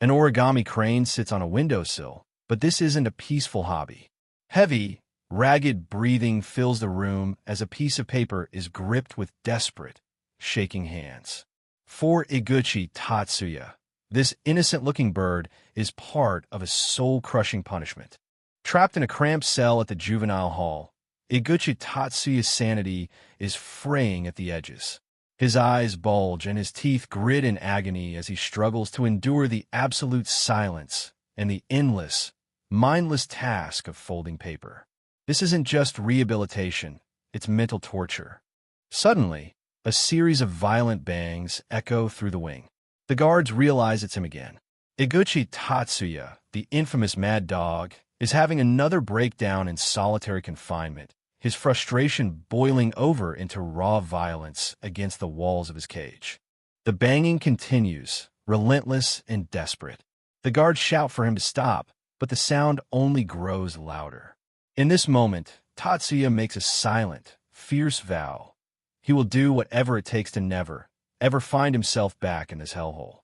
An origami crane sits on a windowsill, but this isn't a peaceful hobby. Heavy, ragged breathing fills the room as a piece of paper is gripped with desperate, shaking hands. For Iguchi Tatsuya, this innocent-looking bird is part of a soul-crushing punishment. Trapped in a cramped cell at the juvenile hall, Iguchi Tatsuya's sanity is fraying at the edges. His eyes bulge and his teeth grit in agony as he struggles to endure the absolute silence and the endless, mindless task of folding paper. This isn't just rehabilitation, it's mental torture. Suddenly, a series of violent bangs echo through the wing. The guards realize it's him again. Iguchi Tatsuya, the infamous mad dog, is having another breakdown in solitary confinement, his frustration boiling over into raw violence against the walls of his cage. The banging continues, relentless and desperate. The guards shout for him to stop, but the sound only grows louder. In this moment, Tatsuya makes a silent, fierce vow. He will do whatever it takes to never, ever find himself back in this hellhole.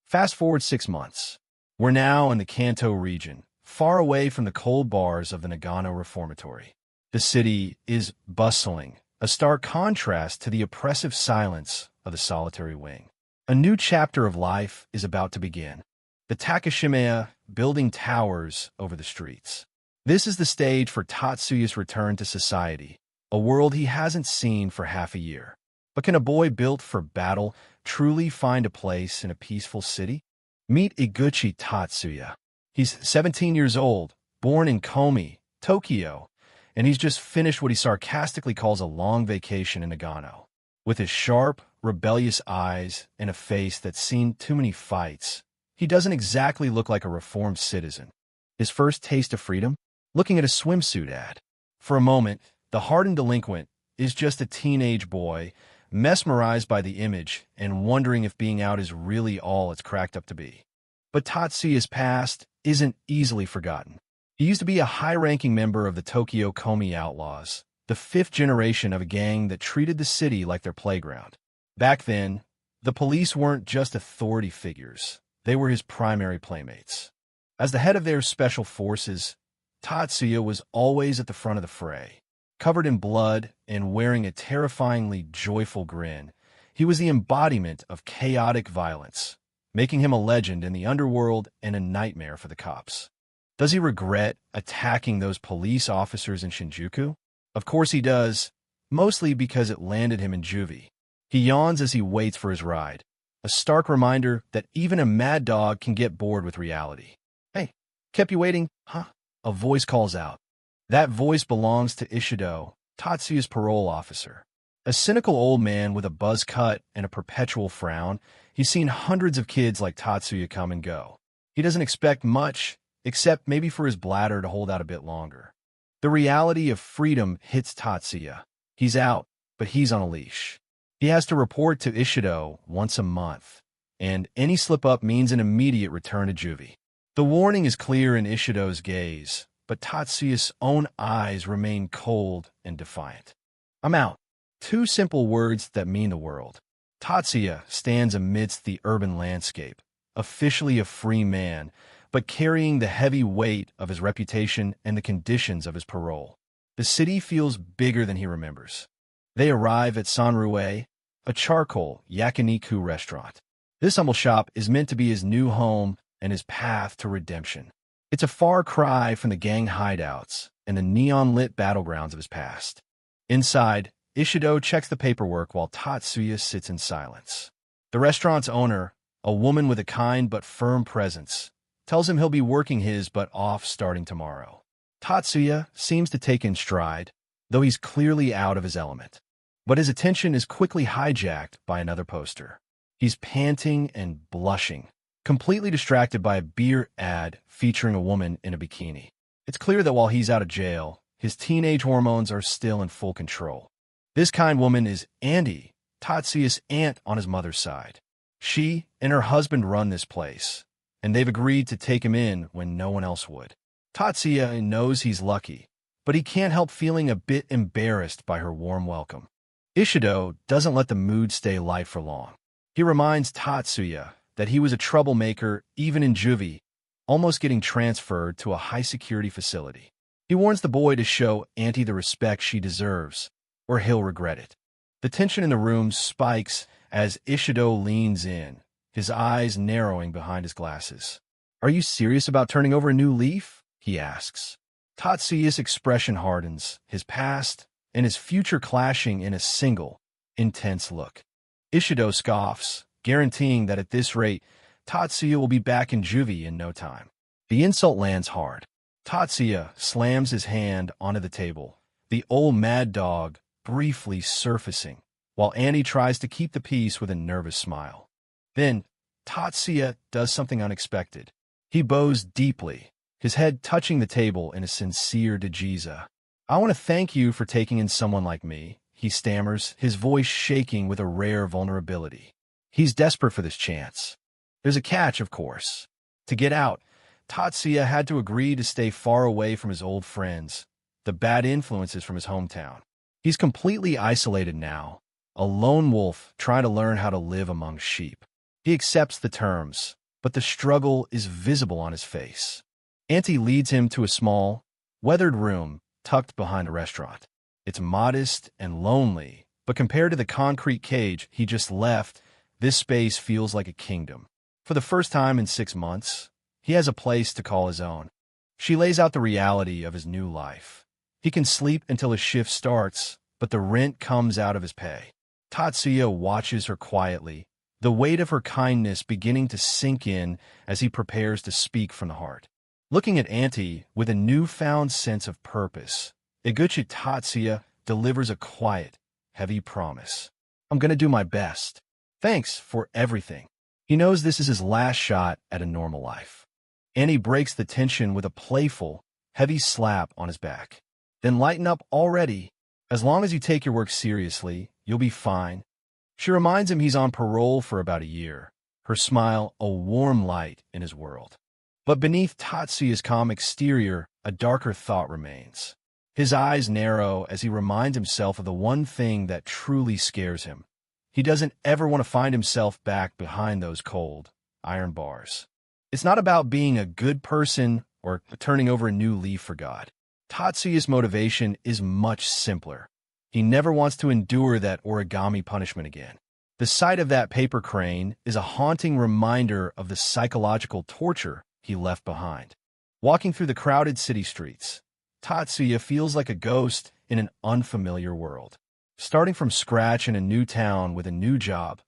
Fast forward 6 months. We're now in the Kanto region, far away from the cold bars of the Nagano Reformatory. The city is bustling, a stark contrast to the oppressive silence of the solitary wing. A new chapter of life is about to begin. The Takashimaya building towers over the streets. This is the stage for Tatsuya's return to society, a world he hasn't seen for half a year. But can a boy built for battle truly find a place in a peaceful city? Meet Iguchi Tatsuya. He's 17 years old, born in Komi, Tokyo, and he's just finished what he sarcastically calls a long vacation in Nagano. With his sharp, rebellious eyes and a face that's seen too many fights, he doesn't exactly look like a reformed citizen. His first taste of freedom? Looking at a swimsuit ad. For a moment, the hardened delinquent is just a teenage boy, mesmerized by the image and wondering if being out is really all it's cracked up to be. But Tatsuya's past isn't easily forgotten. He used to be a high-ranking member of the Tokyo Komi Outlaws, the 5th generation of a gang that treated the city like their playground. Back then, the police weren't just authority figures. They were his primary playmates. As the head of their special forces, Tatsuya was always at the front of the fray. Covered in blood and wearing a terrifyingly joyful grin, he was the embodiment of chaotic violence, making him a legend in the underworld and a nightmare for the cops. Does he regret attacking those police officers in Shinjuku? Of course he does, mostly because it landed him in juvie. He yawns as he waits for his ride, a stark reminder that even a mad dog can get bored with reality. "Hey, kept you waiting, huh?" A voice calls out. That voice belongs to Ishido, Tatsuya's parole officer. A cynical old man with a buzz cut and a perpetual frown, he's seen hundreds of kids like Tatsuya come and go. He doesn't expect much, except maybe for his bladder to hold out a bit longer. The reality of freedom hits Tatsuya. He's out, but he's on a leash. He has to report to Ishido once a month, and any slip-up means an immediate return to juvie. The warning is clear in Ishido's gaze, but Tatsuya's own eyes remain cold and defiant. "I'm out." 2 simple words that mean the world. Tatsuya stands amidst the urban landscape, officially a free man, but carrying the heavy weight of his reputation and the conditions of his parole. The city feels bigger than he remembers. They arrive at Sanrue, a charcoal yakiniku restaurant. This humble shop is meant to be his new home and his path to redemption. It's a far cry from the gang hideouts and the neon-lit battlegrounds of his past. Inside, Ishido checks the paperwork while Tatsuya sits in silence. The restaurant's owner, a woman with a kind but firm presence, tells him he'll be working his butt off starting tomorrow. Tatsuya seems to take in stride, though he's clearly out of his element. But his attention is quickly hijacked by another poster. He's panting and blushing, completely distracted by a beer ad featuring a woman in a bikini. It's clear that while he's out of jail, his teenage hormones are still in full control. This kind woman is Andy, Tatsuya's aunt on his mother's side. She and her husband run this place, and they've agreed to take him in when no one else would. Tatsuya knows he's lucky, but he can't help feeling a bit embarrassed by her warm welcome. Ishido doesn't let the mood stay light for long. He reminds Tatsuya that he was a troublemaker even in juvie, almost getting transferred to a high-security facility. He warns the boy to show Auntie the respect she deserves, or he'll regret it. The tension in the room spikes as Ishido leans in, his eyes narrowing behind his glasses. "Are you serious about turning over a new leaf?" he asks. Tatsuya's expression hardens, his past and his future clashing in a single, intense look. Ishido scoffs, guaranteeing that at this rate, Tatsuya will be back in juvie in no time. The insult lands hard. Tatsuya slams his hand onto the table, the old mad dog briefly surfacing, while Annie tries to keep the peace with a nervous smile. Then, Tatsuya does something unexpected. He bows deeply, his head touching the table in a sincere dejiza. "I want to thank you for taking in someone like me," he stammers, his voice shaking with a rare vulnerability. He's desperate for this chance. There's a catch, of course. To get out, Tatsuya had to agree to stay far away from his old friends, the bad influences from his hometown. He's completely isolated now, a lone wolf trying to learn how to live among sheep. He accepts the terms, but the struggle is visible on his face. Auntie leads him to a small, weathered room tucked behind a restaurant. It's modest and lonely, but compared to the concrete cage he just left, this space feels like a kingdom. For the first time in 6 months, he has a place to call his own. She lays out the reality of his new life. He can sleep until his shift starts, but the rent comes out of his pay. Tatsuya watches her quietly, the weight of her kindness beginning to sink in as he prepares to speak from the heart. Looking at Auntie with a newfound sense of purpose, Iguchi Tatsuya delivers a quiet, heavy promise. "I'm going to do my best. Thanks for everything." He knows this is his last shot at a normal life. Annie breaks the tension with a playful, heavy slap on his back. "Then lighten up already. As long as you take your work seriously, you'll be fine." She reminds him he's on parole for about a year, her smile a warm light in his world. But beneath Tatsuya's calm exterior, a darker thought remains. His eyes narrow as he reminds himself of the one thing that truly scares him. He doesn't ever want to find himself back behind those cold, iron bars. It's not about being a good person or turning over a new leaf for God. Tatsuya's motivation is much simpler. He never wants to endure that origami punishment again. The sight of that paper crane is a haunting reminder of the psychological torture he left behind. Walking through the crowded city streets, Tatsuya feels like a ghost in an unfamiliar world. Starting from scratch in a new town with a new job,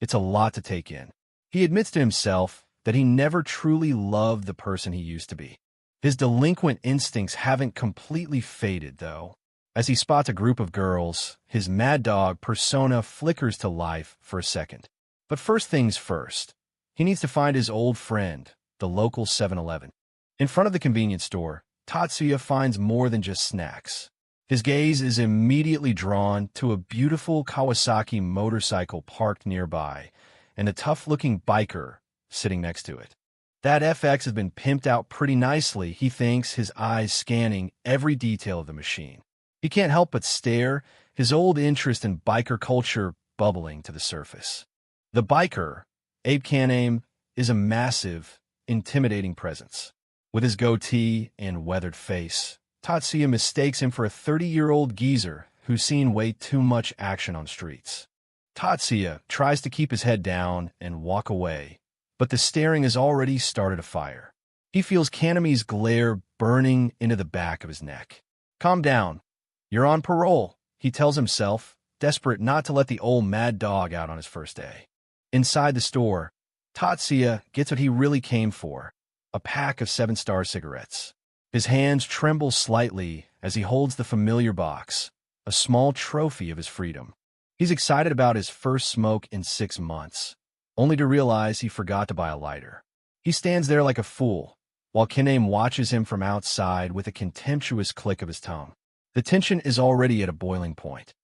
it's a lot to take in. He admits to himself that he never truly loved the person he used to be. His delinquent instincts haven't completely faded, though. As he spots a group of girls, his mad dog persona flickers to life for a second. But first things first, he needs to find his old friend, the local 7-Eleven. In front of the convenience store, Tatsuya finds more than just snacks. His gaze is immediately drawn to a beautiful Kawasaki motorcycle parked nearby, and a tough-looking biker sitting next to it. That FX has been pimped out pretty nicely, he thinks, his eyes scanning every detail of the machine. He can't help but stare, his old interest in biker culture bubbling to the surface. The biker, Abe Kaname, is a massive, intimidating presence. With his goatee and weathered face, Tatsuya mistakes him for a 30-year-old geezer who's seen way too much action on streets. Tatsuya tries to keep his head down and walk away, but the staring has already started a fire. He feels Kaname's glare burning into the back of his neck. "Calm down. You're on parole," he tells himself, desperate not to let the old mad dog out on his first day. Inside the store, Tatsuya gets what he really came for, a pack of 7-Star cigarettes. His hands tremble slightly as he holds the familiar box, a small trophy of his freedom. He's excited about his first smoke in 6 months, only to realize he forgot to buy a lighter. He stands there like a fool, while Kaname watches him from outside with a contemptuous click of his tongue. The tension is already at a boiling point.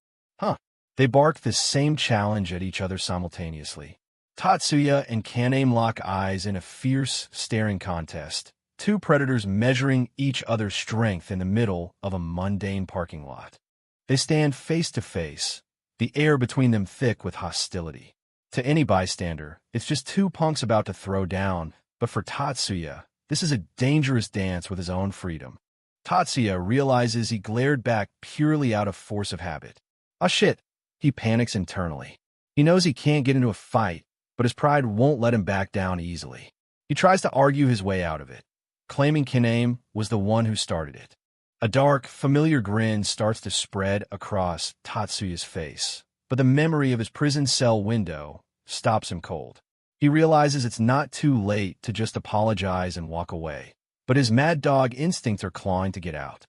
They bark the same challenge at each other simultaneously. Tatsuya and Kaname lock eyes in a fierce, staring contest, two predators measuring each other's strength in the middle of a mundane parking lot. They stand face to face, the air between them thick with hostility. To any bystander, it's just two punks about to throw down, but for Tatsuya, this is a dangerous dance with his own freedom. Tatsuya realizes he glared back purely out of force of habit. Ah shit, he panics internally. He knows he can't get into a fight, but his pride won't let him back down easily. He tries to argue his way out of it, claiming Kaname was the one who started it. A dark, familiar grin starts to spread across Tatsuya's face, but the memory of his prison cell window stops him cold. He realizes it's not too late to just apologize and walk away, but his mad dog instincts are clawing to get out.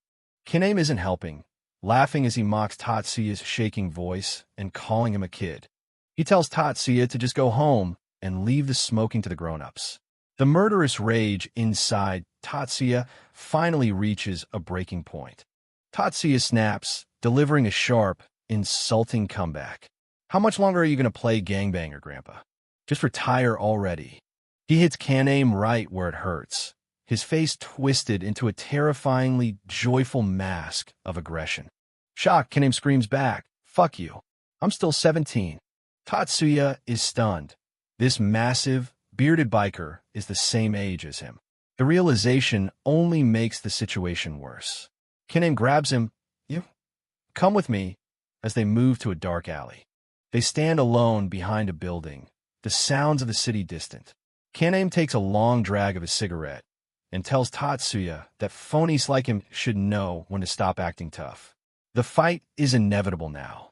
Kaname isn't helping, laughing as he mocks Tatsuya's shaking voice and calling him a kid. He tells Tatsuya to just go home and leave the smoking to the grown-ups. The murderous rage inside Tatsuya finally reaches a breaking point. Tatsuya snaps, delivering a sharp, insulting comeback. How much longer are you going to play gangbanger, Grandpa? Just retire already. He hits Kaname right where it hurts, his face twisted into a terrifyingly joyful mask of aggression. Shocked, Kaname screams back, "Fuck you. I'm still 17. Tatsuya is stunned. This massive, bearded biker is the same age as him. The realization only makes the situation worse. Kaname grabs him. "You come with me," as they move to a dark alley. They stand alone behind a building, the sounds of the city distant. Kaname takes a long drag of his cigarette and tells Tatsuya that phonies like him should know when to stop acting tough. The fight is inevitable now.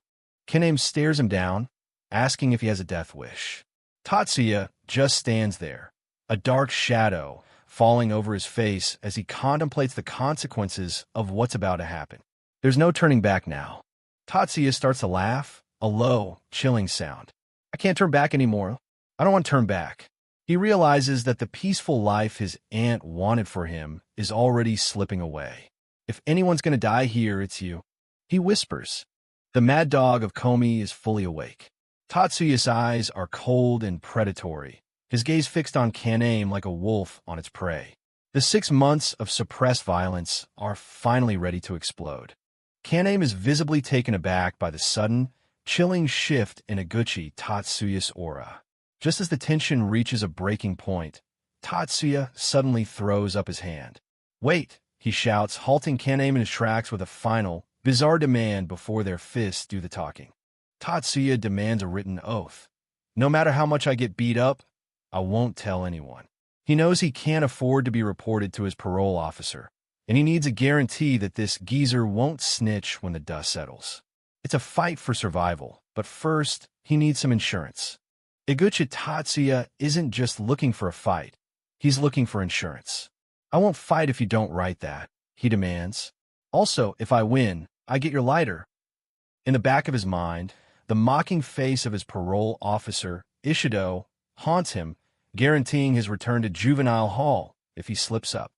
Kaname stares him down, asking if he has a death wish. Tatsuya just stands there, a dark shadow falling over his face as he contemplates the consequences of what's about to happen. There's no turning back now. Tatsuya starts to laugh, a low, chilling sound. I can't turn back anymore. I don't want to turn back. He realizes that the peaceful life his aunt wanted for him is already slipping away. If anyone's going to die here, it's you. He whispers. The mad dog of Komi is fully awake. Tatsuya's eyes are cold and predatory, his gaze fixed on Kaname like a wolf on its prey. The 6 months of suppressed violence are finally ready to explode. Kaname is visibly taken aback by the sudden, chilling shift in Eguchi Tatsuya's aura. Just as the tension reaches a breaking point, Tatsuya suddenly throws up his hand. "Wait," he shouts, halting Kaname in his tracks with a final, bizarre demand before their fists do the talking. Tatsuya demands a written oath. "No matter how much I get beat up, I won't tell anyone." He knows he can't afford to be reported to his parole officer, and he needs a guarantee that this geezer won't snitch when the dust settles. It's a fight for survival, but first, he needs some insurance. Eguchi Tatsuya isn't just looking for a fight. He's looking for insurance. "I won't fight if you don't write that," he demands. "Also, if I win, I get your lighter." In the back of his mind, the mocking face of his parole officer, Ishido, haunts him, guaranteeing his return to Juvenile Hall if he slips up.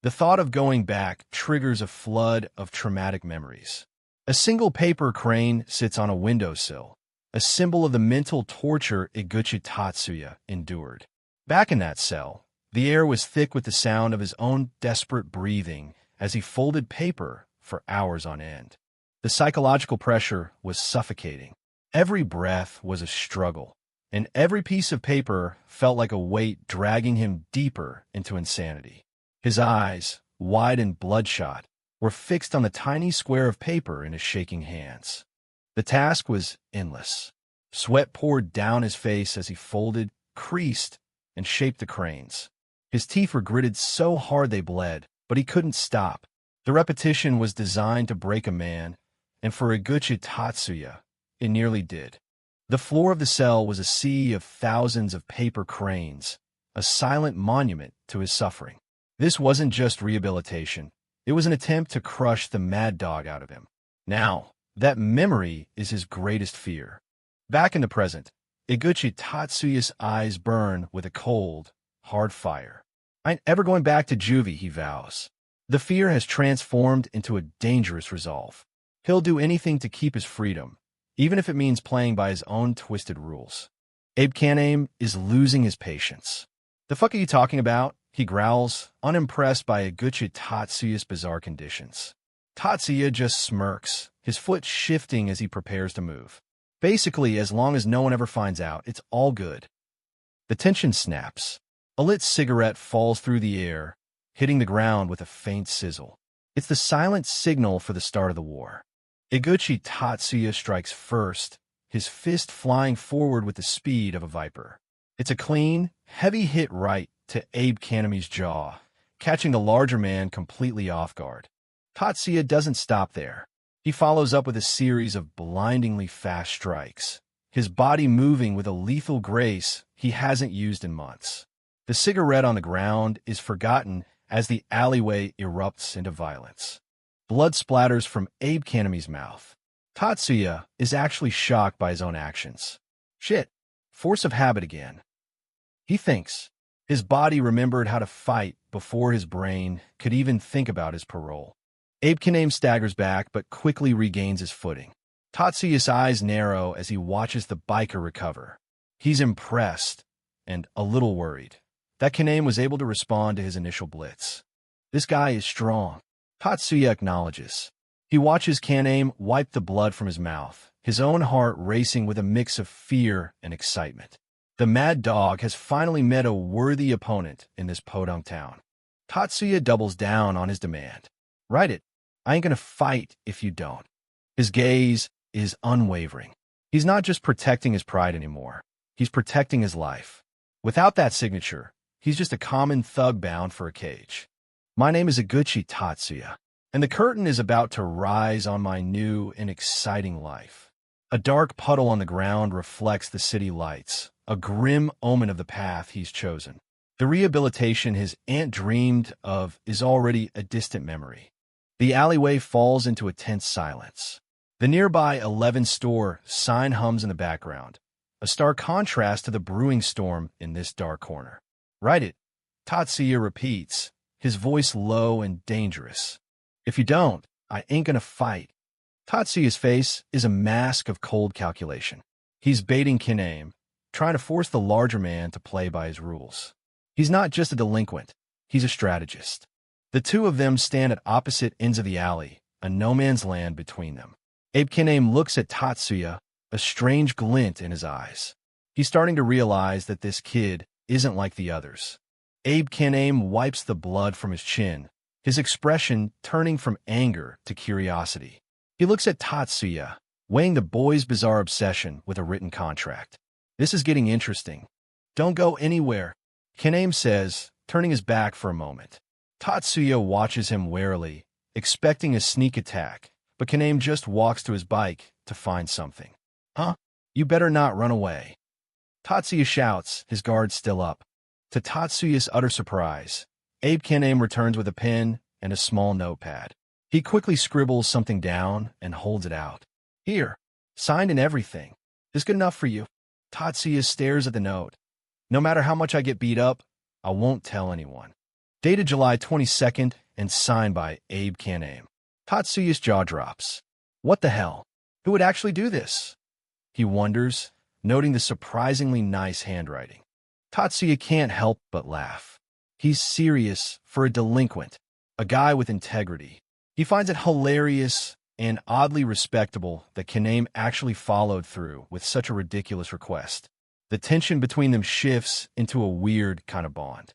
The thought of going back triggers a flood of traumatic memories. A single paper crane sits on a windowsill, a symbol of the mental torture Eguchi Tatsuya endured. Back in that cell, the air was thick with the sound of his own desperate breathing as he folded paper for hours on end. The psychological pressure was suffocating. Every breath was a struggle, and every piece of paper felt like a weight dragging him deeper into insanity. His eyes, wide and bloodshot, were fixed on the tiny square of paper in his shaking hands. The task was endless. Sweat poured down his face as he folded, creased, and shaped the cranes. His teeth were gritted so hard they bled, but he couldn't stop. The repetition was designed to break a man, and for Eguchi Tatsuya, it nearly did. The floor of the cell was a sea of thousands of paper cranes, a silent monument to his suffering. This wasn't just rehabilitation. It was an attempt to crush the mad dog out of him. Now, that memory is his greatest fear. Back in the present, Eguchi Tatsuya's eyes burn with a cold, hard fire. "I ain't ever going back to juvie," he vows. The fear has transformed into a dangerous resolve. He'll do anything to keep his freedom, even if it means playing by his own twisted rules. Abe Kaname is losing his patience. "The fuck are you talking about?" he growls, unimpressed by Eguchi Tatsuya's bizarre conditions. Tatsuya just smirks, his foot shifting as he prepares to move. Basically, as long as no one ever finds out, it's all good. The tension snaps. A lit cigarette falls through the air, hitting the ground with a faint sizzle. It's the silent signal for the start of the war. Iguchi Tatsuya strikes first, his fist flying forward with the speed of a viper. It's a clean, heavy hit right to Abe Kanemi's jaw, catching the larger man completely off guard. Tatsuya doesn't stop there. He follows up with a series of blindingly fast strikes, his body moving with a lethal grace he hasn't used in months. The cigarette on the ground is forgotten as the alleyway erupts into violence. Blood splatters from Abe Kanemi's mouth. Tatsuya is actually shocked by his own actions. Shit, force of habit again. He thinks. His body remembered how to fight before his brain could even think about his parole. Abe Kanemi staggers back but quickly regains his footing. Tatsuya's eyes narrow as he watches the biker recover. He's impressed and a little worried that Kanemi was able to respond to his initial blitz. This guy is strong, Tatsuya acknowledges. He watches Kanemi wipe the blood from his mouth, his own heart racing with a mix of fear and excitement. The mad dog has finally met a worthy opponent in this podunk town. Tatsuya doubles down on his demand. Write it. I ain't gonna fight if you don't. His gaze is unwavering. He's not just protecting his pride anymore. He's protecting his life. Without that signature, he's just a common thug bound for a cage. My name is Iguchi Tatsuya, and the curtain is about to rise on my new and exciting life. A dark puddle on the ground reflects the city lights, a grim omen of the path he's chosen. The rehabilitation his aunt dreamed of is already a distant memory. The alleyway falls into a tense silence. The nearby 11 store sign hums in the background, a stark contrast to the brewing storm in this dark corner. Write it, Tatsuya repeats, his voice low and dangerous. If you don't, I ain't gonna fight. Tatsuya's face is a mask of cold calculation. He's baiting Kanemi, trying to force the larger man to play by his rules. He's not just a delinquent, he's a strategist. The two of them stand at opposite ends of the alley, a no-man's land between them. Abe Kanemi looks at Tatsuya, a strange glint in his eyes. He's starting to realize that this kid isn't like the others. Abe Kanemi wipes the blood from his chin, his expression turning from anger to curiosity. He looks at Tatsuya, weighing the boy's bizarre obsession with a written contract. This is getting interesting. Don't go anywhere, Kanemi says, turning his back for a moment. Tatsuya watches him warily, expecting a sneak attack, but Kanemi just walks to his bike to find something. Huh? You better not run away. Tatsuya shouts, his guard still up. To Tatsuya's utter surprise, Abe Kanemi returns with a pen and a small notepad. He quickly scribbles something down and holds it out. Here, signed and everything. Is good enough for you. Tatsuya stares at the note. No matter how much I get beat up, I won't tell anyone. Dated July 22nd and signed by Abe Kanemi. Tatsuya's jaw drops. What the hell? Who would actually do this? He wonders, noting the surprisingly nice handwriting. Tatsuya can't help but laugh. He's serious for a delinquent, a guy with integrity. He finds it hilarious and oddly respectable that Kanemi actually followed through with such a ridiculous request. The tension between them shifts into a weird kind of bond.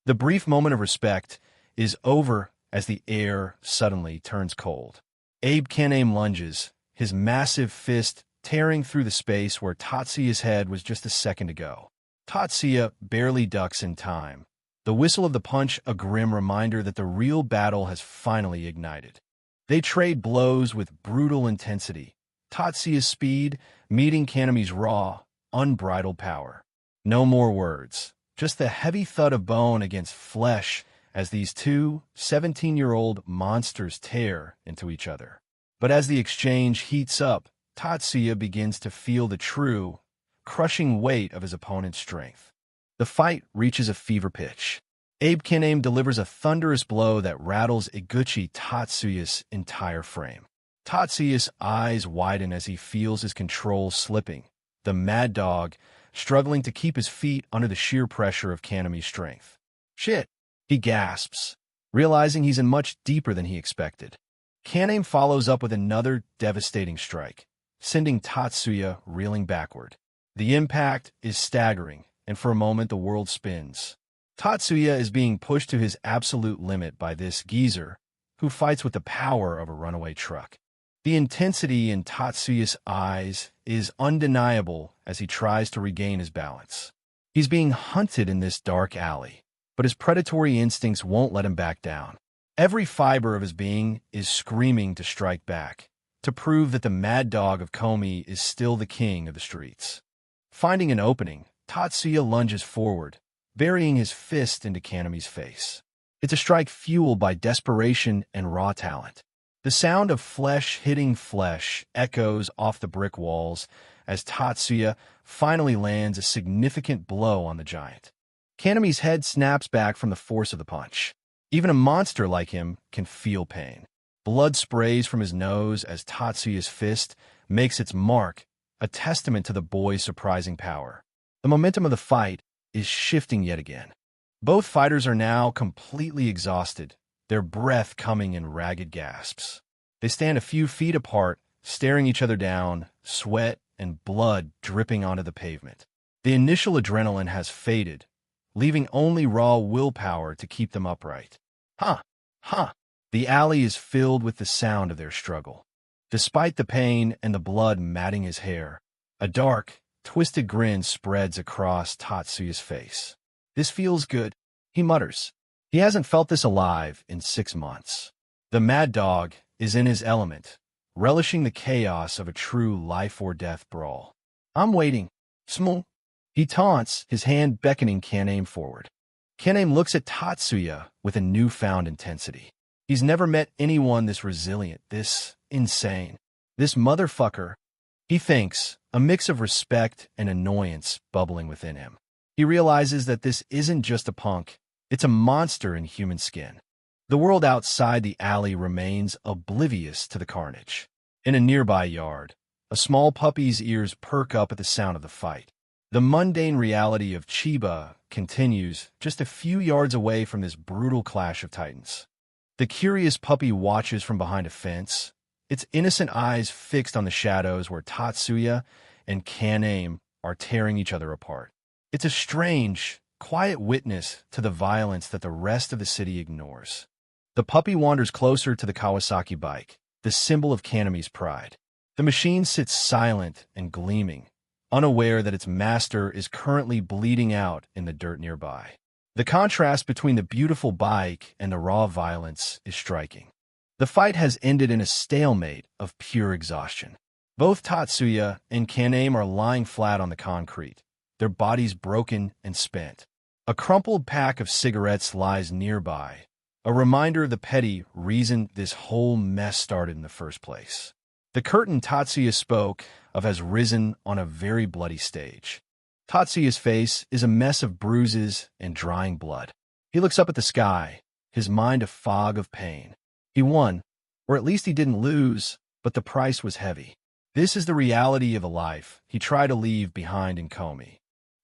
The brief moment of respect is over as the air suddenly turns cold. Abe Kanemi lunges, his massive fist tearing through the space where Tatsuya's head was just a second ago. Tatsuya barely ducks in time, the whistle of the punch a grim reminder that the real battle has finally ignited. They trade blows with brutal intensity, Tatsuya's speed meeting Kanemi's raw, unbridled power. No more words, just the heavy thud of bone against flesh as these two 17-year-old monsters tear into each other. But as the exchange heats up, Tatsuya begins to feel the true, crushing weight of his opponent's strength. The fight reaches a fever pitch. Abe Kanemi delivers a thunderous blow that rattles Iguchi Tatsuya's entire frame. Tatsuya's eyes widen as he feels his control slipping, the mad dog struggling to keep his feet under the sheer pressure of Kanemi's strength. Shit, he gasps, realizing he's in much deeper than he expected. Kanemi follows up with another devastating strike, sending Tatsuya reeling backward. The impact is staggering, and for a moment the world spins. Tatsuya is being pushed to his absolute limit by this geezer, who fights with the power of a runaway truck. The intensity in Tatsuya's eyes is undeniable as he tries to regain his balance. He's being hunted in this dark alley, but his predatory instincts won't let him back down. Every fiber of his being is screaming to strike back, to prove that the mad dog of Komi is still the king of the streets. Finding an opening, Tatsuya lunges forward, burying his fist into Kanami's face. It's a strike fueled by desperation and raw talent. The sound of flesh hitting flesh echoes off the brick walls as Tatsuya finally lands a significant blow on the giant. Kanami's head snaps back from the force of the punch. Even a monster like him can feel pain. Blood sprays from his nose as Tatsuya's fist makes its mark, a testament to the boy's surprising power. The momentum of the fight is shifting yet again. Both fighters are now completely exhausted, their breath coming in ragged gasps. They stand a few feet apart, staring each other down, sweat and blood dripping onto the pavement. The initial adrenaline has faded, leaving only raw willpower to keep them upright. The alley is filled with the sound of their struggle. Despite the pain and the blood matting his hair, a dark, twisted grin spreads across Tatsuya's face. This feels good, he mutters. He hasn't felt this alive in 6 months. The mad dog is in his element, relishing the chaos of a true life-or-death brawl. I'm waiting. Small. He taunts, his hand beckoning Kaname forward. Kaname looks at Tatsuya with a newfound intensity. He's never met anyone this resilient, this insane, this motherfucker. He thinks, a mix of respect and annoyance bubbling within him. He realizes that this isn't just a punk, it's a monster in human skin. The world outside the alley remains oblivious to the carnage. In a nearby yard, a small puppy's ears perk up at the sound of the fight. The mundane reality of Chiba continues just a few yards away from this brutal clash of titans. The curious puppy watches from behind a fence, its innocent eyes fixed on the shadows where Tatsuya and Kaname are tearing each other apart. It's a strange, quiet witness to the violence that the rest of the city ignores. The puppy wanders closer to the Kawasaki bike, the symbol of Kaname's pride. The machine sits silent and gleaming, unaware that its master is currently bleeding out in the dirt nearby. The contrast between the beautiful bike and the raw violence is striking. The fight has ended in a stalemate of pure exhaustion. Both Tatsuya and Kaname are lying flat on the concrete, their bodies broken and spent. A crumpled pack of cigarettes lies nearby, a reminder of the petty reason this whole mess started in the first place. The curtain Tatsuya spoke of has risen on a very bloody stage. Tatsuya's face is a mess of bruises and drying blood. He looks up at the sky, his mind a fog of pain. He won, or at least he didn't lose, but the price was heavy. This is the reality of a life he tried to leave behind in Komi.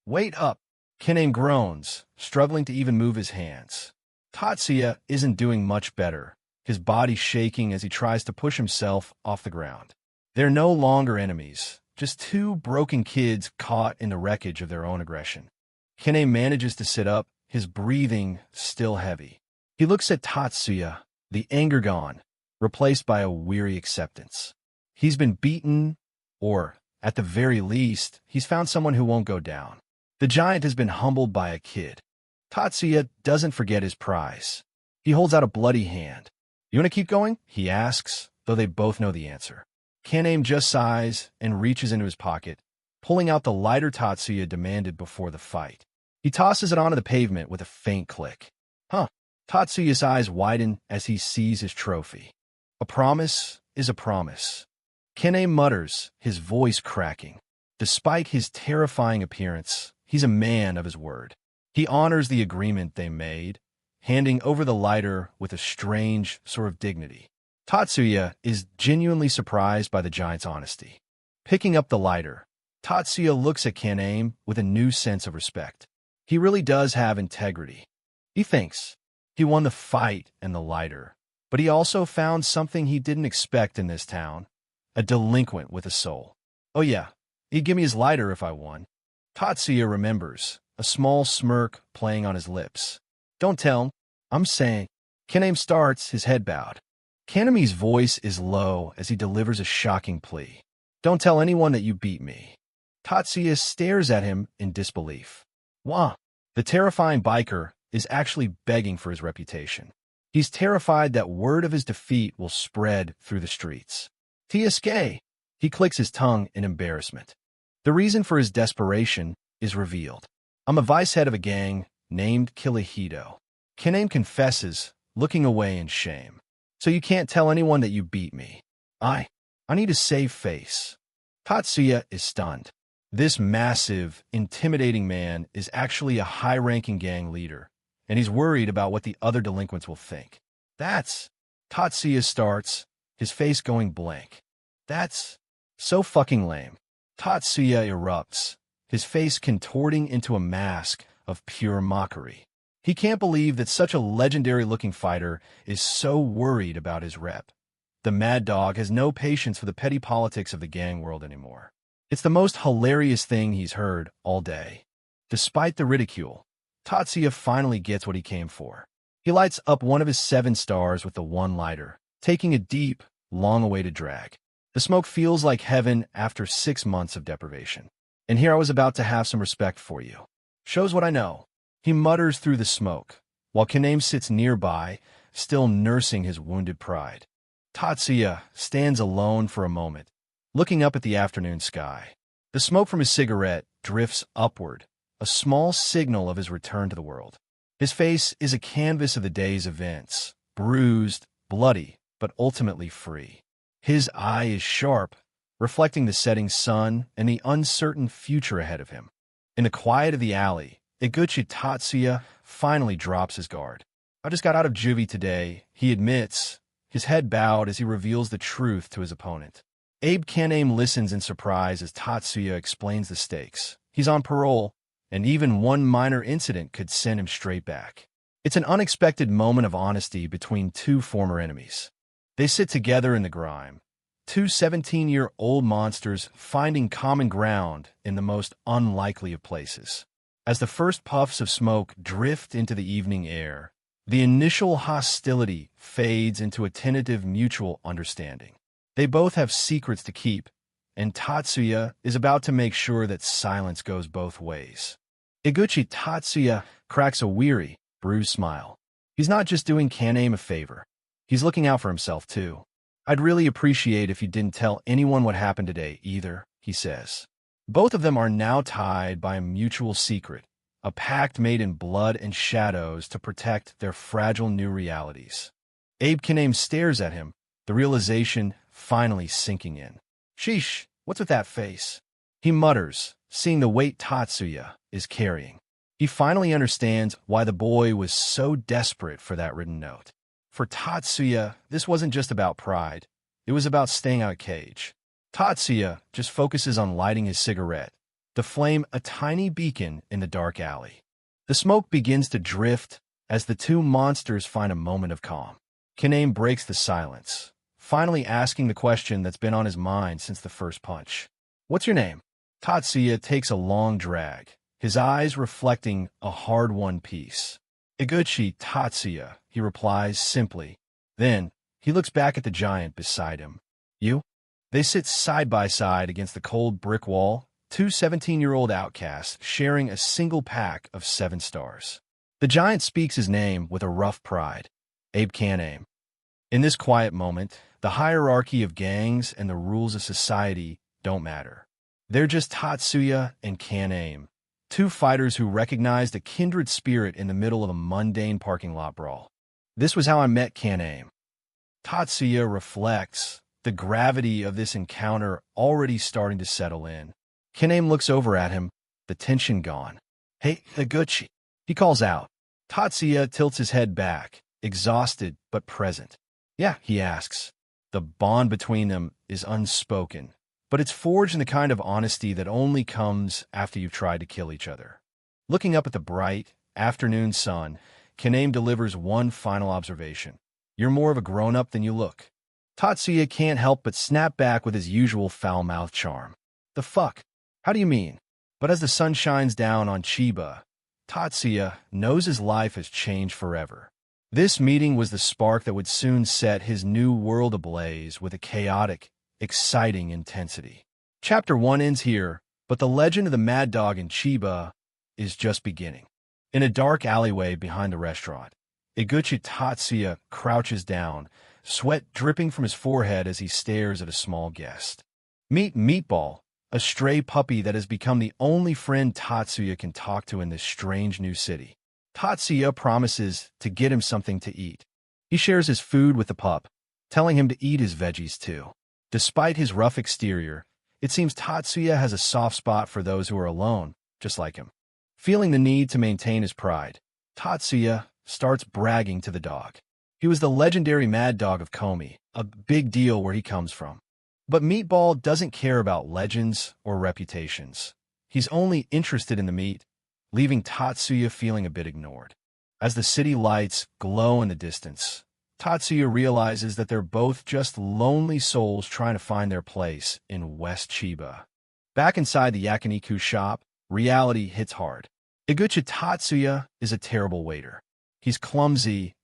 Wait up! Kaname groans, struggling to even move his hands. Tatsuya isn't doing much better, his body shaking as he tries to push himself off the ground. They're no longer enemies, just two broken kids caught in the wreckage of their own aggression. Kaname manages to sit up, his breathing still heavy. He looks at Tatsuya, the anger gone, replaced by a weary acceptance. He's been beaten, or, at the very least, he's found someone who won't go down. The giant has been humbled by a kid. Tatsuya doesn't forget his prize. He holds out a bloody hand. You want to keep going? He asks, though they both know the answer. Kaname just sighs and reaches into his pocket, pulling out the lighter Tatsuya demanded before the fight. He tosses it onto the pavement with a faint click. Tatsuya's eyes widen as he sees his trophy. A promise is a promise. Kaname mutters, his voice cracking. Despite his terrifying appearance, he's a man of his word. He honors the agreement they made, handing over the lighter with a strange sort of dignity. Tatsuya is genuinely surprised by the giant's honesty. Picking up the lighter, Tatsuya looks at Kaname with a new sense of respect. He really does have integrity. He thinks he won the fight and the lighter, but he also found something he didn't expect in this town, a delinquent with a soul. Oh yeah, he'd give me his lighter if I won. Tatsuya remembers, a small smirk playing on his lips. Don't tell him. I'm saying. Kaname starts, his head bowed. Kanami's voice is low as he delivers a shocking plea. Don't tell anyone that you beat me. Tatsuya stares at him in disbelief. Wah! The terrifying biker is actually begging for his reputation. He's terrified that word of his defeat will spread through the streets. TSK! He clicks his tongue in embarrassment. The reason for his desperation is revealed. I'm a vice head of a gang named Kirihito. Kaname confesses, looking away in shame. So you can't tell anyone that you beat me. I need to save face. Tatsuya is stunned. This massive, intimidating man is actually a high-ranking gang leader, and he's worried about what the other delinquents will think. Tatsuya starts, his face going blank. That's so fucking lame. Tatsuya erupts, his face contorting into a mask of pure mockery. He can't believe that such a legendary-looking fighter is so worried about his rep. The Mad Dog has no patience for the petty politics of the gang world anymore. It's the most hilarious thing he's heard all day. Despite the ridicule, Tatsuya finally gets what he came for. He lights up one of his 7 stars with the one lighter, taking a deep, long-awaited drag. The smoke feels like heaven after 6 months of deprivation. And here I was about to have some respect for you. Shows what I know. He mutters through the smoke, while Kaname sits nearby, still nursing his wounded pride. Tatsuya stands alone for a moment, looking up at the afternoon sky. The smoke from his cigarette drifts upward, a small signal of his return to the world. His face is a canvas of the day's events, bruised, bloody, but ultimately free. His eye is sharp, reflecting the setting sun and the uncertain future ahead of him. In the quiet of the alley, Iguchi Tatsuya finally drops his guard. I just got out of juvie today, he admits, his head bowed as he reveals the truth to his opponent. Abe Kaname listens in surprise as Tatsuya explains the stakes. He's on parole, and even one minor incident could send him straight back. It's an unexpected moment of honesty between 2 former enemies. They sit together in the grime, 2 17-year-old monsters finding common ground in the most unlikely of places. As the first puffs of smoke drift into the evening air, the initial hostility fades into a tentative mutual understanding. They both have secrets to keep, and Tatsuya is about to make sure that silence goes both ways. Iguchi Tatsuya cracks a weary, bruised smile. He's not just doing Kaname a favor. He's looking out for himself, too. I'd really appreciate if you didn't tell anyone what happened today, either, he says. Both of them are now tied by a mutual secret, a pact made in blood and shadows to protect their fragile new realities. Abe Kaname stares at him, the realization finally sinking in. Sheesh, what's with that face? He mutters, seeing the weight Tatsuya is carrying. He finally understands why the boy was so desperate for that written note. For Tatsuya, this wasn't just about pride. It was about staying out of cage. Tatsuya just focuses on lighting his cigarette, the flame a tiny beacon in the dark alley. The smoke begins to drift as the 2 monsters find a moment of calm. Kaname breaks the silence, finally asking the question that's been on his mind since the first punch. What's your name? Tatsuya takes a long drag, his eyes reflecting a hard-won peace. Iguchi Tatsuya, he replies simply. Then, he looks back at the giant beside him. You? They sit side by side against the cold brick wall, 2 17-year-old outcasts sharing a single pack of 7 stars. The giant speaks his name with a rough pride. Abe Kaname. In this quiet moment, the hierarchy of gangs and the rules of society don't matter. They're just Tatsuya and Kaname, 2 fighters who recognized a kindred spirit in the middle of a mundane parking lot brawl. This was how I met Kaname. Tatsuya reflects, the gravity of this encounter already starting to settle in. Kaname looks over at him, the tension gone. Hey, Iguchi, he calls out. Tatsuya tilts his head back, exhausted but present. Yeah, he asks. The bond between them is unspoken, but it's forged in the kind of honesty that only comes after you've tried to kill each other. Looking up at the bright, afternoon sun, Kaname delivers one final observation. You're more of a grown-up than you look. Tatsuya can't help but snap back with his usual foul-mouthed charm. The fuck? How do you mean? But as the sun shines down on Chiba, Tatsuya knows his life has changed forever. This meeting was the spark that would soon set his new world ablaze with a chaotic, exciting intensity. Chapter 1 ends here, but the legend of the Mad Dog in Chiba is just beginning. In a dark alleyway behind the restaurant, Iguchi Tatsuya crouches down, sweat dripping from his forehead as he stares at a small guest. Meet Meatball, a stray puppy that has become the only friend Tatsuya can talk to in this strange new city. Tatsuya promises to get him something to eat. He shares his food with the pup, telling him to eat his veggies too. Despite his rough exterior, it seems Tatsuya has a soft spot for those who are alone, just like him. Feeling the need to maintain his pride, Tatsuya starts bragging to the dog. He was the legendary Mad Dog of Komi, a big deal where he comes from. But Meatball doesn't care about legends or reputations. He's only interested in the meat, leaving Tatsuya feeling a bit ignored. As the city lights glow in the distance, Tatsuya realizes that they're both just lonely souls trying to find their place in West Chiba. Back inside the yakiniku shop, reality hits hard. Iguchi Tatsuya is a terrible waiter. He's clumsy,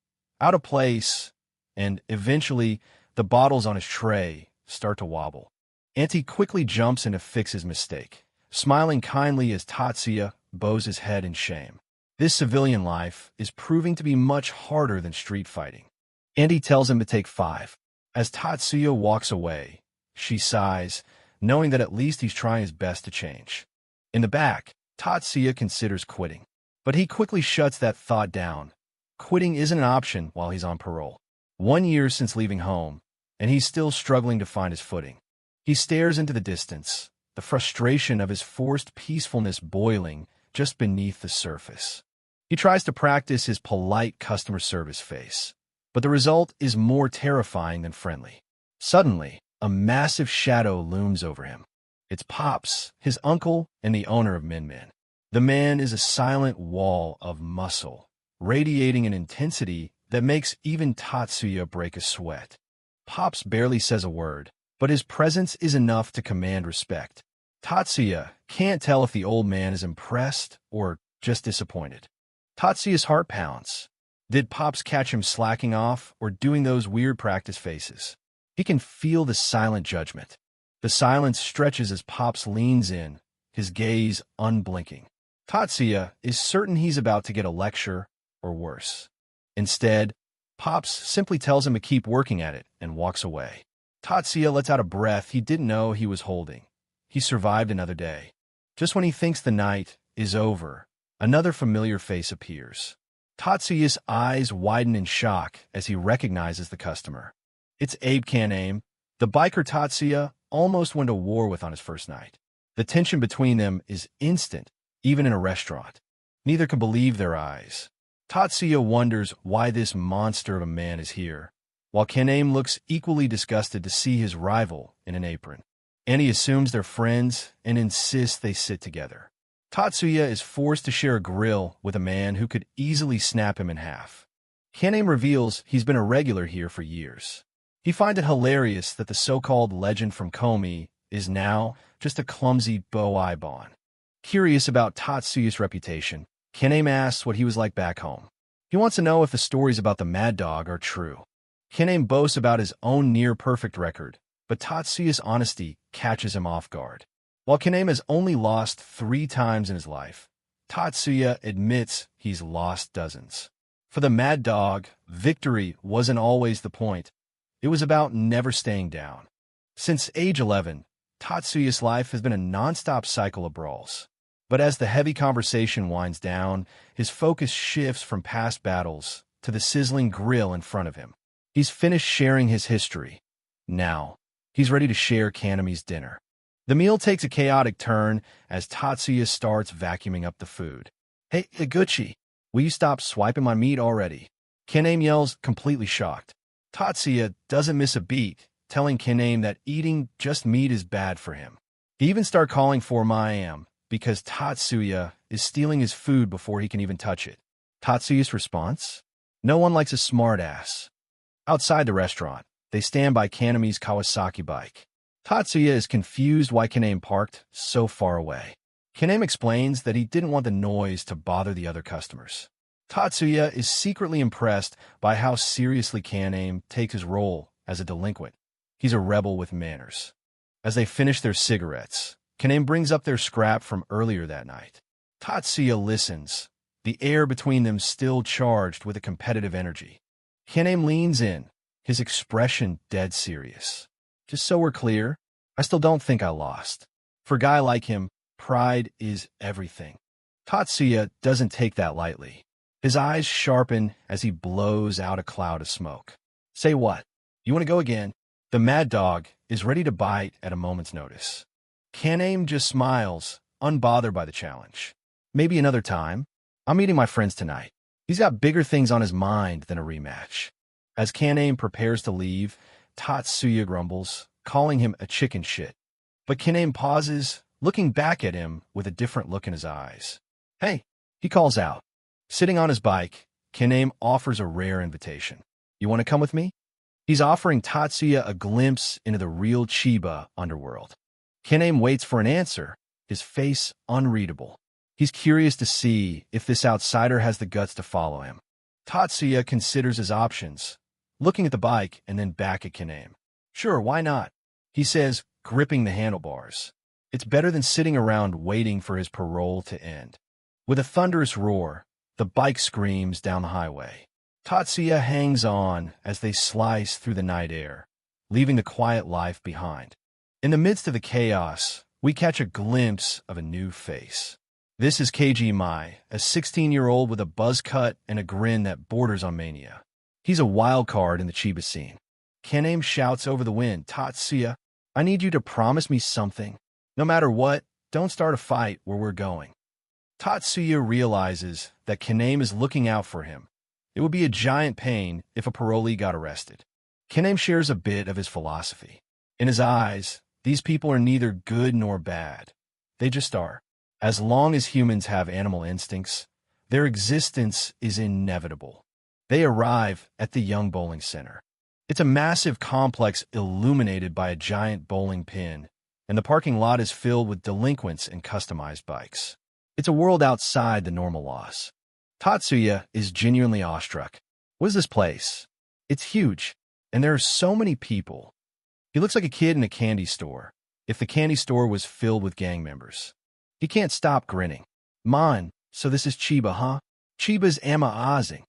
out of place, and eventually the bottles on his tray start to wobble. Auntie quickly jumps in to fix his mistake, smiling kindly as Tatsuya bows his head in shame. This civilian life is proving to be much harder than street fighting. Auntie tells him to take 5. As Tatsuya walks away, she sighs, knowing that at least he's trying his best to change. In the back, Tatsuya considers quitting, but he quickly shuts that thought down. Quitting isn't an option while he's on parole. 1 year since leaving home, and he's still struggling to find his footing. He stares into the distance, the frustration of his forced peacefulness boiling just beneath the surface. He tries to practice his polite customer service face, but the result is more terrifying than friendly. Suddenly, a massive shadow looms over him. It's Pops, his uncle and the owner of Min Min. The man is a silent wall of muscle, radiating an intensity that makes even Tatsuya break a sweat. Pops barely says a word, but his presence is enough to command respect. Tatsuya can't tell if the old man is impressed or just disappointed. Tatsuya's heart pounds. Did Pops catch him slacking off or doing those weird practice faces? He can feel the silent judgment. The silence stretches as Pops leans in, his gaze unblinking. Tatsuya is certain he's about to get a lecture or worse. Instead, Pops simply tells him to keep working at it and walks away. Tatsuya lets out a breath he didn't know he was holding. He survived another day. Just when he thinks the night is over, another familiar face appears. Tatsuya's eyes widen in shock as he recognizes the customer. It's Abe Kan-Aim, the biker Tatsuya almost went to war with on his first night. The tension between them is instant, even in a restaurant. Neither can believe their eyes. Tatsuya wonders why this monster of a man is here, while Kan-Aim looks equally disgusted to see his rival in an apron. Annie assumes they're friends and insists they sit together. Tatsuya is forced to share a grill with a man who could easily snap him in half. Kan-Aim reveals he's been a regular here for years. He finds it hilarious that the so-called legend from Komi is now just a clumsy bo-ibon. Curious about Tatsuya's reputation, Kan-Aim asks what he was like back home. He wants to know if the stories about the Mad Dog are true. Kan-Aim boasts about his own near-perfect record, but Tatsuya's honesty catches him off guard. While Kan-Aim has only lost 3 times in his life, Tatsuya admits he's lost dozens. For the Mad Dog, victory wasn't always the point. It was about never staying down. Since age 11, Tatsuya's life has been a non-stop cycle of brawls. But as the heavy conversation winds down, his focus shifts from past battles to the sizzling grill in front of him. He's finished sharing his history. Now, he's ready to share Kan-Aim's dinner. The meal takes a chaotic turn as Tatsuya starts vacuuming up the food. "Hey, Iguchi, will you stop swiping my meat already?" Kan-Aim yells, completely shocked. Tatsuya doesn't miss a beat, telling Kan-Aim that eating just meat is bad for him. He even starts calling for "Ma-am," because Tatsuya is stealing his food before he can even touch it. Tatsuya's response? No one likes a smartass. Outside the restaurant, They stand by Kanami's Kawasaki bike. Tatsuya is confused why Kaname parked so far away. Kaname explains that he didn't want the noise to bother the other customers. Tatsuya is secretly impressed by how seriously Kaname takes his role as a delinquent. He's a rebel with manners. As they finish their cigarettes, Kaname brings up their scrap from earlier that night. Tatsuya listens, the air between them still charged with a competitive energy. Kaname leans in, his expression dead serious. Just so we're clear, I still don't think I lost. For a guy like him, pride is everything. Tatsuya doesn't take that lightly. His eyes sharpen as he blows out a cloud of smoke. Say what? You want to go again? The mad dog is ready to bite at a moment's notice. Kaname just smiles, unbothered by the challenge. Maybe another time. I'm meeting my friends tonight. He's got bigger things on his mind than a rematch. As Kaname prepares to leave, Tatsuya grumbles, calling him a chicken shit. But Kaname pauses, looking back at him with a different look in his eyes. Hey, he calls out. Sitting on his bike, Kaname offers a rare invitation. You want to come with me? He's offering Tatsuya a glimpse into the real Chiba underworld. Kaname waits for an answer, his face unreadable. He's curious to see if this outsider has the guts to follow him. Tatsuya considers his options, looking at the bike and then back at Kaname. Sure, why not? He says, gripping the handlebars. It's better than sitting around waiting for his parole to end. With a thunderous roar, the bike screams down the highway. Tatsuya hangs on as they slice through the night air, leaving the quiet life behind. In the midst of the chaos, we catch a glimpse of a new face. This is Keiji Mai, a 16-year-old with a buzz cut and a grin that borders on mania. He's a wild card in the Chiba scene. Kaname shouts over the wind, Tatsuya, I need you to promise me something. No matter what, don't start a fight where we're going. Tatsuya realizes that Kaname is looking out for him. It would be a giant pain if a parolee got arrested. Kaname shares a bit of his philosophy. In his eyes, these people are neither good nor bad. They just are. As long as humans have animal instincts, their existence is inevitable. They arrive at the Young Bowling Center. It's a massive complex illuminated by a giant bowling pin, and the parking lot is filled with delinquents and customized bikes. It's a world outside the normal laws. Tatsuya is genuinely awestruck. What is this place? It's huge, and there are so many people. He looks like a kid in a candy store, if the candy store was filled with gang members. He can't stop grinning. So this is Chiba, huh? Chiba's amazing.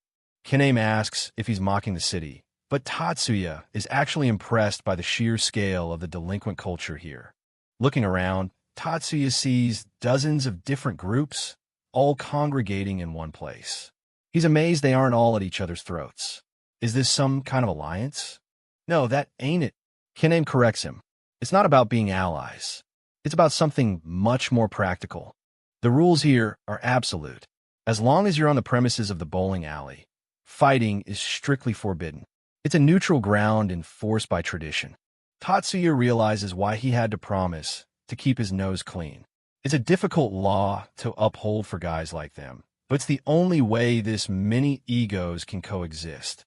Kaname asks if he's mocking the city, but Tatsuya is actually impressed by the sheer scale of the delinquent culture here. Looking around, Tatsuya sees dozens of different groups, all congregating in one place. He's amazed they aren't all at each other's throats. Is this some kind of alliance? No, that ain't it. Kaname corrects him. It's not about being allies. It's about something much more practical. The rules here are absolute. As long as you're on the premises of the bowling alley, fighting is strictly forbidden. It's a neutral ground enforced by tradition. Tatsuya realizes why he had to promise to keep his nose clean. It's a difficult law to uphold for guys like them, but it's the only way this many egos can coexist.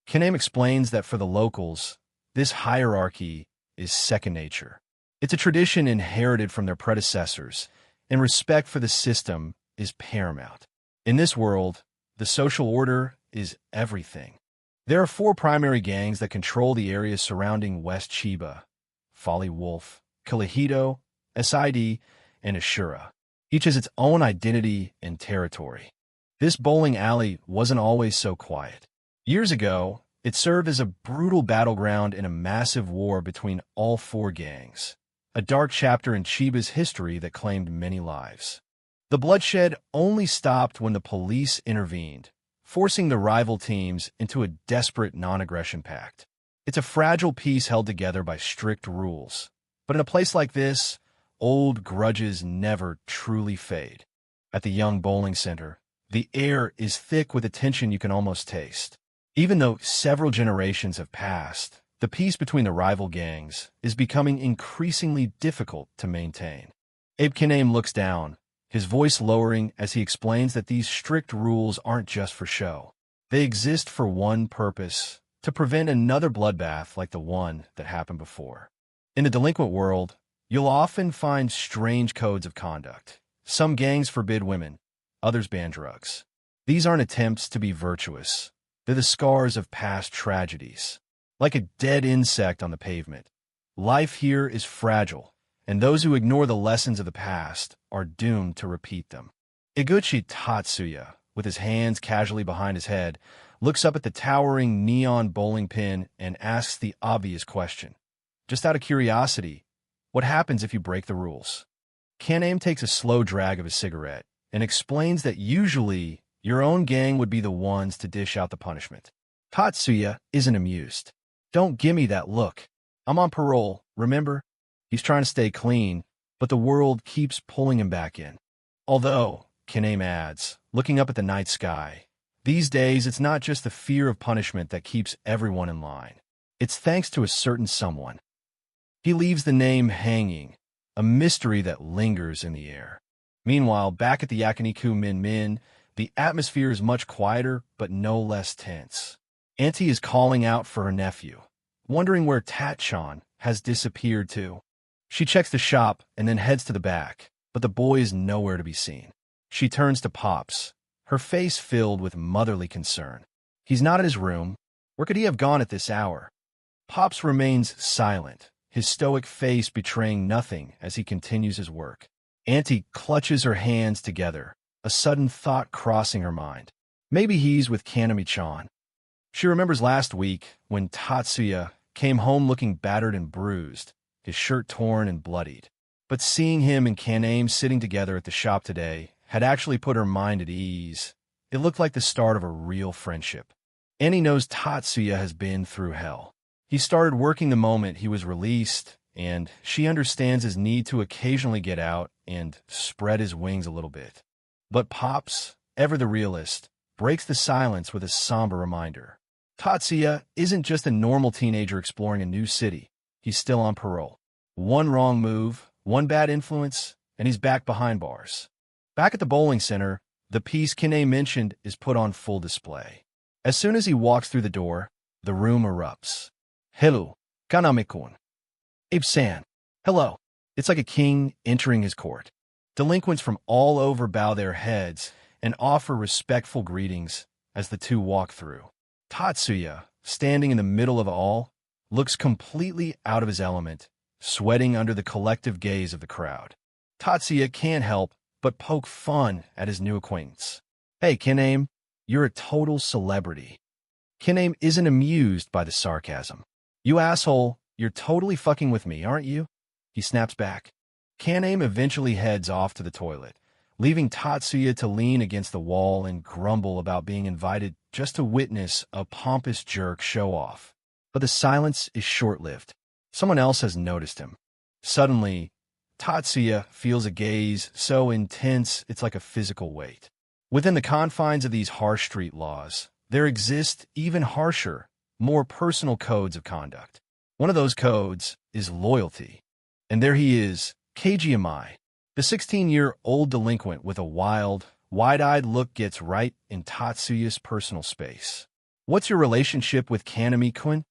Kaname explains that for the locals, this hierarchy is second nature. It's a tradition inherited from their predecessors, and respect for the system is paramount. In this world, the social order is everything. There are 4 primary gangs that control the areas surrounding West Chiba: Folly Wolf, Kalahito, SID, and Ashura. Each has its own identity and territory. This bowling alley wasn't always so quiet. Years ago, it served as a brutal battleground in a massive war between all 4 gangs, a dark chapter in Chiba's history that claimed many lives. The bloodshed only stopped when the police intervened, forcing the rival teams into a desperate non-aggression pact. It's a fragile peace held together by strict rules. But in a place like this, old grudges never truly fade. At the Young Bowling Center, the air is thick with a tension you can almost taste. Even though several generations have passed, the peace between the rival gangs is becoming increasingly difficult to maintain. Abe Kaname looks down, his voice lowering as he explains that these strict rules aren't just for show. They exist for one purpose: to prevent another bloodbath like the one that happened before. In the delinquent world, you'll often find strange codes of conduct. Some gangs forbid women, others ban drugs. These aren't attempts to be virtuous. They're the scars of past tragedies. Like a dead insect on the pavement, life here is fragile, and those who ignore the lessons of the past are doomed to repeat them. Iguchi Tatsuya, with his hands casually behind his head, looks up at the towering neon bowling pin and asks the obvious question. Just out of curiosity, what happens if you break the rules? Kaname takes a slow drag of his cigarette and explains that usually your own gang would be the ones to dish out the punishment. Tatsuya isn't amused. Don't gimme that look. I'm on parole, remember? He's trying to stay clean, but the world keeps pulling him back in. Although, Kaname adds, looking up at the night sky, these days it's not just the fear of punishment that keeps everyone in line. It's thanks to a certain someone. He leaves the name hanging, a mystery that lingers in the air. Meanwhile, back at the Yakiniku Min Min, the atmosphere is much quieter, but no less tense. Auntie is calling out for her nephew, wondering where Tat-chan has disappeared to. She checks the shop and then heads to the back, but the boy is nowhere to be seen. She turns to Pops, her face filled with motherly concern. He's not in his room. Where could he have gone at this hour? Pops remains silent, his stoic face betraying nothing as he continues his work. Auntie clutches her hands together, a sudden thought crossing her mind. Maybe he's with Kaname-chan. She remembers last week when Tatsuya came home looking battered and bruised, his shirt torn and bloodied. But seeing him and Kaname sitting together at the shop today had actually put her mind at ease. It looked like the start of a real friendship. Annie knows Tatsuya has been through hell. He started working the moment he was released, and she understands his need to occasionally get out and spread his wings a little bit. But Pops, ever the realist, breaks the silence with a somber reminder. Tatsuya isn't just a normal teenager exploring a new city. He's still on parole. One wrong move, one bad influence, and he's back behind bars. Back at the bowling center, the piece Kine mentioned is put on full display. As soon as he walks through the door, the room erupts. Hello, Kaname-kun. Abe-san. Hello. It's like a king entering his court. Delinquents from all over bow their heads and offer respectful greetings as the two walk through. Tatsuya, standing in the middle of it all, looks completely out of his element, sweating under the collective gaze of the crowd. Tatsuya can't help but poke fun at his new acquaintance. Hey, Kaname, you're a total celebrity. Kaname isn't amused by the sarcasm. You asshole, you're totally fucking with me, aren't you? He snaps back. Kaname eventually heads off to the toilet, leaving Tatsuya to lean against the wall and grumble about being invited just to witness a pompous jerk show off. But the silence is short-lived. Someone else has noticed him. Suddenly, Tatsuya feels a gaze so intense it's like a physical weight. Within the confines of these harsh street laws, there exist even harsher, more personal codes of conduct. One of those codes is loyalty. And there he is, Keiji Amai. The 16-year-old delinquent with a wild, wide-eyed look gets right in Tatsuya's personal space. What's your relationship with Kaname-kun?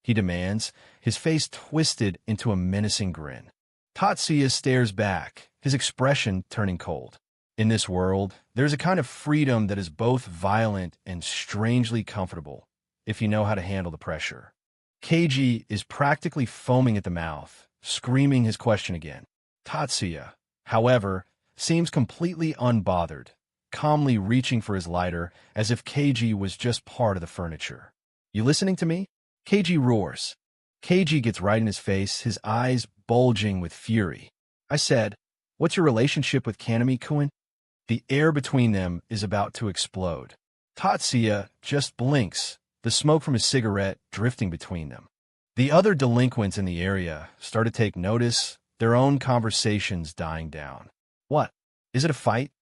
He demands, his face twisted into a menacing grin. Tatsuya stares back, his expression turning cold. In this world, there's a kind of freedom that is both violent and strangely comfortable, if you know how to handle the pressure. Keiji is practically foaming at the mouth, screaming his question again. Tatsuya, however, seems completely unbothered, calmly reaching for his lighter as if Keiji was just part of the furniture. You listening to me? Keiji roars. Keiji gets right in his face, his eyes bulging with fury. I said, what's your relationship with Kaname-kun? The air between them is about to explode. Tatsuya just blinks, the smoke from his cigarette drifting between them. The other delinquents in the area start to take notice, their own conversations dying down. What? Is it a fight?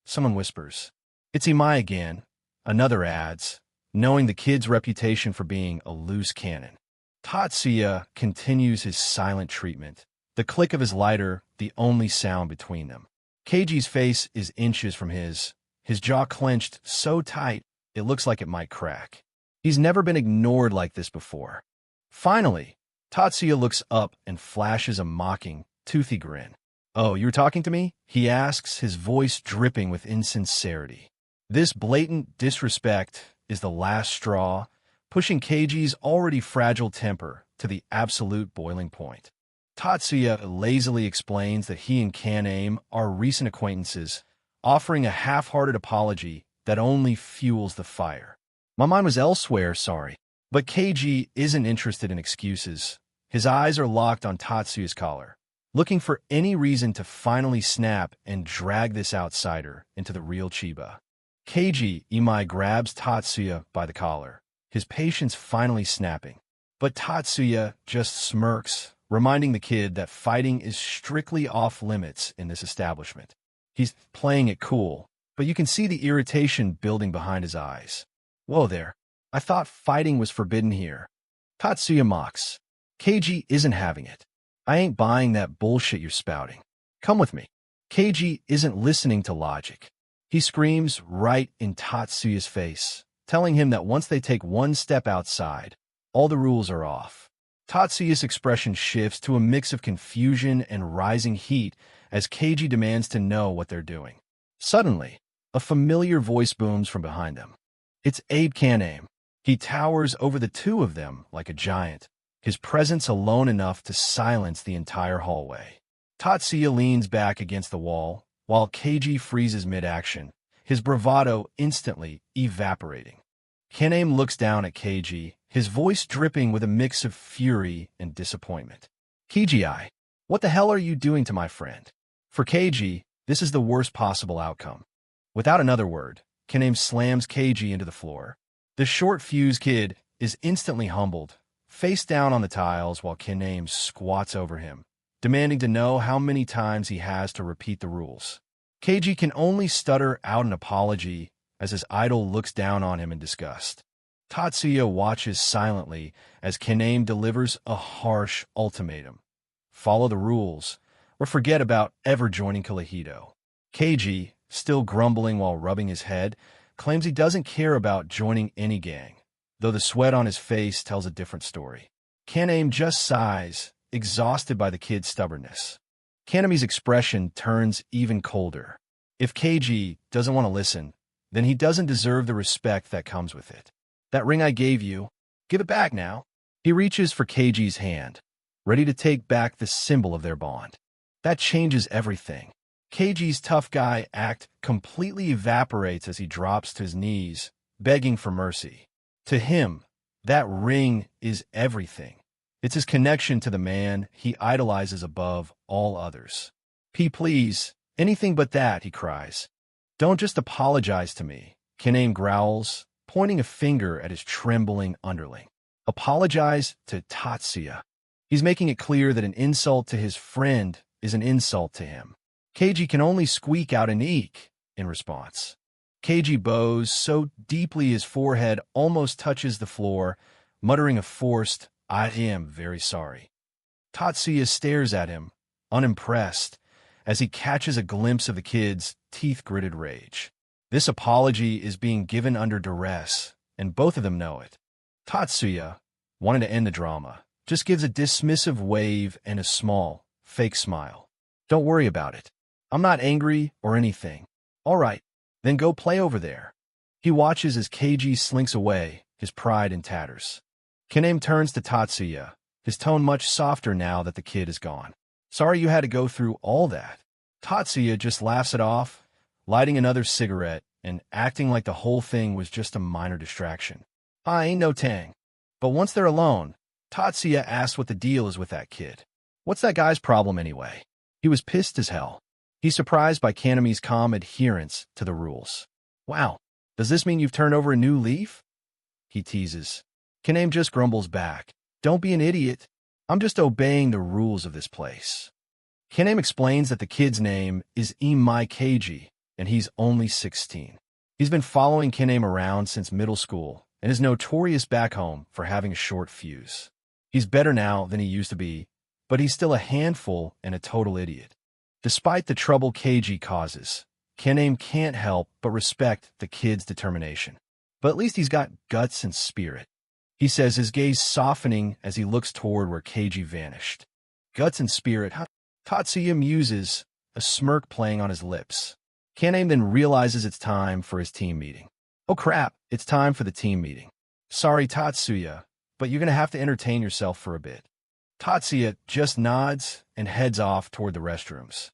Someone whispers. It's Imai again. Another adds, knowing the kid's reputation for being a loose cannon. Tatsuya continues his silent treatment, the click of his lighter the only sound between them. Keiji's face is inches from his jaw clenched so tight it looks like it might crack. He's never been ignored like this before. Finally, Tatsuya looks up and flashes a mocking, toothy grin. "Oh, you were talking to me?" he asks, his voice dripping with insincerity. This blatant disrespect is the last straw, pushing Keiji's already fragile temper to the absolute boiling point. Tatsuya lazily explains that he and Kaname are recent acquaintances, offering a half-hearted apology that only fuels the fire. "My mind was elsewhere, sorry." But Keiji isn't interested in excuses. His eyes are locked on Tatsuya's collar, looking for any reason to finally snap and drag this outsider into the real Chiba. Keiji Imai grabs Tatsuya by the collar, his patience finally snapping. But Tatsuya just smirks, reminding the kid that fighting is strictly off-limits in this establishment. He's playing it cool, but you can see the irritation building behind his eyes. "Whoa there. I thought fighting was forbidden here." Tatsuya mocks. Keiji isn't having it. "I ain't buying that bullshit you're spouting. Come with me." Keiji isn't listening to logic. He screams right in Tatsuya's face, telling him that once they take one step outside, all the rules are off. Tatsuya's expression shifts to a mix of confusion and rising heat as Keiji demands to know what they're doing. Suddenly, a familiar voice booms from behind them. It's Abe Kaname. He towers over the two of them like a giant, his presence alone enough to silence the entire hallway. Tatsuya leans back against the wall, while Keiji freezes mid-action, his bravado instantly evaporating. Kaname looks down at Keiji, his voice dripping with a mix of fury and disappointment. "Keiji, what the hell are you doing to my friend?" For Keiji, this is the worst possible outcome. Without another word, Kaname slams Keiji into the floor. The short-fused kid is instantly humbled, face down on the tiles while Kaname squats over him, demanding to know how many times he has to repeat the rules. Keiji can only stutter out an apology as his idol looks down on him in disgust. Tatsuya watches silently as Kaname delivers a harsh ultimatum. Follow the rules, or forget about ever joining Kalihido. Keiji, still grumbling while rubbing his head, claims he doesn't care about joining any gang, though the sweat on his face tells a different story. Kaname just sighs, exhausted by the kid's stubbornness. Kaname's expression turns even colder. If Keiji doesn't want to listen, then he doesn't deserve the respect that comes with it. "That ring I gave you, give it back now." He reaches for Keiji's hand, ready to take back the symbol of their bond. That changes everything. Keiji's tough guy act completely evaporates as he drops to his knees, begging for mercy. To him, that ring is everything. It's his connection to the man he idolizes above all others. Please, anything but that," he cries. "Don't just apologize to me," Kaname growls, pointing a finger at his trembling underling. Apologize to Tatsuya. He's making it clear that an insult to his friend is an insult to him. Keiji can only squeak out an eek in response. Keiji bows so deeply his forehead almost touches the floor, muttering a forced, "I am very sorry." Tatsuya stares at him, unimpressed, as he catches a glimpse of the kid's teeth-gritted rage. This apology is being given under duress, and both of them know it. Tatsuya, wanting to end the drama, just gives a dismissive wave and a small, fake smile. "Don't worry about it. I'm not angry or anything." "All right, then go play over there." He watches as Keiji slinks away, his pride in tatters. Kaname turns to Tatsuya, his tone much softer now that the kid is gone. "Sorry you had to go through all that." Tatsuya just laughs it off, lighting another cigarette and acting like the whole thing was just a minor distraction. "I ain't no tang." But once they're alone, Tatsuya asks what the deal is with that kid. What's that guy's problem anyway? He was pissed as hell. He's surprised by Kaname's calm adherence to the rules. "Wow, does this mean you've turned over a new leaf?" he teases. Kaname just grumbles back. "Don't be an idiot. I'm just obeying the rules of this place." Kaname explains that the kid's name is Imai Keiji, and he's only 16. He's been following Kaname around since middle school and is notorious back home for having a short fuse. He's better now than he used to be, but he's still a handful and a total idiot. Despite the trouble Keiji causes, Kaname can't help but respect the kid's determination. but at least he's got guts and spirit. He says, his gaze softening as he looks toward where Keiji vanished. Guts and spirit, huh? Tatsuya muses, a smirk playing on his lips. Kaname then realizes it's time for his team meeting. Oh crap, it's time for the team meeting. Sorry, Tatsuya, but you're gonna have to entertain yourself for a bit. Tatsuya just nods and heads off toward the restrooms.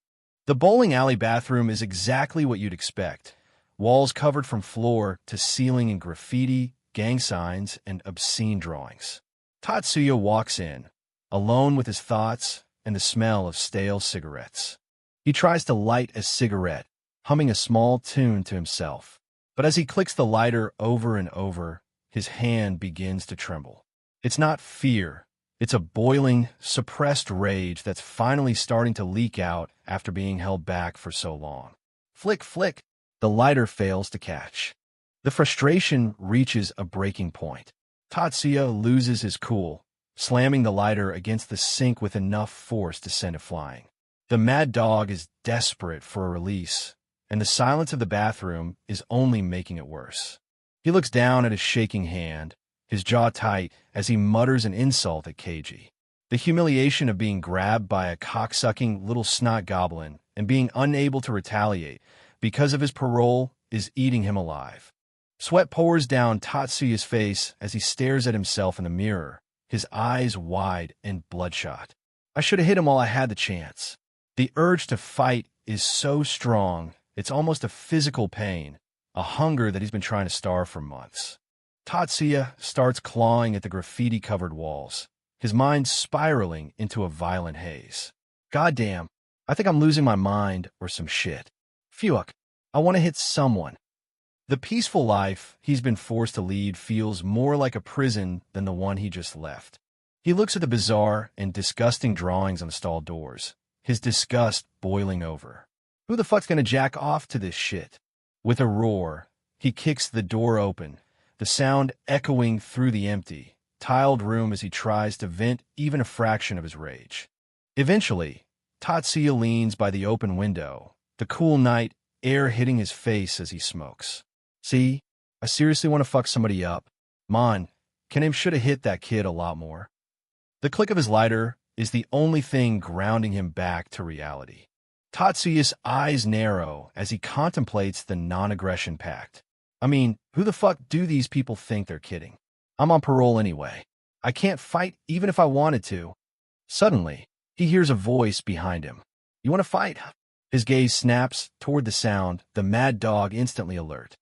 The bowling alley bathroom is exactly what you'd expect. Walls covered from floor to ceiling in graffiti, gang signs, and obscene drawings. Tatsuya walks in, alone with his thoughts and the smell of stale cigarettes. He tries to light a cigarette, humming a small tune to himself. But as he clicks the lighter over and over, his hand begins to tremble. It's not fear. It's a boiling, suppressed rage that's finally starting to leak out after being held back for so long. Flick, flick, the lighter fails to catch. The frustration reaches a breaking point. Tatsuya loses his cool, slamming the lighter against the sink with enough force to send it flying. The mad dog is desperate for a release, and the silence of the bathroom is only making it worse. He looks down at his shaking hand, his jaw tight as he mutters an insult at Keiji. The humiliation of being grabbed by a cocksucking little snot goblin and being unable to retaliate because of his parole is eating him alive. Sweat pours down Tatsuya's face as he stares at himself in the mirror, his eyes wide and bloodshot. I should have hit him while I had the chance. The urge to fight is so strong, it's almost a physical pain, a hunger that he's been trying to starve for months. Tatsuya starts clawing at the graffiti-covered walls, his mind spiraling into a violent haze. Goddamn, I think I'm losing my mind or some shit. Fuck, I want to hit someone. The peaceful life he's been forced to lead feels more like a prison than the one he just left. He looks at the bizarre and disgusting drawings on the stall doors, his disgust boiling over. Who the fuck's gonna jack off to this shit? With a roar, he kicks the door open, the sound echoing through the empty, tiled room as he tries to vent even a fraction of his rage. Eventually, Tatsuya leans by the open window, the cool night air hitting his face as he smokes. See, I seriously want to fuck somebody up. Man, Kaname should have hit that kid a lot more. The click of his lighter is the only thing grounding him back to reality. Tatsuya's eyes narrow as he contemplates the non-aggression pact. I mean, who the fuck do these people think they're kidding? I'm on parole anyway. I can't fight even if I wanted to. Suddenly, he hears a voice behind him. You want to fight? His gaze snaps toward the sound, the mad dog instantly alert.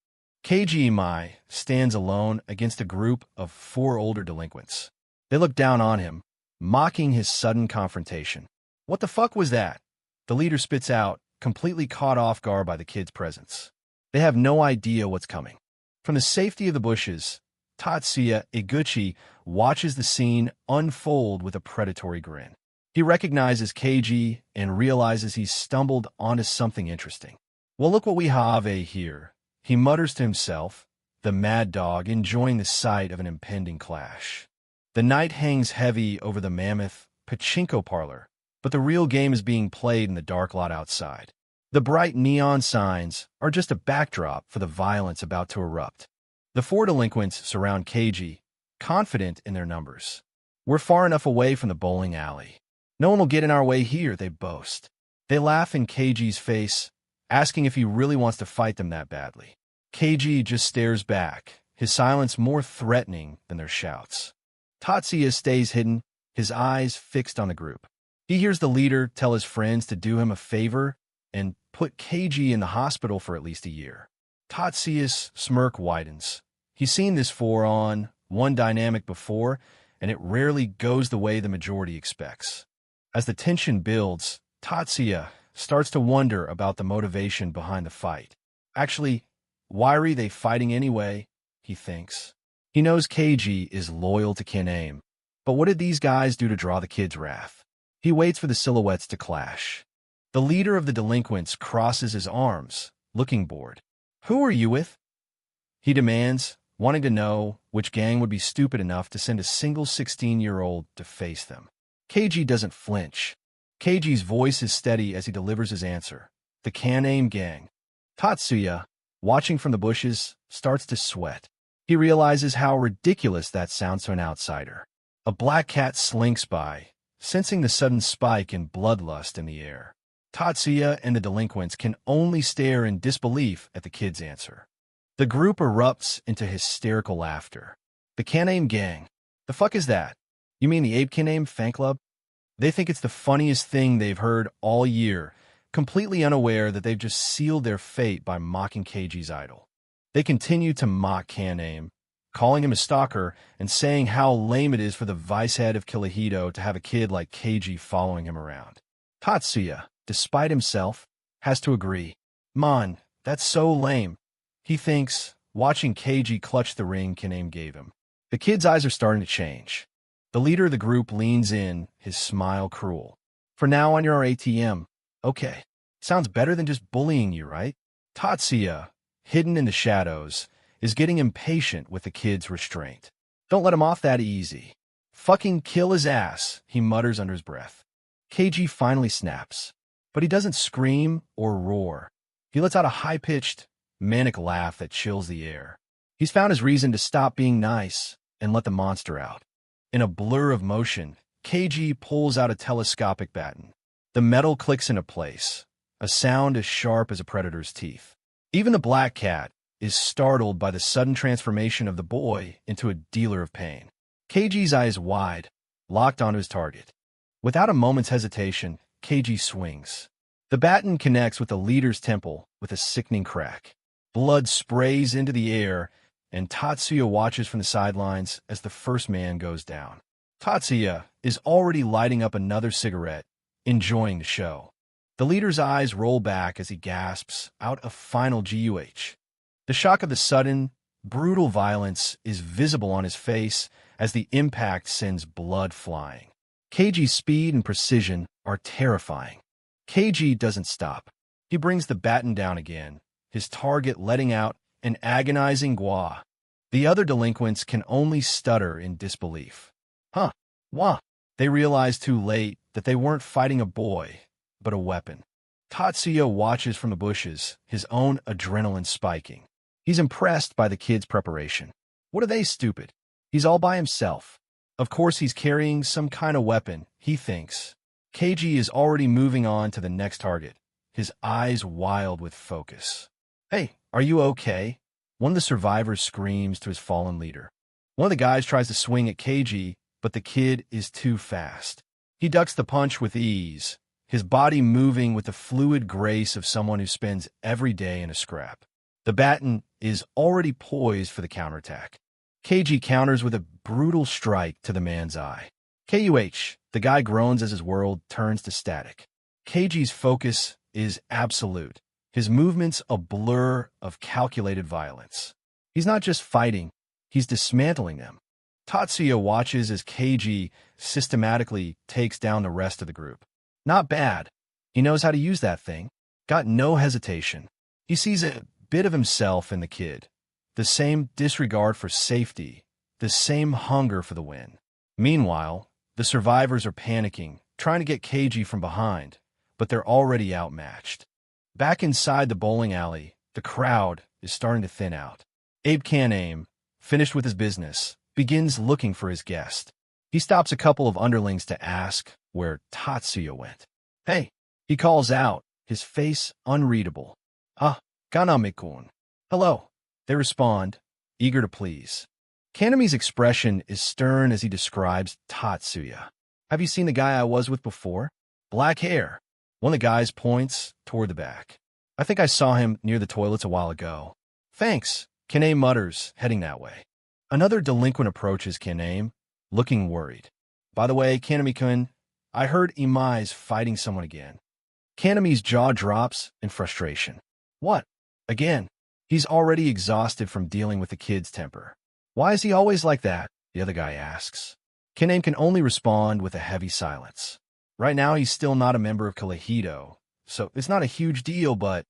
Keiji Imai stands alone against a group of 4 older delinquents. They look down on him, mocking his sudden confrontation. What the fuck was that? The leader spits out, completely caught off guard by the kid's presence. They have no idea what's coming. From the safety of the bushes, Tatsuya Iguchi watches the scene unfold with a predatory grin. He recognizes Keiji and realizes he's stumbled onto something interesting. Well, look what we have here, he mutters to himself, the mad dog enjoying the sight of an impending clash. The night hangs heavy over the mammoth pachinko parlor, but the real game is being played in the dark lot outside. The bright neon signs are just a backdrop for the violence about to erupt. The 4 delinquents surround Keiji, confident in their numbers. We're far enough away from the bowling alley. No one will get in our way here, they boast. They laugh in Keiji's face, asking if he really wants to fight them that badly. Keiji just stares back, his silence more threatening than their shouts. Tatsuya stays hidden, his eyes fixed on the group. He hears the leader tell his friends to do him a favor and put Keiji in the hospital for at least a year. Tatsuya's smirk widens. He's seen this 4-on-1 dynamic before, and it rarely goes the way the majority expects. As the tension builds, Tatsuya starts to wonder about the motivation behind the fight. Actually, why are they fighting anyway? He thinks. He knows Keiji is loyal to Kaname, but what did these guys do to draw the kid's wrath? He waits for the silhouettes to clash. The leader of the delinquents crosses his arms, looking bored. Who are you with? He demands, wanting to know which gang would be stupid enough to send a single 16-year-old to face them. Keiji doesn't flinch. Keiji's voice is steady as he delivers his answer. The Kaname gang. Tatsuya, watching from the bushes, starts to sweat. He realizes how ridiculous that sounds to an outsider. A black cat slinks by, sensing the sudden spike in bloodlust in the air. Tatsuya and the delinquents can only stare in disbelief at the kid's answer. The group erupts into hysterical laughter. The Kaname gang. The fuck is that? You mean the Ape Kaname fan club? They think it's the funniest thing they've heard all year, completely unaware that they've just sealed their fate by mocking Keiji's idol. They continue to mock Kaname, calling him a stalker and saying how lame it is for the vice head of Kiyohito to have a kid like Keiji following him around. Tatsuya, despite himself, has to agree. Man, that's so lame. He thinks, watching Keiji clutch the ring Kaname gave him. The kid's eyes are starting to change. The leader of the group leans in, his smile cruel. For now on, you're our ATM. Okay. Sounds better than just bullying you, right? Tatsuya, hidden in the shadows, is getting impatient with the kid's restraint. Don't let him off that easy. Fucking kill his ass, he mutters under his breath. Keiji finally snaps, but he doesn't scream or roar. He lets out a high-pitched, manic laugh that chills the air. He's found his reason to stop being nice and let the monster out. In a blur of motion, Keiji pulls out a telescopic baton. The metal clicks into place, a sound as sharp as a predator's teeth. Even the black cat is startled by the sudden transformation of the boy into a dealer of pain. Keiji's eyes wide, locked onto his target. Without a moment's hesitation, Keiji swings. The baton connects with the leader's temple with a sickening crack. Blood sprays into the air, and Tatsuya watches from the sidelines as the first man goes down. Tatsuya is already lighting up another cigarette, enjoying the show. The leader's eyes roll back as he gasps out a final GUH. The shock of the sudden, brutal violence is visible on his face as the impact sends blood flying. Keiji's speed and precision are terrifying. Keiji doesn't stop. He brings the baton down again, his target letting out an agonizing gua. The other delinquents can only stutter in disbelief. Huh, wah. They realize too late that they weren't fighting a boy, but a weapon. Tatsuya watches from the bushes, his own adrenaline spiking. He's impressed by the kid's preparation. What are they, stupid? He's all by himself. Of course he's carrying some kind of weapon, he thinks. Keiji is already moving on to the next target, his eyes wild with focus. Hey, are you okay? One of the survivors screams to his fallen leader. One of the guys tries to swing at Keiji, but the kid is too fast. He ducks the punch with ease, his body moving with the fluid grace of someone who spends every day in a scrap. The baton is already poised for the counterattack. Keiji counters with a brutal strike to the man's eye. KUH, the guy groans as his world turns to static. Keiji's focus is absolute, his movements a blur of calculated violence. He's not just fighting, he's dismantling them. Tatsuya watches as Keiji systematically takes down the rest of the group. Not bad. He knows how to use that thing. Got no hesitation. He sees a bit of himself in the kid. The same disregard for safety, the same hunger for the win. Meanwhile, the survivors are panicking, trying to get Keiji from behind, but they're already outmatched. Back inside the bowling alley, the crowd is starting to thin out. Abe Kaname, finished with his business, begins looking for his guest. He stops a couple of underlings to ask where Tatsuya went. Hey, he calls out, his face unreadable. Ah, Ganame-kun. Hello. They respond, eager to please. Kaname's expression is stern as he describes Tatsuya. Have you seen the guy I was with before? Black hair. One of the guys points toward the back. I think I saw him near the toilets a while ago. Thanks, Kaname mutters, heading that way. Another delinquent approaches Kaname, looking worried. By the way, Kaname-kun, I heard Imai's fighting someone again. Kaname's jaw drops in frustration. What? Again? He's already exhausted from dealing with the kid's temper. Why is he always like that? The other guy asks. Kaname can only respond with a heavy silence. Right now, he's still not a member of Kiyohito, so it's not a huge deal, but...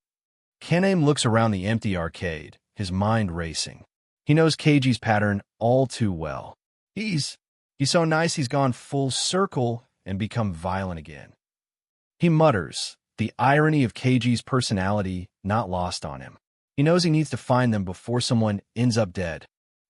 Kaname looks around the empty arcade, his mind racing. He knows Keiji's pattern all too well. He's so nice he's gone full circle and become violent again. He mutters, the irony of Keiji's personality not lost on him. He knows he needs to find them before someone ends up dead.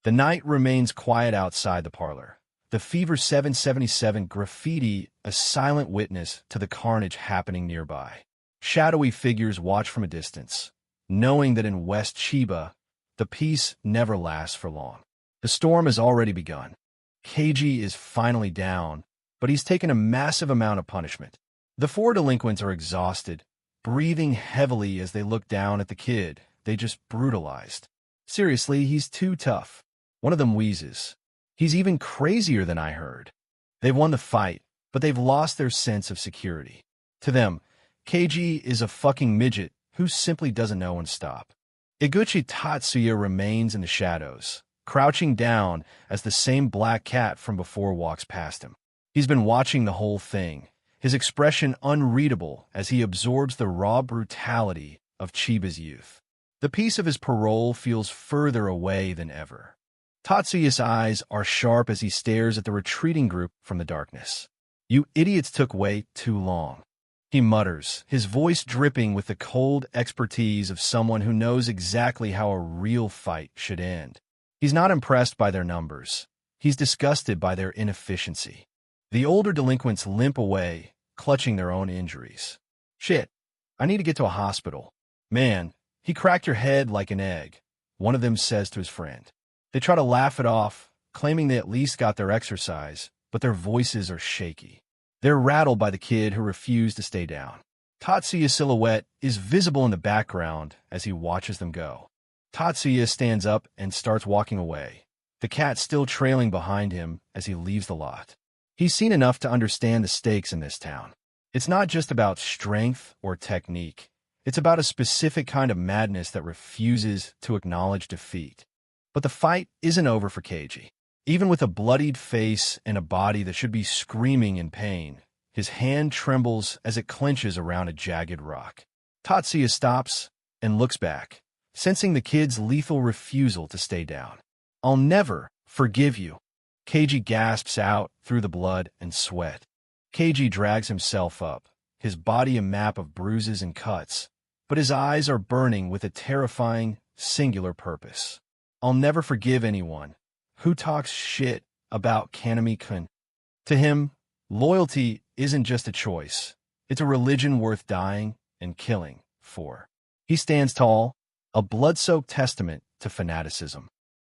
The night remains quiet outside the parlor. The Fever 777 graffiti, a silent witness to the carnage happening nearby. Shadowy figures watch from a distance, knowing that in West Chiba, the peace never lasts for long. The storm has already begun. Keiji is finally down, but he's taken a massive amount of punishment. The four delinquents are exhausted, breathing heavily as they look down at the kid they just brutalized. Seriously, he's too tough. One of them wheezes. He's even crazier than I heard. They've won the fight, but they've lost their sense of security. To them, Keiji is a fucking midget who simply doesn't know when to stop. Iguchi Tatsuya remains in the shadows, crouching down as the same black cat from before walks past him. He's been watching the whole thing, his expression unreadable as he absorbs the raw brutality of Chiba's youth. The peace of his parole feels further away than ever. Tatsuya's eyes are sharp as he stares at the retreating group from the darkness. "You idiots took way too long," he mutters, his voice dripping with the cold expertise of someone who knows exactly how a real fight should end. He's not impressed by their numbers. He's disgusted by their inefficiency. The older delinquents limp away, clutching their own injuries. "Shit, I need to get to a hospital." "Man, he cracked your head like an egg," one of them says to his friend. They try to laugh it off, claiming they at least got their exercise, but their voices are shaky. They're rattled by the kid who refused to stay down. Tatsuya's silhouette is visible in the background as he watches them go. Tatsuya stands up and starts walking away, the cat still trailing behind him as he leaves the lot. He's seen enough to understand the stakes in this town. It's not just about strength or technique. It's about a specific kind of madness that refuses to acknowledge defeat. But the fight isn't over for Keiji. Even with a bloodied face and a body that should be screaming in pain, his hand trembles as it clenches around a jagged rock. Tatsuya stops and looks back, sensing the kid's lethal refusal to stay down. "I'll never forgive you," Keiji gasps out through the blood and sweat. Keiji drags himself up, his body a map of bruises and cuts, but his eyes are burning with a terrifying, singular purpose. "I'll never forgive anyone who talks shit about Kanami-kun." To him, loyalty isn't just a choice. It's a religion worth dying and killing for. He stands tall, a blood-soaked testament to fanaticism.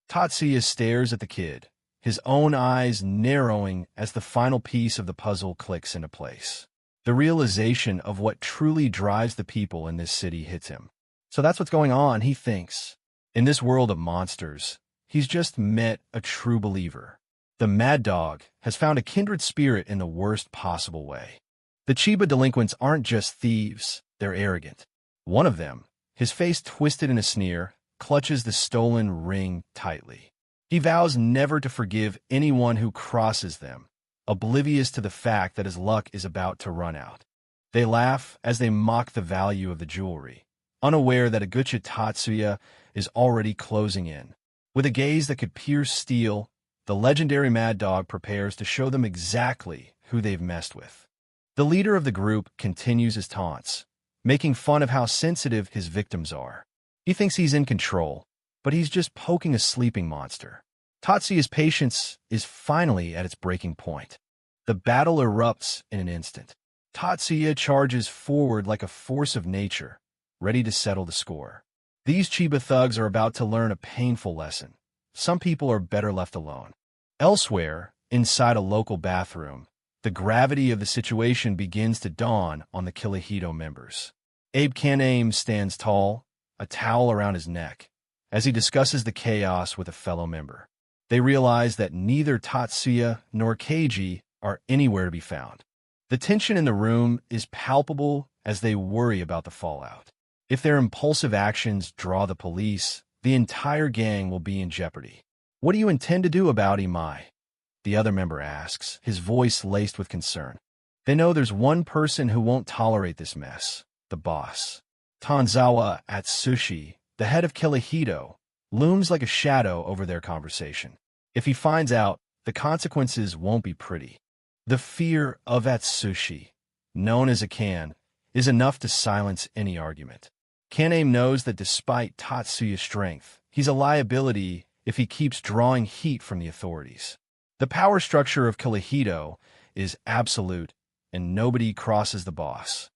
Tatsuya stares at the kid, his own eyes narrowing as the final piece of the puzzle clicks into place. The realization of what truly drives the people in this city hits him. So that's what's going on, he thinks. In this world of monsters, he's just met a true believer. The Mad Dog has found a kindred spirit in the worst possible way. The Chiba delinquents aren't just thieves, they're arrogant. One of them, his face twisted in a sneer, clutches the stolen ring tightly. He vows never to forgive anyone who crosses them, oblivious to the fact that his luck is about to run out. They laugh as they mock the value of the jewelry, unaware that Iguchi Tatsuya is already closing in. With a gaze that could pierce steel, the legendary Mad Dog prepares to show them exactly who they've messed with. The leader of the group continues his taunts, making fun of how sensitive his victims are. He thinks he's in control, but he's just poking a sleeping monster. Tatsuya's patience is finally at its breaking point. The battle erupts in an instant. Tatsuya charges forward like a force of nature, ready to settle the score. These Chiba thugs are about to learn a painful lesson. Some people are better left alone. Elsewhere, inside a local bathroom, the gravity of the situation begins to dawn on the Killahito members. Abe Kaname stands tall, a towel around his neck, as he discusses the chaos with a fellow member. They realize that neither Tatsuya nor Keiji are anywhere to be found. The tension in the room is palpable as they worry about the fallout. If their impulsive actions draw the police, the entire gang will be in jeopardy. "What do you intend to do about Imai?" the other member asks, his voice laced with concern. They know there's one person who won't tolerate this mess, the boss. Tanzawa Atsushi, the head of Killahito, looms like a shadow over their conversation. If he finds out, the consequences won't be pretty. The fear of Atsushi, known as a Kan, is enough to silence any argument. Kaname knows that despite Tatsuya's strength, he's a liability if he keeps drawing heat from the authorities. The power structure of Kihito is absolute, and nobody crosses the boss.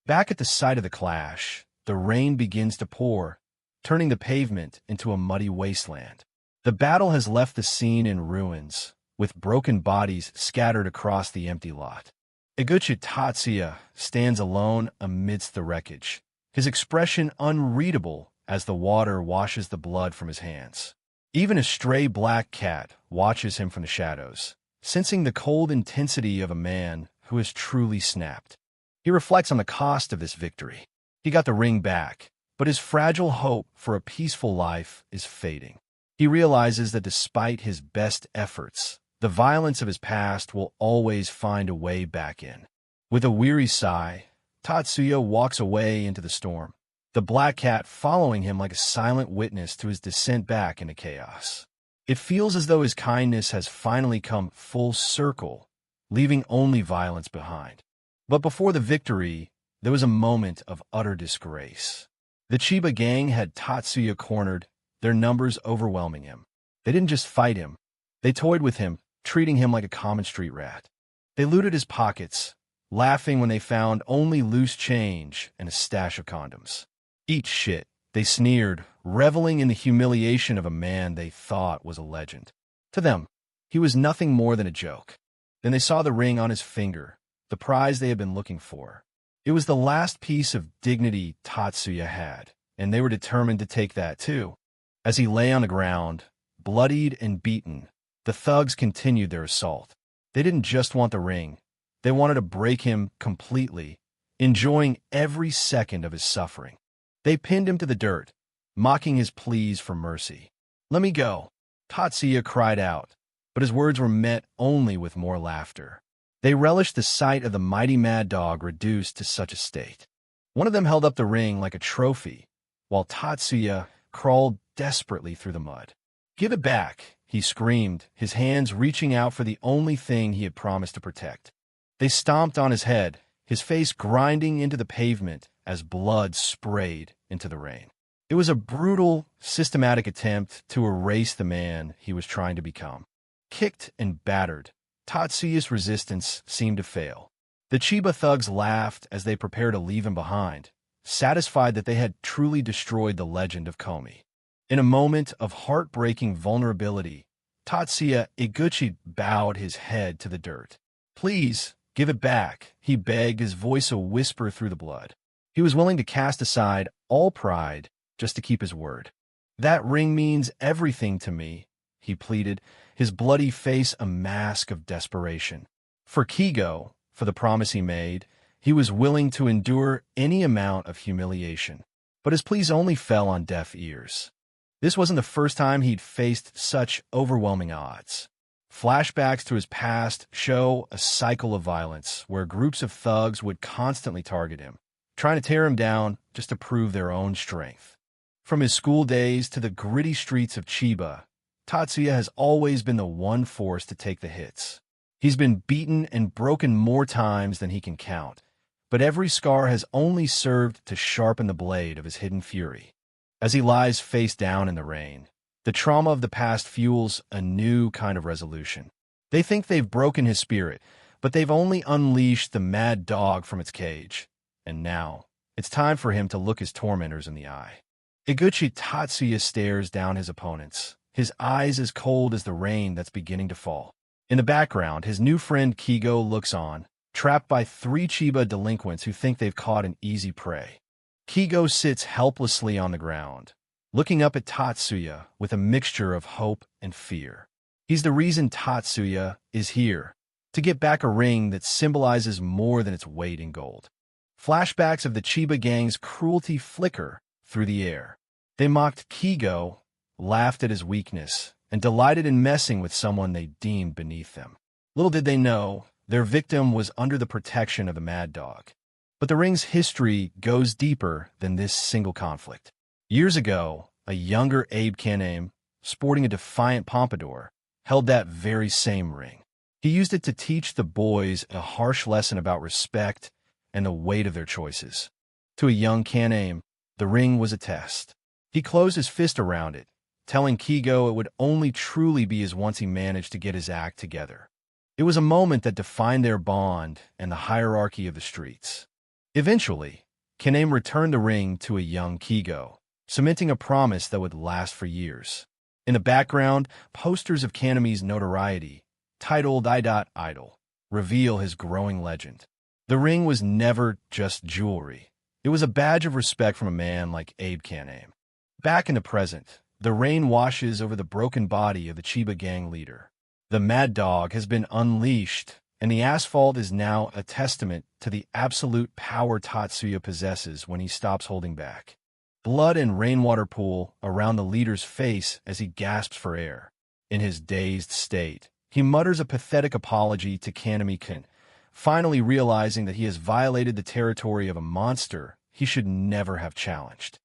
Back at the site of the clash, the rain begins to pour, turning the pavement into a muddy wasteland. The battle has left the scene in ruins, with broken bodies scattered across the empty lot. Eguchi Tatsuya stands alone amidst the wreckage, his expression unreadable as the water washes the blood from his hands. Even a stray black cat watches him from the shadows, sensing the cold intensity of a man who has truly snapped. He reflects on the cost of this victory. He got the ring back, but his fragile hope for a peaceful life is fading. He realizes that despite his best efforts, the violence of his past will always find a way back in. With a weary sigh, Tatsuya walks away into the storm, the black cat following him like a silent witness to his descent back into chaos. It feels as though his kindness has finally come full circle, leaving only violence behind. But before the victory, there was a moment of utter disgrace. The Chiba gang had Tatsuya cornered, their numbers overwhelming him. They didn't just fight him. They toyed with him, treating him like a common street rat. They looted his pockets, laughing when they found only loose change and a stash of condoms. Eat shit, they sneered, reveling in the humiliation of a man they thought was a legend. To them, he was nothing more than a joke. Then they saw the ring on his finger, the prize they had been looking for. It was the last piece of dignity Tatsuya had, and they were determined to take that too. As he lay on the ground, bloodied and beaten, the thugs continued their assault. They didn't just want the ring. They wanted to break him completely, enjoying every second of his suffering. They pinned him to the dirt, mocking his pleas for mercy. "Let me go," Tatsuya cried out, but his words were met only with more laughter. They relished the sight of the mighty mad dog reduced to such a state. One of them held up the ring like a trophy, while Tatsuya crawled desperately through the mud. "Give it back," he screamed, his hands reaching out for the only thing he had promised to protect. They stomped on his head, his face grinding into the pavement as blood sprayed into the rain. It was a brutal, systematic attempt to erase the man he was trying to become. Kicked and battered, Tatsuya's resistance seemed to fail. The Chiba thugs laughed as they prepared to leave him behind, satisfied that they had truly destroyed the legend of Komi. In a moment of heartbreaking vulnerability, Tatsuya Eguchi bowed his head to the dirt. "Please, give it back," he begged, his voice a whisper through the blood. He was willing to cast aside all pride just to keep his word. "That ring means everything to me," he pleaded, his bloody face a mask of desperation. For Kigo, for the promise he made, he was willing to endure any amount of humiliation. But his pleas only fell on deaf ears. This wasn't the first time he'd faced such overwhelming odds. Flashbacks to his past show a cycle of violence where groups of thugs would constantly target him, trying to tear him down just to prove their own strength. From his school days to the gritty streets of Chiba, Tatsuya has always been the one force to take the hits. He's been beaten and broken more times than he can count, but every scar has only served to sharpen the blade of his hidden fury. As he lies face down in the rain, the trauma of the past fuels a new kind of resolution. They think they've broken his spirit, but they've only unleashed the mad dog from its cage. And now, it's time for him to look his tormentors in the eye. Eguchi Tatsuya stares down his opponents, his eyes as cold as the rain that's beginning to fall. In the background, his new friend Kigo looks on, trapped by 3 Chiba delinquents who think they've caught an easy prey. Kigo sits helplessly on the ground, looking up at Tatsuya with a mixture of hope and fear. He's the reason Tatsuya is here, to get back a ring that symbolizes more than its weight in gold. Flashbacks of the Chiba gang's cruelty flicker through the air. They mocked Kigo, laughed at his weakness, and delighted in messing with someone they deemed beneath them. Little did they know, their victim was under the protection of the mad dog. But the ring's history goes deeper than this single conflict. Years ago, a younger Abe Kaname, sporting a defiant pompadour, held that very same ring. He used it to teach the boys a harsh lesson about respect and the weight of their choices. To a young Kaname, the ring was a test. He closed his fist around it, telling Kigo it would only truly be as once he managed to get his act together. It was a moment that defined their bond and the hierarchy of the streets. Eventually, Kaname returned the ring to a young Kigo, cementing a promise that would last for years. In the background, posters of Kaname's notoriety, titled Idol, reveal his growing legend. The ring was never just jewelry. It was a badge of respect from a man like Abe Kaname. Back in the present, the rain washes over the broken body of the Chiba gang leader. The Mad Dog has been unleashed, and the asphalt is now a testament to the absolute power Tatsuya possesses when he stops holding back. Blood and rainwater pool around the leader's face as he gasps for air. In his dazed state, he mutters a pathetic apology to Kaname-kun, finally realizing that he has violated the territory of a monster he should never have challenged.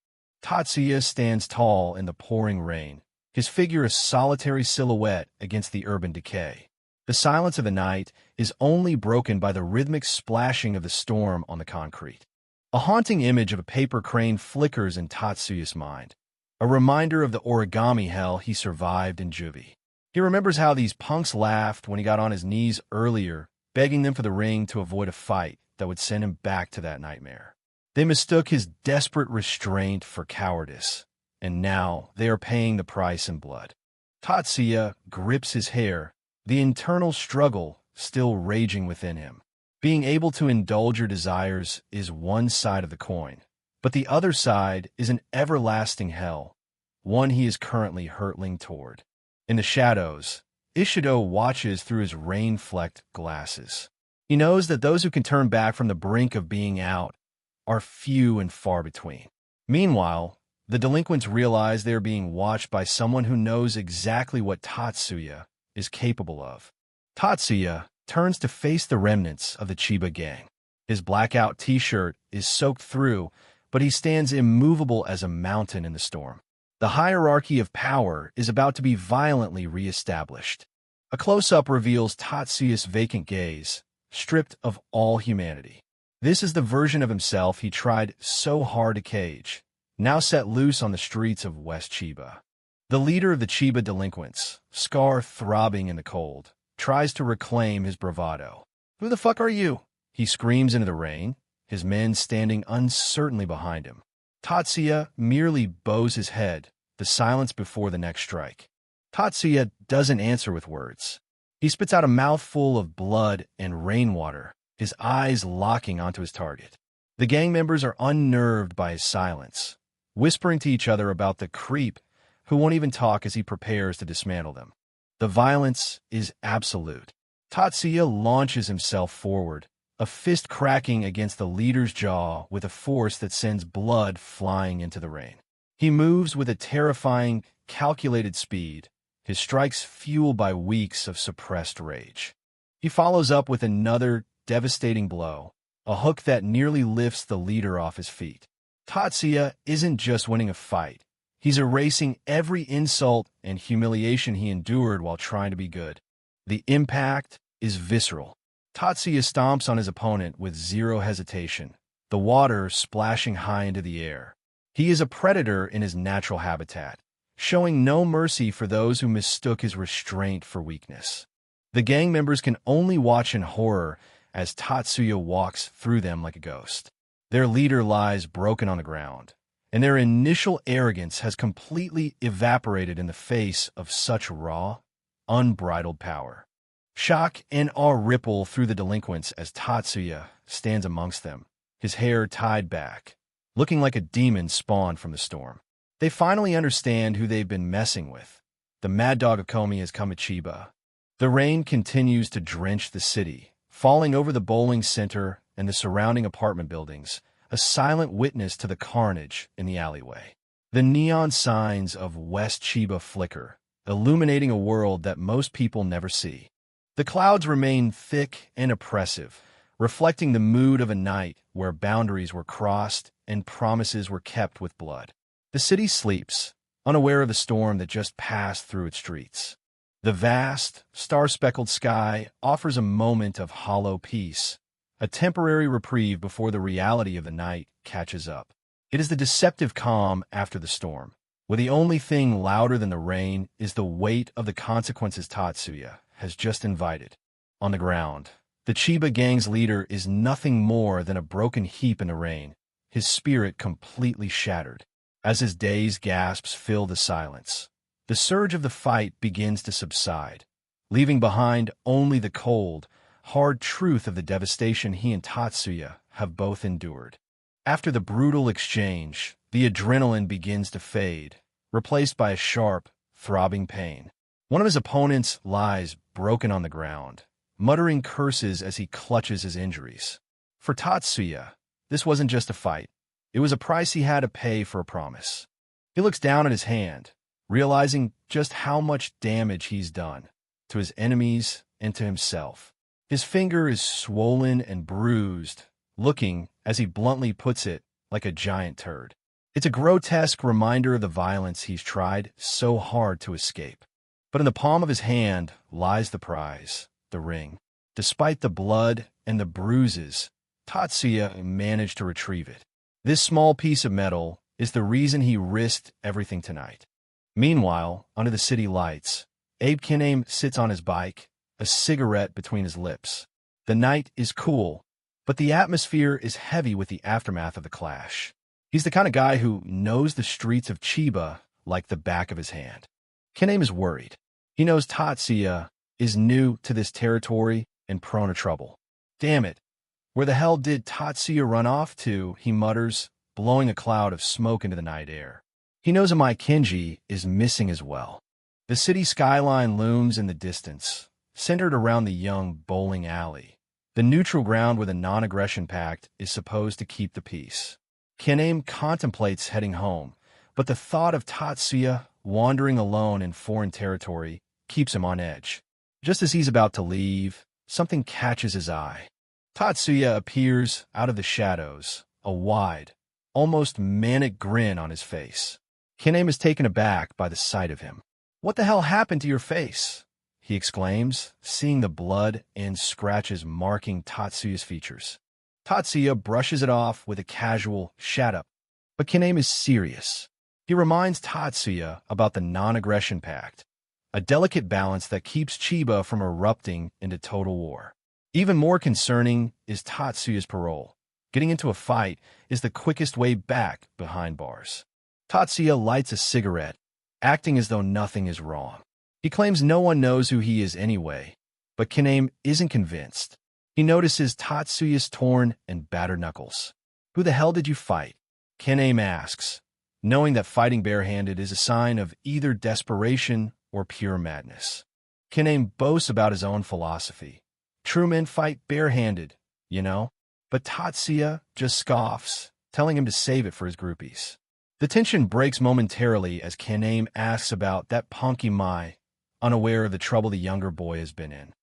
Tatsuya stands tall in the pouring rain, his figure a solitary silhouette against the urban decay. The silence of the night is only broken by the rhythmic splashing of the storm on the concrete. A haunting image of a paper crane flickers in Tatsuya's mind, a reminder of the origami hell he survived in juvie. He remembers how these punks laughed when he got on his knees earlier, begging them for the ring to avoid a fight that would send him back to that nightmare. They mistook his desperate restraint for cowardice, and now they are paying the price in blood. Tatsuya grips his hair, the internal struggle still raging within him. Being able to indulge your desires is one side of the coin, but the other side is an everlasting hell, one he is currently hurtling toward. In the shadows, Ishido watches through his rain-flecked glasses. He knows that those who can turn back from the brink of being out are few and far between. Meanwhile, the delinquents realize they are being watched by someone who knows exactly what Tatsuya is capable of. Tatsuya turns to face the remnants of the Chiba gang. His blackout t-shirt is soaked through, but he stands immovable as a mountain in the storm. The hierarchy of power is about to be violently re-established. A close-up reveals Tatsuya's vacant gaze, stripped of all humanity. This is the version of himself he tried so hard to cage, now set loose on the streets of West Chiba. The leader of the Chiba delinquents, scar throbbing in the cold, tries to reclaim his bravado. "Who the fuck are you?" he screams into the rain, his men standing uncertainly behind him. Tatsuya merely bows his head, the silence before the next strike. Tatsuya doesn't answer with words. He spits out a mouthful of blood and rainwater, his eyes locking onto his target. The gang members are unnerved by his silence, whispering to each other about the creep who won't even talk as he prepares to dismantle them. The violence is absolute. Tatsuya launches himself forward, a fist cracking against the leader's jaw with a force that sends blood flying into the rain. He moves with a terrifying, calculated speed, his strikes fueled by weeks of suppressed rage. He follows up with another devastating blow, a hook that nearly lifts the leader off his feet. Tatsuya isn't just winning a fight. He's erasing every insult and humiliation he endured while trying to be good. The impact is visceral. Tatsuya stomps on his opponent with zero hesitation, the water splashing high into the air. He is a predator in his natural habitat, showing no mercy for those who mistook his restraint for weakness. The gang members can only watch in horror as Tatsuya walks through them like a ghost. Their leader lies broken on the ground, and their initial arrogance has completely evaporated in the face of such raw, unbridled power. Shock and awe ripple through the delinquents as Tatsuya stands amongst them, his hair tied back, looking like a demon spawned from the storm. They finally understand who they've been messing with. The Mad Dog of Komi has come to Chiba. The rain continues to drench the city, falling over the bowling center and the surrounding apartment buildings, a silent witness to the carnage in the alleyway. The neon signs of West Chiba flicker, illuminating a world that most people never see. The clouds remain thick and oppressive, reflecting the mood of a night where boundaries were crossed and promises were kept with blood. The city sleeps, unaware of the storm that just passed through its streets. The vast, star-speckled sky offers a moment of hollow peace, a temporary reprieve before the reality of the night catches up. It is the deceptive calm after the storm, where the only thing louder than the rain is the weight of the consequences Tatsuya has just invited. On the ground, the Chiba gang's leader is nothing more than a broken heap in the rain, his spirit completely shattered. As his dazed gasps fill the silence, the surge of the fight begins to subside, leaving behind only the cold, hard truth of the devastation he and Tatsuya have both endured. After the brutal exchange, the adrenaline begins to fade, replaced by a sharp, throbbing pain. One of his opponents lies broken on the ground, muttering curses as he clutches his injuries. For Tatsuya, this wasn't just a fight. It was a price he had to pay for a promise. He looks down at his hand, realizing just how much damage he's done to his enemies and to himself. His finger is swollen and bruised, looking, as he bluntly puts it, like a giant turd. It's a grotesque reminder of the violence he's tried so hard to escape. But in the palm of his hand lies the prize, the ring. Despite the blood and the bruises, Tatsuya managed to retrieve it. This small piece of metal is the reason he risked everything tonight. Meanwhile, under the city lights, Abe Kiname sits on his bike, a cigarette between his lips. The night is cool, but the atmosphere is heavy with the aftermath of the clash. He's the kind of guy who knows the streets of Chiba like the back of his hand. Kiname is worried. He knows Tatsuya is new to this territory and prone to trouble. Damn it. Where the hell did Tatsuya run off to, he mutters, blowing a cloud of smoke into the night air. He knows Amai Kinji is missing as well. The city skyline looms in the distance, centered around the young bowling alley, the neutral ground where the non-aggression pact is supposed to keep the peace. Kiname contemplates heading home, but the thought of Tatsuya wandering alone in foreign territory keeps him on edge. Just as he's about to leave, something catches his eye. Tatsuya appears out of the shadows, a wide, almost manic grin on his face. Kiname is taken aback by the sight of him. "What the hell happened to your face?" he exclaims, seeing the blood and scratches marking Tatsuya's features. Tatsuya brushes it off with a casual "shut up," but Kiname is serious. He reminds Tatsuya about the non-aggression pact, a delicate balance that keeps Chiba from erupting into total war. Even more concerning is Tatsuya's parole. Getting into a fight is the quickest way back behind bars. Tatsuya lights a cigarette, acting as though nothing is wrong. He claims no one knows who he is anyway, but Kiname isn't convinced. He notices Tatsuya's torn and battered knuckles. "Who the hell did you fight?" Kiname asks, knowing that fighting barehanded is a sign of either desperation or pure madness. Kiname boasts about his own philosophy. True men fight barehanded, you know? But Tatsuya just scoffs, telling him to save it for his groupies. The tension breaks momentarily as Kiname asks about that punky Mai, unaware of the trouble the younger boy has been in.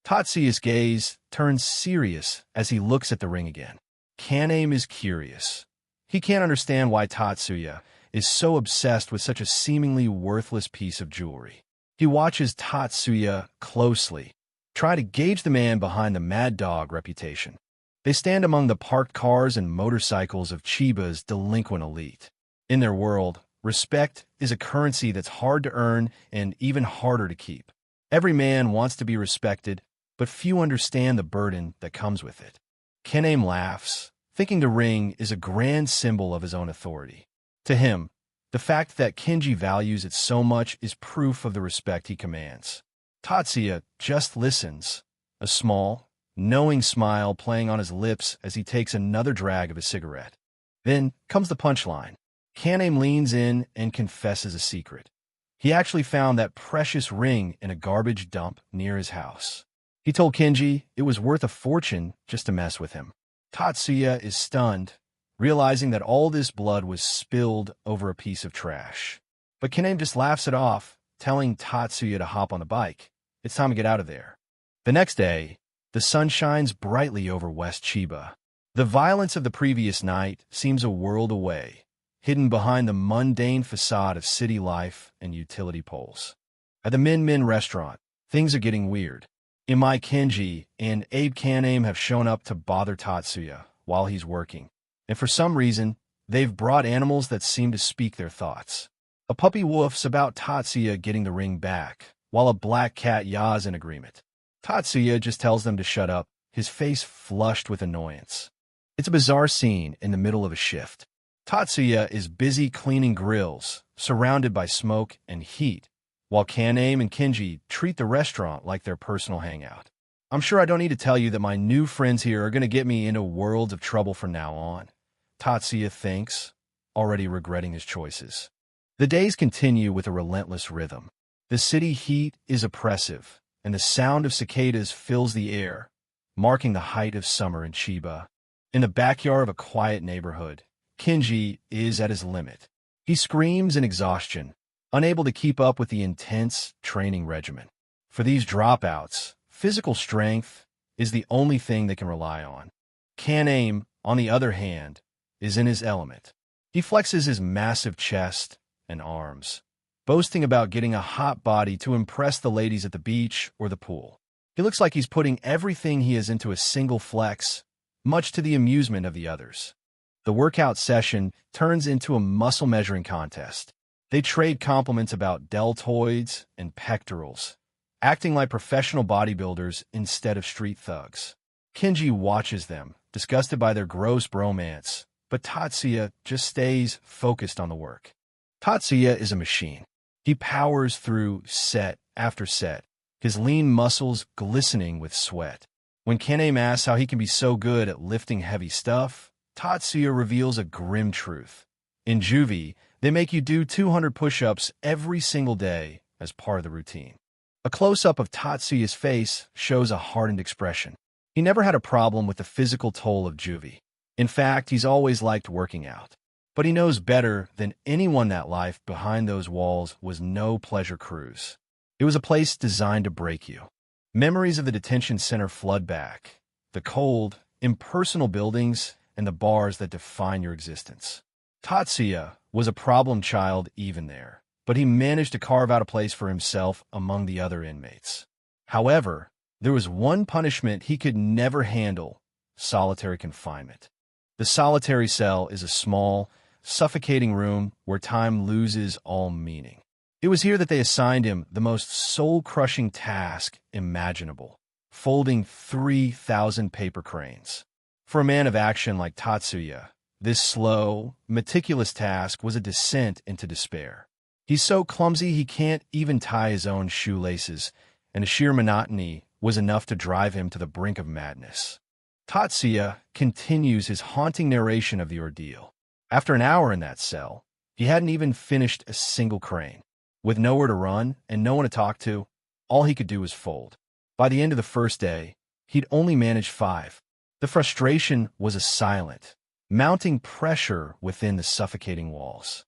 Tatsuya's gaze turns serious as he looks at the ring again. Kiname is curious. He can't understand why Tatsuya is so obsessed with such a seemingly worthless piece of jewelry. He watches Tatsuya closely, trying to gauge the man behind the Mad Dog reputation. They stand among the parked cars and motorcycles of Chiba's delinquent elite. In their world, respect is a currency that's hard to earn and even harder to keep. Every man wants to be respected, but few understand the burden that comes with it. Kiname laughs, thinking the ring is a grand symbol of his own authority. To him, the fact that Kinji values it so much is proof of the respect he commands. Tatsuya just listens, a small, knowing smile playing on his lips as he takes another drag of his cigarette. Then comes the punchline. Kiname leans in and confesses a secret. He actually found that precious ring in a garbage dump near his house. He told Kinji it was worth a fortune just to mess with him. Tatsuya is stunned, realizing that all this blood was spilled over a piece of trash. But Kiname just laughs it off, telling Tatsuya to hop on the bike. It's time to get out of there. The next day, the sun shines brightly over West Chiba. The violence of the previous night seems a world away, hidden behind the mundane facade of city life and utility poles. At the Min Min restaurant, things are getting weird. Imai Kinji and Abe Kiname have shown up to bother Tatsuya while he's working, and for some reason, they've brought animals that seem to speak their thoughts. A puppy woofs about Tatsuya getting the ring back, while a black cat yaws in agreement. Tatsuya just tells them to shut up, his face flushed with annoyance. It's a bizarre scene in the middle of a shift. Tatsuya is busy cleaning grills, surrounded by smoke and heat, while Kaname and Kenji treat the restaurant like their personal hangout. I'm sure I don't need to tell you that my new friends here are going to get me into worlds of trouble from now on, Tatsuya thinks, already regretting his choices. The days continue with a relentless rhythm. The city heat is oppressive, and the sound of cicadas fills the air, marking the height of summer in Chiba. In the backyard of a quiet neighborhood, Kenji is at his limit. He screams in exhaustion, unable to keep up with the intense training regimen. For these dropouts, physical strength is the only thing they can rely on. Kaname, on the other hand, is in his element. He flexes his massive chest and arms, boasting about getting a hot body to impress the ladies at the beach or the pool. He looks like he's putting everything he is into a single flex, much to the amusement of the others. The workout session turns into a muscle measuring contest. They trade compliments about deltoids and pectorals, acting like professional bodybuilders instead of street thugs. Kenji watches them, disgusted by their gross bromance, but Tatsuya just stays focused on the work. Tatsuya is a machine. He powers through set after set, his lean muscles glistening with sweat. When Kaname asks how he can be so good at lifting heavy stuff, Tatsuya reveals a grim truth. In Juvie, they make you do 200 push-ups every single day as part of the routine. A close-up of Tatsuya's face shows a hardened expression. He never had a problem with the physical toll of Juvie. In fact, he's always liked working out. But he knows better than anyone that life behind those walls was no pleasure cruise. It was a place designed to break you. Memories of the detention center flood back. The cold, impersonal buildings and the bars that define your existence. Tatsuya was a problem child even there, but he managed to carve out a place for himself among the other inmates. However, there was one punishment he could never handle: solitary confinement. The solitary cell is a small, suffocating room where time loses all meaning. It was here that they assigned him the most soul-crushing task imaginable: folding 3,000 paper cranes. For a man of action like Tatsuya, this slow, meticulous task was a descent into despair. He's so clumsy he can't even tie his own shoelaces, and the sheer monotony was enough to drive him to the brink of madness. Tatsuya continues his haunting narration of the ordeal. After an hour in that cell, he hadn't even finished a single crane. With nowhere to run and no one to talk to, all he could do was fold. By the end of the first day, he'd only managed 5. The frustration was a silent, mounting pressure within the suffocating walls.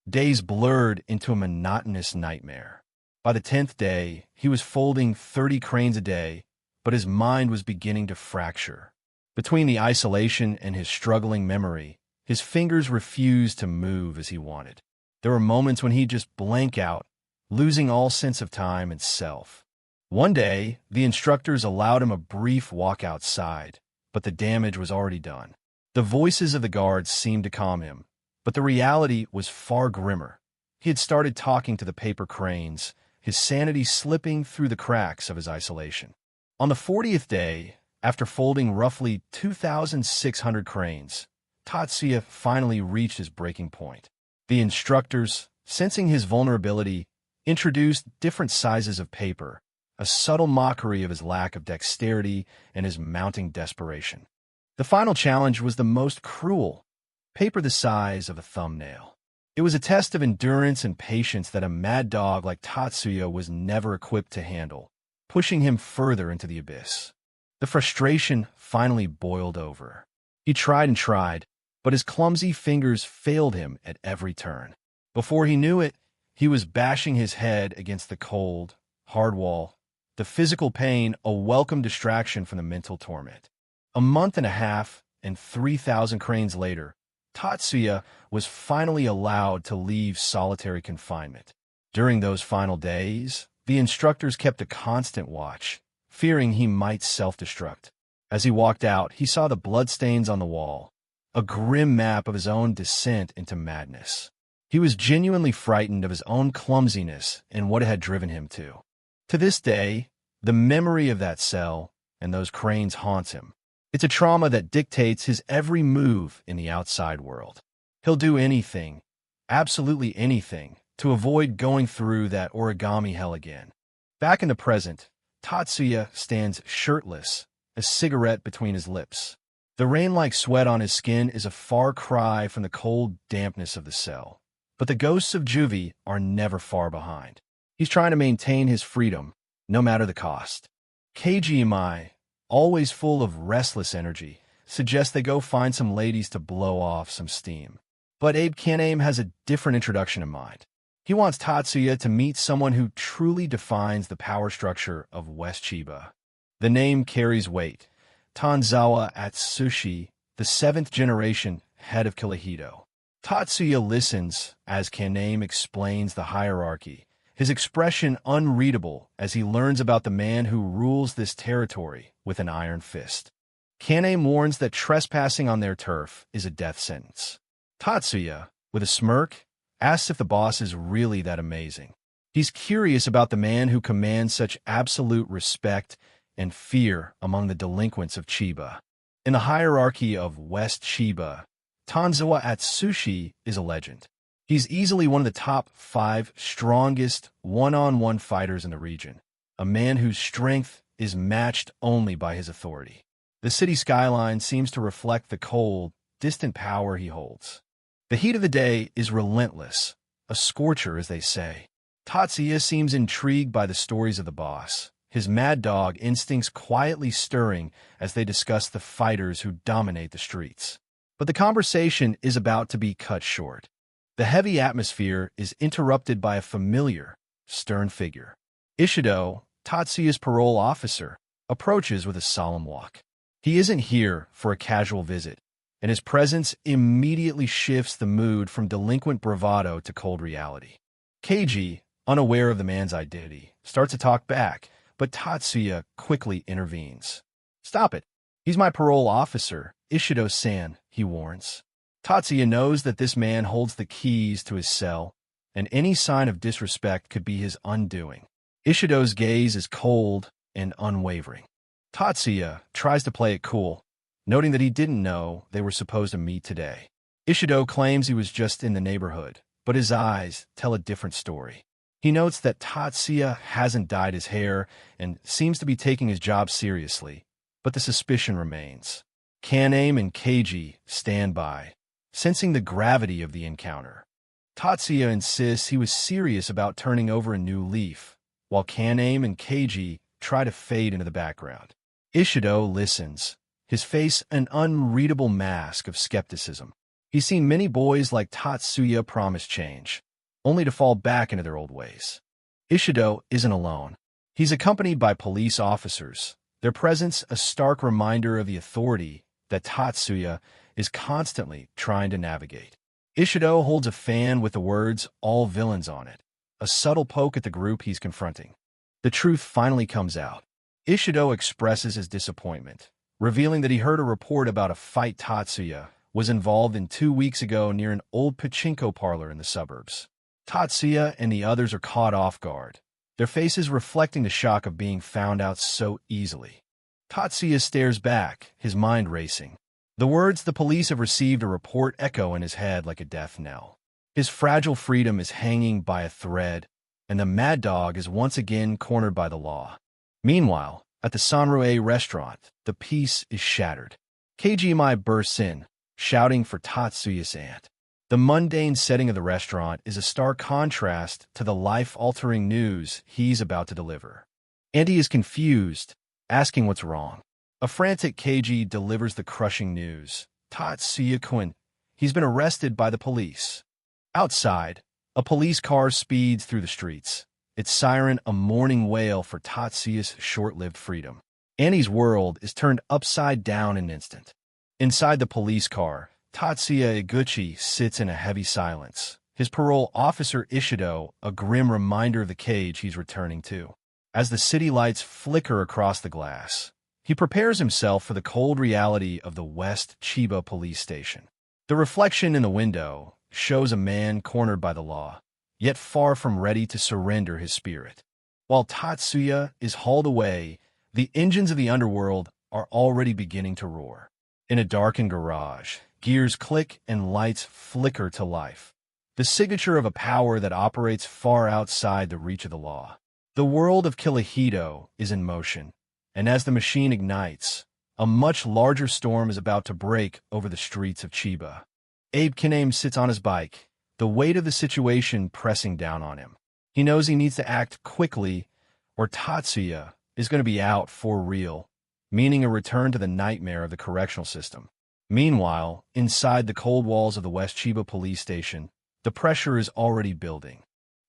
Days blurred into a monotonous nightmare. By the 10th day, he was folding 30 cranes a day, but his mind was beginning to fracture. Between the isolation and his struggling memory, his fingers refused to move as he wanted. There were moments when he'd just blank out, losing all sense of time and self. One day, the instructors allowed him a brief walk outside, but the damage was already done. The voices of the guards seemed to calm him, but the reality was far grimmer. He had started talking to the paper cranes, his sanity slipping through the cracks of his isolation. On the 40th day, after folding roughly 2,600 cranes, Tatsuya finally reached his breaking point. The instructors, sensing his vulnerability, introduced different sizes of paper, a subtle mockery of his lack of dexterity and his mounting desperation. The final challenge was the most cruel: paper the size of a thumbnail. It was a test of endurance and patience that a mad dog like Tatsuya was never equipped to handle, pushing him further into the abyss. The frustration finally boiled over. He tried and tried, but his clumsy fingers failed him at every turn. Before he knew it, he was bashing his head against the cold, hard wall, the physical pain a welcome distraction from the mental torment. A month and a half and 3,000 cranes later, Tatsuya was finally allowed to leave solitary confinement. During those final days, the instructors kept a constant watch, fearing he might self-destruct. As he walked out, he saw the bloodstains on the wall, a grim map of his own descent into madness. He was genuinely frightened of his own clumsiness and what it had driven him to. To this day, the memory of that cell and those cranes haunts him. It's a trauma that dictates his every move in the outside world. He'll do anything, absolutely anything, to avoid going through that origami hell again. Back in the present, Tatsuya stands shirtless, a cigarette between his lips. The rain-like sweat on his skin is a far cry from the cold dampness of the cell. But the ghosts of Juvie are never far behind. He's trying to maintain his freedom, no matter the cost. KGMI, always full of restless energy, suggests they go find some ladies to blow off some steam. But Abe Kaname has a different introduction in mind. He wants Tatsuya to meet someone who truly defines the power structure of West Chiba. The name carries weight. Tanzawa Atsushi, the 7th generation head of Kyohito. Tatsuya listens as Kaname explains the hierarchy, his expression unreadable as he learns about the man who rules this territory with an iron fist. Kaname warns that trespassing on their turf is a death sentence. Tatsuya, with a smirk, asks if the boss is really that amazing. He's curious about the man who commands such absolute respect and fear among the delinquents of Chiba. In the hierarchy of West Chiba, Tanzawa Atsushi is a legend. He's easily one of the top 5 strongest one-on-one fighters in the region, a man whose strength is matched only by his authority. The city skyline seems to reflect the cold, distant power he holds. The heat of the day is relentless, a scorcher, as they say. Tatsuya seems intrigued by the stories of the boss, his mad dog instincts quietly stirring as they discuss the fighters who dominate the streets. But the conversation is about to be cut short. The heavy atmosphere is interrupted by a familiar, stern figure. Ishido, Tatsuya's parole officer, approaches with a solemn walk. He isn't here for a casual visit, and his presence immediately shifts the mood from delinquent bravado to cold reality. Keiji, unaware of the man's identity, starts to talk back, but Tatsuya quickly intervenes. "Stop it. He's my parole officer, Ishido-san," he warns. Tatsuya knows that this man holds the keys to his cell, and any sign of disrespect could be his undoing. Ishido's gaze is cold and unwavering. Tatsuya tries to play it cool, noting that he didn't know they were supposed to meet today. Ishido claims he was just in the neighborhood, but his eyes tell a different story. He notes that Tatsuya hasn't dyed his hair and seems to be taking his job seriously, but the suspicion remains. Kaname and Keiji stand by, sensing the gravity of the encounter. Tatsuya insists he was serious about turning over a new leaf, while Kaname and Keiji try to fade into the background. Ishido listens, his face an unreadable mask of skepticism. He's seen many boys like Tatsuya promise change, only to fall back into their old ways. Ishido isn't alone. He's accompanied by police officers, their presence a stark reminder of the authority that Tatsuya is constantly trying to navigate. Ishido holds a fan with the words "all villains" on it, a subtle poke at the group he's confronting. The truth finally comes out. Ishido expresses his disappointment, revealing that he heard a report about a fight Tatsuya was involved in 2 weeks ago near an old pachinko parlor in the suburbs. Tatsuya and the others are caught off guard, their faces reflecting the shock of being found out so easily. Tatsuya stares back, his mind racing. The words "the police have received a report" echo in his head like a death knell. His fragile freedom is hanging by a thread, and the mad dog is once again cornered by the law. Meanwhile, at the Sanrue restaurant, the peace is shattered. Keiji bursts in, shouting for Tatsuya's aunt. The mundane setting of the restaurant is a stark contrast to the life-altering news he's about to deliver. Andy is confused, asking what's wrong. A frantic Keiji delivers the crushing news. Tatsuya-kun, he's been arrested by the police. Outside, a police car speeds through the streets, its siren a mourning wail for Tatsuya's short-lived freedom. Annie's world is turned upside down in an instant. Inside the police car, Tatsuya Iguchi sits in a heavy silence, his parole officer Ishido a grim reminder of the cage he's returning to. As the city lights flicker across the glass, he prepares himself for the cold reality of the West Chiba police station. The reflection in the window, shows a man cornered by the law, yet far from ready to surrender his spirit. While Tatsuya is hauled away, the engines of the underworld are already beginning to roar. In a darkened garage, gears click and lights flicker to life, the signature of a power that operates far outside the reach of the law. The world of Kirihito is in motion, and as the machine ignites, a much larger storm is about to break over the streets of Chiba. Abe Kiname sits on his bike, the weight of the situation pressing down on him. He knows he needs to act quickly, or Tatsuya is going to be out for real, meaning a return to the nightmare of the correctional system. Meanwhile, inside the cold walls of the West Chiba police station, the pressure is already building.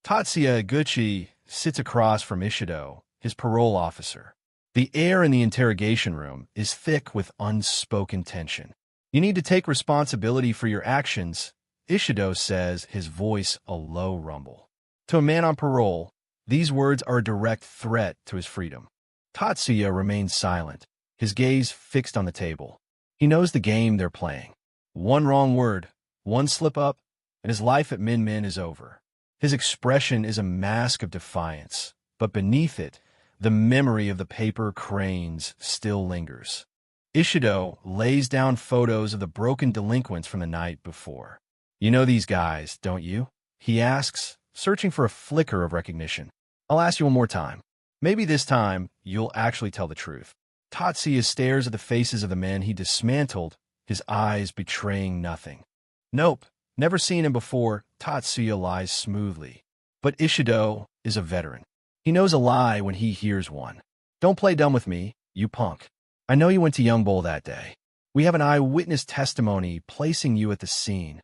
Tatsuya Eguchi sits across from Ishido, his parole officer. The air in the interrogation room is thick with unspoken tension. You need to take responsibility for your actions, Ishido says, his voice a low rumble. To a man on parole, these words are a direct threat to his freedom. Tatsuya remains silent, his gaze fixed on the table. He knows the game they're playing. One wrong word, one slip-up, and his life at Min Min is over. His expression is a mask of defiance, but beneath it, the memory of the paper cranes still lingers. Ishido lays down photos of the broken delinquents from the night before. You know these guys, don't you? He asks, searching for a flicker of recognition. I'll ask you one more time. Maybe this time, you'll actually tell the truth. Tatsuya stares at the faces of the men he dismantled, his eyes betraying nothing. Nope, never seen him before, Tatsuya lies smoothly. But Ishido is a veteran. He knows a lie when he hears one. Don't play dumb with me, you punk. I know you went to Young Bowl that day. We have an eyewitness testimony placing you at the scene.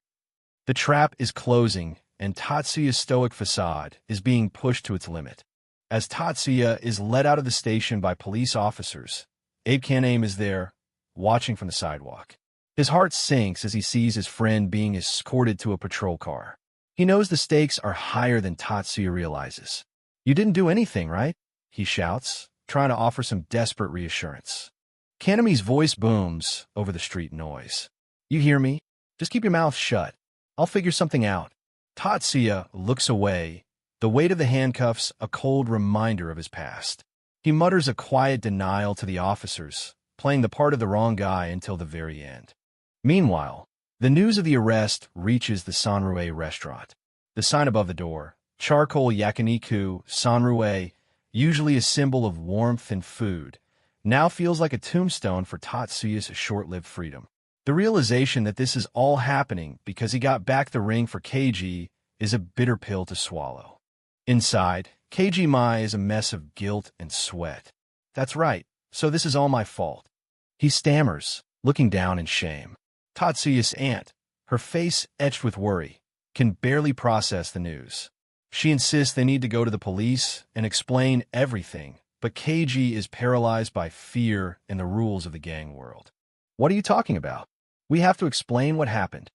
The trap is closing, and Tatsuya's stoic facade is being pushed to its limit. As Tatsuya is led out of the station by police officers, Abe Kaname is there, watching from the sidewalk. His heart sinks as he sees his friend being escorted to a patrol car. He knows the stakes are higher than Tatsuya realizes. You didn't do anything, right? He shouts, trying to offer some desperate reassurance. Kaname's voice booms over the street noise. You hear me? Just keep your mouth shut. I'll figure something out. Tatsuya looks away, the weight of the handcuffs a cold reminder of his past. He mutters a quiet denial to the officers, playing the part of the wrong guy until the very end. Meanwhile, the news of the arrest reaches the Sanrue restaurant. The sign above the door, Charcoal Yakiniku Sanrue, usually a symbol of warmth and food, now feels like a tombstone for Tatsuya's short-lived freedom. The realization that this is all happening because he got back the ring for Keiji is a bitter pill to swallow. Inside, Keiji Mai is a mess of guilt and sweat. That's right, so this is all my fault. He stammers, looking down in shame. Tatsuya's aunt, her face etched with worry, can barely process the news. She insists they need to go to the police and explain everything, but Keiji is paralyzed by fear and the rules of the gang world. What are you talking about? We have to explain what happened.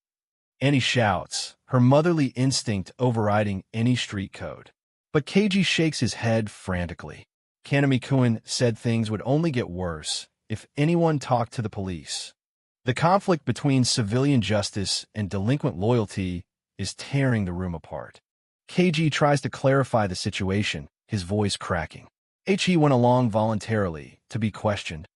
Annie shouts, her motherly instinct overriding any street code. But Keiji shakes his head frantically. Kaname-kun said things would only get worse if anyone talked to the police. The conflict between civilian justice and delinquent loyalty is tearing the room apart. Keiji tries to clarify the situation, his voice cracking. He went along voluntarily, to be questioned.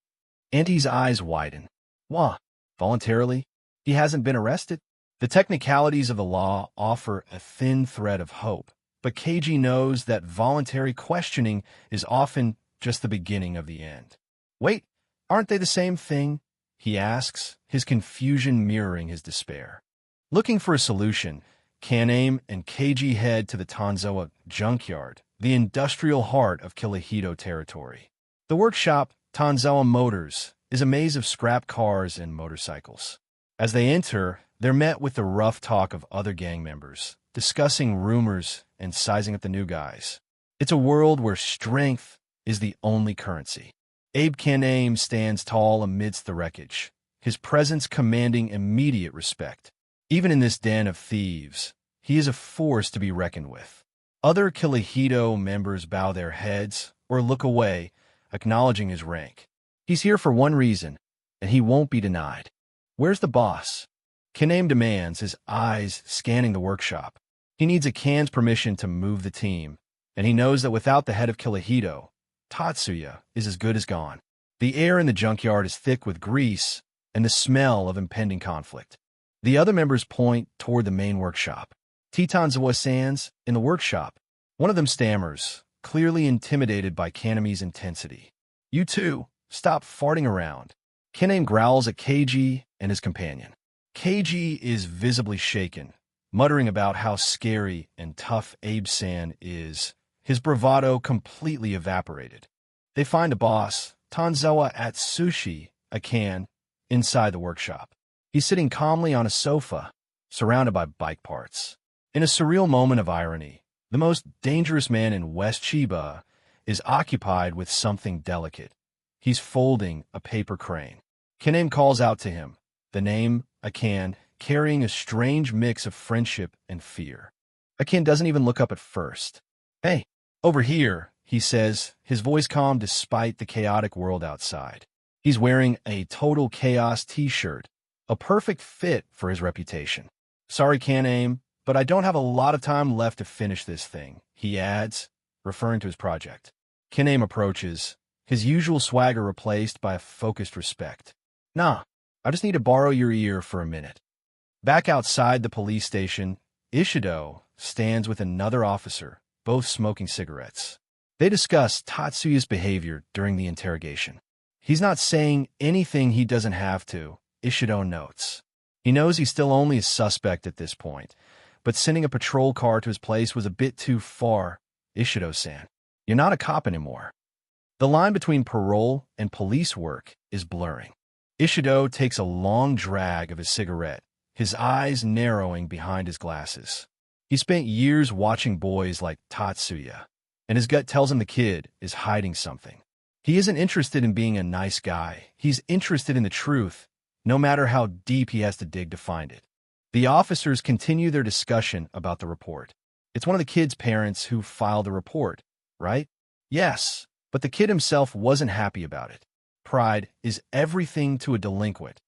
Auntie's eyes widen. Wah, voluntarily? He hasn't been arrested? The technicalities of the law offer a thin thread of hope, but Keiji knows that voluntary questioning is often just the beginning of the end. Wait, aren't they the same thing? He asks, his confusion mirroring his despair. Looking for a solution, Kaname and Keiji head to the Tanzawa junkyard, the industrial heart of Kirihito territory. The workshop, Tanzawa Motors, is a maze of scrap cars and motorcycles. As they enter, they're met with the rough talk of other gang members, discussing rumors and sizing up the new guys. It's a world where strength is the only currency. Abe Kaname stands tall amidst the wreckage, his presence commanding immediate respect. Even in this den of thieves, he is a force to be reckoned with. Other Kirihito members bow their heads or look away, acknowledging his rank. He's here for one reason, and he won't be denied. Where's the boss? Kaname demands, his eyes scanning the workshop. He needs Akan's permission to move the team, and he knows that without the head of Kirihito, Tatsuya is as good as gone. The air in the junkyard is thick with grease and the smell of impending conflict. The other members point toward the main workshop. Titanzawa-san's in the workshop. One of them stammers, clearly intimidated by Kaname's intensity. "You two, stop farting around." Kaname growls at Keiji and his companion. Keiji is visibly shaken, muttering about how scary and tough Abe-san is, his bravado completely evaporated. They find the boss, Tanzawa Atsushi, Akan, inside the workshop. He's sitting calmly on a sofa, surrounded by bike parts. In a surreal moment of irony, the most dangerous man in West Chiba is occupied with something delicate. He's folding a paper crane. Kaname calls out to him, the name, Akan, carrying a strange mix of friendship and fear. Akan doesn't even look up at first. "Hey, over here," he says, his voice calm despite the chaotic world outside. He's wearing a Total Chaos t-shirt, a perfect fit for his reputation. "Sorry, Kaname, but I don't have a lot of time left to finish this thing," he adds, referring to his project. Kaname approaches, his usual swagger replaced by a focused respect. "Nah, I just need to borrow your ear for a minute." Back outside the police station, Ishido stands with another officer, both smoking cigarettes. They discuss Tatsuya's behavior during the interrogation. He's not saying anything he doesn't have to, Ishido notes. He knows he's still only a suspect at this point, but sending a patrol car to his place was a bit too far. "Ishido-san, you're not a cop anymore." The line between parole and police work is blurring. Ishido takes a long drag of his cigarette, his eyes narrowing behind his glasses. He spent years watching boys like Tatsuya, and his gut tells him the kid is hiding something. He isn't interested in being a nice guy. He's interested in the truth, no matter how deep he has to dig to find it. The officers continue their discussion about the report. "It's one of the kid's parents who filed the report, right?" "Yes, but the kid himself wasn't happy about it. Pride is everything to a delinquent.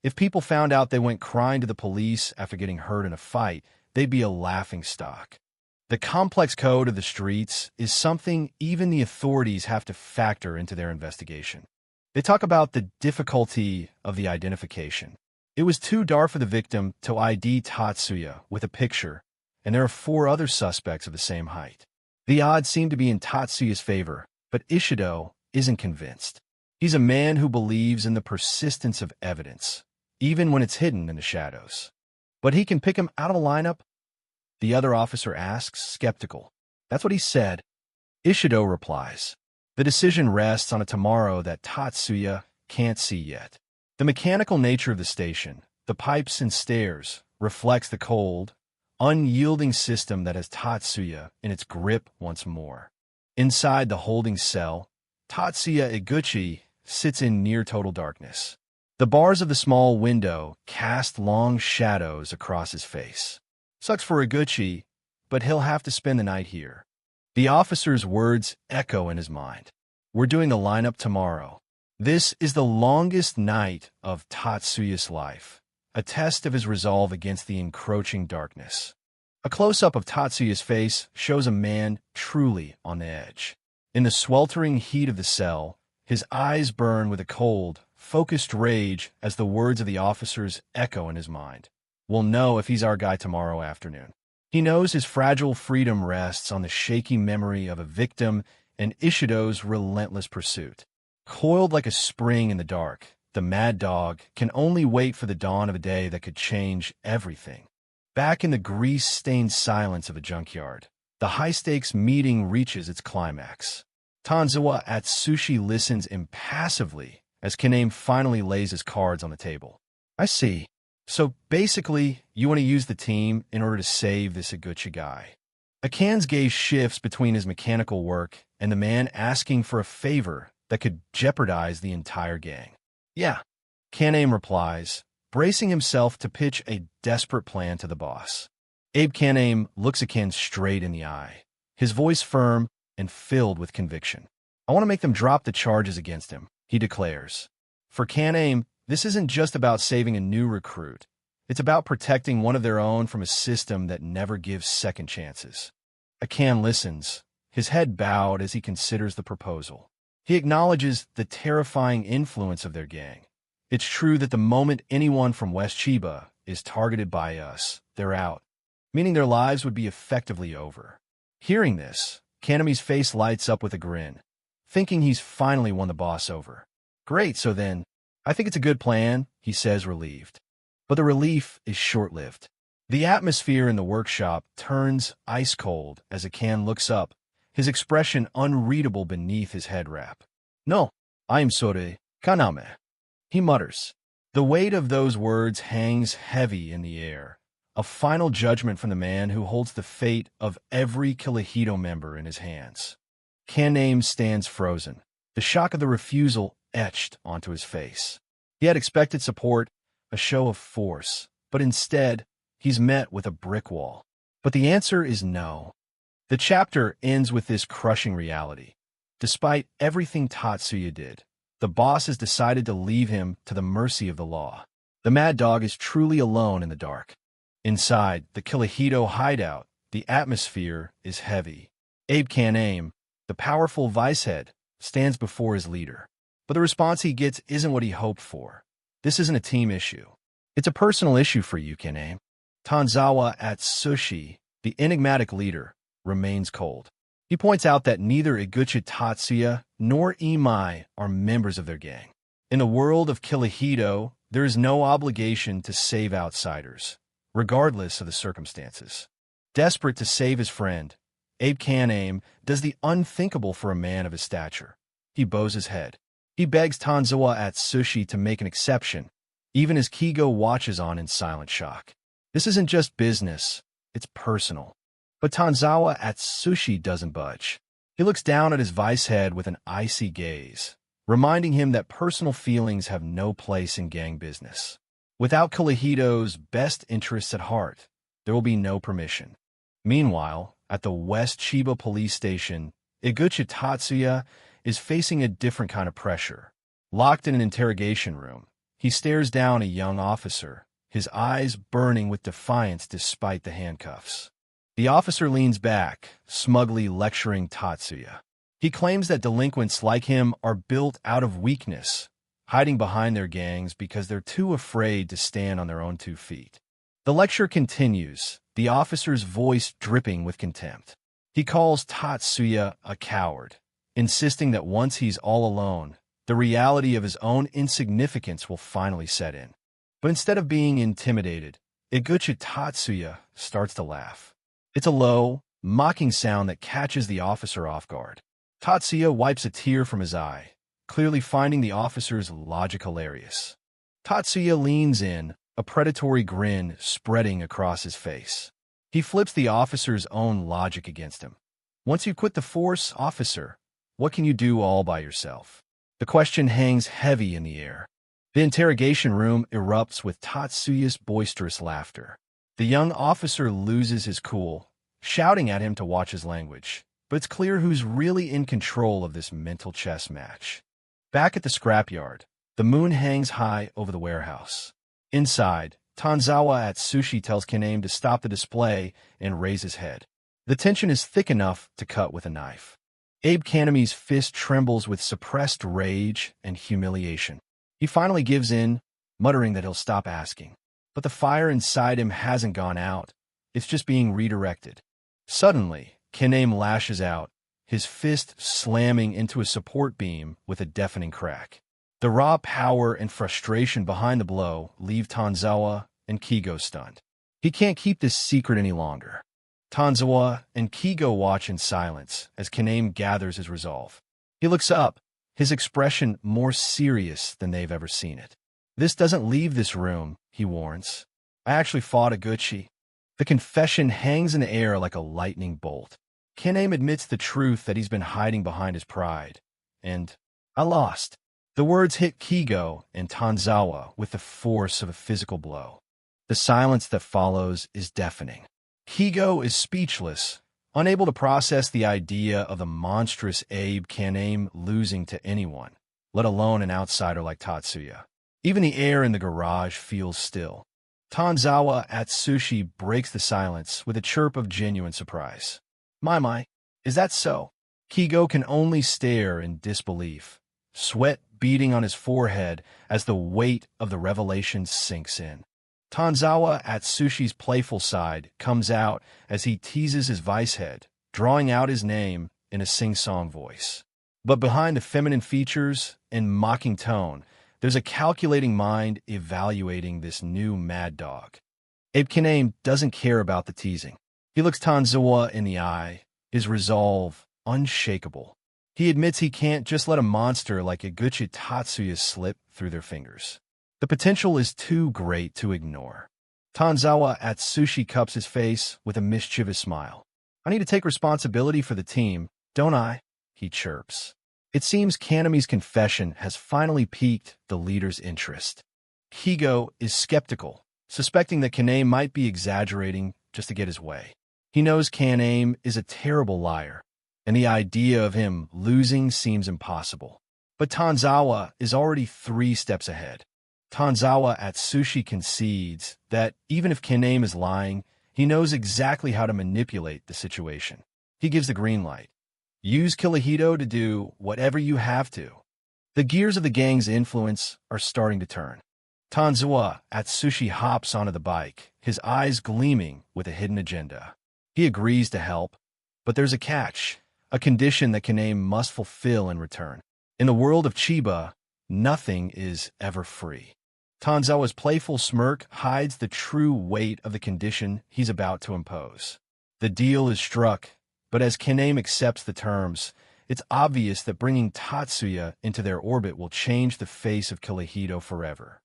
If people found out they went crying to the police after getting hurt in a fight, they'd be a laughingstock. The complex code of the streets is something even the authorities have to factor into their investigation." They talk about the difficulty of the identification. It was too dark for the victim to ID Tatsuya with a picture, and there are 4 other suspects of the same height. The odds seem to be in Tatsuya's favor, but Ishido isn't convinced. He's a man who believes in the persistence of evidence, even when it's hidden in the shadows. "But he can pick him out of a lineup?" the other officer asks, skeptical. "That's what he said." Ishido replies, "The decision rests on a tomorrow that Tatsuya can't see yet." The mechanical nature of the station, the pipes and stairs, reflects the cold, unyielding system that has Tatsuya in its grip once more. Inside the holding cell, Tatsuya Iguchi sits in near total darkness. The bars of the small window cast long shadows across his face. Sucks for Iguchi, but he'll have to spend the night here. The officer's words echo in his mind. "We're doing the lineup tomorrow." This is the longest night of Tatsuya's life, a test of his resolve against the encroaching darkness. A close-up of Tatsuya's face shows a man truly on the edge. In the sweltering heat of the cell, his eyes burn with a cold, focused rage as the words of the officers echo in his mind. "We'll know if he's our guy tomorrow afternoon." He knows his fragile freedom rests on the shaky memory of a victim and Ishido's relentless pursuit. Coiled like a spring in the dark, the mad dog can only wait for the dawn of a day that could change everything. Back in the grease-stained silence of a junkyard, the high-stakes meeting reaches its climax. Tanzawa Atsushi listens impassively as Kaname finally lays his cards on the table. "I see. So basically, you want to use the team in order to save this Iguchi guy." Akan's gaze shifts between his mechanical work and the man asking for a favor that could jeopardize the entire gang. "Yeah," Kaname replies, bracing himself to pitch a desperate plan to the boss. Abe Kaname looks Akan straight in the eye, his voice firm and filled with conviction. "I want to make them drop the charges against him," he declares. For Kaname, this isn't just about saving a new recruit. It's about protecting one of their own from a system that never gives second chances. Akan listens, his head bowed as he considers the proposal. He acknowledges the terrifying influence of their gang. It's true that the moment anyone from West Chiba is targeted by us, they're out, meaning their lives would be effectively over. Hearing this, Kanami's face lights up with a grin, thinking he's finally won the boss over. Great, so then, I think it's a good plan, he says, relieved. But the relief is short-lived. The atmosphere in the workshop turns ice cold as Akan looks up, his expression unreadable beneath his head wrap. No, I am sorry, Kaname, he mutters. The weight of those words hangs heavy in the air, a final judgment from the man who holds the fate of every Kyohito member in his hands. Kaname stands frozen, the shock of the refusal etched onto his face. He had expected support, a show of force, but instead, he's met with a brick wall. But the answer is no. The chapter ends with this crushing reality. Despite everything Tatsuya did, the boss has decided to leave him to the mercy of the law. The mad dog is truly alone in the dark. Inside the Kyohito hideout, the atmosphere is heavy. Abe Kaname, the powerful vice-head, stands before his leader. But the response he gets isn't what he hoped for. This isn't a team issue. It's a personal issue for you, Kaname. Tanzawa Atsushi, the enigmatic leader, remains cold. He points out that neither Iguchi Tatsuya nor Imai are members of their gang. In the world of Kyohito, there is no obligation to save outsiders, regardless of the circumstances. Desperate to save his friend, Abe Kaname does the unthinkable for a man of his stature. He bows his head. He begs Tanzawa Atsushi to make an exception, even as Kigo watches on in silent shock. This isn't just business, it's personal. But Tanzawa Atsushi doesn't budge. He looks down at his vice-head with an icy gaze, reminding him that personal feelings have no place in gang business. Without Kyohito's best interests at heart, there will be no permission. Meanwhile, at the West Chiba police station, Iguchi Tatsuya is facing a different kind of pressure. Locked in an interrogation room, he stares down a young officer, his eyes burning with defiance despite the handcuffs. The officer leans back, smugly lecturing Tatsuya. He claims that delinquents like him are built out of weakness, hiding behind their gangs because they're too afraid to stand on their own 2 feet. The lecture continues, the officer's voice dripping with contempt. He calls Tatsuya a coward, insisting that once he's all alone, the reality of his own insignificance will finally set in. But instead of being intimidated, Iguchi Tatsuya starts to laugh. It's a low, mocking sound that catches the officer off guard. Tatsuya wipes a tear from his eye, clearly finding the officer's logic hilarious. Tatsuya leans in, a predatory grin spreading across his face. He flips the officer's own logic against him. Once you quit the force, officer, what can you do all by yourself? The question hangs heavy in the air. The interrogation room erupts with Tatsuya's boisterous laughter. The young officer loses his cool, shouting at him to watch his language. But it's clear who's really in control of this mental chess match. Back at the scrapyard, the moon hangs high over the warehouse. Inside, Tanzawa Atsushi tells Kaname to stop the display and raise his head. The tension is thick enough to cut with a knife. Abe Kaname's fist trembles with suppressed rage and humiliation. He finally gives in, muttering that he'll stop asking. But the fire inside him hasn't gone out. It's just being redirected. Suddenly, Kaname lashes out, his fist slamming into a support beam with a deafening crack. The raw power and frustration behind the blow leave Tanzawa and Kigo stunned. He can't keep this secret any longer. Tanzawa and Kigo watch in silence as Kaname gathers his resolve. He looks up, his expression more serious than they've ever seen it. This doesn't leave this room, he warns. I actually fought Iguchi. The confession hangs in the air like a lightning bolt. Kaname admits the truth that he's been hiding behind his pride. And I lost. The words hit Kigo and Tanzawa with the force of a physical blow. The silence that follows is deafening. Kigo is speechless, unable to process the idea of the monstrous Abe Kaname losing to anyone, let alone an outsider like Tatsuya. Even the air in the garage feels still. Tanzawa Atsushi breaks the silence with a chirp of genuine surprise. My, is that so? Kigo can only stare in disbelief, sweat beading on his forehead as the weight of the revelation sinks in. Tanzawa Atsushi's playful side comes out as he teases his vice head, drawing out his name in a sing-song voice. But behind the feminine features and mocking tone, there's a calculating mind evaluating this new mad dog. Abe Kaname doesn't care about the teasing. He looks Tanzawa in the eye, his resolve unshakable. He admits he can't just let a monster like Eguchi Tatsuya slip through their fingers. The potential is too great to ignore. Tanzawa Atsushi cups his face with a mischievous smile. I need to take responsibility for the team, don't I? He chirps. It seems Kaname's confession has finally piqued the leader's interest. Kigo is skeptical, suspecting that Kaname might be exaggerating just to get his way. He knows Kaname is a terrible liar, and the idea of him losing seems impossible. But Tanzawa is already 3 steps ahead. Tanzawa Atsushi concedes that even if Kaname is lying, he knows exactly how to manipulate the situation. He gives the green light. Use Kirihito to do whatever you have to. The gears of the gang's influence are starting to turn. Tanzawa Atsushi hops onto the bike, his eyes gleaming with a hidden agenda. He agrees to help, but there's a catch, a condition that Kaname must fulfill in return. In the world of Chiba, nothing is ever free. Tanzawa's playful smirk hides the true weight of the condition he's about to impose. The deal is struck, but as Kaname accepts the terms, it's obvious that bringing Tatsuya into their orbit will change the face of Kirihito forever.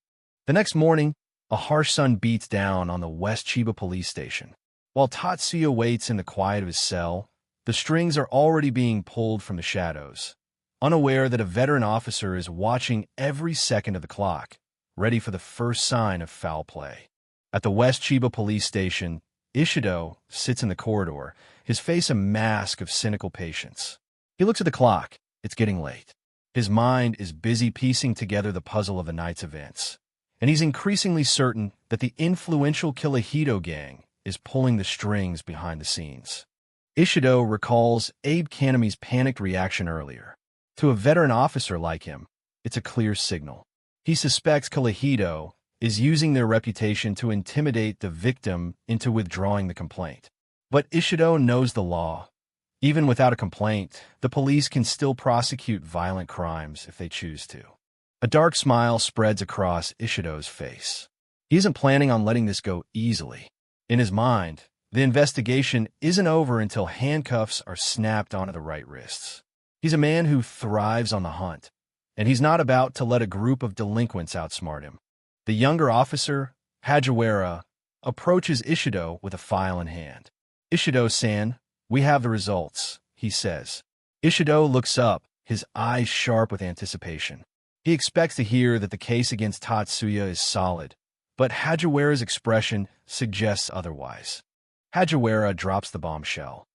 The next morning, a harsh sun beats down on the West Chiba police station. While Tatsuya waits in the quiet of his cell, the strings are already being pulled from the shadows, unaware that a veteran officer is watching every second of the clock, ready for the first sign of foul play. At the West Chiba police station, Ishido sits in the corridor, his face a mask of cynical patience. He looks at the clock. It's getting late. His mind is busy piecing together the puzzle of the night's events, and he's increasingly certain that the influential Kirihito gang is pulling the strings behind the scenes. Ishido recalls Abe Kaname's panicked reaction earlier. To a veteran officer like him, it's a clear signal. He suspects Kirihito is using their reputation to intimidate the victim into withdrawing the complaint. But Ishido knows the law. Even without a complaint, the police can still prosecute violent crimes if they choose to. A dark smile spreads across Ishido's face. He isn't planning on letting this go easily. In his mind, the investigation isn't over until handcuffs are snapped onto the right wrists. He's a man who thrives on the hunt, and he's not about to let a group of delinquents outsmart him. The younger officer, Hajiwara, approaches Ishido with a file in hand. Ishido-san, we have the results, he says. Ishido looks up, his eyes sharp with anticipation. He expects to hear that the case against Tatsuya is solid, but Hajiwara's expression suggests otherwise. Hajiwara drops the bombshell.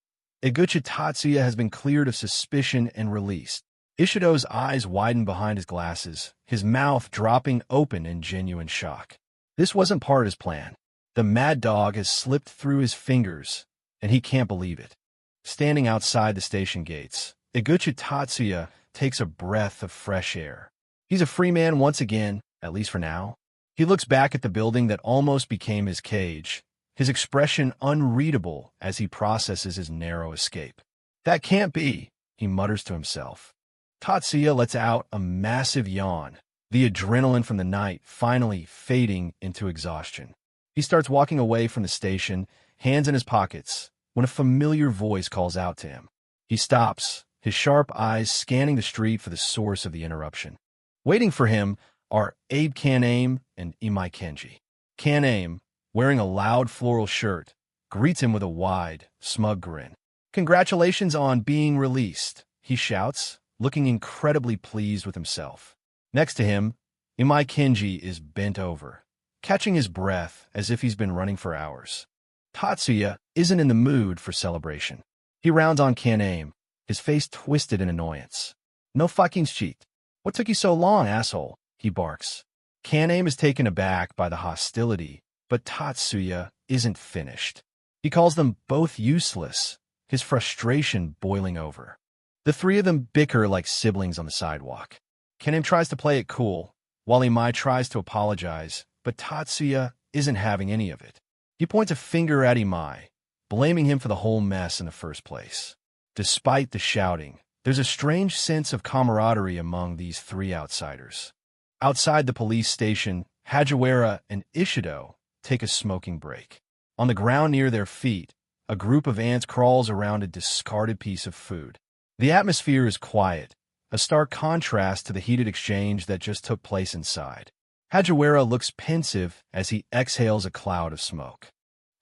Eguchi Tatsuya has been cleared of suspicion and released. Ishido's eyes widen behind his glasses, his mouth dropping open in genuine shock. This wasn't part of his plan. The mad dog has slipped through his fingers, and he can't believe it. Standing outside the station gates, Eguchi Tatsuya takes a breath of fresh air. He's a free man once again, at least for now. He looks back at the building that almost became his cage, his expression unreadable as he processes his narrow escape. That can't be, he mutters to himself. Tatsuya lets out a massive yawn, the adrenaline from the night finally fading into exhaustion. He starts walking away from the station, hands in his pockets, when a familiar voice calls out to him. He stops, his sharp eyes scanning the street for the source of the interruption. Waiting for him are Abe Kaname and Imai Kenji. Kaname, wearing a loud floral shirt, greets him with a wide, smug grin. "Congratulations on being released," he shouts, looking incredibly pleased with himself. Next to him, Imai Kenji is bent over, catching his breath as if he's been running for hours. Tatsuya isn't in the mood for celebration. He rounds on Kaname, his face twisted in annoyance. "No fucking shit. What took you so long, asshole?" he barks. Kaname is taken aback by the hostility, But Tatsuya isn't finished. He calls them both useless, his frustration boiling over. The three of them bicker like siblings on the sidewalk. Kanem tries to play it cool, while Imai tries to apologize, but Tatsuya isn't having any of it. He points a finger at Imai, blaming him for the whole mess in the first place. Despite the shouting, there's a strange sense of camaraderie among these three outsiders. Outside the police station, Hagiwara and Ishido take a smoking break. On the ground near their feet, a group of ants crawls around a discarded piece of food. The atmosphere is quiet, a stark contrast to the heated exchange that just took place inside. Hagiwara looks pensive as he exhales a cloud of smoke.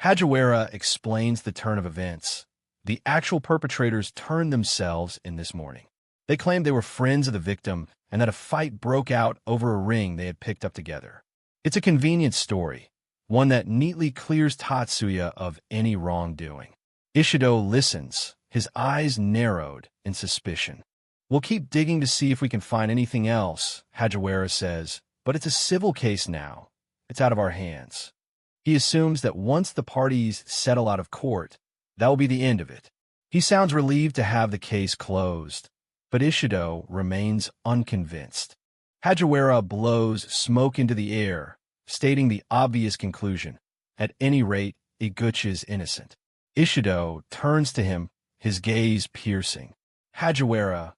Hagiwara explains the turn of events. The actual perpetrators turned themselves in this morning. They claimed they were friends of the victim and that a fight broke out over a ring they had picked up together. It's a convenient story, one that neatly clears Tatsuya of any wrongdoing. Ishido listens, his eyes narrowed in suspicion. "We'll keep digging to see if we can find anything else," Hagiwara says, "but it's a civil case now. It's out of our hands." He assumes that once the parties settle out of court, that will be the end of it. He sounds relieved to have the case closed, but Ishido remains unconvinced. Hagiwara blows smoke into the air, stating the obvious conclusion. At any rate, Iguchi is innocent. Ishido turns to him, his gaze piercing. "Hagiwara,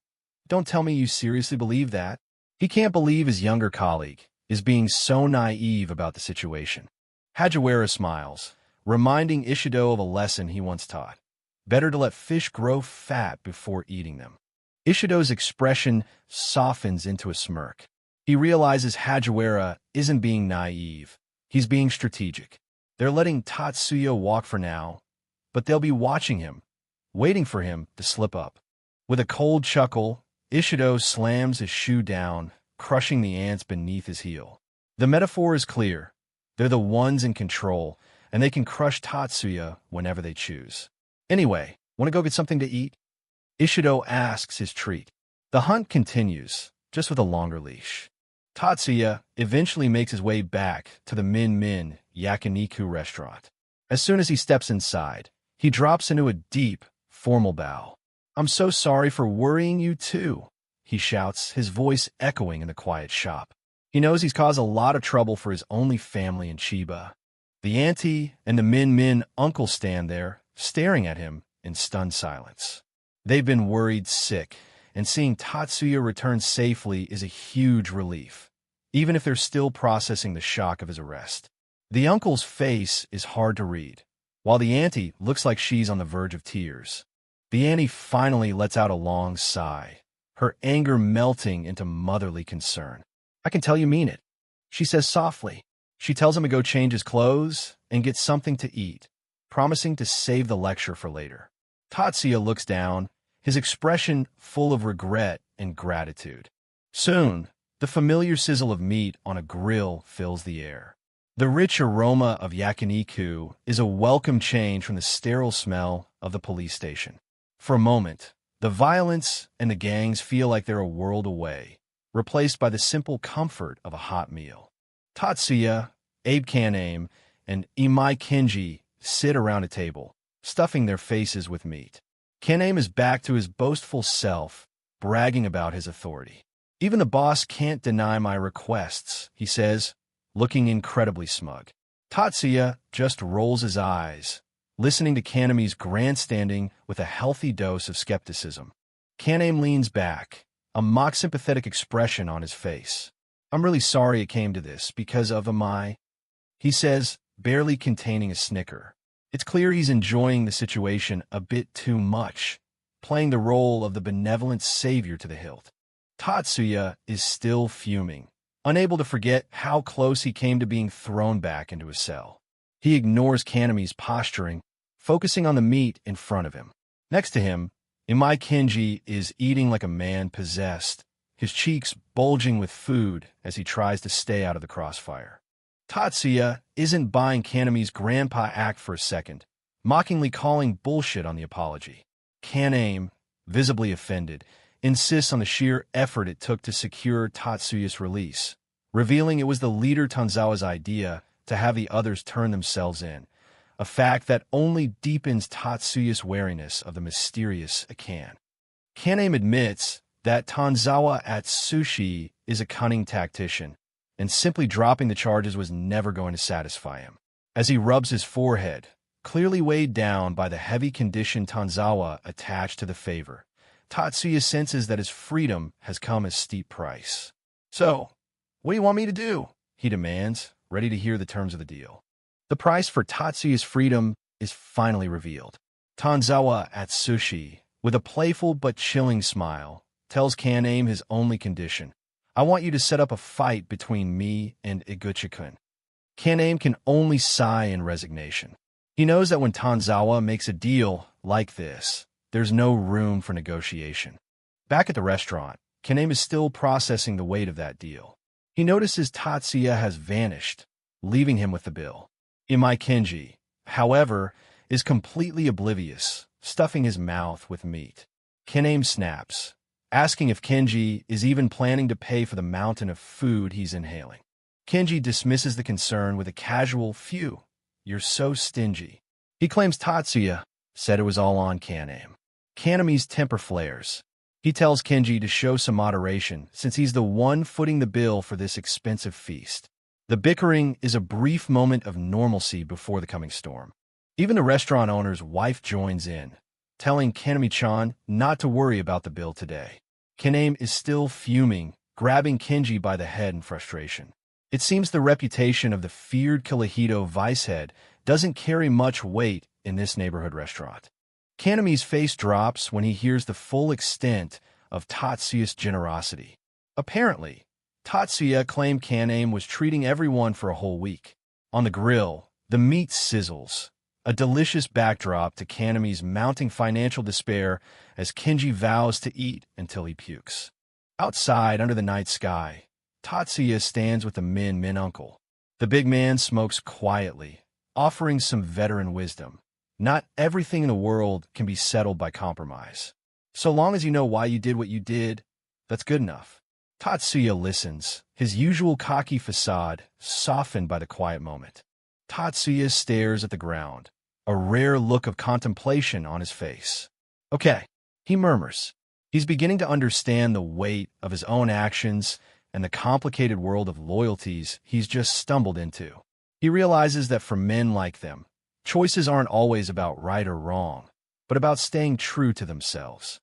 don't tell me you seriously believe that?" He can't believe his younger colleague is being so naive about the situation. Hagiwara smiles, reminding Ishido of a lesson he once taught. Better to let fish grow fat before eating them. Ishido's expression softens into a smirk. He realizes Hagiwara isn't being naive. He's being strategic. They're letting Tatsuya walk for now, but they'll be watching him, waiting for him to slip up. With a cold chuckle, Ishido slams his shoe down, crushing the ants beneath his heel. The metaphor is clear. They're the ones in control, and they can crush Tatsuya whenever they choose. "Anyway, want to go get something to eat?" Ishido asks his treat. The hunt continues, just with a longer leash. Tatsuya eventually makes his way back to the Min Yakiniku restaurant. As soon as he steps inside, he drops into a deep, formal bow. "I'm so sorry for worrying you too," he shouts, his voice echoing in the quiet shop. He knows he's caused a lot of trouble for his only family in Chiba. The auntie and the Min uncle stand there, staring at him in stunned silence. They've been worried sick, and seeing Tatsuya return safely is a huge relief, even if they're still processing the shock of his arrest. The uncle's face is hard to read, while the auntie looks like she's on the verge of tears. The auntie finally lets out a long sigh, her anger melting into motherly concern. "I can tell you mean it," she says softly. She tells him to go change his clothes and get something to eat, promising to save the lecture for later. Tatsuya looks down, his expression full of regret and gratitude. Soon, the familiar sizzle of meat on a grill fills the air. The rich aroma of yakiniku is a welcome change from the sterile smell of the police station. For a moment, the violence and the gangs feel like they're a world away, replaced by the simple comfort of a hot meal. Tatsuya, Abe Kaname, and Imai Kenji sit around a table, stuffing their faces with meat. Kaname is back to his boastful self, bragging about his authority. "Even the boss can't deny my requests," he says, looking incredibly smug. Tatsuya just rolls his eyes, listening to Kaname's grandstanding with a healthy dose of skepticism. Kaname leans back, a mock sympathetic expression on his face. "I'm really sorry it came to this because of Imai," he says, barely containing a snicker. It's clear he's enjoying the situation a bit too much, playing the role of the benevolent savior to the hilt. Tatsuya is still fuming, unable to forget how close he came to being thrown back into his cell. He ignores Kaname's posturing, focusing on the meat in front of him. Next to him, Imai Kenji is eating like a man possessed, his cheeks bulging with food as he tries to stay out of the crossfire. Tatsuya isn't buying Kaname's grandpa act for a second, mockingly calling bullshit on the apology. Kaname, visibly offended, insists on the sheer effort it took to secure Tatsuya's release, revealing it was the leader Tanzawa's idea to have the others turn themselves in, a fact that only deepens Tatsuya's wariness of the mysterious Akan. Kaname admits that Tanzawa Atsushi is a cunning tactician, and simply dropping the charges was never going to satisfy him. As he rubs his forehead, clearly weighed down by the heavy condition Tanzawa attached to the favor, Tatsuya senses that his freedom has come at a steep price. "So, what do you want me to do?" he demands, ready to hear the terms of the deal. The price for Tatsuya's freedom is finally revealed. Tanzawa Atsushi, with a playful but chilling smile, tells Kaname his only condition: "I want you to set up a fight between me and Iguchi-kun." Kaname can only sigh in resignation. He knows that when Tanzawa makes a deal like this, there's no room for negotiation. Back at the restaurant, Kaname is still processing the weight of that deal. He notices Tatsuya has vanished, leaving him with the bill. Imai Kenji, however, is completely oblivious, stuffing his mouth with meat. Kaname snaps, asking if Kenji is even planning to pay for the mountain of food he's inhaling. Kenji dismisses the concern with a casual, "Phew, you're so stingy." He claims Tatsuya said it was all on Kaname. Kaname's temper flares. He tells Kenji to show some moderation since he's the one footing the bill for this expensive feast. The bickering is a brief moment of normalcy before the coming storm. Even the restaurant owner's wife joins in, telling Kaname-chan not to worry about the bill today. Kaname is still fuming, grabbing Kenji by the head in frustration. It seems the reputation of the feared Kirihito vice-head doesn't carry much weight in this neighborhood restaurant. Kaname's face drops when he hears the full extent of Tatsuya's generosity. Apparently, Tatsuya claimed Kaname was treating everyone for a whole week. On the grill, the meat sizzles, a delicious backdrop to Kaname's mounting financial despair as Kenji vows to eat until he pukes. Outside, under the night sky, Tatsuya stands with the Min uncle. The big man smokes quietly, offering some veteran wisdom. Not everything in the world can be settled by compromise. So long as you know why you did what you did, that's good enough. Tatsuya listens, his usual cocky facade softened by the quiet moment. Tatsuya stares at the ground, a rare look of contemplation on his face. "Okay," he murmurs. He's beginning to understand the weight of his own actions and the complicated world of loyalties he's just stumbled into. He realizes that for men like them, choices aren't always about right or wrong, but about staying true to themselves.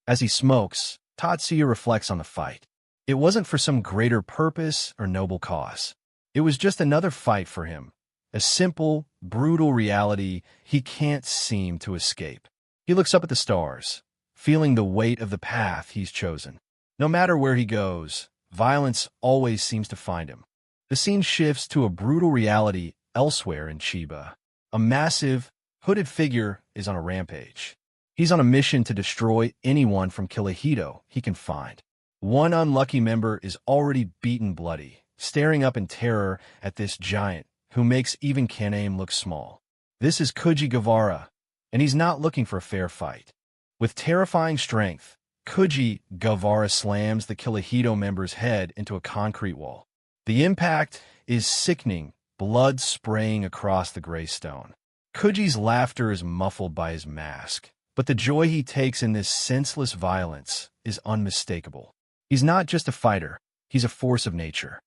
As he smokes, Tatsuya reflects on the fight. It wasn't for some greater purpose or noble cause. It was just another fight for him, a simple, brutal reality he can't seem to escape. He looks up at the stars, feeling the weight of the path he's chosen. No matter where he goes, violence always seems to find him. The scene shifts to a brutal reality elsewhere in Chiba. A massive, hooded figure is on a rampage. He's on a mission to destroy anyone from Kirihito he can find. One unlucky member is already beaten bloody, staring up in terror at this giant who makes even Kaname look small. This is Koji Guevara, and he's not looking for a fair fight. With terrifying strength, Koji Guevara slams the Kirihito member's head into a concrete wall. The impact is sickening, blood spraying across the gray stone. Koji's laughter is muffled by his mask, but the joy he takes in this senseless violence is unmistakable. He's not just a fighter, he's a force of nature.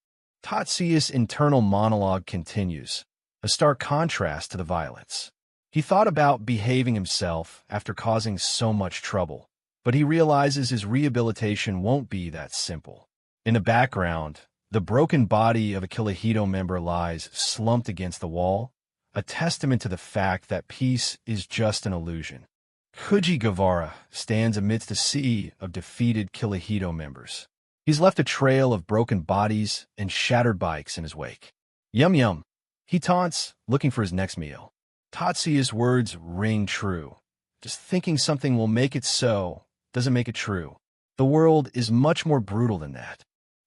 Tatsuya's internal monologue continues, a stark contrast to the violence. He thought about behaving himself after causing so much trouble, but he realizes his rehabilitation won't be that simple. In the background, the broken body of a Kirihito member lies slumped against the wall, a testament to the fact that peace is just an illusion. Koji Guevara stands amidst a sea of defeated Kirihito members. He's left a trail of broken bodies and shattered bikes in his wake. "Yum yum," he taunts, looking for his next meal. Tatsuya's words ring true. Just thinking something will make it so doesn't make it true. The world is much more brutal than that.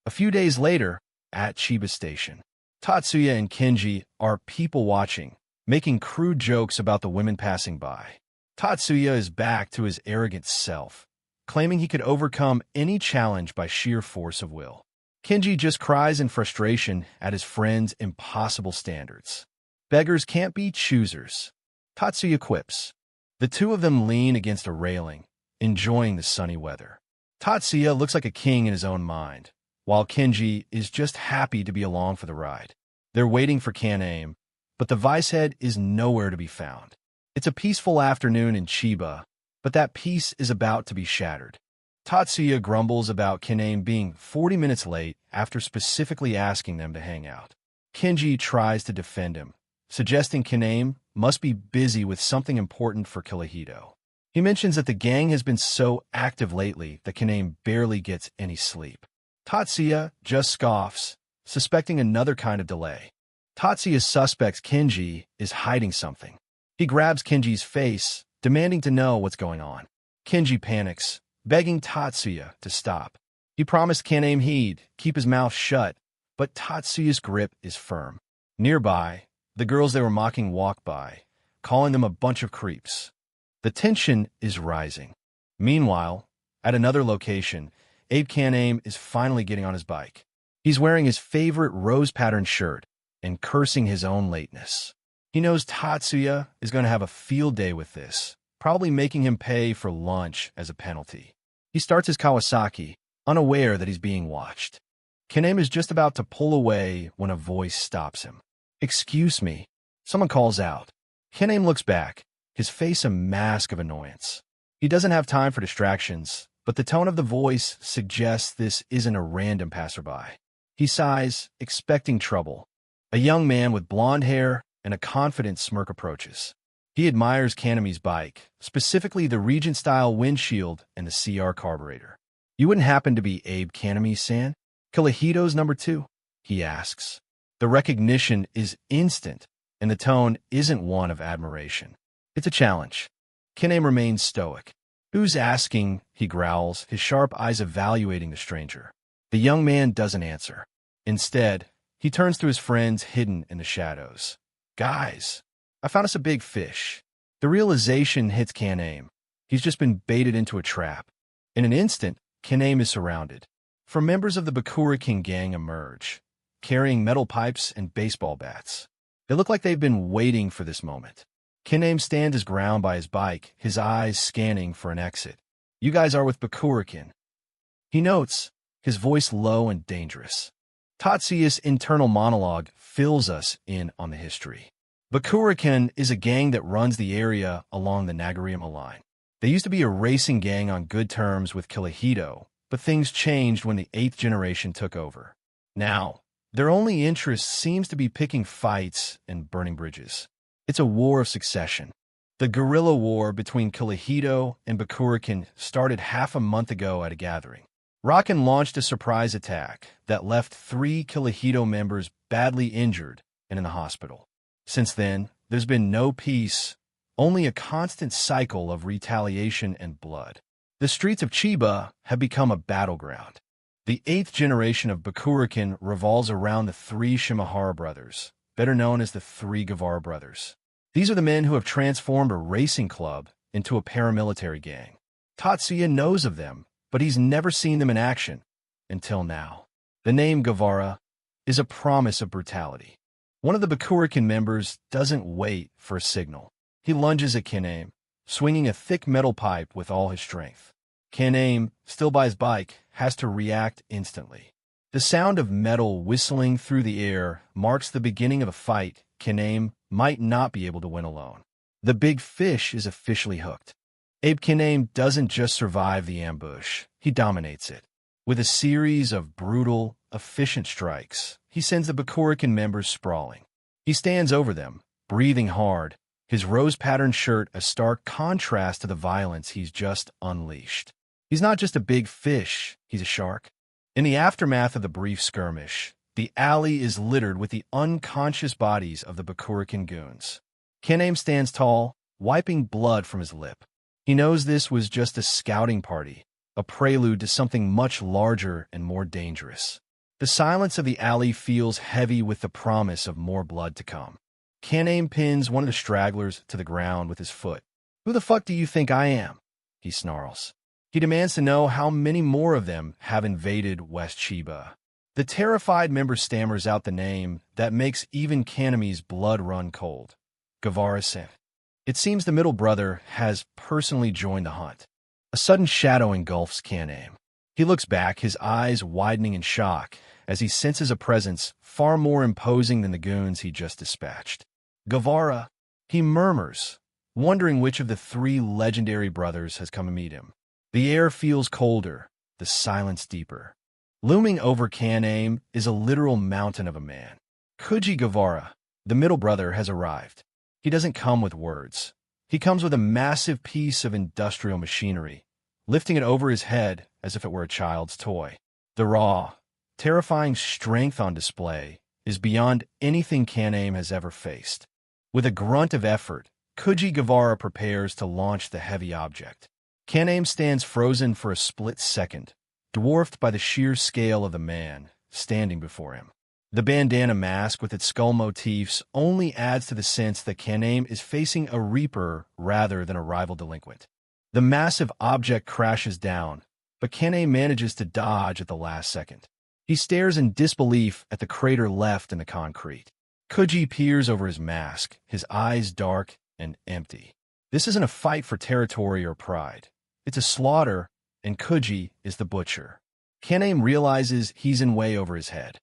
A few days later, at Chiba Station, Tatsuya and Kenji are people-watching, making crude jokes about the women passing by. Tatsuya is back to his arrogant self, claiming he could overcome any challenge by sheer force of will. Kenji just cries in frustration at his friend's impossible standards. Beggars can't be choosers, Tatsuya quips. The two of them lean against a railing, enjoying the sunny weather. Tatsuya looks like a king in his own mind, while Kenji is just happy to be along for the ride. They're waiting for Kaname, but the vice head is nowhere to be found. It's a peaceful afternoon in Chiba, but that peace is about to be shattered. Tatsuya grumbles about Kaname being 40 minutes late after specifically asking them to hang out. Kenji tries to defend him, suggesting Kaname must be busy with something important for Kirihito. He mentions that the gang has been so active lately that Kaname barely gets any sleep. Tatsuya just scoffs, suspecting another kind of delay. Tatsuya suspects Kenji is hiding something. He grabs Kenji's face, demanding to know what's going on. Kenji panics, begging Tatsuya to stop. He promised Kaname he'd keep his mouth shut, but Tatsuya's grip is firm. Nearby, the girls they were mocking walk by, calling them a bunch of creeps. The tension is rising. Meanwhile, at another location, Abe Kaname is finally getting on his bike. He's wearing his favorite rose-patterned shirt and cursing his own lateness. He knows Tatsuya is going to have a field day with this, probably making him pay for lunch as a penalty. He starts his Kawasaki, unaware that he's being watched. Kaname is just about to pull away when a voice stops him. "Excuse me," someone calls out. Kaname looks back, his face a mask of annoyance. He doesn't have time for distractions, but the tone of the voice suggests this isn't a random passerby. He sighs, expecting trouble. A young man with blonde hair and a confident smirk approaches. He admires Kaname's bike, specifically the Regent-style windshield and the CR carburetor. "You wouldn't happen to be Abe Kaname-san? Kirihito's number 2? He asks. The recognition is instant, and the tone isn't one of admiration. It's a challenge. Kaname remains stoic. "Who's asking?" he growls, his sharp eyes evaluating the stranger. The young man doesn't answer. Instead, he turns to his friends hidden in the shadows. "Guys, I found us a big fish." The realization hits Kaname. He's just been baited into a trap. In an instant, Kaname is surrounded. 4 members of the Bakurakin gang emerge, carrying metal pipes and baseball bats. They look like they've been waiting for this moment. Kaname stands his ground by his bike, his eyes scanning for an exit. "You guys are with Bakurakin," he notes, his voice low and dangerous. Tatsuya's internal monologue fills us in on the history. Bakurakin is a gang that runs the area along the Nagariyama line. They used to be a racing gang on good terms with Kirihito, but things changed when the 8th generation took over. Now, their only interest seems to be picking fights and burning bridges. It's a war of succession. The guerrilla war between Kirihito and Bakurakin started half a month ago at a gathering. Raken launched a surprise attack that left 3 Kirihito members badly injured and in the hospital. Since then, there's been no peace, only a constant cycle of retaliation and blood. The streets of Chiba have become a battleground. The 8th generation of Bakurakin revolves around the 3 Shimahara brothers, better known as the 3 Guevara brothers. These are the men who have transformed a racing club into a paramilitary gang. Tatsuya knows of them, but he's never seen them in action until now. The name Guevara is a promise of brutality. One of the Bakurakin members doesn't wait for a signal. He lunges at Kaname, swinging a thick metal pipe with all his strength. Kaname, still by his bike, has to react instantly. The sound of metal whistling through the air marks the beginning of a fight Kaname might not be able to win alone. The big fish is officially hooked. Abe Kaname doesn't just survive the ambush, he dominates it. With a series of brutal, efficient strikes, he sends the Bakurakin members sprawling. He stands over them, breathing hard, his rose-patterned shirt a stark contrast to the violence he's just unleashed. He's not just a big fish, he's a shark. In the aftermath of the brief skirmish, the alley is littered with the unconscious bodies of the Bakurakin goons. Kaname stands tall, wiping blood from his lip. He knows this was just a scouting party, a prelude to something much larger and more dangerous. The silence of the alley feels heavy with the promise of more blood to come. Kaname pins one of the stragglers to the ground with his foot. "Who the fuck do you think I am?" he snarls. He demands to know how many more of them have invaded West Chiba. The terrified member stammers out the name that makes even Kanami's blood run cold. Guevara-san. It seems the middle brother has personally joined the hunt. A sudden shadow engulfs Kaname. He looks back, his eyes widening in shock, as he senses a presence far more imposing than the goons he just dispatched. Guevara, he murmurs, wondering which of the three legendary brothers has come to meet him. The air feels colder, the silence deeper. Looming over Kaname is a literal mountain of a man. Kuji Guevara, the middle brother, has arrived. He doesn't come with words. He comes with a massive piece of industrial machinery, lifting it over his head as if it were a child's toy. The raw, terrifying strength on display is beyond anything Kaname has ever faced. With a grunt of effort, Kuji Guevara prepares to launch the heavy object. Kaname stands frozen for a split second, dwarfed by the sheer scale of the man standing before him. The bandana mask with its skull motifs only adds to the sense that Kaname is facing a reaper rather than a rival delinquent. The massive object crashes down, but Kaname manages to dodge at the last second. He stares in disbelief at the crater left in the concrete. Kuji peers over his mask, his eyes dark and empty. This isn't a fight for territory or pride. It's a slaughter, and Kuji is the butcher. Kaname realizes he's in way over his head.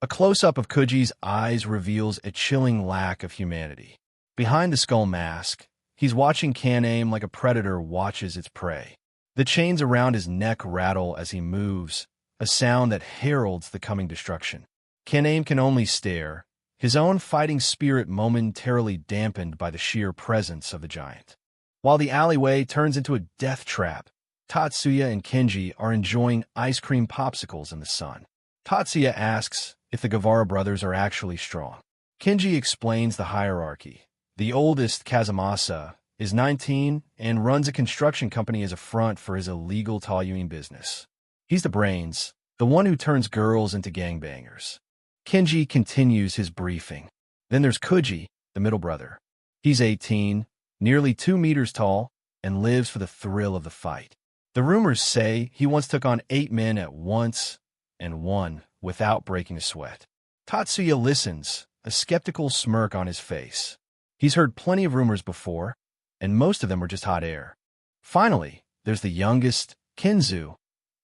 A close-up of Kuji's eyes reveals a chilling lack of humanity. Behind the skull mask, he's watching Kaname like a predator watches its prey. The chains around his neck rattle as he moves, a sound that heralds the coming destruction. Kaname can only stare, his own fighting spirit momentarily dampened by the sheer presence of the giant. While the alleyway turns into a death trap, Tatsuya and Kenji are enjoying ice cream popsicles in the sun. Tatsuya asks if the Guevara brothers are actually strong. Kenji explains the hierarchy. The oldest, Kazumasa, is 19 and runs a construction company as a front for his illegal Taoyuan business. He's the brains, the one who turns girls into gangbangers. Kenji continues his briefing. Then there's Kuji, the middle brother. He's 18, nearly 2 meters tall, and lives for the thrill of the fight. The rumors say he once took on 8 men at once and won without breaking a sweat. Tatsuya listens, a skeptical smirk on his face. He's heard plenty of rumors before, and most of them were just hot air. Finally, there's the youngest, Kenzu,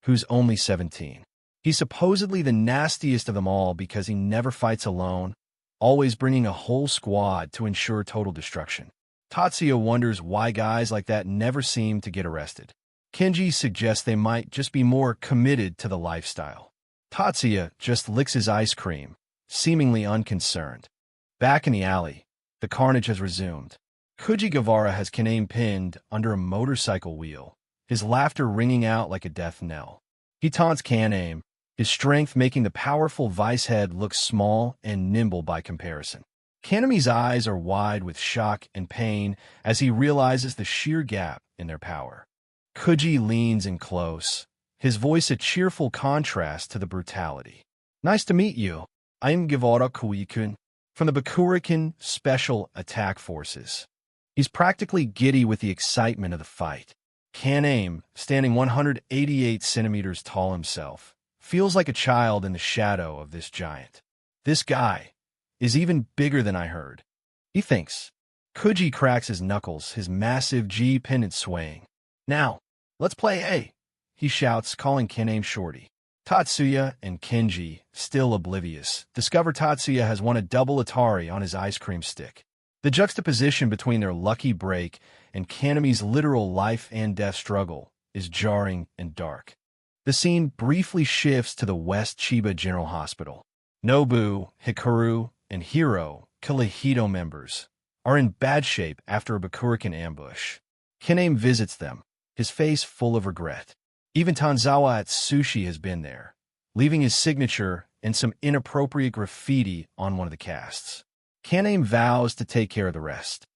who's only 17. He's supposedly the nastiest of them all because he never fights alone, always bringing a whole squad to ensure total destruction. Tatsuya wonders why guys like that never seem to get arrested. Kenji suggests they might just be more committed to the lifestyle. Tatsuya just licks his ice cream, seemingly unconcerned. Back in the alley, the carnage has resumed. Kuji Guevara has Kaname pinned under a motorcycle wheel, his laughter ringing out like a death knell. He taunts Kaname, his strength making the powerful vice head look small and nimble by comparison. Kaname's eyes are wide with shock and pain as he realizes the sheer gap in their power. Kuji leans in close, his voice a cheerful contrast to the brutality. "Nice to meet you. I'm Guevara Kui-kun from the Bakurikan Special Attack Forces." He's practically giddy with the excitement of the fight. Kaname, standing 188 centimeters tall himself, feels like a child in the shadow of this giant. This guy is even bigger than I heard, he thinks. Kuji cracks his knuckles, his massive G pendant swaying. "Now, let's play A," he shouts, calling Kaname shorty. Tatsuya and Kenji, still oblivious, discover Tatsuya has won a double Atari on his ice cream stick. The juxtaposition between their lucky break and Kaname's literal life and death struggle is jarring and dark. The scene briefly shifts to the West Chiba General Hospital. Nobu, Hikaru, and Hiro, Killahito members, are in bad shape after a Bakurikan ambush. Kaname visits them, his face full of regret. Even Tanzawa Atsushi has been there, leaving his signature and some inappropriate graffiti on one of the casts. Kaname vows to take care of the rest.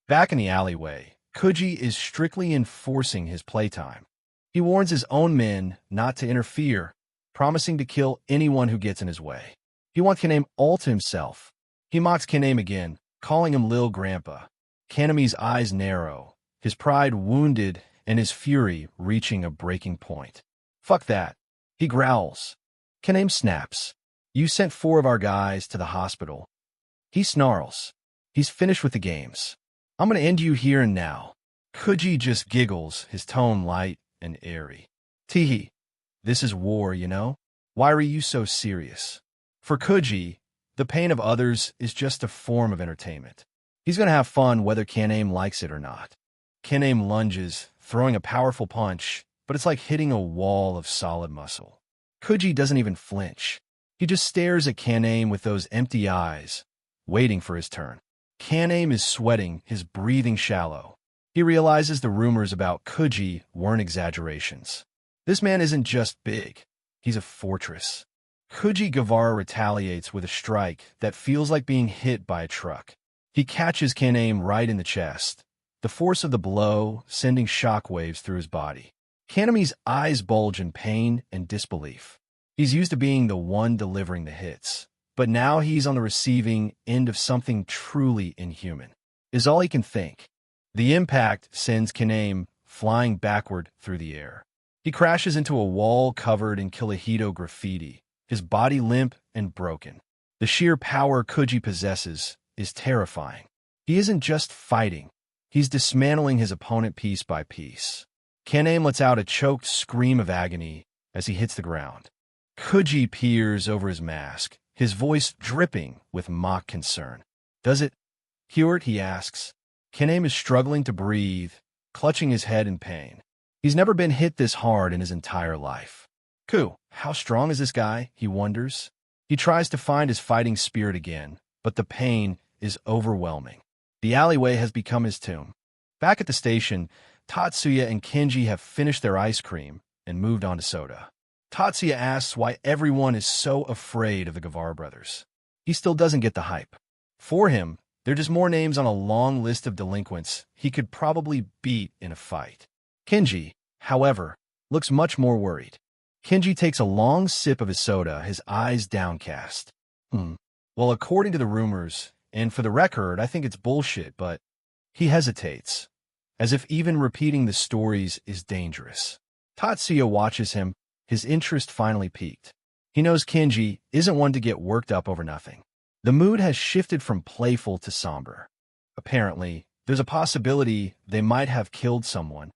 Back in the alleyway, Kuji is strictly enforcing his playtime. He warns his own men not to interfere, promising to kill anyone who gets in his way. He wants Kaname all to himself. He mocks Kaname again, calling him Lil Grandpa. Kaname's eyes narrow, his pride wounded and his fury reaching a breaking point. "Fuck that," he growls. Kaname snaps. You sent 4 of our guys to the hospital. He snarls. He's finished with the games. I'm gonna end you here and now. Kuji just giggles, his tone light and airy. Teehee, this is war, you know? Why are you so serious? For Kuji, the pain of others is just a form of entertainment. He's gonna have fun whether Kaname likes it or not. Kaname lunges, throwing a powerful punch, but it's like hitting a wall of solid muscle. Kuji doesn't even flinch. He just stares at Kaname with those empty eyes, waiting for his turn. Kaname is sweating, his breathing shallow. He realizes the rumors about Kuji weren't exaggerations. This man isn't just big. He's a fortress. Kuji Guevara retaliates with a strike that feels like being hit by a truck. He catches Kaname right in the chest, the force of the blow sending shockwaves through his body. Kaname's eyes bulge in pain and disbelief. He's used to being the one delivering the hits, but now he's on the receiving end of something truly inhuman, is all he can think. The impact sends Kaname flying backward through the air. He crashes into a wall covered in Kilahito graffiti, his body limp and broken. The sheer power Kuji possesses is terrifying. He isn't just fighting. He's dismantling his opponent piece by piece. Kaname lets out a choked scream of agony as he hits the ground. Kuji peers over his mask, his voice dripping with mock concern. Does it hurt? He asks. Kaname is struggling to breathe, clutching his head in pain. He's never been hit this hard in his entire life. How strong is this guy? He wonders. He tries to find his fighting spirit again, but the pain is overwhelming. The alleyway has become his tomb. Back at the station, Tatsuya and Kenji have finished their ice cream and moved on to soda. Tatsuya asks why everyone is so afraid of the Guevara brothers. He still doesn't get the hype. For him, they're just more names on a long list of delinquents he could probably beat in a fight. Kenji, however, looks much more worried. Kenji takes a long sip of his soda, his eyes downcast. Well, according to the rumors, and for the record, I think it's bullshit, but he hesitates, as if even repeating the stories is dangerous. Tatsuya watches him, his interest finally peaked. He knows Kenji isn't one to get worked up over nothing. The mood has shifted from playful to somber. Apparently, there's a possibility they might have killed someone.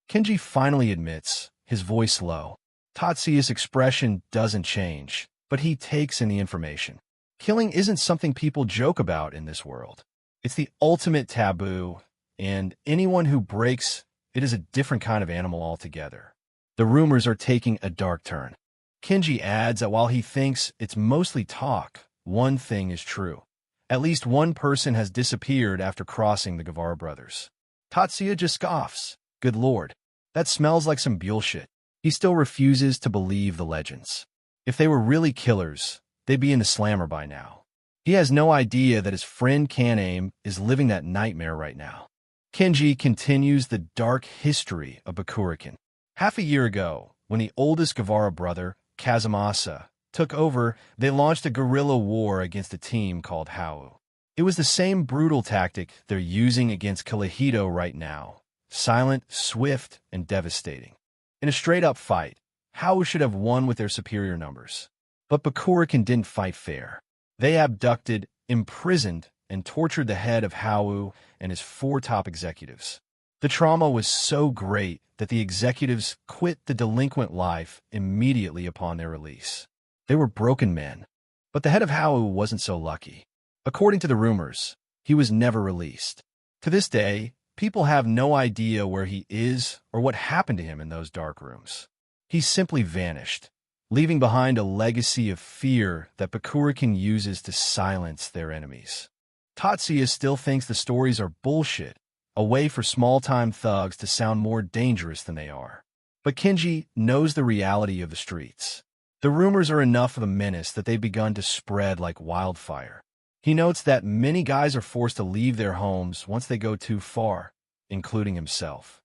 Kenji finally admits, his voice low. Tatsuya's expression doesn't change, but he takes in the information. Killing isn't something people joke about in this world. It's the ultimate taboo, and anyone who breaks it is a different kind of animal altogether. The rumors are taking a dark turn. Kenji adds that while he thinks it's mostly talk, one thing is true. At least one person has disappeared after crossing the Guevara brothers. Tatsuya just scoffs. Good lord, that smells like some bullshit. He still refuses to believe the legends. If they were really killers, they'd be in the slammer by now. He has no idea that his friend Kaname is living that nightmare right now. Kenji continues the dark history of Bakurikan. Half a year ago, when the oldest Guevara brother, Kazumasa, took over, they launched a guerrilla war against a team called Hau. It was the same brutal tactic they're using against Kilahito right now. Silent, swift, and devastating. In a straight-up fight, Hau should have won with their superior numbers. But Bakurikan didn't fight fair. They abducted, imprisoned, and tortured the head of Hau and his 4 top executives. The trauma was so great that the executives quit the delinquent life immediately upon their release. They were broken men, but the head of Hau wasn't so lucky. According to the rumors, he was never released. To this day, people have no idea where he is or what happened to him in those dark rooms. He simply vanished, leaving behind a legacy of fear that Bakurikan uses to silence their enemies. Tatsuya still thinks the stories are bullshit, a way for small-time thugs to sound more dangerous than they are. But Kenji knows the reality of the streets. The rumors are enough of a menace that they've begun to spread like wildfire. He notes that many guys are forced to leave their homes once they go too far, including himself.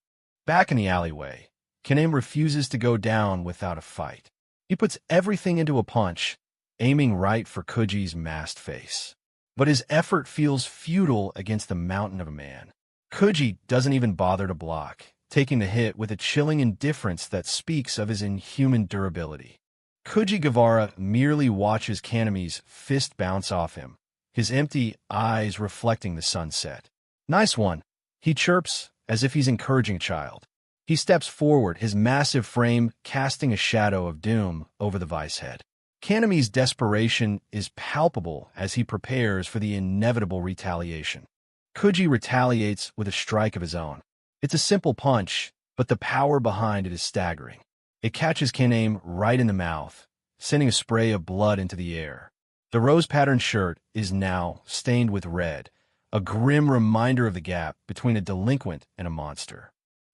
Back in the alleyway, Kaname refuses to go down without a fight. He puts everything into a punch, aiming right for Kuji's masked face. But his effort feels futile against the mountain of a man. Kuji doesn't even bother to block, taking the hit with a chilling indifference that speaks of his inhuman durability. Fujiwara merely watches Kanami's fist bounce off him, his empty eyes reflecting the sunset. "Nice one," he chirps, as if he's encouraging a child. He steps forward, his massive frame casting a shadow of doom over the vice head. Kanami's desperation is palpable as he prepares for the inevitable retaliation. Kuji retaliates with a strike of his own. It's a simple punch, but the power behind it is staggering. It catches Kaname right in the mouth, sending a spray of blood into the air. The rose-patterned shirt is now stained with red, a grim reminder of the gap between a delinquent and a monster.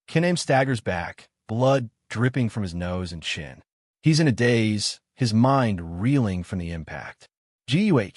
Kaname staggers back, blood dripping from his nose and chin. He's in a daze, his mind reeling from the impact. "Guh,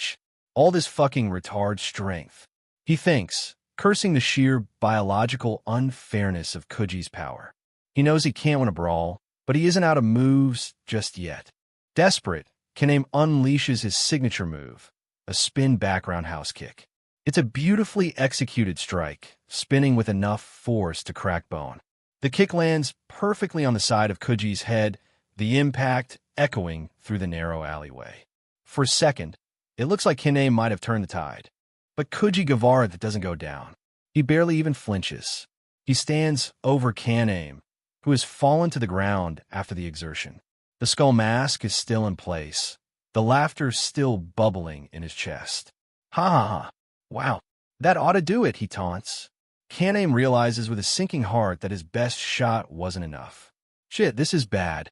all this fucking retard strength," he thinks, cursing the sheer biological unfairness of Kuji's power. He knows he can't win a brawl, but he isn't out of moves just yet. Desperate, Kaname unleashes his signature move, a spin back roundhouse kick. It's a beautifully executed strike, spinning with enough force to crack bone. The kick lands perfectly on the side of Kuji's head, the impact echoing through the narrow alleyway. For a second, it looks like Kaname might have turned the tide. But Fujiwara doesn't go down. He barely even flinches. He stands over Kaname, who has fallen to the ground after the exertion. The skull mask is still in place, the laughter still bubbling in his chest. "Ha ha ha. Wow, that ought to do it," he taunts. Kaname realizes with a sinking heart that his best shot wasn't enough. "Shit, this is bad."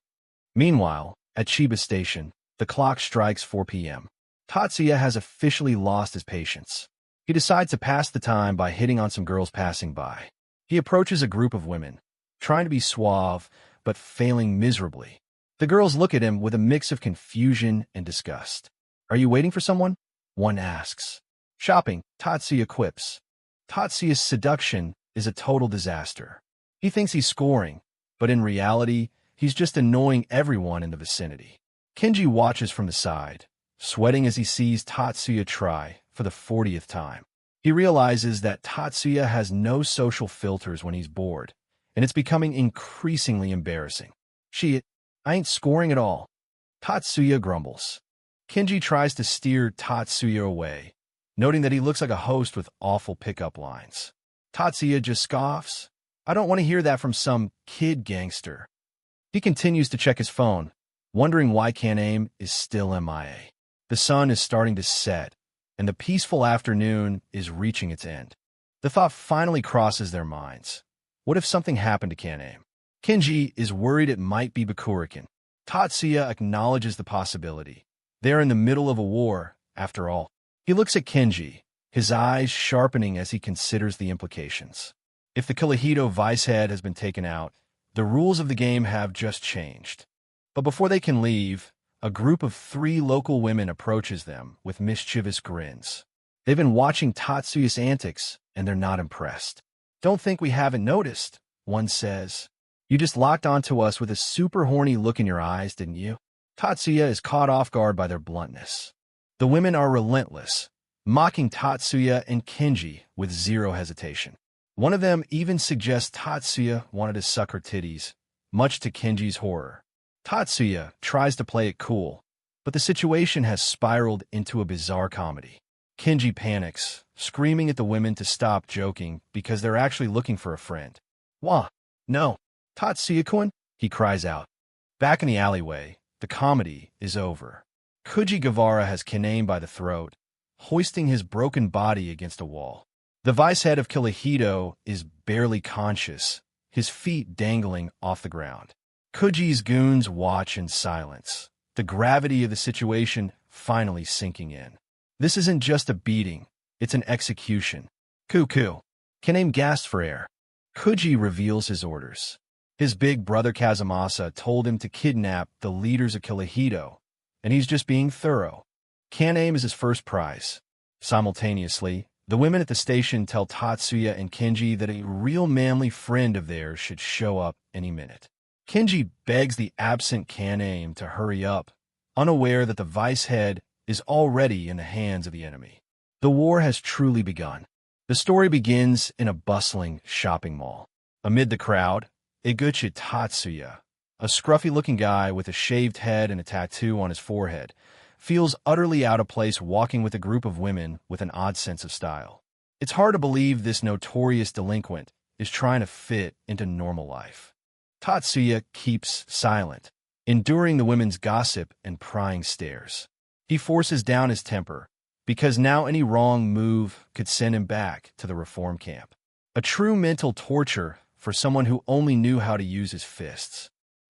Meanwhile, at Chiba Station, the clock strikes 4 p.m. Tatsuya has officially lost his patience. He decides to pass the time by hitting on some girls passing by. He approaches a group of women, trying to be suave, but failing miserably. The girls look at him with a mix of confusion and disgust. "Are you waiting for someone?" one asks. "Shopping," Tatsuya quips. Tatsuya's seduction is a total disaster. He thinks he's scoring, but in reality, he's just annoying everyone in the vicinity. Kenji watches from the side, sweating as he sees Tatsuya try for the 40th time. He realizes that Tatsuya has no social filters when he's bored, and it's becoming increasingly embarrassing. "Shit, I ain't scoring at all," Tatsuya grumbles. Kenji tries to steer Tatsuya away, noting that he looks like a host with awful pickup lines. Tatsuya just scoffs. "I don't want to hear that from some kid gangster." He continues to check his phone, wondering why Kaname is still MIA. The sun is starting to set, and the peaceful afternoon is reaching its end. The thought finally crosses their minds. What if something happened to Kaname? Kenji is worried it might be Bakurikan. Tatsuya acknowledges the possibility. They're in the middle of a war, after all. He looks at Kenji, his eyes sharpening as he considers the implications. If the Kyohito vice head has been taken out, the rules of the game have just changed. But before they can leave, a group of 3 local women approaches them with mischievous grins. They've been watching Tatsuya's antics, and they're not impressed. "Don't think we haven't noticed," one says. "You just locked onto us with a super horny look in your eyes, didn't you?" Tatsuya is caught off guard by their bluntness. The women are relentless, mocking Tatsuya and Kenji with zero hesitation. One of them even suggests Tatsuya wanted to suck her titties, much to Kenji's horror. Tatsuya tries to play it cool, but the situation has spiraled into a bizarre comedy. Kenji panics, screaming at the women to stop joking because they're actually looking for a friend. "Wah, no, Tatsuya-kun," he cries out. Back in the alleyway, the comedy is over. Fujiwara has Kaname by the throat, hoisting his broken body against a wall. The vice head of Kyohito is barely conscious, his feet dangling off the ground. Kuji's goons watch in silence, the gravity of the situation finally sinking in. This isn't just a beating, it's an execution. "Cuckoo." Kaname gasps for air. Kuji reveals his orders. His big brother Kazumasa told him to kidnap the leaders of Kyohito, and he's just being thorough. Kaname is his first prize. Simultaneously, the women at the station tell Tatsuya and Kenji that a real manly friend of theirs should show up any minute. Kenji begs the absent Kaname to hurry up, unaware that the vice head is already in the hands of the enemy. The war has truly begun. The story begins in a bustling shopping mall. Amid the crowd, Iguchi Tatsuya, a scruffy-looking guy with a shaved head and a tattoo on his forehead, feels utterly out of place walking with a group of women with an odd sense of style. It's hard to believe this notorious delinquent is trying to fit into normal life. Tatsuya keeps silent, enduring the women's gossip and prying stares. He forces down his temper, because now any wrong move could send him back to the reform camp. A true mental torture for someone who only knew how to use his fists.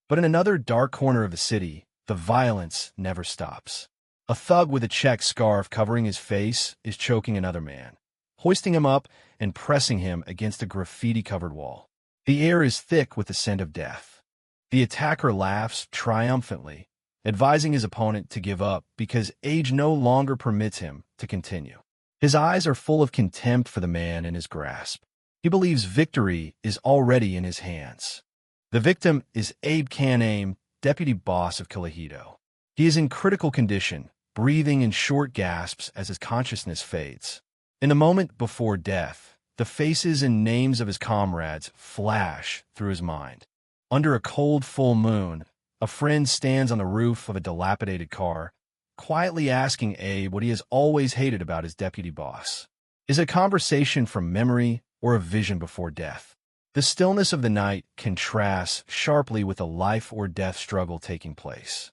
But in another dark corner of the city, the violence never stops. A thug with a check scarf covering his face is choking another man, hoisting him up and pressing him against a graffiti-covered wall. The air is thick with the scent of death. The attacker laughs triumphantly, advising his opponent to give up because age no longer permits him to continue. His eyes are full of contempt for the man in his grasp. He believes victory is already in his hands. The victim is Abe Kaname, deputy boss of Kilohito. He is in critical condition, breathing in short gasps as his consciousness fades. In the moment before death, the faces and names of his comrades flash through his mind. Under a cold full moon, a friend stands on the roof of a dilapidated car, quietly asking Abe what he has always hated about his deputy boss. Is it a conversation from memory or a vision before death? The stillness of the night contrasts sharply with a life-or-death struggle taking place.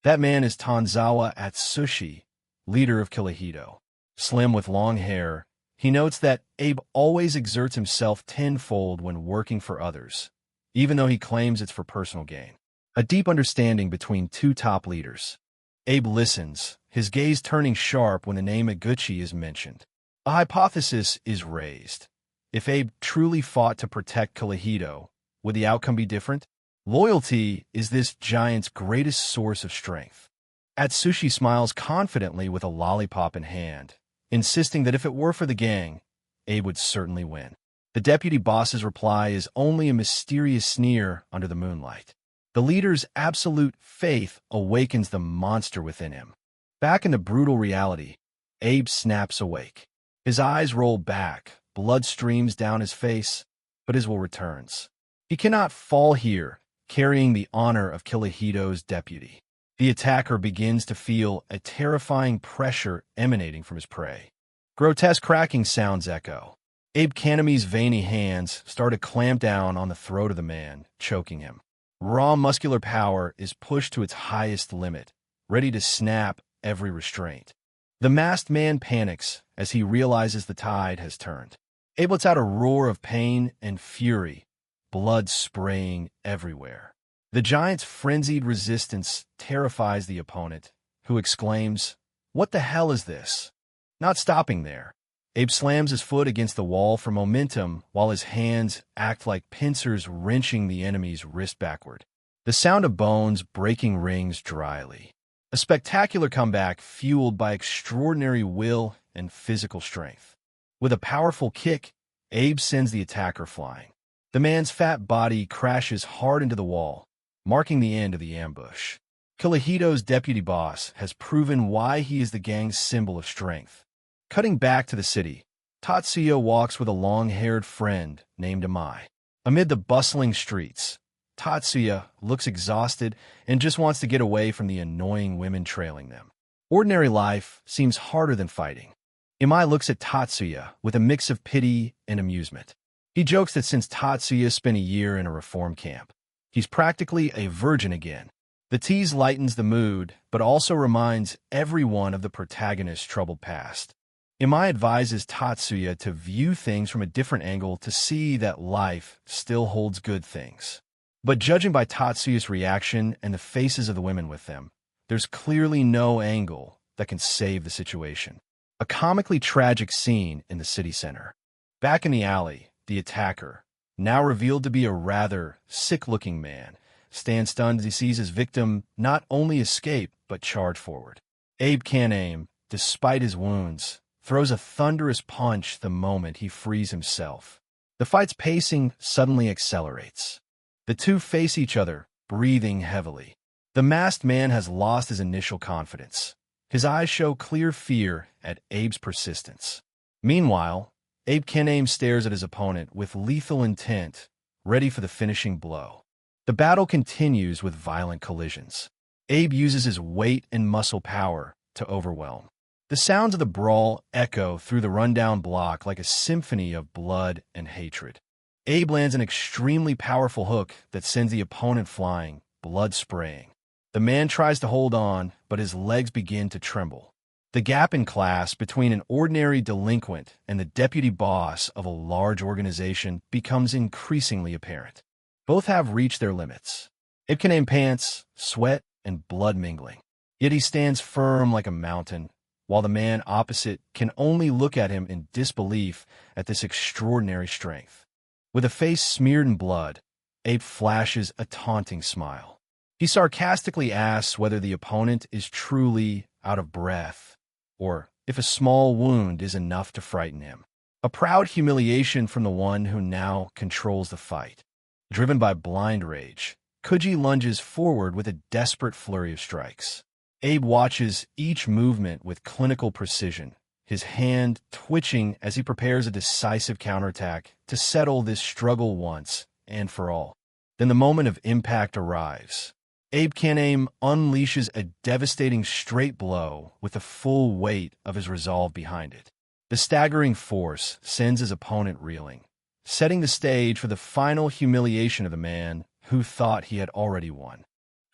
That man is Tanzawa Atsushi, leader of Kilohito. Slim with long hair, he notes that Abe always exerts himself tenfold when working for others, even though he claims it's for personal gain. A deep understanding between two top leaders. Abe listens, his gaze turning sharp when the name Iguchi is mentioned. A hypothesis is raised. If Abe truly fought to protect Kilohito, would the outcome be different? Loyalty is this giant's greatest source of strength. Atsushi smiles confidently with a lollipop in hand, insisting that if it were for the gang, Abe would certainly win. The deputy boss's reply is only a mysterious sneer under the moonlight. The leader's absolute faith awakens the monster within him. Back in the brutal reality, Abe snaps awake. His eyes roll back, blood streams down his face, but his will returns. He cannot fall here, carrying the honor of Kilohito's deputy. The attacker begins to feel a terrifying pressure emanating from his prey. Grotesque cracking sounds echo. Abe Kaname's veiny hands start to clamp down on the throat of the man, choking him. Raw muscular power is pushed to its highest limit, ready to snap every restraint. The masked man panics as he realizes the tide has turned. Abe lets out a roar of pain and fury, blood spraying everywhere. The giant's frenzied resistance terrifies the opponent, who exclaims, "What the hell is this?" Not stopping there, Abe slams his foot against the wall for momentum while his hands act like pincers wrenching the enemy's wrist backward. The sound of bones breaking rings dryly. A spectacular comeback fueled by extraordinary will and physical strength. With a powerful kick, Abe sends the attacker flying. The man's fat body crashes hard into the wall, marking the end of the ambush. Kilohito's deputy boss has proven why he is the gang's symbol of strength. Cutting back to the city, Tatsuya walks with a long-haired friend named Amai. Amid the bustling streets, Tatsuya looks exhausted and just wants to get away from the annoying women trailing them. Ordinary life seems harder than fighting. Imai looks at Tatsuya with a mix of pity and amusement. He jokes that since Tatsuya spent a year in a reform camp, he's practically a virgin again. The tease lightens the mood, but also reminds everyone of the protagonist's troubled past. Imai advises Tatsuya to view things from a different angle to see that life still holds good things. But judging by Tatsuya's reaction and the faces of the women with them, there's clearly no angle that can save the situation. A comically tragic scene in the city center. Back in the alley, the attacker, now revealed to be a rather sick-looking man, stands stunned as he sees his victim not only escape, but charge forward. Abe Kaname, despite his wounds, throws a thunderous punch the moment he frees himself. The fight's pacing suddenly accelerates. The two face each other, breathing heavily. The masked man has lost his initial confidence. His eyes show clear fear at Abe's persistence. Meanwhile, Abe Kaname stares at his opponent with lethal intent, ready for the finishing blow. The battle continues with violent collisions. Abe uses his weight and muscle power to overwhelm. The sounds of the brawl echo through the rundown block like a symphony of blood and hatred. Abe lands an extremely powerful hook that sends the opponent flying, blood spraying. The man tries to hold on, but his legs begin to tremble. The gap in class between an ordinary delinquent and the deputy boss of a large organization becomes increasingly apparent. Both have reached their limits. Abe can name pants, sweat, and blood mingling. Yet he stands firm like a mountain, while the man opposite can only look at him in disbelief at this extraordinary strength. With a face smeared in blood, Abe flashes a taunting smile. He sarcastically asks whether the opponent is truly out of breath, or if a small wound is enough to frighten him. A proud humiliation from the one who now controls the fight. Driven by blind rage, Kuji lunges forward with a desperate flurry of strikes. Abe watches each movement with clinical precision, his hand twitching as he prepares a decisive counterattack to settle this struggle once and for all. Then the moment of impact arrives. Abe Kaname unleashes a devastating straight blow with the full weight of his resolve behind it. The staggering force sends his opponent reeling, setting the stage for the final humiliation of the man who thought he had already won.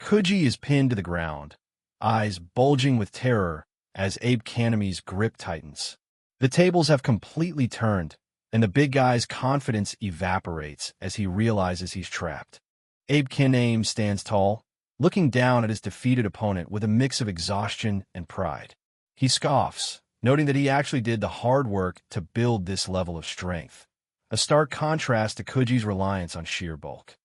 Kuji is pinned to the ground, eyes bulging with terror as Abe Kaname's grip tightens. The tables have completely turned, and the big guy's confidence evaporates as he realizes he's trapped. Abe Kaname stands tall, looking down at his defeated opponent with a mix of exhaustion and pride. He scoffs, noting that he actually did the hard work to build this level of strength, a stark contrast to Kuji's reliance on sheer bulk.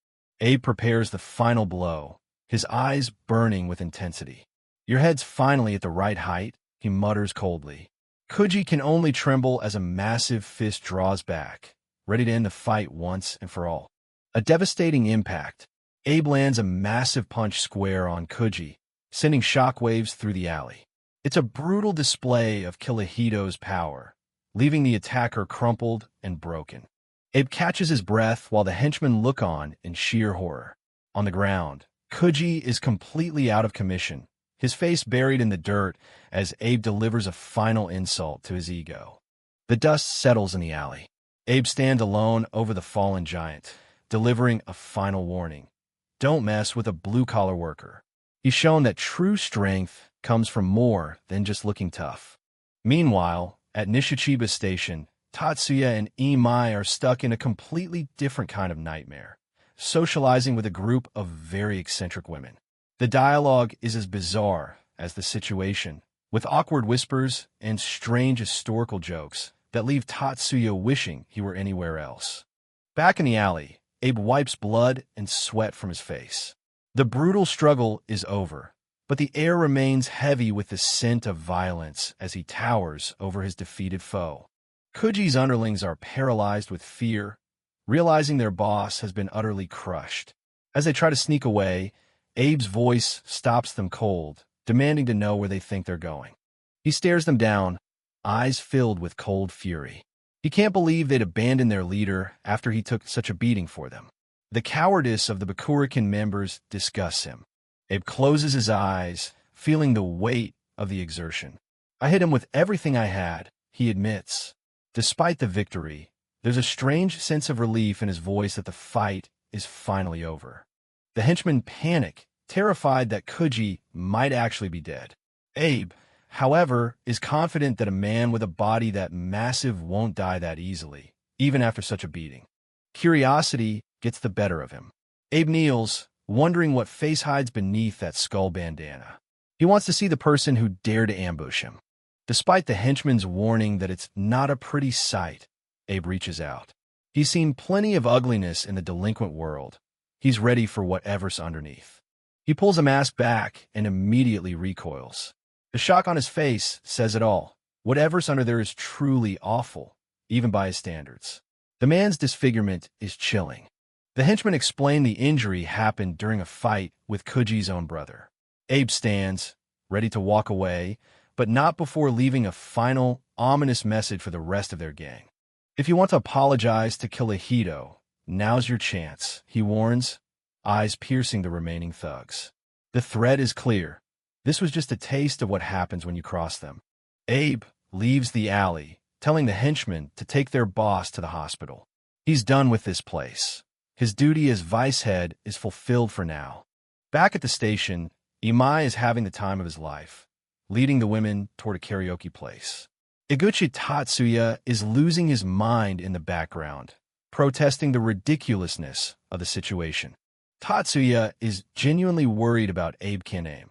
Abe prepares the final blow, his eyes burning with intensity. "Your head's finally at the right height," he mutters coldly. Kuji can only tremble as a massive fist draws back, ready to end the fight once and for all. A devastating impact. Abe lands a massive punch square on Kuji, sending shockwaves through the alley. It's a brutal display of Kiyohito's power, leaving the attacker crumpled and broken. Abe catches his breath while the henchmen look on in sheer horror. On the ground, Kuji is completely out of commission, his face buried in the dirt as Abe delivers a final insult to his ego. The dust settles in the alley. Abe stands alone over the fallen giant, delivering a final warning. Don't mess with a blue-collar worker. He's shown that true strength comes from more than just looking tough. Meanwhile, at Nishichiba Station, Tatsuya and Imai are stuck in a completely different kind of nightmare, socializing with a group of very eccentric women. The dialogue is as bizarre as the situation, with awkward whispers and strange historical jokes that leave Tatsuya wishing he were anywhere else. Back in the alley, Abe wipes blood and sweat from his face. The brutal struggle is over, but the air remains heavy with the scent of violence as he towers over his defeated foe. Kuji's underlings are paralyzed with fear, realizing their boss has been utterly crushed. As they try to sneak away, Abe's voice stops them cold, demanding to know where they think they're going. He stares them down, eyes filled with cold fury. He can't believe they'd abandoned their leader after he took such a beating for them. The cowardice of the Bakurikan members disgusts him. Abe closes his eyes, feeling the weight of the exertion. "I hit him with everything I had," he admits. Despite the victory, there's a strange sense of relief in his voice that the fight is finally over. The henchmen panic, terrified that Kuji might actually be dead. Abe, however, is confident that a man with a body that massive won't die that easily, even after such a beating. Curiosity gets the better of him. Abe kneels, wondering what face hides beneath that skull bandana. He wants to see the person who dared to ambush him. Despite the henchman's warning that it's not a pretty sight, Abe reaches out. He's seen plenty of ugliness in the delinquent world. He's ready for whatever's underneath. He pulls a mask back and immediately recoils. The shock on his face says it all. Whatever's under there is truly awful, even by his standards. The man's disfigurement is chilling. The henchman explained the injury happened during a fight with Kuji's own brother. Abe stands, ready to walk away, but not before leaving a final, ominous message for the rest of their gang. "If you want to apologize to Kiyohito, now's your chance," he warns. eyes piercing the remaining thugs. The thread is clear. This was just a taste of what happens when you cross them. Abe leaves the alley, telling the henchmen to take their boss to the hospital. He's done with this place. His duty as vice head is fulfilled for now. Back at the station, Imai is having the time of his life, leading the women toward a karaoke place. Iguchi Tatsuya is losing his mind in the background, protesting the ridiculousness of the situation. Tatsuya is genuinely worried about Abe Kaname,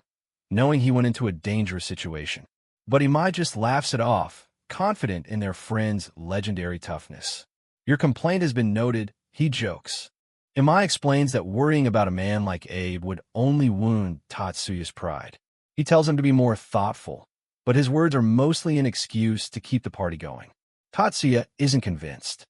knowing he went into a dangerous situation. But Imai just laughs it off, confident in their friend's legendary toughness. Your complaint has been noted, he jokes. Imai explains that worrying about a man like Abe would only wound Tatsuya's pride. He tells him to be more thoughtful, but his words are mostly an excuse to keep the party going. Tatsuya isn't convinced.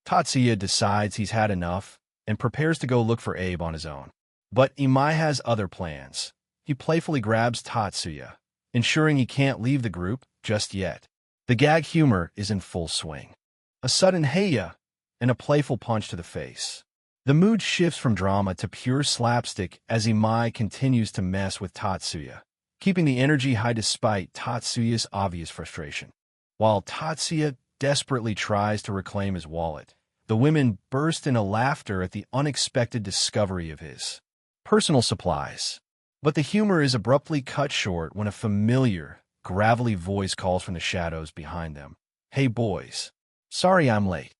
Tatsuya decides he's had enough and prepares to go look for Abe on his own. But Imai has other plans. He playfully grabs Tatsuya, ensuring he can't leave the group just yet. The gag humor is in full swing. A sudden hey-ya and a playful punch to the face. The mood shifts from drama to pure slapstick as Imai continues to mess with Tatsuya, keeping the energy high despite Tatsuya's obvious frustration. While Tatsuya desperately tries to reclaim his wallet, the women burst into laughter at the unexpected discovery of his personal supplies. But the humor is abruptly cut short when a familiar, gravelly voice calls from the shadows behind them. Hey boys. Sorry I'm late.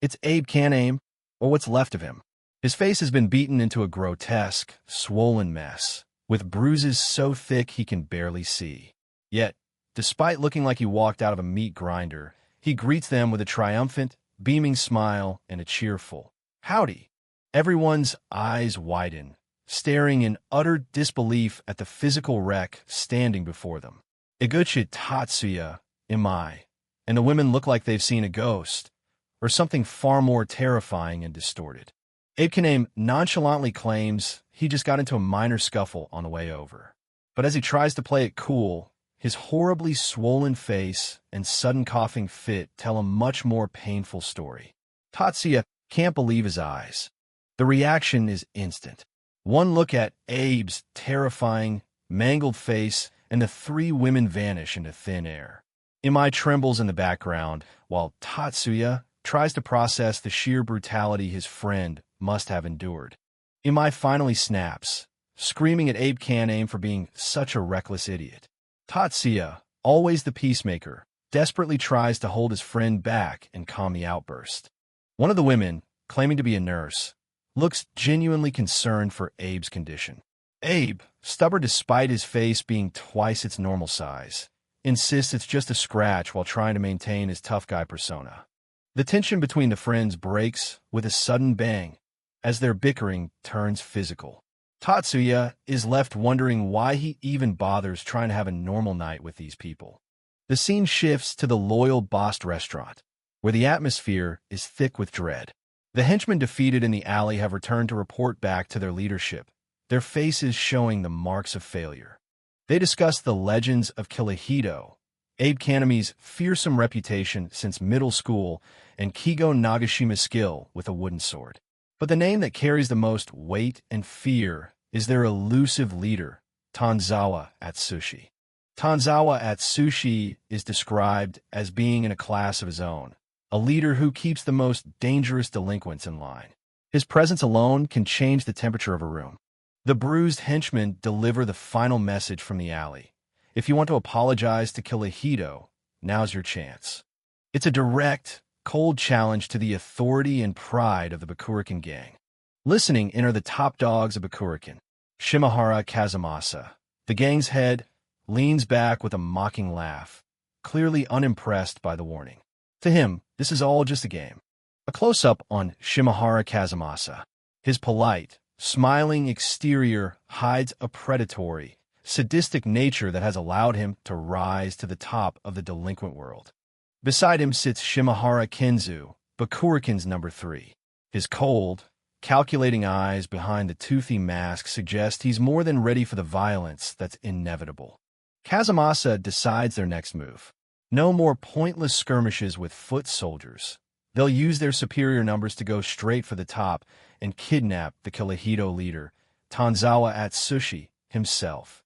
It's Abe Kaname, or what's left of him. His face has been beaten into a grotesque, swollen mess, with bruises so thick he can barely see. Yet, despite looking like he walked out of a meat grinder, he greets them with a triumphant, beaming smile and a cheerful howdy. Everyone's eyes widen, staring in utter disbelief at the physical wreck standing before them. Iguchi Tatsuya, Imai, and the women look like they've seen a ghost, or something far more terrifying and distorted. Abe Kaname nonchalantly claims he just got into a minor scuffle on the way over. But as he tries to play it cool, his horribly swollen face and sudden coughing fit tell a much more painful story. Tatsuya can't believe his eyes. The reaction is instant. One look at Abe's terrifying, mangled face, and the three women vanish into thin air. Imai trembles in the background, while Tatsuya tries to process the sheer brutality his friend must have endured. Imai finally snaps, screaming at Abe Kaname for being such a reckless idiot. Tatsuya, always the peacemaker, desperately tries to hold his friend back and calm the outburst. One of the women, claiming to be a nurse, looks genuinely concerned for Abe's condition. Abe, stubborn despite his face being twice its normal size, insists it's just a scratch while trying to maintain his tough guy persona. The tension between the friends breaks with a sudden bang as their bickering turns physical. Tatsuya is left wondering why he even bothers trying to have a normal night with these people. The scene shifts to the Loyal Boss restaurant, where the atmosphere is thick with dread. The henchmen defeated in the alley have returned to report back to their leadership, their faces showing the marks of failure. They discuss the legends of Kihito, Abe Kaname's fearsome reputation since middle school, and Kigo Nagashima's skill with a wooden sword. But the name that carries the most weight and fear is their elusive leader, Tanzawa Atsushi. Tanzawa Atsushi is described as being in a class of his own, a leader who keeps the most dangerous delinquents in line. His presence alone can change the temperature of a room. The bruised henchmen deliver the final message from the alley. If you want to apologize to Kihito, now's your chance. It's a direct, cold challenge to the authority and pride of the Bakurikan gang. Listening in are the top dogs of Bakurikan. Shimahara Kazumasa, the gang's head, leans back with a mocking laugh, clearly unimpressed by the warning. To him, this is all just a game. A close-up on Shimahara Kazumasa. His polite, smiling exterior hides a predatory, sadistic nature that has allowed him to rise to the top of the delinquent world. Beside him sits Shimahara Kenzu, Bakurikan's number 3. His cold, calculating eyes behind the toothy mask suggest he's more than ready for the violence that's inevitable. Kazumasa decides their next move. No more pointless skirmishes with foot soldiers. They'll use their superior numbers to go straight for the top and kidnap the Kyohito leader, Tanzawa Atsushi, himself.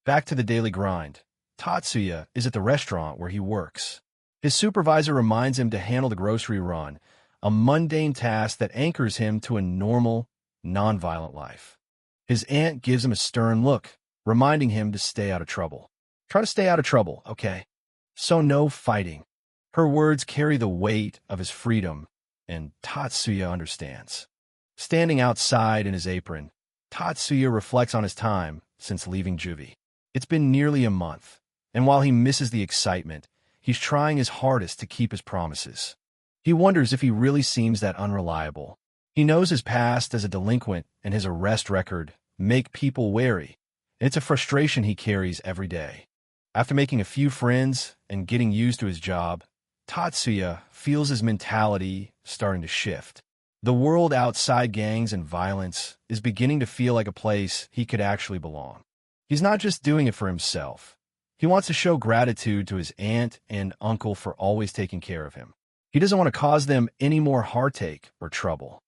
Back to the daily grind. Tatsuya is at the restaurant where he works. His supervisor reminds him to handle the grocery run, a mundane task that anchors him to a normal, nonviolent life. His aunt gives him a stern look, reminding him to stay out of trouble. Try to stay out of trouble, okay? So no fighting. Her words carry the weight of his freedom, and Tatsuya understands. Standing outside in his apron, Tatsuya reflects on his time since leaving juvie. It's been nearly a month, and while he misses the excitement, he's trying his hardest to keep his promises. He wonders if he really seems that unreliable. He knows his past as a delinquent and his arrest record make people wary, and it's a frustration he carries every day. After making a few friends and getting used to his job, Tatsuya feels his mentality starting to shift. The world outside gangs and violence is beginning to feel like a place he could actually belong. He's not just doing it for himself. He wants to show gratitude to his aunt and uncle for always taking care of him. He doesn't want to cause them any more heartache or trouble.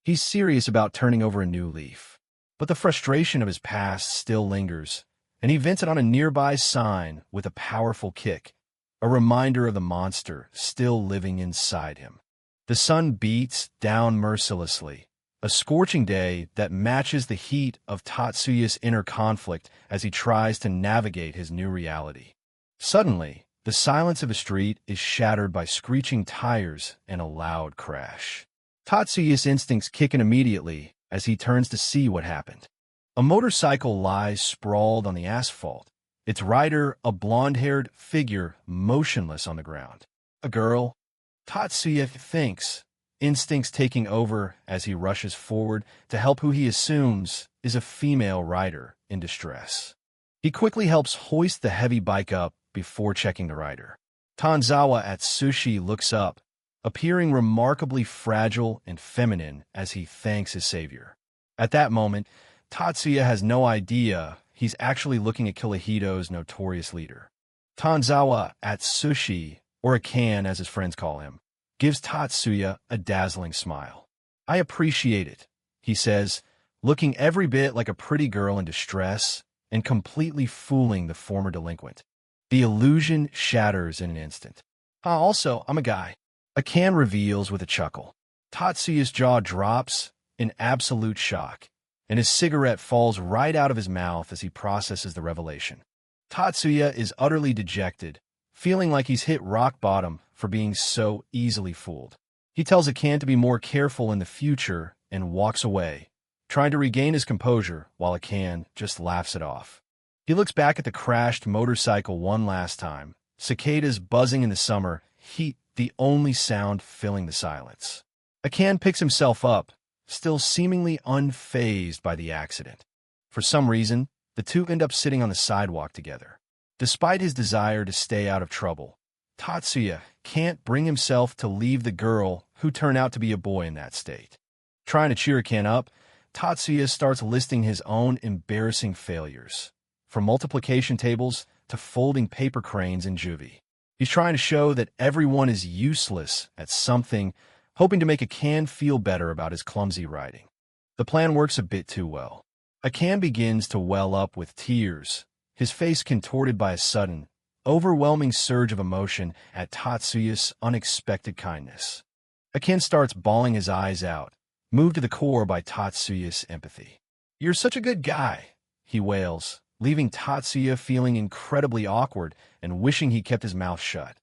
He's serious about turning over a new leaf. But the frustration of his past still lingers, and he vents it on a nearby sign with a powerful kick, a reminder of the monster still living inside him. The sun beats down mercilessly, a scorching day that matches the heat of Tatsuya's inner conflict as he tries to navigate his new reality. Suddenly, the silence of the street is shattered by screeching tires and a loud crash. Tatsuya's instincts kick in immediately as he turns to see what happened. A motorcycle lies sprawled on the asphalt, its rider a blonde-haired figure motionless on the ground. A girl? Tatsuya thinks, instincts taking over as he rushes forward to help who he assumes is a female rider in distress. He quickly helps hoist the heavy bike up before checking the rider. Tanzawa Atsushi looks up, appearing remarkably fragile and feminine as he thanks his savior. At that moment, Tatsuya has no idea he's actually looking at Kyohito's notorious leader. Tanzawa Atsushi, or Akan as his friends call him, gives Tatsuya a dazzling smile. "I appreciate it," he says, looking every bit like a pretty girl in distress and completely fooling the former delinquent. The illusion shatters in an instant. Also, I'm a guy," Akan reveals with a chuckle. Tatsuya's jaw drops in absolute shock, and his cigarette falls right out of his mouth as he processes the revelation. Tatsuya is utterly dejected, feeling like he's hit rock bottom for being so easily fooled. He tells Akan to be more careful in the future and walks away, trying to regain his composure while Akan just laughs it off. He looks back at the crashed motorcycle one last time, cicadas buzzing in the summer heat the only sound filling the silence. Akan picks himself up, still seemingly unfazed by the accident. For some reason, the two end up sitting on the sidewalk together. Despite his desire to stay out of trouble, Tatsuya can't bring himself to leave the girl who turned out to be a boy in that state. Trying to cheer Akan up, Tatsuya starts listing his own embarrassing failures, from multiplication tables to folding paper cranes in juvie. He's trying to show that everyone is useless at something, hoping to make Akan feel better about his clumsy writing. The plan works a bit too well. Akan begins to well up with tears, his face contorted by a sudden, overwhelming surge of emotion at Tatsuya's unexpected kindness. Akan starts bawling his eyes out, moved to the core by Tatsuya's empathy. "You're such a good guy," he wails, leaving Tatsuya feeling incredibly awkward and wishing he kept his mouth shut.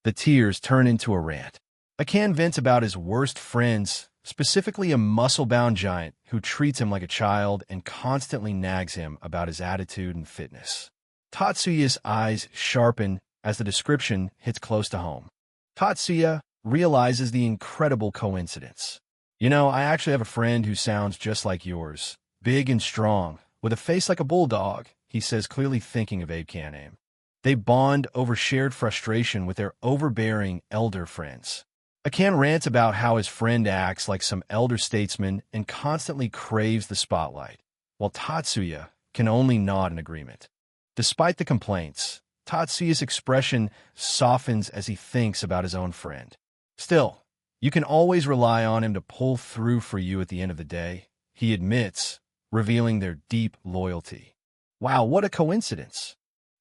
The tears turn into a rant. Akan vents about his worst friends, specifically a muscle-bound giant who treats him like a child and constantly nags him about his attitude and fitness. Tatsuya's eyes sharpen as the description hits close to home. Tatsuya realizes the incredible coincidence. "You know, I actually have a friend who sounds just like yours, big and strong, with a face like a bulldog," he says, clearly thinking of Abe Caname. They bond over shared frustration with their overbearing elder friends. Akan rants about how his friend acts like some elder statesman and constantly craves the spotlight, while Tatsuya can only nod in agreement. Despite the complaints, Tatsuya's expression softens as he thinks about his own friend. Still, You can always rely on him to pull through for you at the end of the day, he admits, revealing their deep loyalty. Wow, what a coincidence!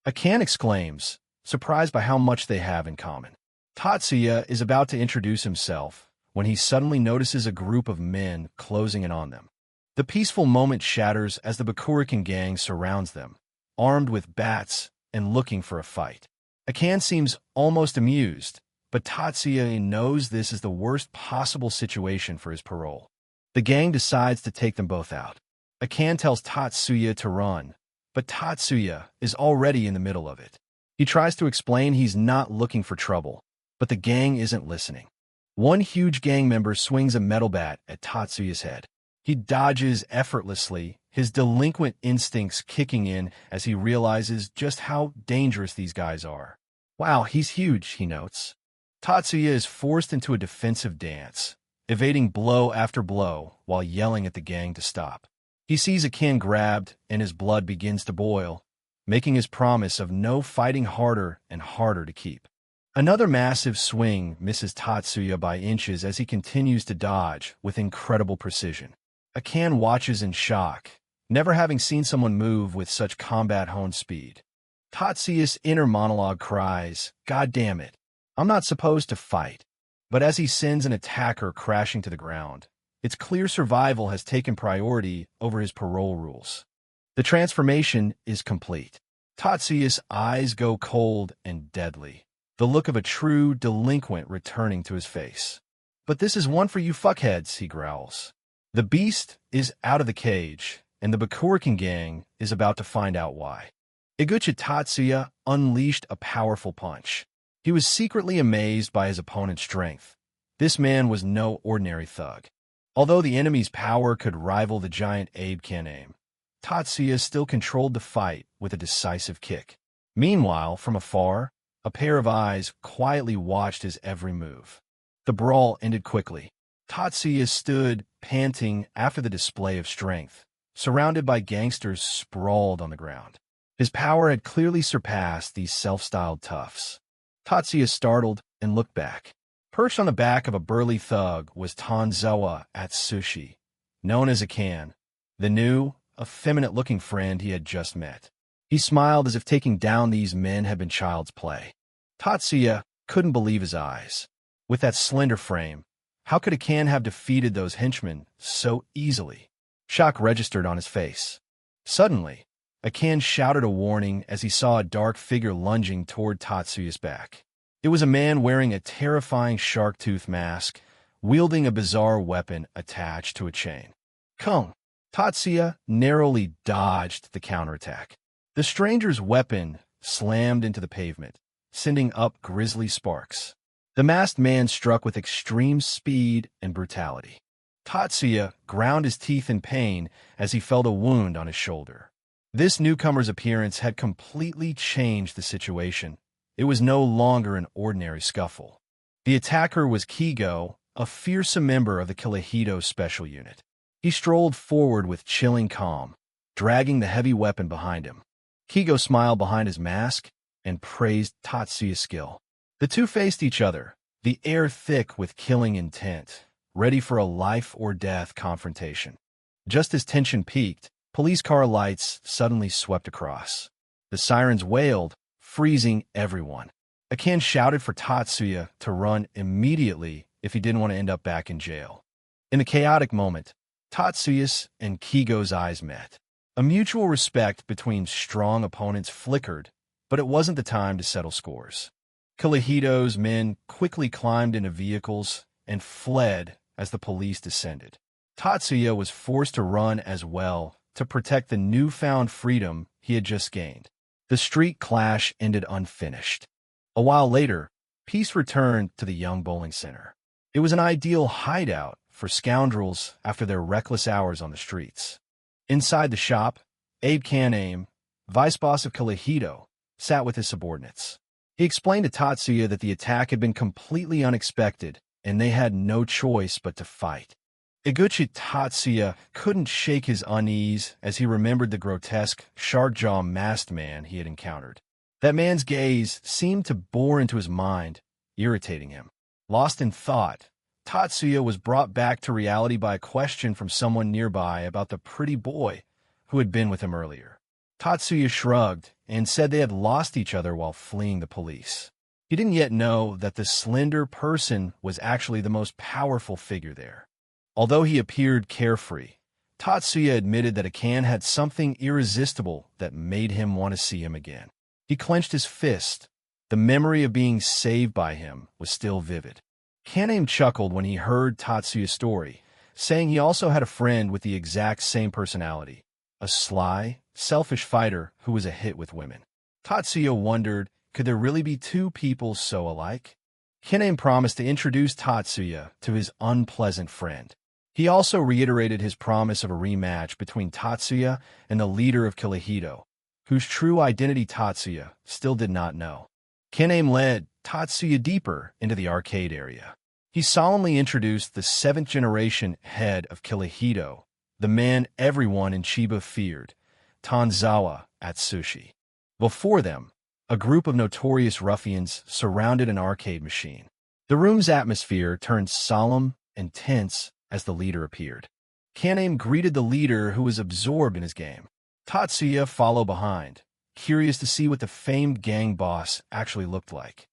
Akan exclaims, surprised by how much they have in common. Tatsuya is about to introduce himself when he suddenly notices a group of men closing in on them. The peaceful moment shatters as the Bakurikan gang surrounds them, armed with bats and looking for a fight. Akan seems almost amused, but Tatsuya knows this is the worst possible situation for his parole. The gang decides to take them both out. Akan tells Tatsuya to run, but Tatsuya is already in the middle of it. He tries to explain he's not looking for trouble, but the gang isn't listening. One huge gang member swings a metal bat at Tatsuya's head. He dodges effortlessly, his delinquent instincts kicking in as he realizes just how dangerous these guys are. Wow, he's huge, he notes. Tatsuya is forced into a defensive dance, evading blow after blow while yelling at the gang to stop. He sees Akan grabbed and his blood begins to boil, making his promise of no fighting harder and harder to keep. Another massive swing misses Tatsuya by inches as he continues to dodge with incredible precision. Akan watches in shock, never having seen someone move with such combat-honed speed. Tatsuya's inner monologue cries, "God damn it, I'm not supposed to fight." But as he sends an attacker crashing to the ground, it's clear survival has taken priority over his parole rules. The transformation is complete. Tatsuya's eyes go cold and deadly, the look of a true delinquent returning to his face. "But this is one for you fuckheads," he growls. The beast is out of the cage, and the Bakurikan gang is about to find out why. Iguchi Tatsuya unleashed a powerful punch. He was secretly amazed by his opponent's strength. This man was no ordinary thug. Although the enemy's power could rival the giant Abe Kaname, Tatsuya still controlled the fight with a decisive kick. Meanwhile, from afar, a pair of eyes quietly watched his every move. The brawl ended quickly. Tatsuya stood, panting after the display of strength, surrounded by gangsters sprawled on the ground. His power had clearly surpassed these self-styled toughs. Tatsuya startled and looked back. Perched on the back of a burly thug was Tanzawa Atsushi, known as Akan, the new, effeminate-looking friend he had just met. He smiled as if taking down these men had been child's play. Tatsuya couldn't believe his eyes. With that slender frame, how could Akan have defeated those henchmen so easily? Shock registered on his face. Suddenly, Akan shouted a warning as he saw a dark figure lunging toward Tatsuya's back. It was a man wearing a terrifying shark tooth mask, wielding a bizarre weapon attached to a chain. Kung! Tatsuya narrowly dodged the counterattack. The stranger's weapon slammed into the pavement, sending up grisly sparks. The masked man struck with extreme speed and brutality. Tatsuya ground his teeth in pain as he felt a wound on his shoulder. This newcomer's appearance had completely changed the situation. It was no longer an ordinary scuffle. The attacker was Kigo, a fearsome member of the Kihito Special Unit. He strolled forward with chilling calm, dragging the heavy weapon behind him. Kigo smiled behind his mask and praised Tatsuya's skill. The two faced each other, the air thick with killing intent, ready for a life-or-death confrontation. Just as tension peaked, police car lights suddenly swept across. The sirens wailed, freezing everyone. Akan shouted for Tatsuya to run immediately if he didn't want to end up back in jail. In the chaotic moment, Tatsuya's and Kigo's eyes met. A mutual respect between strong opponents flickered, but it wasn't the time to settle scores. Kihito's men quickly climbed into vehicles and fled as the police descended. Tatsuya was forced to run as well to protect the newfound freedom he had just gained. The street clash ended unfinished. A while later, peace returned to the Young Bowling Center. It was an ideal hideout for scoundrels after their reckless hours on the streets. Inside the shop, Abe Kaname, vice boss of Kihito, sat with his subordinates. He explained to Tatsuya that the attack had been completely unexpected and they had no choice but to fight. Iguchi Tatsuya couldn't shake his unease as he remembered the grotesque, shark-jaw masked man he had encountered. That man's gaze seemed to bore into his mind, irritating him. Lost in thought, Tatsuya was brought back to reality by a question from someone nearby about the pretty boy who had been with him earlier. Tatsuya shrugged and said they had lost each other while fleeing the police. He didn't yet know that the slender person was actually the most powerful figure there. Although he appeared carefree, Tatsuya admitted that Akan had something irresistible that made him want to see him again. He clenched his fist. The memory of being saved by him was still vivid. Kaname chuckled when he heard Tatsuya's story, saying he also had a friend with the exact same personality, a sly, selfish fighter who was a hit with women. Tatsuya wondered, could there really be two people so alike? Kaname promised to introduce Tatsuya to his unpleasant friend. He also reiterated his promise of a rematch between Tatsuya and the leader of Kyohito, whose true identity Tatsuya still did not know. Kaname led Tatsuya deeper into the arcade area. He solemnly introduced the seventh-generation head of Kyohito, the man everyone in Chiba feared, Tanzawa Atsushi. Before them, a group of notorious ruffians surrounded an arcade machine. The room's atmosphere turned solemn and tense as the leader appeared. Kaname greeted the leader who was absorbed in his game. Tatsuya followed behind, curious to see what the famed gang boss actually looked like.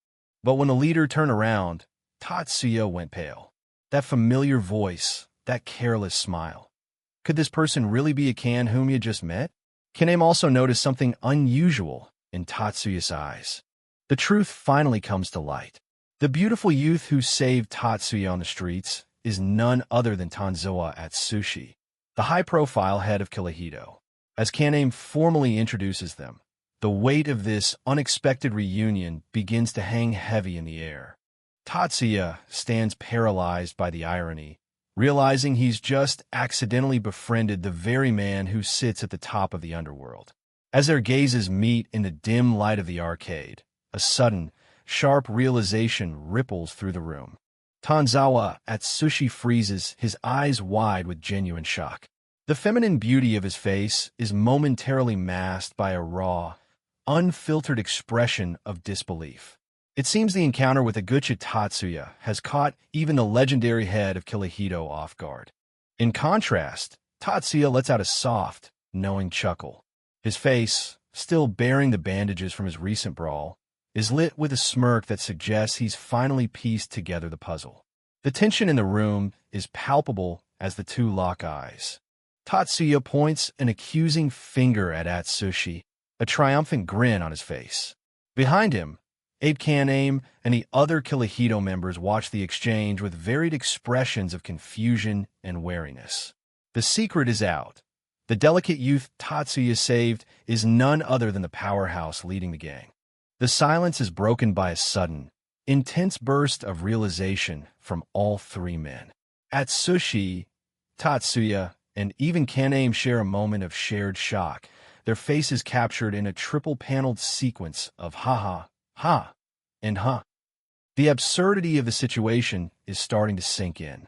But when the leader turned around, Tatsuya went pale. That familiar voice, that careless smile. Could this person really be Akan whom he had just met? Kaname also noticed something unusual in Tatsuya's eyes. The truth finally comes to light. The beautiful youth who saved Tatsuya on the streets is none other than Tanzawa Atsushi, the high-profile head of Kyohito. As Kaname formally introduces them, the weight of this unexpected reunion begins to hang heavy in the air. Tatsuya stands paralyzed by the irony, realizing he's just accidentally befriended the very man who sits at the top of the underworld. As their gazes meet in the dim light of the arcade, a sudden, sharp realization ripples through the room. Tanzawa Atsushi freezes, his eyes wide with genuine shock. The feminine beauty of his face is momentarily masked by a raw, unfiltered expression of disbelief. It seems the encounter with Eguchi Tatsuya has caught even the legendary head of Kyohito off guard. In contrast, Tatsuya lets out a soft, knowing chuckle. His face, still bearing the bandages from his recent brawl, is lit with a smirk that suggests he's finally pieced together the puzzle. The tension in the room is palpable as the two lock eyes. Tatsuya points an accusing finger at Atsushi, a triumphant grin on his face. Behind him, Abe Kaname and the other Kyohito members watch the exchange with varied expressions of confusion and wariness. The secret is out. The delicate youth Tatsuya saved is none other than the powerhouse leading the gang. The silence is broken by a sudden, intense burst of realization from all three men. Atsushi, Tatsuya, and even Kaname share a moment of shared shock, their faces captured in a triple-paneled sequence of ha, and ha. The absurdity of the situation is starting to sink in.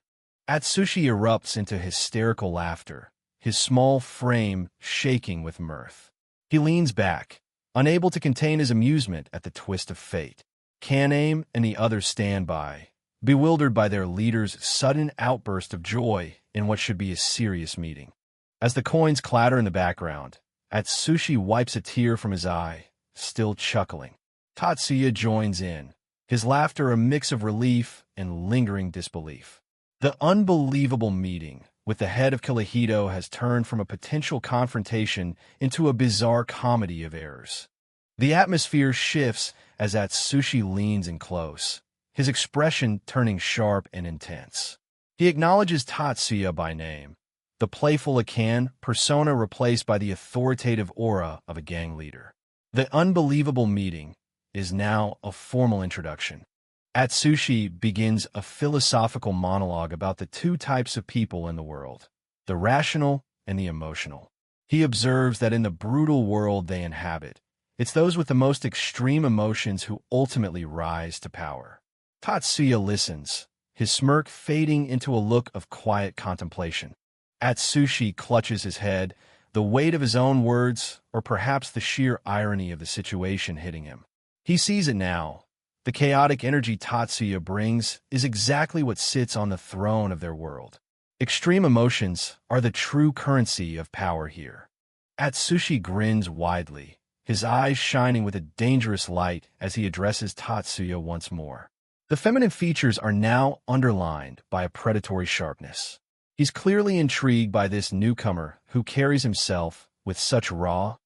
Atsushi erupts into hysterical laughter, his small frame shaking with mirth. He leans back, unable to contain his amusement at the twist of fate. Kaname and the others stand by, bewildered by their leader's sudden outburst of joy in what should be a serious meeting. As the coins clatter in the background, Atsushi wipes a tear from his eye, still chuckling. Tatsuya joins in, his laughter a mix of relief and lingering disbelief. The unbelievable meeting with the head of Kyohito has turned from a potential confrontation into a bizarre comedy of errors. The atmosphere shifts as Atsushi leans in close, his expression turning sharp and intense. He acknowledges Tatsuya by name, the playful Akan persona replaced by the authoritative aura of a gang leader. The unbelievable meeting is now a formal introduction. Atsushi begins a philosophical monologue about the two types of people in the world, the rational and the emotional. He observes that in the brutal world they inhabit, it's those with the most extreme emotions who ultimately rise to power. Tatsuya listens, his smirk fading into a look of quiet contemplation. Atsushi clutches his head, the weight of his own words, or perhaps the sheer irony of the situation hitting him. He sees it now. The chaotic energy Tatsuya brings is exactly what sits on the throne of their world. Extreme emotions are the true currency of power here. Atsushi grins widely, his eyes shining with a dangerous light as he addresses Tatsuya once more. The feminine features are now underlined by a predatory sharpness. He's clearly intrigued by this newcomer who carries himself with such raw,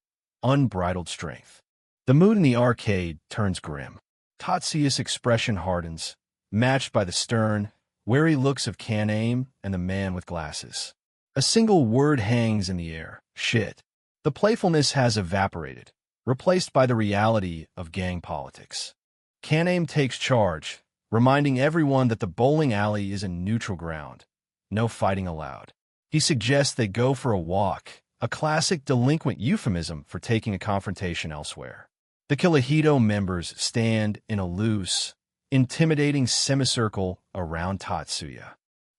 unbridled strength. The mood in the arcade turns grim. Tatsuya's expression hardens, matched by the stern, wary looks of Kan-Aim and the man with glasses. A single word hangs in the air: shit. The playfulness has evaporated, replaced by the reality of gang politics. Kan-Aim takes charge, reminding everyone that the bowling alley is a neutral ground. No fighting allowed. He suggests they go for a walk, a classic delinquent euphemism for taking a confrontation elsewhere. The Killahito members stand in a loose, intimidating semicircle around Tatsuya.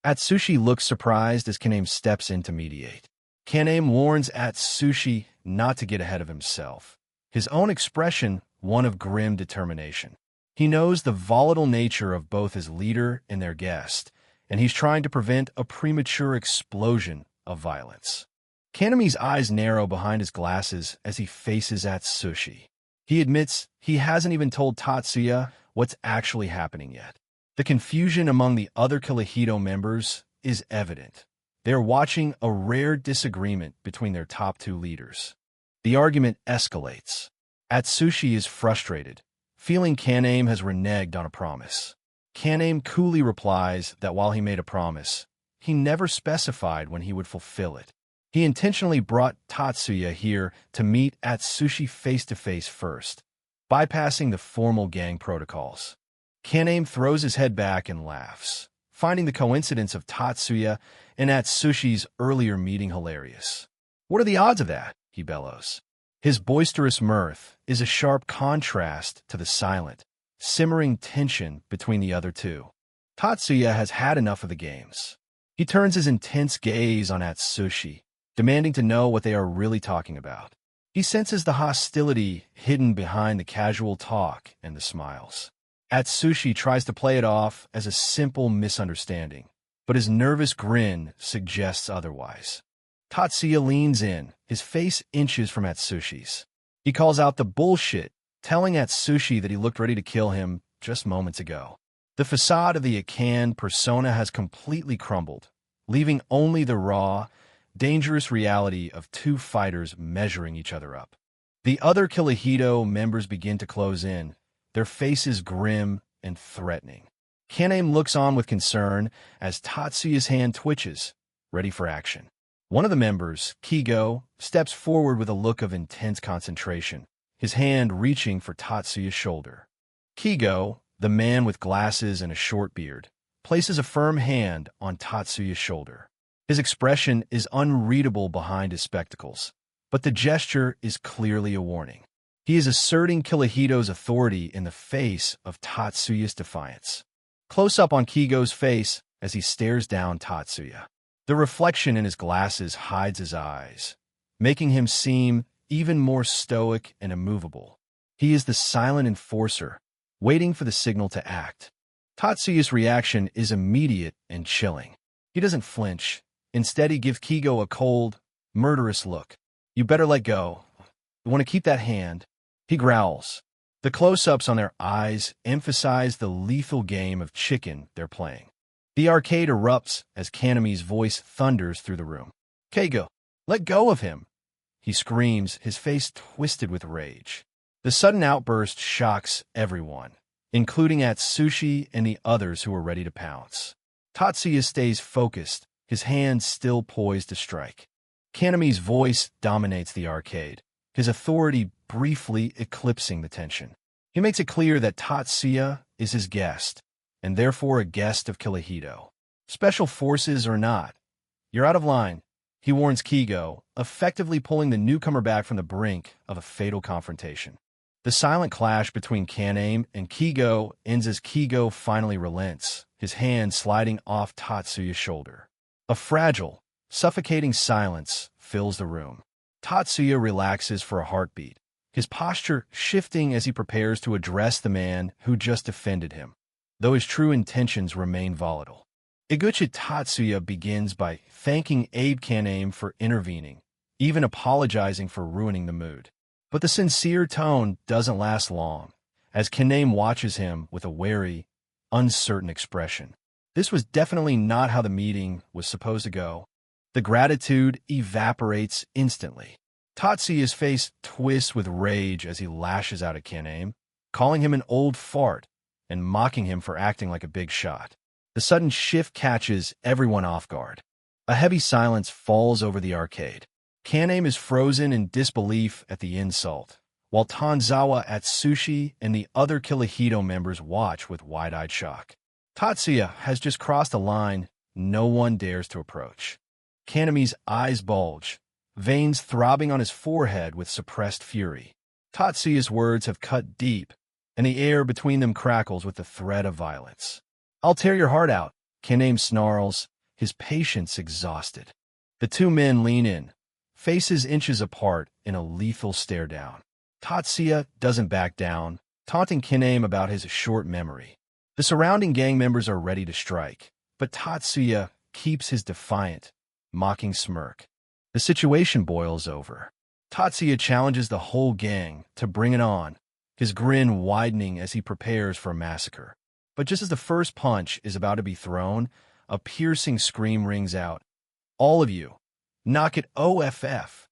Atsushi looks surprised as Kan-Aim steps in to mediate. Kan-Aim warns Atsushi not to get ahead of himself, his own expression one of grim determination. He knows the volatile nature of both his leader and their guest, and he's trying to prevent a premature explosion of violence. Kan-Aim's eyes narrow behind his glasses as he faces Atsushi. He admits he hasn't even told Tatsuya what's actually happening yet. The confusion among the other Killahito members is evident. They're watching a rare disagreement between their top two leaders. The argument escalates. Atsushi is frustrated, feeling Kan-Aim has reneged on a promise. Kan-Aim coolly replies that while he made a promise, he never specified when he would fulfill it. He intentionally brought Tatsuya here to meet Atsushi face-to-face first, bypassing the formal gang protocols. Kan-Aim throws his head back and laughs, finding the coincidence of Tatsuya and Atsushi's earlier meeting hilarious. "What are the odds of that?" he bellows. His boisterous mirth is a sharp contrast to the silent, simmering tension between the other two. Tatsuya has had enough of the games. He turns his intense gaze on Atsushi, demanding to know what they are really talking about. He senses the hostility hidden behind the casual talk and the smiles. Atsushi tries to play it off as a simple misunderstanding, but his nervous grin suggests otherwise. Tatsuya leans in, his face inches from Atsushi's. He calls out the bullshit, telling Atsushi that he looked ready to kill him just moments ago. The facade of the Akan persona has completely crumbled, leaving only the raw, dangerous reality of two fighters measuring each other up. The other Killahito members begin to close in, their faces grim and threatening. Kan-Aim looks on with concern as Tatsuya's hand twitches, ready for action. One of the members, Kigo, steps forward with a look of intense concentration, his hand reaching for Tatsuya's shoulder. Kigo, the man with glasses and a short beard, places a firm hand on Tatsuya's shoulder. His expression is unreadable behind his spectacles, but the gesture is clearly a warning. He is asserting Killahito's authority in the face of Tatsuya's defiance. Close up on Kigo's face as he stares down Tatsuya. The reflection in his glasses hides his eyes, making him seem even more stoic and immovable. He is the silent enforcer, waiting for the signal to act. Tatsuya's reaction is immediate and chilling. He doesn't flinch. Instead, he gives Kigo a cold, murderous look. "You better let go. You want to keep that hand?" He growls. The close-ups on their eyes emphasize the lethal game of chicken they're playing. The arcade erupts as Kan-Aim's voice thunders through the room. "Kigo, let go of him!" He screams, his face twisted with rage. The sudden outburst shocks everyone, including Atsushi and the others who are ready to pounce. Tatsuya stays focused, his hands still poised to strike. Kan-Aim's voice dominates the arcade, his authority briefly eclipsing the tension. He makes it clear that Tatsuya is his guest, and therefore a guest of Killahito. Special forces or not, you're out of line, he warns Kigo, effectively pulling the newcomer back from the brink of a fatal confrontation. The silent clash between Kan-Aim and Kigo ends as Kigo finally relents, his hand sliding off Tatsuya's shoulder. A fragile, suffocating silence fills the room. Tatsuya relaxes for a heartbeat, his posture shifting as he prepares to address the man who just offended him, though his true intentions remain volatile. Iguchi Tatsuya begins by thanking Abe Kaname for intervening, even apologizing for ruining the mood. But the sincere tone doesn't last long, as Kaname watches him with a wary, uncertain expression. This was definitely not how the meeting was supposed to go. The gratitude evaporates instantly. Tatsuya's face twists with rage as he lashes out at Kaname, calling him an old fart and mocking him for acting like a big shot. The sudden shift catches everyone off guard. A heavy silence falls over the arcade. Kaname is frozen in disbelief at the insult, while Tanzawa, Atsushi, and the other Kirihito members watch with wide-eyed shock. Tatsuya has just crossed a line no one dares to approach. Kaname's eyes bulge, veins throbbing on his forehead with suppressed fury. Tatsuya's words have cut deep, and the air between them crackles with the threat of violence. "I'll tear your heart out," Kaname snarls, his patience exhausted. The two men lean in, faces inches apart in a lethal stare-down. Tatsuya doesn't back down, taunting Kaname about his short memory. The surrounding gang members are ready to strike, but Tatsuya keeps his defiant, mocking smirk. The situation boils over. Tatsuya challenges the whole gang to bring it on, his grin widening as he prepares for a massacre. But just as the first punch is about to be thrown, a piercing scream rings out. "All of you, knock it OFF!"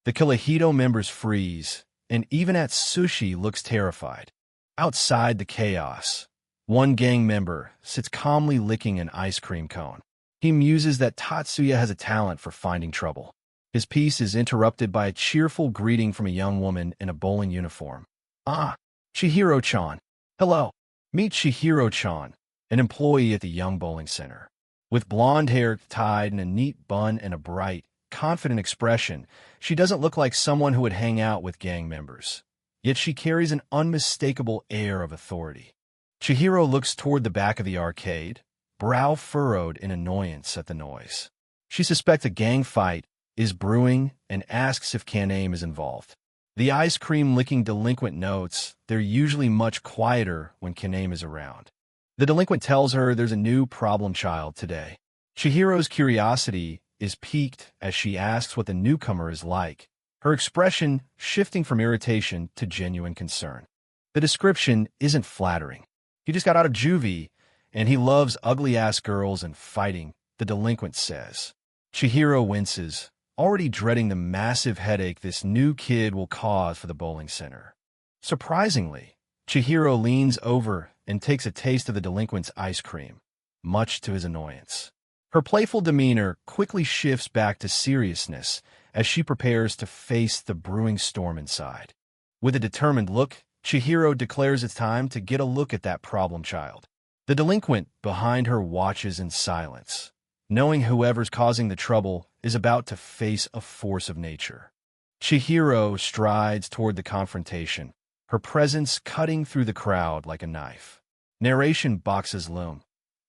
The Kirihito members freeze, and even Atsushi looks terrified. Outside the chaos, one gang member sits calmly licking an ice cream cone. He muses that Tatsuya has a talent for finding trouble. His piece is interrupted by a cheerful greeting from a young woman in a bowling uniform. "Ah, Chihiro-chan. Hello. Meet Chihiro-chan, an employee at the Young Bowling Center." With blonde hair tied in a neat bun and a bright, confident expression, she doesn't look like someone who would hang out with gang members. Yet she carries an unmistakable air of authority. Chihiro looks toward the back of the arcade, brow furrowed in annoyance at the noise. She suspects a gang fight is brewing and asks if Kaname is involved. The ice cream-licking delinquent notes they're usually much quieter when Kaname is around. The delinquent tells her there's a new problem child today. Chihiro's curiosity is piqued as she asks what the newcomer is like, her expression shifting from irritation to genuine concern. The description isn't flattering. He just got out of juvie, and he loves ugly-ass girls and fighting, the delinquent says. Chihiro winces, already dreading the massive headache this new kid will cause for the bowling center. Surprisingly, Chihiro leans over and takes a taste of the delinquent's ice cream, much to his annoyance. Her playful demeanor quickly shifts back to seriousness as she prepares to face the brewing storm inside. With a determined look, Chihiro declares it's time to get a look at that problem child. The delinquent behind her watches in silence, knowing whoever's causing the trouble is about to face a force of nature. Chihiro strides toward the confrontation, her presence cutting through the crowd like a knife. Narration boxes loom.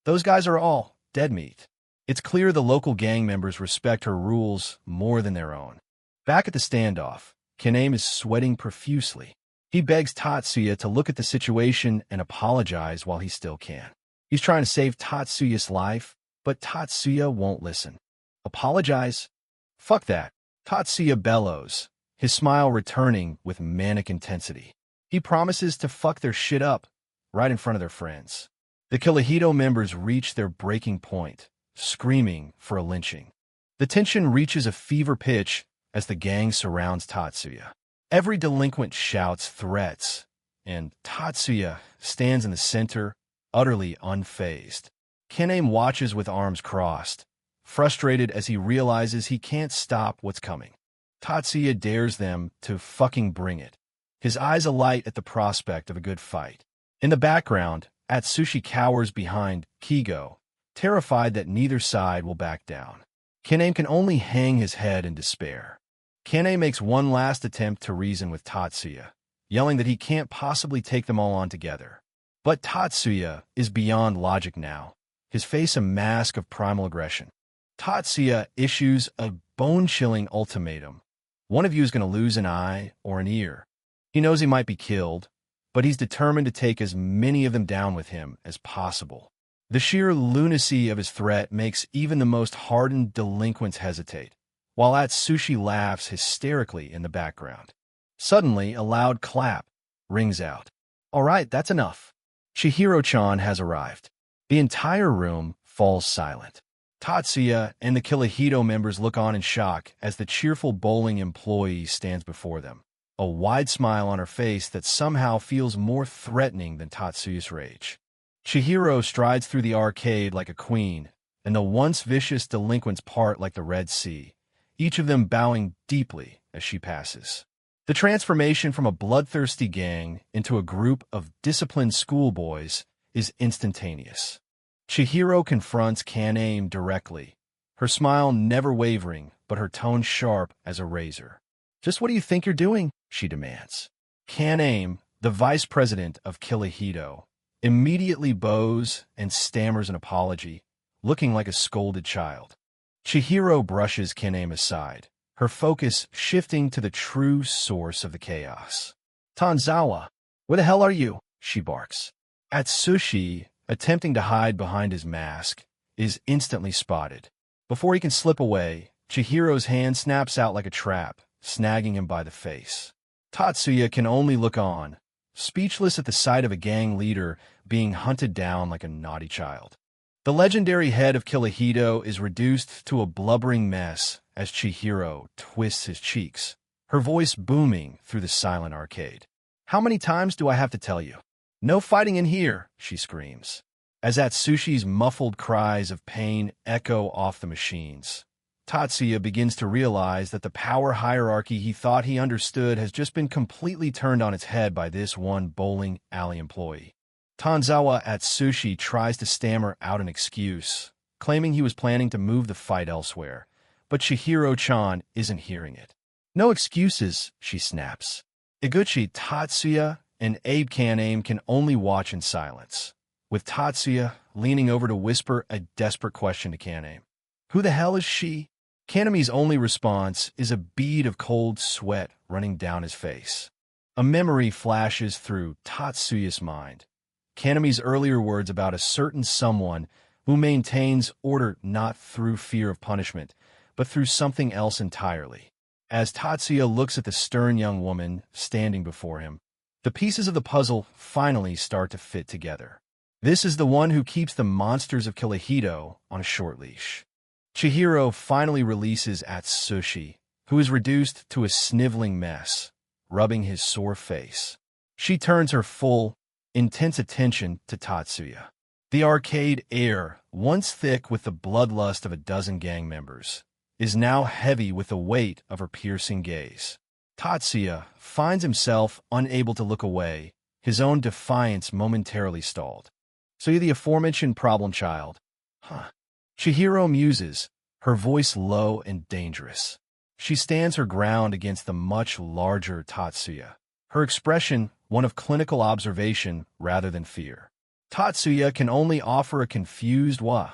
Those guys are all dead meat. It's clear the local gang members respect her rules more than their own. Back at the standoff, Kaname is sweating profusely. He begs Tatsuya to look at the situation and apologize while he still can. He's trying to save Tatsuya's life, but Tatsuya won't listen. Apologize? Fuck that. Tatsuya bellows, his smile returning with manic intensity. He promises to fuck their shit up right in front of their friends. The Kirihito members reach their breaking point, screaming for a lynching. The tension reaches a fever pitch as the gang surrounds Tatsuya. Every delinquent shouts threats, and Tatsuya stands in the center, utterly unfazed. Kaname watches with arms crossed, frustrated as he realizes he can't stop what's coming. Tatsuya dares them to fucking bring it, his eyes alight at the prospect of a good fight. In the background, Atsushi cowers behind Kigo, terrified that neither side will back down. Kaname can only hang his head in despair. Kaname makes one last attempt to reason with Tatsuya, yelling that he can't possibly take them all on together. But Tatsuya is beyond logic now, his face a mask of primal aggression. Tatsuya issues a bone-chilling ultimatum. One of you is going to lose an eye or an ear. He knows he might be killed, but he's determined to take as many of them down with him as possible. The sheer lunacy of his threat makes even the most hardened delinquents hesitate, while Atsushi laughs hysterically in the background. Suddenly, a loud clap rings out. "All right, that's enough. Chihiro-chan has arrived." The entire room falls silent. Tatsuya and the Kihito members look on in shock as the cheerful bowling employee stands before them, a wide smile on her face that somehow feels more threatening than Tatsuya's rage. Chihiro strides through the arcade like a queen, and the once vicious delinquents part like the Red Sea, each of them bowing deeply as she passes. The transformation from a bloodthirsty gang into a group of disciplined schoolboys is instantaneous. Chihiro confronts Kaname directly, her smile never wavering, but her tone sharp as a razor. "Just what do you think you're doing?" she demands. Kaname, the vice president of Kihito, immediately bows and stammers an apology, looking like a scolded child. Chihiro brushes Kaname aside, her focus shifting to the true source of the chaos. "Tanzawa, where the hell are you?" she barks. Atsushi, attempting to hide behind his mask, is instantly spotted. Before he can slip away, Chihiro's hand snaps out like a trap, snagging him by the face. Tatsuya can only look on, speechless at the sight of a gang leader being hunted down like a naughty child. The legendary head of Kihito is reduced to a blubbering mess as Chihiro twists his cheeks, her voice booming through the silent arcade. "How many times do I have to tell you? No fighting in here," she screams, as Atsushi's muffled cries of pain echo off the machines. Tatsuya begins to realize that the power hierarchy he thought he understood has just been completely turned on its head by this one bowling alley employee. Tanzawa Atsushi tries to stammer out an excuse, claiming he was planning to move the fight elsewhere, but Chihiro-chan isn't hearing it. "No excuses," she snaps. Iguchi, Tatsuya, and Abe Kaname can only watch in silence, with Tatsuya leaning over to whisper a desperate question to Kaname. "Who the hell is she?" Kaname's only response is a bead of cold sweat running down his face. A memory flashes through Tatsuya's mind. Kaname's earlier words about a certain someone who maintains order not through fear of punishment, but through something else entirely. As Tatsuya looks at the stern young woman standing before him, the pieces of the puzzle finally start to fit together. This is the one who keeps the monsters of Kihito on a short leash. Chihiro finally releases Atsushi, who is reduced to a sniveling mess, rubbing his sore face. She turns her full, intense attention to Tatsuya. The arcade air, once thick with the bloodlust of a dozen gang members, is now heavy with the weight of her piercing gaze. Tatsuya finds himself unable to look away, his own defiance momentarily stalled. "So you're the aforementioned problem child, huh?" Chihiro muses, her voice low and dangerous. She stands her ground against the much larger Tatsuya, her expression one of clinical observation rather than fear. Tatsuya can only offer a confused "wah"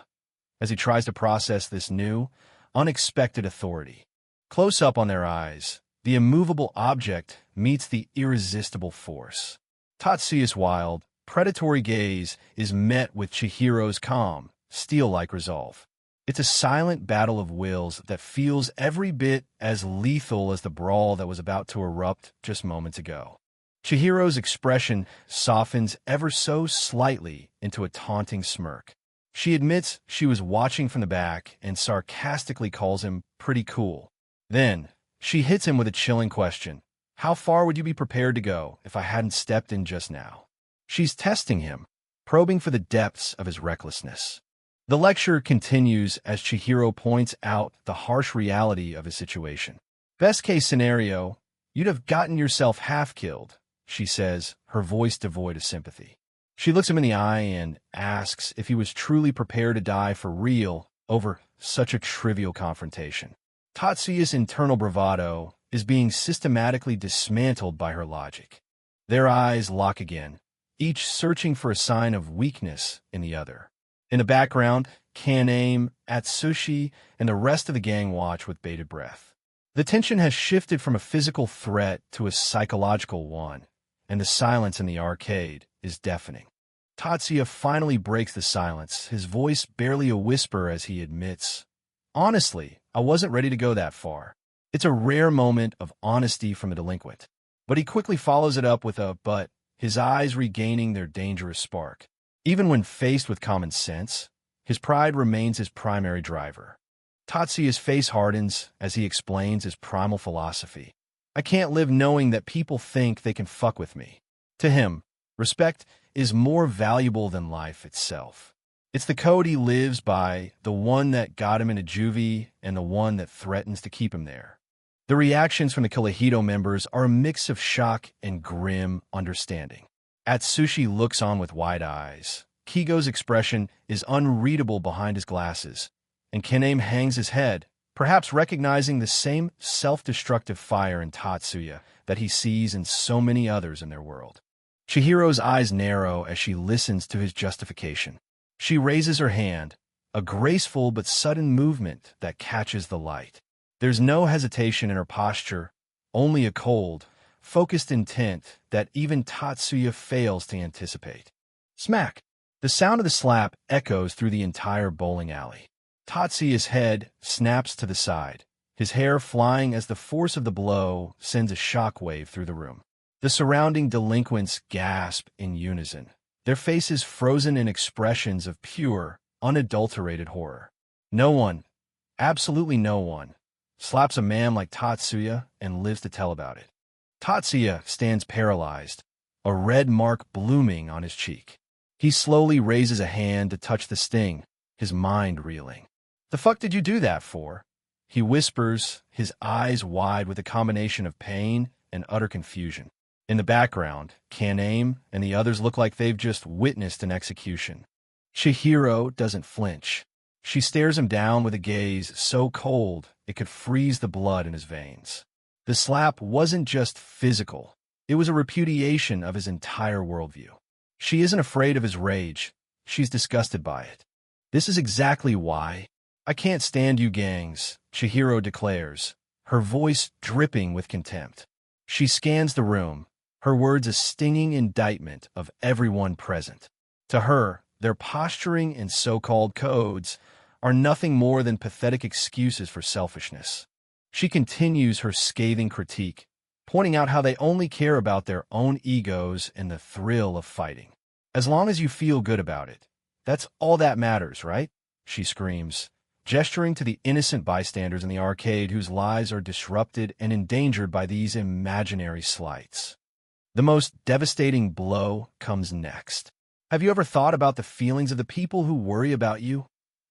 as he tries to process this new, unexpected authority. Close up on their eyes, the immovable object meets the irresistible force. Tatsuya's wild, predatory gaze is met with Chihiro's calm, steel-like resolve. It's a silent battle of wills that feels every bit as lethal as the brawl that was about to erupt just moments ago. Chihiro's expression softens ever so slightly into a taunting smirk. She admits she was watching from the back and sarcastically calls him pretty cool. Then, she hits him with a chilling question. "How far would you be prepared to go if I hadn't stepped in just now?" She's testing him, probing for the depths of his recklessness. The lecture continues as Chihiro points out the harsh reality of his situation. "Best case scenario, you'd have gotten yourself half killed," she says, her voice devoid of sympathy. She looks him in the eye and asks if he was truly prepared to die for real over such a trivial confrontation. Tatsuya's internal bravado is being systematically dismantled by her logic. Their eyes lock again, each searching for a sign of weakness in the other. In the background, Kaname, Atsushi, and the rest of the gang watch with bated breath. The tension has shifted from a physical threat to a psychological one, and the silence in the arcade is deafening. Tatsuya finally breaks the silence, his voice barely a whisper as he admits, "Honestly, I wasn't ready to go that far." It's a rare moment of honesty from a delinquent. But he quickly follows it up with a "but," his eyes regaining their dangerous spark. Even when faced with common sense, his pride remains his primary driver. Tatsuya's face hardens as he explains his primal philosophy. "I can't live knowing that people think they can fuck with me." To him, respect is more valuable than life itself. It's the code he lives by, the one that got him into juvie and the one that threatens to keep him there. The reactions from the Kyohito members are a mix of shock and grim understanding. Atsushi looks on with wide eyes. Kigo's expression is unreadable behind his glasses, and Kaname hangs his head, perhaps recognizing the same self-destructive fire in Tatsuya that he sees in so many others in their world. Chihiro's eyes narrow as she listens to his justification. She raises her hand, a graceful but sudden movement that catches the light. There's no hesitation in her posture, only a cold, focused intent that even Tatsuya fails to anticipate. Smack! The sound of the slap echoes through the entire bowling alley. Tatsuya's head snaps to the side, his hair flying as the force of the blow sends a shockwave through the room. The surrounding delinquents gasp in unison, their faces frozen in expressions of pure, unadulterated horror. No one, absolutely no one, slaps a man like Tatsuya and lives to tell about it. Tatsuya stands paralyzed, a red mark blooming on his cheek. He slowly raises a hand to touch the sting, his mind reeling. "The fuck did you do that for?" he whispers, his eyes wide with a combination of pain and utter confusion. In the background, Kaname and the others look like they've just witnessed an execution. Chihiro doesn't flinch. She stares him down with a gaze so cold it could freeze the blood in his veins. The slap wasn't just physical. It was a repudiation of his entire worldview. She isn't afraid of his rage. She's disgusted by it. "This is exactly why I can't stand you gangs," Chihiro declares, her voice dripping with contempt. She scans the room, her words a stinging indictment of everyone present. To her, their posturing and so-called codes are nothing more than pathetic excuses for selfishness. She continues her scathing critique, pointing out how they only care about their own egos and the thrill of fighting. "As long as you feel good about it, that's all that matters, right?" she screams, gesturing to the innocent bystanders in the arcade whose lives are disrupted and endangered by these imaginary slights. The most devastating blow comes next. "Have you ever thought about the feelings of the people who worry about you?"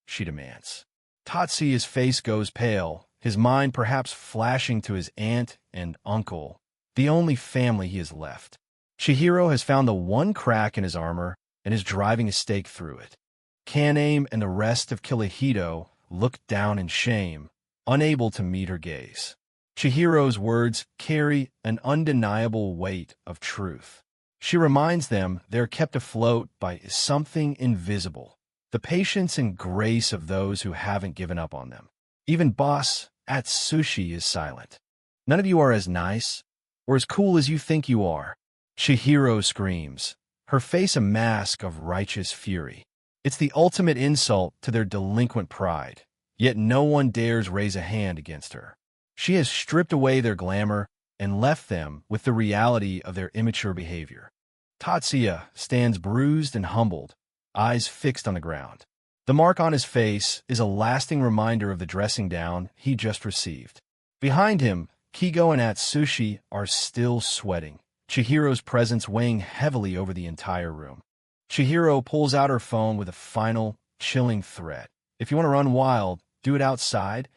she demands. Tatsuya's face goes pale, his mind perhaps flashing to his aunt and uncle, the only family he has left. Chihiro has found the one crack in his armor and is driving a stake through it. Kaname and the rest of Kyohito look down in shame, unable to meet her gaze. Chihiro's words carry an undeniable weight of truth. She reminds them they're kept afloat by something invisible, the patience and grace of those who haven't given up on them. Even Boss Atsushi is silent. "None of you are as nice or as cool as you think you are," Chihiro screams, her face a mask of righteous fury. It's the ultimate insult to their delinquent pride, yet no one dares raise a hand against her. She has stripped away their glamour and left them with the reality of their immature behavior. Tatsuya stands bruised and humbled, eyes fixed on the ground. The mark on his face is a lasting reminder of the dressing down he just received. Behind him, Kigo and Atsushi are still sweating, Chihiro's presence weighing heavily over the entire room. Chihiro pulls out her phone with a final, chilling threat. "If you want to run wild, do it outside.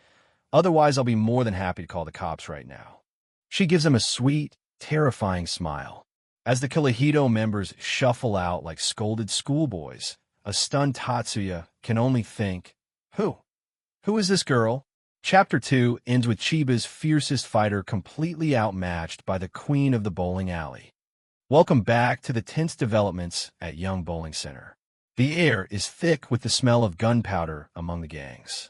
Otherwise, I'll be more than happy to call the cops right now." She gives him a sweet, terrifying smile. As the Kyohito members shuffle out like scolded schoolboys, a stunned Tatsuya can only think, Who is this girl?" Chapter 2 ends with Chiba's fiercest fighter completely outmatched by the queen of the bowling alley. Welcome back to the tense developments at Young Bowling Center. The air is thick with the smell of gunpowder among the gangs.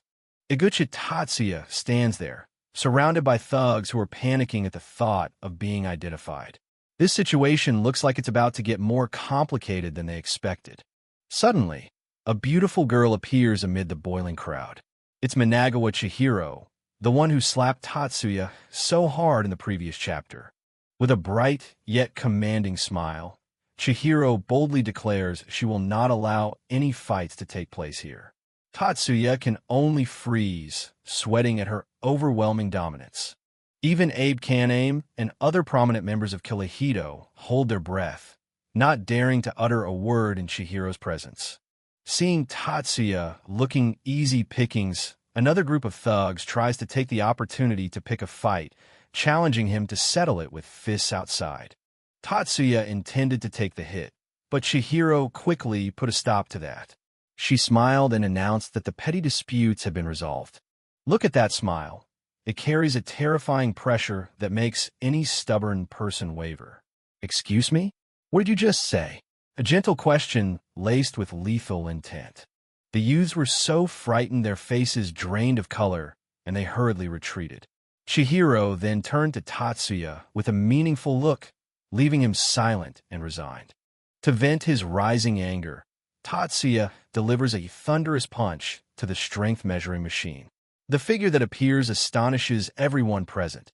Iguchi Tatsuya stands there, surrounded by thugs who are panicking at the thought of being identified. This situation looks like it's about to get more complicated than they expected. Suddenly, a beautiful girl appears amid the boiling crowd. It's Managawa Chihiro, the one who slapped Tatsuya so hard in the previous chapter. With a bright yet commanding smile, Chihiro boldly declares she will not allow any fights to take place here. Tatsuya can only freeze, sweating at her overwhelming dominance. Even Abe Kaname and other prominent members of Kyohito hold their breath, not daring to utter a word in Chihiro's presence. Seeing Tatsuya looking easy pickings, another group of thugs tries to take the opportunity to pick a fight, challenging him to settle it with fists outside. Tatsuya intended to take the hit, but Chihiro quickly put a stop to that. She smiled and announced that the petty disputes had been resolved. Look at that smile. It carries a terrifying pressure that makes any stubborn person waver. Excuse me? What did you just say? A gentle question laced with lethal intent. The youths were so frightened their faces drained of color, and they hurriedly retreated. Chihiro then turned to Tatsuya with a meaningful look, leaving him silent and resigned. To vent his rising anger, Tatsuya delivers a thunderous punch to the strength measuring machine. The figure that appears astonishes everyone present.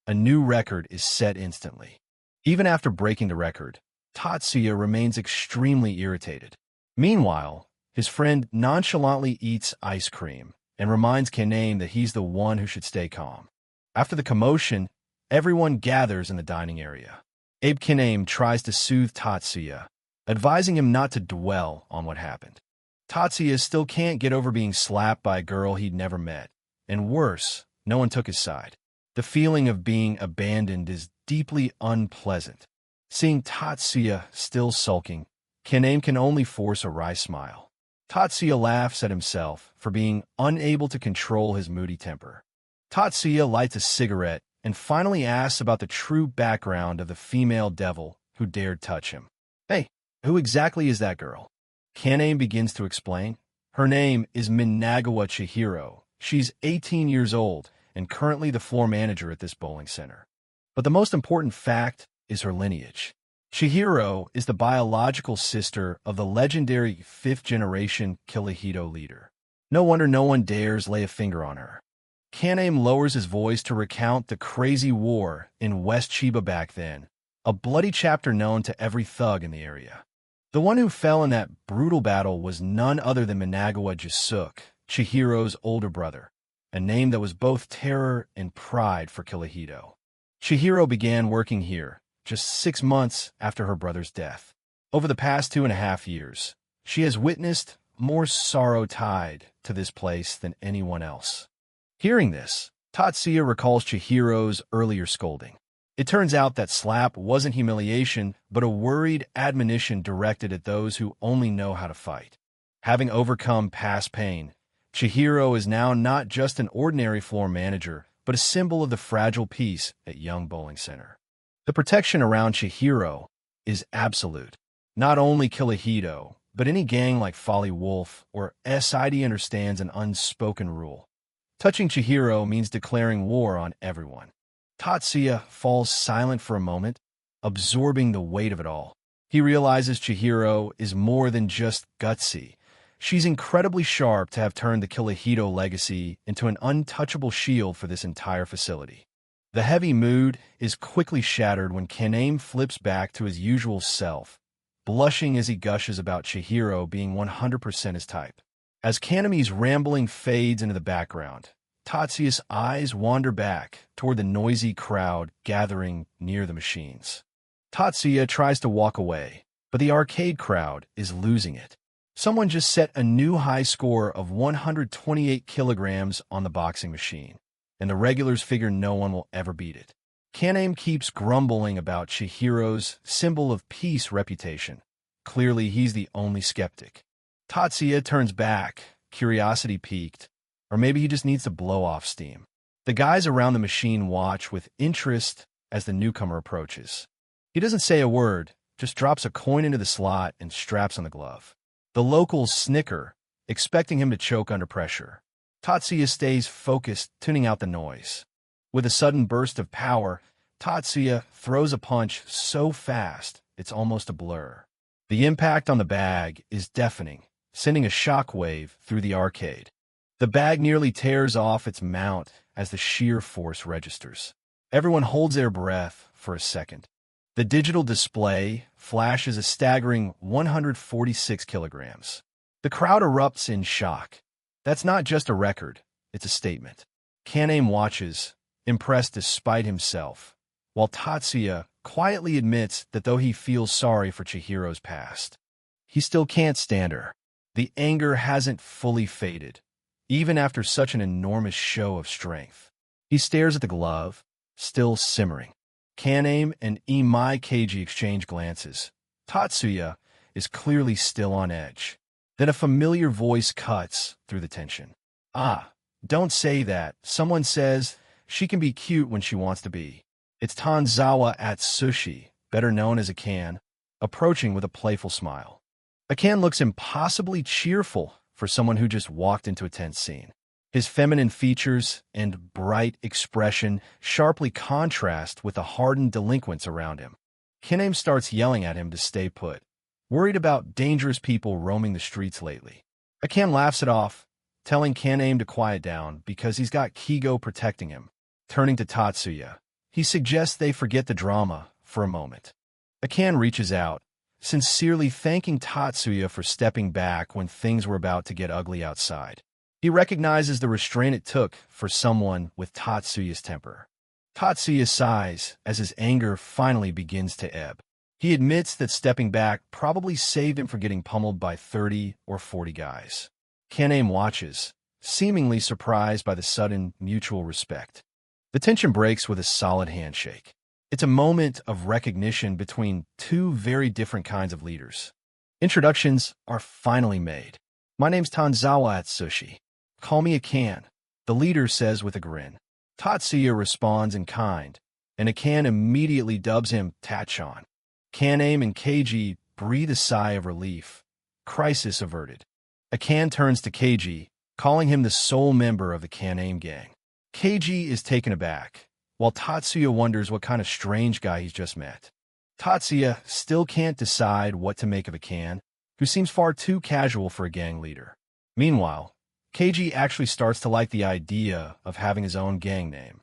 A new record is set instantly. Even after breaking the record, Tatsuya remains extremely irritated. Meanwhile, his friend nonchalantly eats ice cream and reminds Kaname that he's the one who should stay calm. After the commotion, everyone gathers in the dining area. Abe Kaname tries to soothe Tatsuya, advising him not to dwell on what happened. Tatsuya still can't get over being slapped by a girl he'd never met. And worse, no one took his side. The feeling of being abandoned is deeply unpleasant. Seeing Tatsuya still sulking, Kaname can only force a wry smile. Tatsuya laughs at himself for being unable to control his moody temper. Tatsuya lights a cigarette and finally asks about the true background of the female devil who dared touch him. Hey, who exactly is that girl? Kaname begins to explain. Her name is Managawa Chihiro. She's 18 years old and currently the floor manager at this bowling center. But the most important fact is her lineage. Chihiro is the biological sister of the legendary fifth-generation Kyohito leader. No wonder no one dares lay a finger on her. Kaname lowers his voice to recount the crazy war in West Chiba back then, a bloody chapter known to every thug in the area. The one who fell in that brutal battle was none other than Managawa Jisuke, Chihiro's older brother, a name that was both terror and pride for Kyohito. Chihiro began working here just 6 months after her brother's death. Over the past 2.5 years, she has witnessed more sorrow tied to this place than anyone else. Hearing this, Tatsuya recalls Chihiro's earlier scolding. It turns out that slap wasn't humiliation, but a worried admonition directed at those who only know how to fight. Having overcome past pain, Chihiro is now not just an ordinary floor manager, but a symbol of the fragile peace at Young Bowling Center. The protection around Chihiro is absolute. Not only Kyohito, but any gang like Folly Wolf or SID understands an unspoken rule. Touching Chihiro means declaring war on everyone. Tatsuya falls silent for a moment, absorbing the weight of it all. He realizes Chihiro is more than just gutsy. She's incredibly sharp to have turned the Kyohito legacy into an untouchable shield for this entire facility. The heavy mood is quickly shattered when Kaname flips back to his usual self, blushing as he gushes about Chihiro being 100% his type. As Kaname's rambling fades into the background, Tatsuya's eyes wander back toward the noisy crowd gathering near the machines. Tatsuya tries to walk away, but the arcade crowd is losing it. Someone just set a new high score of 128 kilograms on the boxing machine, and the regulars figure no one will ever beat it. Kaname keeps grumbling about Chihiro's symbol of peace reputation. Clearly, he's the only skeptic. Tatsuya turns back, curiosity piqued, or maybe he just needs to blow off steam. The guys around the machine watch with interest as the newcomer approaches. He doesn't say a word, just drops a coin into the slot and straps on the glove. The locals snicker, expecting him to choke under pressure. Tatsuya stays focused, tuning out the noise. With a sudden burst of power, Tatsuya throws a punch so fast it's almost a blur. The impact on the bag is deafening, sending a shockwave through the arcade. The bag nearly tears off its mount as the sheer force registers. Everyone holds their breath for a second. The digital display flashes a staggering 146 kilograms. The crowd erupts in shock. That's not just a record, it's a statement. Kaname watches, impressed despite himself, while Tatsuya quietly admits that though he feels sorry for Chihiro's past, he still can't stand her. The anger hasn't fully faded, even after such an enormous show of strength. He stares at the glove, still simmering. Kaname and Imai Keiji exchange glances. Tatsuya is clearly still on edge. Then a familiar voice cuts through the tension. "Ah, don't say that. Someone says she can be cute when she wants to be." It's Tanzawa Atsushi, better known as Akan, approaching with a playful smile. Akan looks impossibly cheerful for someone who just walked into a tense scene. His feminine features and bright expression sharply contrast with the hardened delinquents around him. Kaname starts yelling at him to stay put, worried about dangerous people roaming the streets lately. Akan laughs it off, telling Kaname to quiet down because he's got Kigo protecting him. Turning to Tatsuya, he suggests they forget the drama for a moment. Akan reaches out, sincerely thanking Tatsuya for stepping back when things were about to get ugly outside. He recognizes the restraint it took for someone with Tatsuya's temper. Tatsuya sighs as his anger finally begins to ebb. He admits that stepping back probably saved him from getting pummeled by 30 or 40 guys. Kaname watches, seemingly surprised by the sudden mutual respect. The tension breaks with a solid handshake. It's a moment of recognition between two very different kinds of leaders. Introductions are finally made. "My name's Tanzawa Atsushi. Call me Akan," the leader says with a grin. Tatsuya responds in kind, and Akan immediately dubs him Tachon. Kaname and Keiji breathe a sigh of relief. Crisis averted. Akan turns to Keiji, calling him the sole member of the Kaname gang. Keiji is taken aback, while Tatsuya wonders what kind of strange guy he's just met. Tatsuya still can't decide what to make of Akan, who seems far too casual for a gang leader. Meanwhile, Keiji actually starts to like the idea of having his own gang name.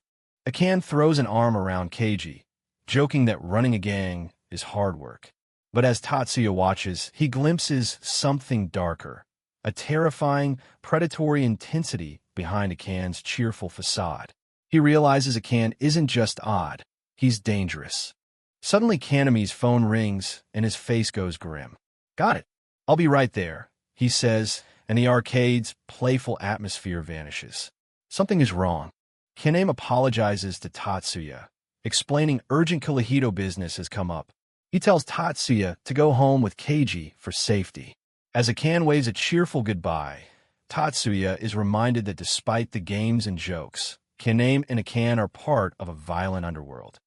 Akan throws an arm around Keiji, joking that running a gang is hard work. But as Tatsuya watches, he glimpses something darker, a terrifying, predatory intensity behind Akan's cheerful facade. He realizes Akan isn't just odd, he's dangerous. Suddenly Kaname's phone rings and his face goes grim. "Got it. I'll be right there," he says, and the arcade's playful atmosphere vanishes. Something is wrong. Kaname apologizes to Tatsuya, explaining urgent Kurohito business has come up. He tells Tatsuya to go home with Keiji for safety. As Akan waves a cheerful goodbye, Tatsuya is reminded that despite the games and jokes, Kaname and Akan are part of a violent underworld.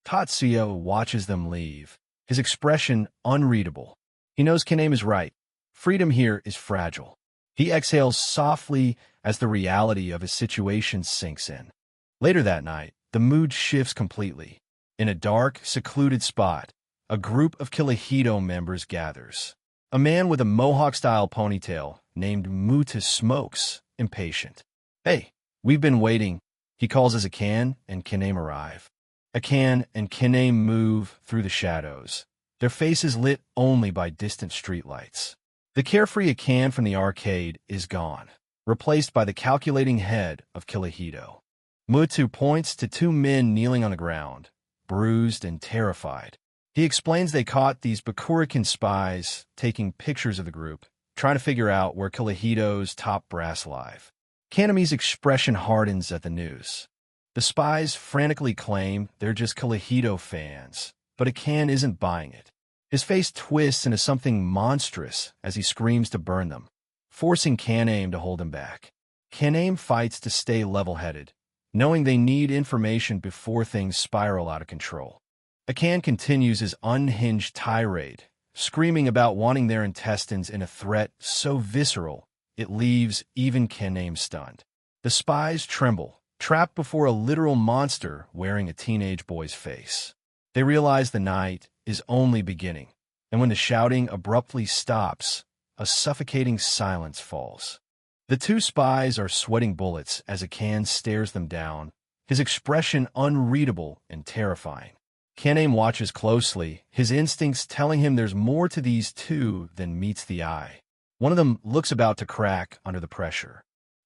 Tatsuya watches them leave, his expression unreadable. He knows Kaname is right. Freedom here is fragile. He exhales softly as the reality of his situation sinks in. Later that night, the mood shifts completely. In a dark, secluded spot, a group of Kurohito members gathers. A man with a mohawk-style ponytail, named Muta, smokes, impatient. "Hey, we've been waiting," he calls as Akan and Kaname arrive. Akan and Kaname move through the shadows, their faces lit only by distant streetlights. The carefree Akan from the arcade is gone, replaced by the calculating head of Kurohito. Mutu points to two men kneeling on the ground, bruised and terrified. He explains they caught these Bakurikan spies taking pictures of the group, trying to figure out where Kurohito's top brass live. Kaname's expression hardens at the news. The spies frantically claim they're just Kurohito fans, but Akan isn't buying it. His face twists into something monstrous as he screams to burn them, forcing Kaname to hold him back. Kaname fights to stay level-headed, knowing they need information before things spiral out of control. Akan continues his unhinged tirade, screaming about wanting their intestines in a threat so visceral it leaves even Kaname stunned. The spies tremble, trapped before a literal monster wearing a teenage boy's face. They realize the night is only beginning, and when the shouting abruptly stops, a suffocating silence falls. The two spies are sweating bullets as Akan stares them down, his expression unreadable and terrifying. Kaname watches closely, his instincts telling him there's more to these two than meets the eye. One of them looks about to crack under the pressure.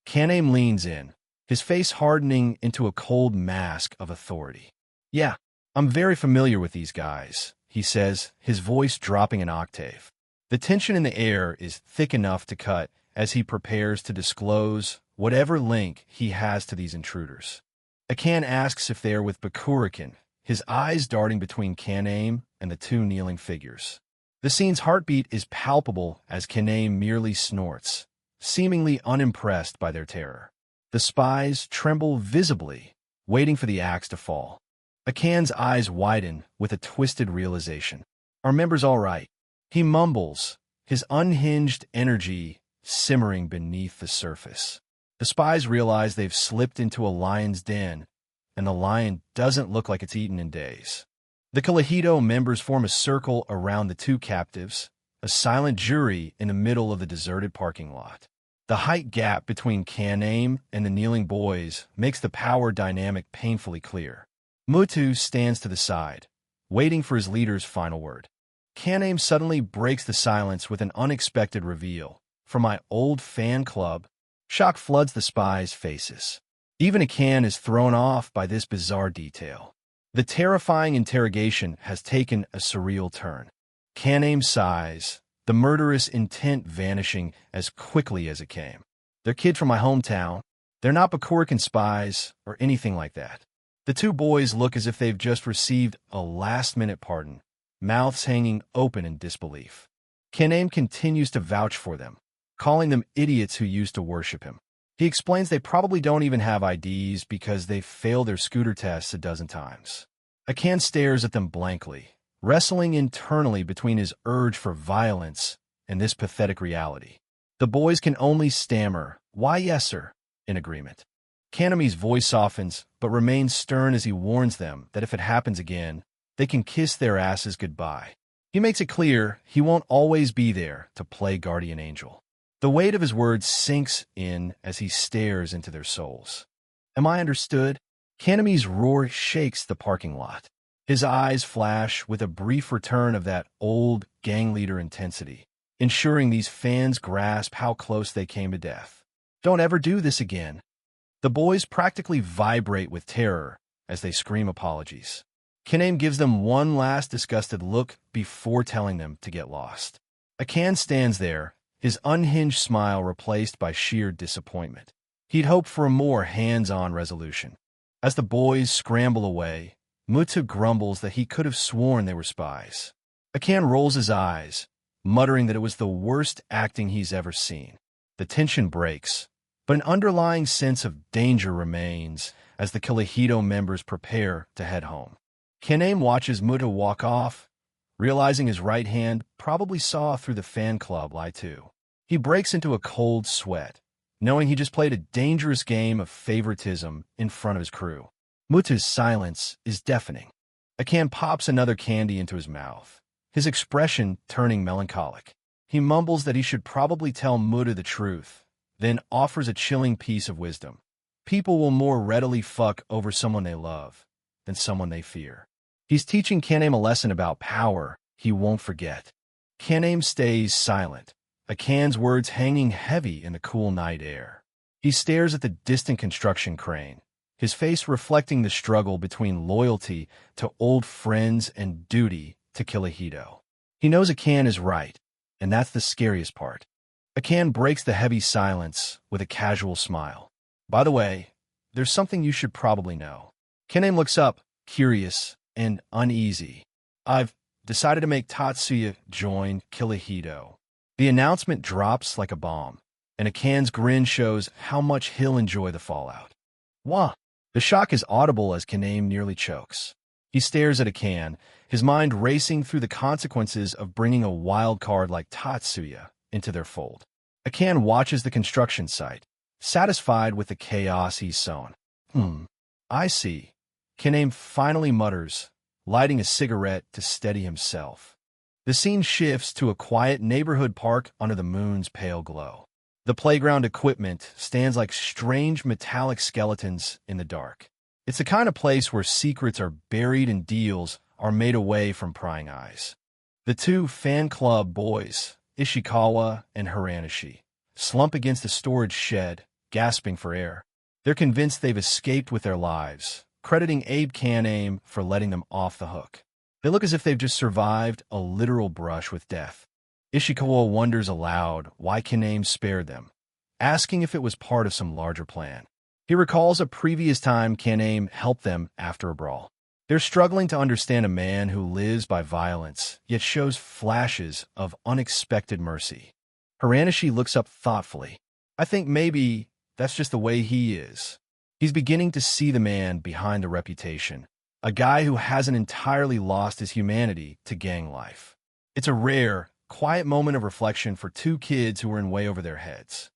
Kaname leans in, his face hardening into a cold mask of authority. "Yeah, I'm very familiar with these guys," he says, his voice dropping an octave. The tension in the air is thick enough to cut as he prepares to disclose whatever link he has to these intruders. Akan asks if they are with Bakurikan, his eyes darting between Kaname and the two kneeling figures. The scene's heartbeat is palpable as Kaname merely snorts, seemingly unimpressed by their terror. The spies tremble visibly, waiting for the axe to fall. Akan's eyes widen with a twisted realization. "Are members all right?" He mumbles, his unhinged energy simmering beneath the surface. The spies realize they've slipped into a lion's den, and the lion doesn't look like it's eaten in days. The Kalehido members form a circle around the two captives, a silent jury in the middle of the deserted parking lot. The height gap between Kaname and the kneeling boys makes the power dynamic painfully clear. Mutu stands to the side, waiting for his leader's final word. Kaname suddenly breaks the silence with an unexpected reveal. "From my old fan club." Shock floods the spies' faces. Even Akan is thrown off by this bizarre detail. The terrifying interrogation has taken a surreal turn. Kaname sighs, the murderous intent vanishing as quickly as it came. "They're kids from my hometown. They're not Bakurikan spies or anything like that." The two boys look as if they've just received a last-minute pardon, mouths hanging open in disbelief. Kaname continues to vouch for them, calling them idiots who used to worship him. He explains they probably don't even have IDs because they've failed their scooter tests a dozen times. Akan stares at them blankly, wrestling internally between his urge for violence and this pathetic reality. The boys can only stammer, "Why, yes, sir," in agreement. Kaname's voice softens, but remains stern as he warns them that if it happens again, they can kiss their asses goodbye. He makes it clear he won't always be there to play guardian angel. The weight of his words sinks in as he stares into their souls. "Am I understood?" Kaname's roar shakes the parking lot. His eyes flash with a brief return of that old gang leader intensity, ensuring these fans grasp how close they came to death. "Don't ever do this again." The boys practically vibrate with terror as they scream apologies. Kaname gives them one last disgusted look before telling them to get lost. Akan stands there, his unhinged smile replaced by sheer disappointment. He'd hoped for a more hands-on resolution. As the boys scramble away, Mutu grumbles that he could have sworn they were spies. Akan rolls his eyes, muttering that it was the worst acting he's ever seen. The tension breaks, but an underlying sense of danger remains as the Kalehido members prepare to head home. Kaname watches Mutu walk off, realizing his right hand probably saw through the fan club lie too. He breaks into a cold sweat, knowing he just played a dangerous game of favoritism in front of his crew. Mutu's silence is deafening. Akan pops another candy into his mouth, his expression turning melancholic. He mumbles that he should probably tell Mutu the truth, then offers a chilling piece of wisdom. People will more readily fuck over someone they love than someone they fear. He's teaching Kaname a lesson about power he won't forget. Kaname stays silent, Akan's words hanging heavy in the cool night air. He stares at the distant construction crane, his face reflecting the struggle between loyalty to old friends and duty to Kalehido. He knows Akan is right, and that's the scariest part. Akan breaks the heavy silence with a casual smile. "By the way, there's something you should probably know." Kaname looks up, curious and uneasy. "I've decided to make Tatsuya join Kalehido." The announcement drops like a bomb, and Akan's grin shows how much he'll enjoy the fallout. "Wah!" The shock is audible as Kaname nearly chokes. He stares at Akan, his mind racing through the consequences of bringing a wild card like Tatsuya into their fold. Akan watches the construction site, satisfied with the chaos he's sown. I see. Kaname finally mutters, lighting a cigarette to steady himself. The scene shifts to a quiet neighborhood park under the moon's pale glow. The playground equipment stands like strange metallic skeletons in the dark. It's the kind of place where secrets are buried and deals are made away from prying eyes. The two fan club boys, Ishikawa and Hiranishi, slump against the storage shed, gasping for air. They're convinced they've escaped with their lives, crediting Abe Kaname for letting them off the hook. They look as if they've just survived a literal brush with death. Ishikawa wonders aloud why Kaname spared them, asking if it was part of some larger plan. He recalls a previous time Kaname helped them after a brawl. They're struggling to understand a man who lives by violence, yet shows flashes of unexpected mercy. Hiranishi looks up thoughtfully. I think maybe that's just the way he is. He's beginning to see the man behind the reputation, a guy who hasn't entirely lost his humanity to gang life. It's a rare, quiet moment of reflection for two kids who are in way over their heads.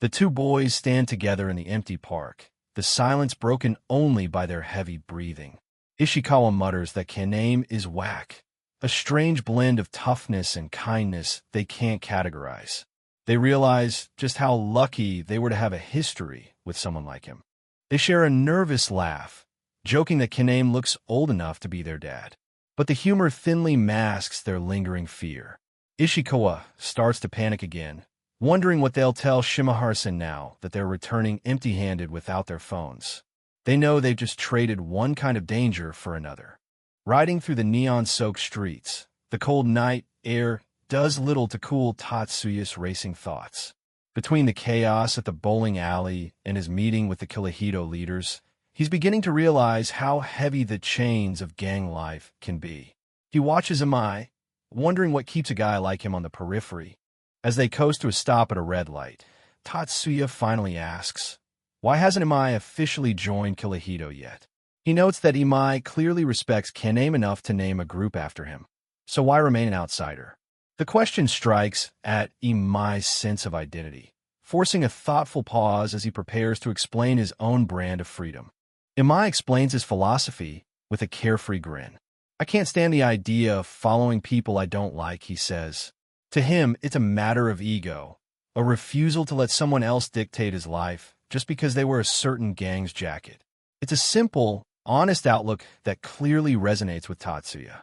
The two boys stand together in the empty park, the silence broken only by their heavy breathing. Ishikawa mutters that Kaname is whack, a strange blend of toughness and kindness they can't categorize. They realize just how lucky they were to have a history with someone like him. They share a nervous laugh, joking that Kaname looks old enough to be their dad. But the humor thinly masks their lingering fear. Ishikawa starts to panic again, wondering what they'll tell Shimahara-san now that they're returning empty-handed without their phones. They know they've just traded one kind of danger for another. Riding through the neon-soaked streets, the cold night air does little to cool Tatsuya's racing thoughts. Between the chaos at the bowling alley and his meeting with the Kyohito leaders, he's beginning to realize how heavy the chains of gang life can be. He watches Imai, wondering what keeps a guy like him on the periphery. As they coast to a stop at a red light, Tatsuya finally asks, why hasn't Imai officially joined Kyohito yet? He notes that Imai clearly respects Kaname enough to name a group after him. So why remain an outsider? The question strikes at Imai's sense of identity, forcing a thoughtful pause as he prepares to explain his own brand of freedom. Imai explains his philosophy with a carefree grin. I can't stand the idea of following people I don't like, he says. To him, it's a matter of ego, a refusal to let someone else dictate his life just because they wear a certain gang's jacket. It's a simple, honest outlook that clearly resonates with Tatsuya.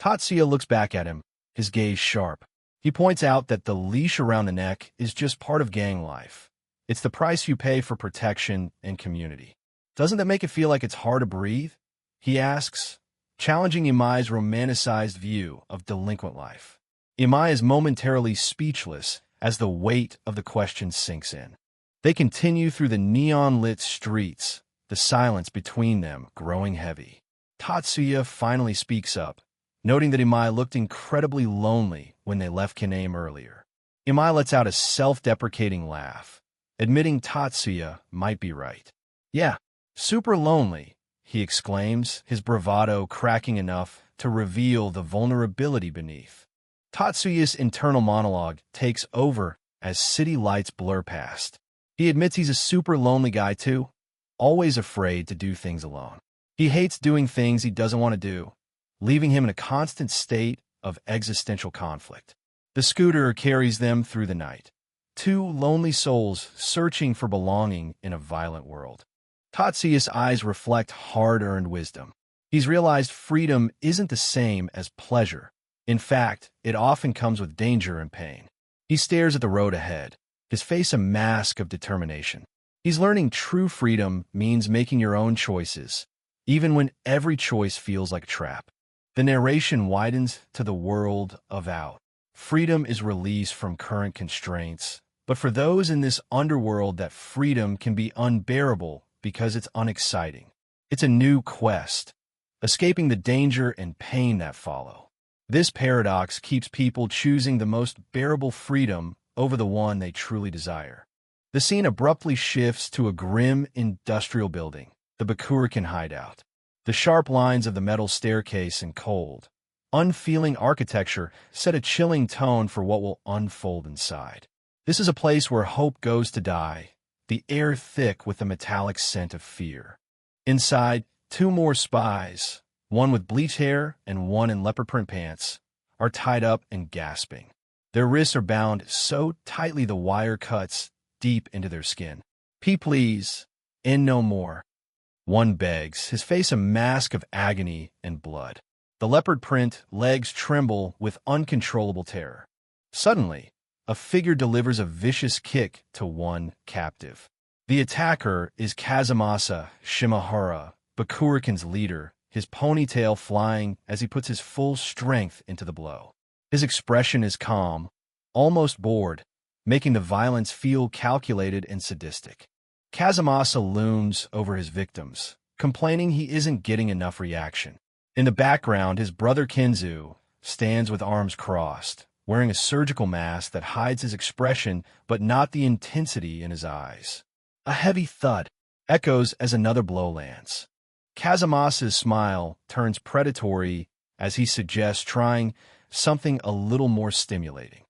Tatsuya looks back at him, his gaze sharp. He points out that the leash around the neck is just part of gang life. It's the price you pay for protection and community. Doesn't that make it feel like it's hard to breathe? He asks, challenging Imai's romanticized view of delinquent life. Imai is momentarily speechless as the weight of the question sinks in. They continue through the neon-lit streets, the silence between them growing heavy. Tatsuya finally speaks up, noting that Imai looked incredibly lonely when they left Kaname earlier. Imai lets out a self-deprecating laugh, admitting Tatsuya might be right. Yeah, super lonely, he exclaims, his bravado cracking enough to reveal the vulnerability beneath. Tatsuya's internal monologue takes over as city lights blur past. He admits he's a super lonely guy too, always afraid to do things alone. He hates doing things he doesn't want to do, leaving him in a constant state of existential conflict. The scooter carries them through the night, two lonely souls searching for belonging in a violent world. Tatsuya's eyes reflect hard-earned wisdom. He's realized freedom isn't the same as pleasure. In fact, it often comes with danger and pain. He stares at the road ahead, his face a mask of determination. He's learning true freedom means making your own choices, even when every choice feels like a trap. The narration widens to the world of out. Freedom is released from current constraints, but for those in this underworld, that freedom can be unbearable because it's unexciting. It's a new quest, escaping the danger and pain that follow. This paradox keeps people choosing the most bearable freedom over the one they truly desire. The scene abruptly shifts to a grim industrial building, the Bakurikan hideout. The sharp lines of the metal staircase and cold, unfeeling architecture set a chilling tone for what will unfold inside. This is a place where hope goes to die, the air thick with the metallic scent of fear. Inside, two more spies, one with bleached hair and one in leopard print pants, are tied up and gasping. Their wrists are bound so tightly the wire cuts deep into their skin. Please, and no more. One begs, his face a mask of agony and blood. The leopard print legs tremble with uncontrollable terror. Suddenly, a figure delivers a vicious kick to one captive. The attacker is Kazumasa Shimahara, Bakurikan's leader, his ponytail flying as he puts his full strength into the blow. His expression is calm, almost bored, making the violence feel calculated and sadistic. Kazumasa looms over his victims, complaining he isn't getting enough reaction. In the background, his brother Kenzu stands with arms crossed, wearing a surgical mask that hides his expression but not the intensity in his eyes. A heavy thud echoes as another blow lands. Kazumasa's smile turns predatory as he suggests trying something a little more stimulating.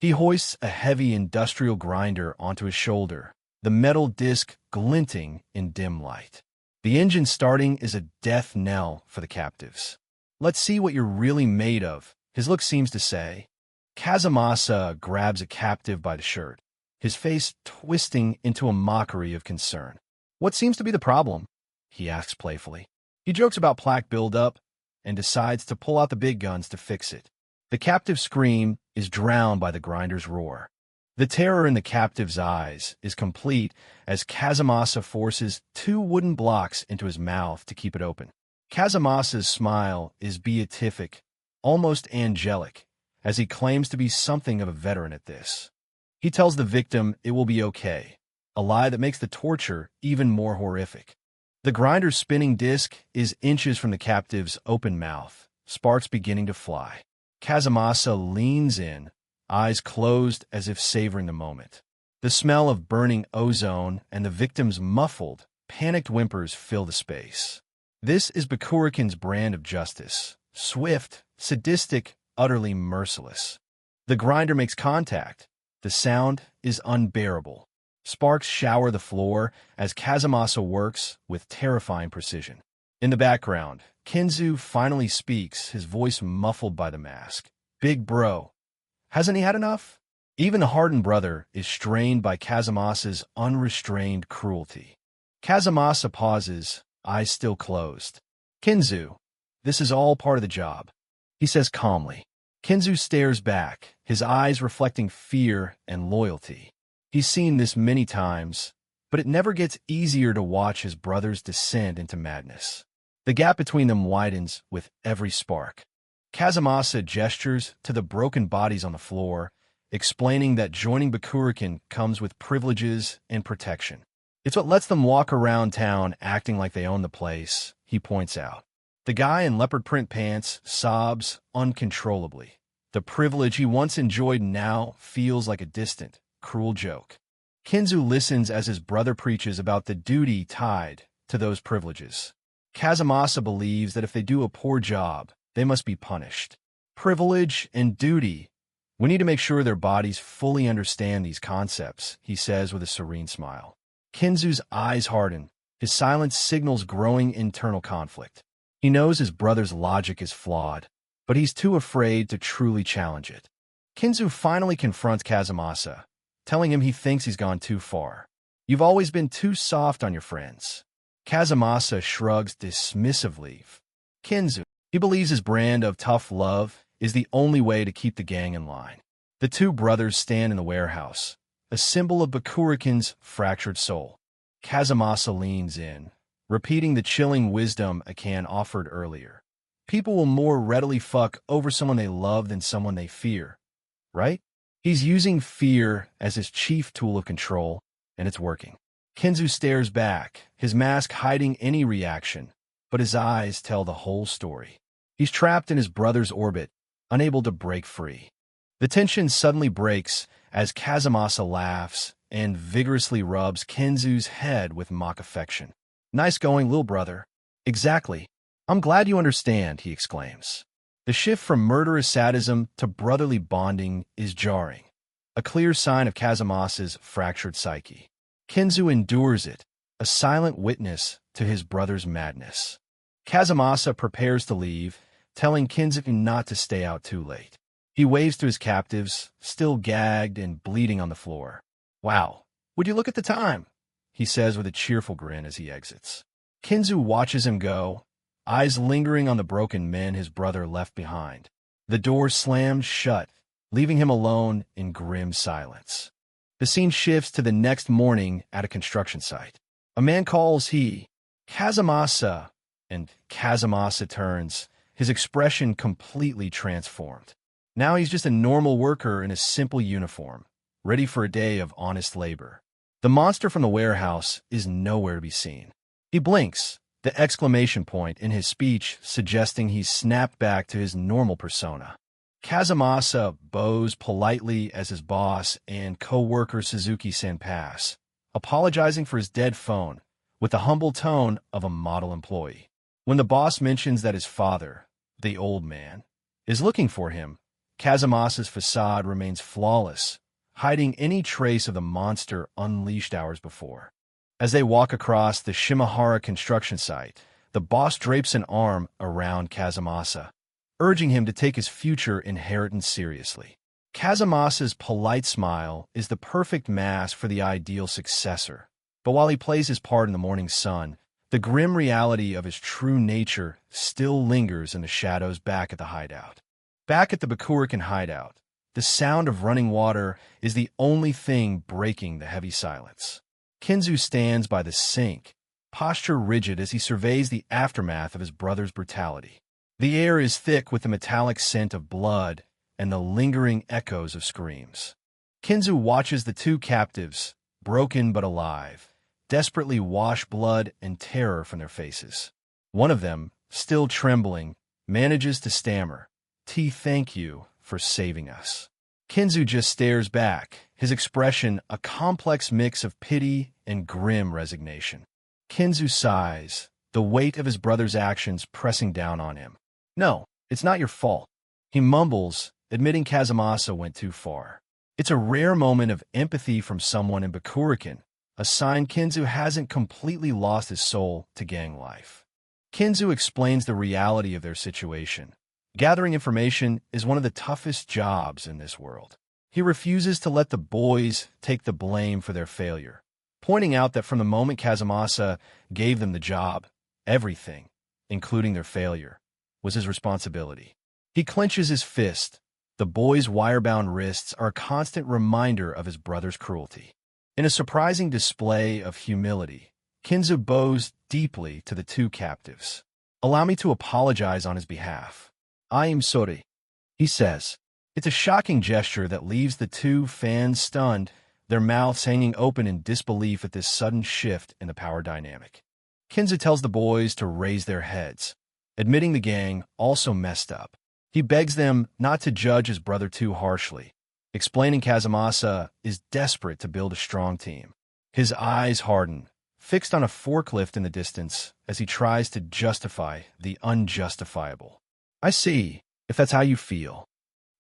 He hoists a heavy industrial grinder onto his shoulder, the metal disc glinting in dim light. The engine starting is a death knell for the captives. "Let's see what you're really made of," his look seems to say. Kazumasa grabs a captive by the shirt, his face twisting into a mockery of concern. "What seems to be the problem?" he asks playfully. He jokes about plaque buildup and decides to pull out the big guns to fix it. The captive's scream is drowned by the grinder's roar. The terror in the captive's eyes is complete as Kazumasa forces two wooden blocks into his mouth to keep it open. Kazumasa's smile is beatific, almost angelic, as he claims to be something of a veteran at this. He tells the victim it will be okay, a lie that makes the torture even more horrific. The grinder's spinning disc is inches from the captive's open mouth, sparks beginning to fly. Kazumasa leans in, eyes closed as if savoring the moment. The smell of burning ozone and the victim's muffled, panicked whimpers fill the space. This is Bakurikan's brand of justice, swift, sadistic, utterly merciless. The grinder makes contact. The sound is unbearable. Sparks shower the floor as Kazumasa works with terrifying precision. In the background, Kenzu finally speaks, his voice muffled by the mask. "Big bro, hasn't he had enough?" Even the hardened brother is strained by Kazumasa's unrestrained cruelty. Kazumasa pauses, eyes still closed. "Kenzu, this is all part of the job," he says calmly. Kenzu stares back, his eyes reflecting fear and loyalty. He's seen this many times, but it never gets easier to watch his brothers descend into madness. The gap between them widens with every spark. Kazumasa gestures to the broken bodies on the floor, explaining that joining Bakurikan comes with privileges and protection. It's what lets them walk around town acting like they own the place, he points out. The guy in leopard print pants sobs uncontrollably. The privilege he once enjoyed now feels like a distant, cruel joke. Kenzu listens as his brother preaches about the duty tied to those privileges. Kazumasa believes that if they do a poor job, they must be punished. Privilege and duty. We need to make sure their bodies fully understand these concepts, he says with a serene smile. Kenzu's eyes harden. His silence signals growing internal conflict. He knows his brother's logic is flawed, but he's too afraid to truly challenge it. Kenzu finally confronts Kazumasa, telling him he thinks he's gone too far. "You've always been too soft on your friends." Kazumasa shrugs dismissively. Kenzu, he believes his brand of tough love is the only way to keep the gang in line. The two brothers stand in the warehouse, a symbol of Bakurikan's fractured soul. Kazumasa leans in, repeating the chilling wisdom Akan offered earlier. People will more readily fuck over someone they love than someone they fear, right? He's using fear as his chief tool of control, and it's working. Kenzu stares back, his mask hiding any reaction, but his eyes tell the whole story. He's trapped in his brother's orbit, unable to break free. The tension suddenly breaks as Kazumasa laughs and vigorously rubs Kenzu's head with mock affection. "Nice going, little brother." "Exactly. I'm glad you understand," he exclaims. The shift from murderous sadism to brotherly bonding is jarring, a clear sign of Kazumasa's fractured psyche. Kenzu endures it, a silent witness to his brother's madness. Kazumasa prepares to leave, telling Kinzu not to stay out too late. He waves to his captives, still gagged and bleeding on the floor. "Wow, would you look at the time?" he says with a cheerful grin as he exits. Kinzu watches him go, eyes lingering on the broken men his brother left behind. The door slams shut, leaving him alone in grim silence. The scene shifts to the next morning at a construction site. A man calls Kazumasa, and Kazumasa turns, his expression completely transformed. Now he's just a normal worker in a simple uniform, ready for a day of honest labor. The monster from the warehouse is nowhere to be seen. He blinks, the exclamation point in his speech suggesting he's snapped back to his normal persona. Kazumasa bows politely as his boss and co-worker Suzuki-san pass, apologizing for his dead phone with the humble tone of a model employee. When the boss mentions that his father, the old man, is looking for him, Kazumasa's facade remains flawless, hiding any trace of the monster unleashed hours before. As they walk across the Shimahara construction site, the boss drapes an arm around Kazumasa, urging him to take his future inheritance seriously. Kazumasa's polite smile is the perfect mask for the ideal successor, but while he plays his part in the morning sun, the grim reality of his true nature still lingers in the shadows back at the hideout. Back at the Bakurikan hideout, the sound of running water is the only thing breaking the heavy silence. Kinzu stands by the sink, posture rigid as he surveys the aftermath of his brother's brutality. The air is thick with the metallic scent of blood and the lingering echoes of screams. Kinzu watches the two captives, broken but alive, desperately wash blood and terror from their faces. One of them, still trembling, manages to stammer, "Thank you for saving us." Kinzu just stares back, his expression a complex mix of pity and grim resignation. Kinzu sighs, the weight of his brother's actions pressing down on him. "No, it's not your fault," he mumbles, admitting Kazumasa went too far. It's a rare moment of empathy from someone in Bakurikan, a sign Kinzu hasn't completely lost his soul to gang life. Kinzu explains the reality of their situation. Gathering information is one of the toughest jobs in this world. He refuses to let the boys take the blame for their failure, pointing out that from the moment Kazumasa gave them the job, everything, including their failure, was his responsibility. He clenches his fist. The boys' wire-bound wrists are a constant reminder of his brother's cruelty. In a surprising display of humility, Kinzu bows deeply to the two captives. "Allow me to apologize on his behalf. I am sorry," he says. It's a shocking gesture that leaves the two fans stunned, their mouths hanging open in disbelief at this sudden shift in the power dynamic. Kinzu tells the boys to raise their heads, admitting the gang also messed up. He begs them not to judge his brother too harshly, explaining Kazumasa is desperate to build a strong team. His eyes harden, fixed on a forklift in the distance as he tries to justify the unjustifiable. "I see, if that's how you feel."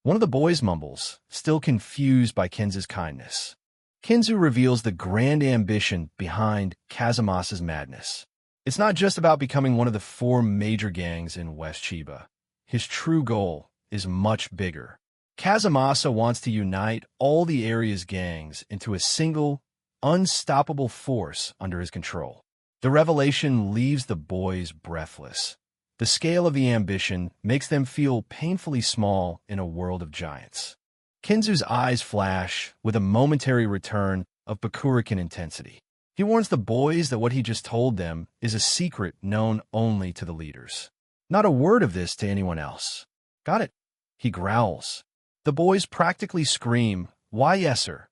One of the boys mumbles, still confused by Kinzu's kindness. Kinzu reveals the grand ambition behind Kazumasa's madness. It's not just about becoming one of the 4 major gangs in West Chiba. His true goal is much bigger. Kazumasa wants to unite all the area's gangs into a single, unstoppable force under his control. The revelation leaves the boys breathless. The scale of the ambition makes them feel painfully small in a world of giants. Kinzu's eyes flash with a momentary return of Bakurikan intensity. He warns the boys that what he just told them is a secret known only to the leaders. "Not a word of this to anyone else." "Got it," he growls. The boys practically scream, "Why, yes, sir,"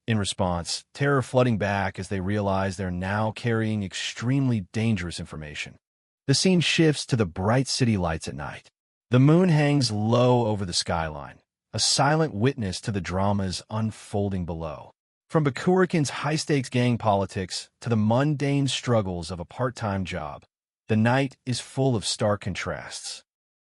in response, terror flooding back as they realize they're now carrying extremely dangerous information. The scene shifts to the bright city lights at night. The moon hangs low over the skyline, a silent witness to the dramas unfolding below. From Bakurikan's high-stakes gang politics to the mundane struggles of a part-time job, the night is full of stark contrasts.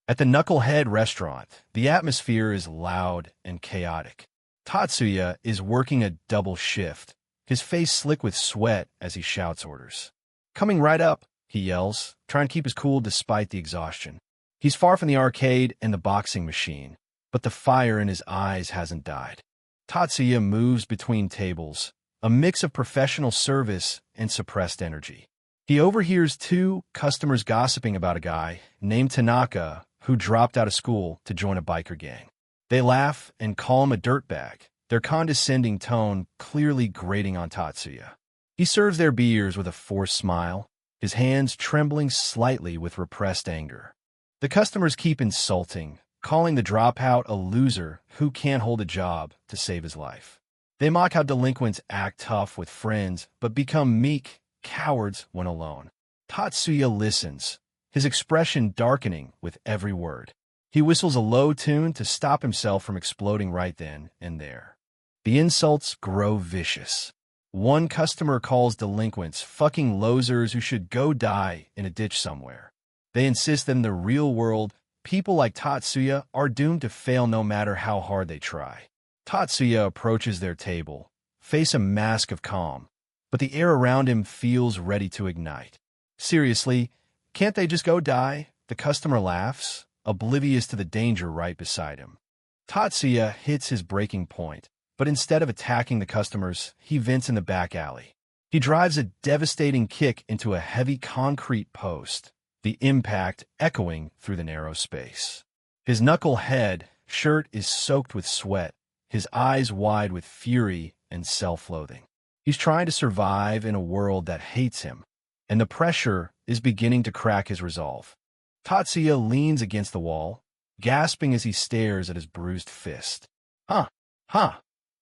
At the Knucklehead restaurant, the atmosphere is loud and chaotic. Tatsuya is working a double shift, his face slick with sweat as he shouts orders. "Coming right up," he yells, trying to keep his cool despite the exhaustion. He's far from the arcade and the boxing machine, but the fire in his eyes hasn't died. Tatsuya moves between tables, a mix of professional service and suppressed energy. He overhears two customers gossiping about a guy named Tanaka who dropped out of school to join a biker gang. They laugh and call him a dirtbag, their condescending tone clearly grating on Tatsuya. He serves their beers with a forced smile, his hands trembling slightly with repressed anger. The customers keep insulting, calling the dropout a loser who can't hold a job to save his life. They mock how delinquents act tough with friends but become meek cowards when alone. Tatsuya listens, his expression darkening with every word. He whistles a low tune to stop himself from exploding right then and there. The insults grow vicious. One customer calls delinquents fucking losers who should go die in a ditch somewhere. They insist that in the real world, people like Tatsuya are doomed to fail no matter how hard they try. Tatsuya approaches their table, face a mask of calm, but the air around him feels ready to ignite. Seriously, can't they just go die? The customer laughs, oblivious to the danger right beside him. Tatsuya hits his breaking point, but instead of attacking the customers, he vents in the back alley. He drives a devastating kick into a heavy concrete post, the impact echoing through the narrow space. His knucklehead shirt is soaked with sweat, his eyes wide with fury and self-loathing. He's trying to survive in a world that hates him, and the pressure is beginning to crack his resolve. Tatsuya leans against the wall, gasping as he stares at his bruised fist. Huh.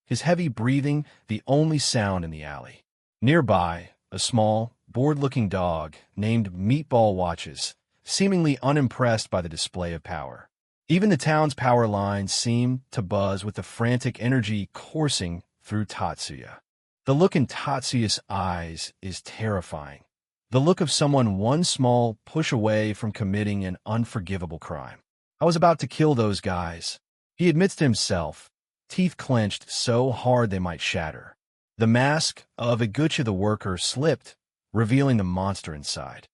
His heavy breathing, the only sound in the alley. Nearby, a small, bored-looking dog named Meatball watches, seemingly unimpressed by the display of power. Even the town's power lines seem to buzz with the frantic energy coursing through Tatsuya. The look in Tatsuya's eyes is terrifying. The look of someone one small push away from committing an unforgivable crime. I was about to kill those guys, he admits to himself, teeth clenched so hard they might shatter. The mask of Iguchi the worker slipped, revealing the monster inside.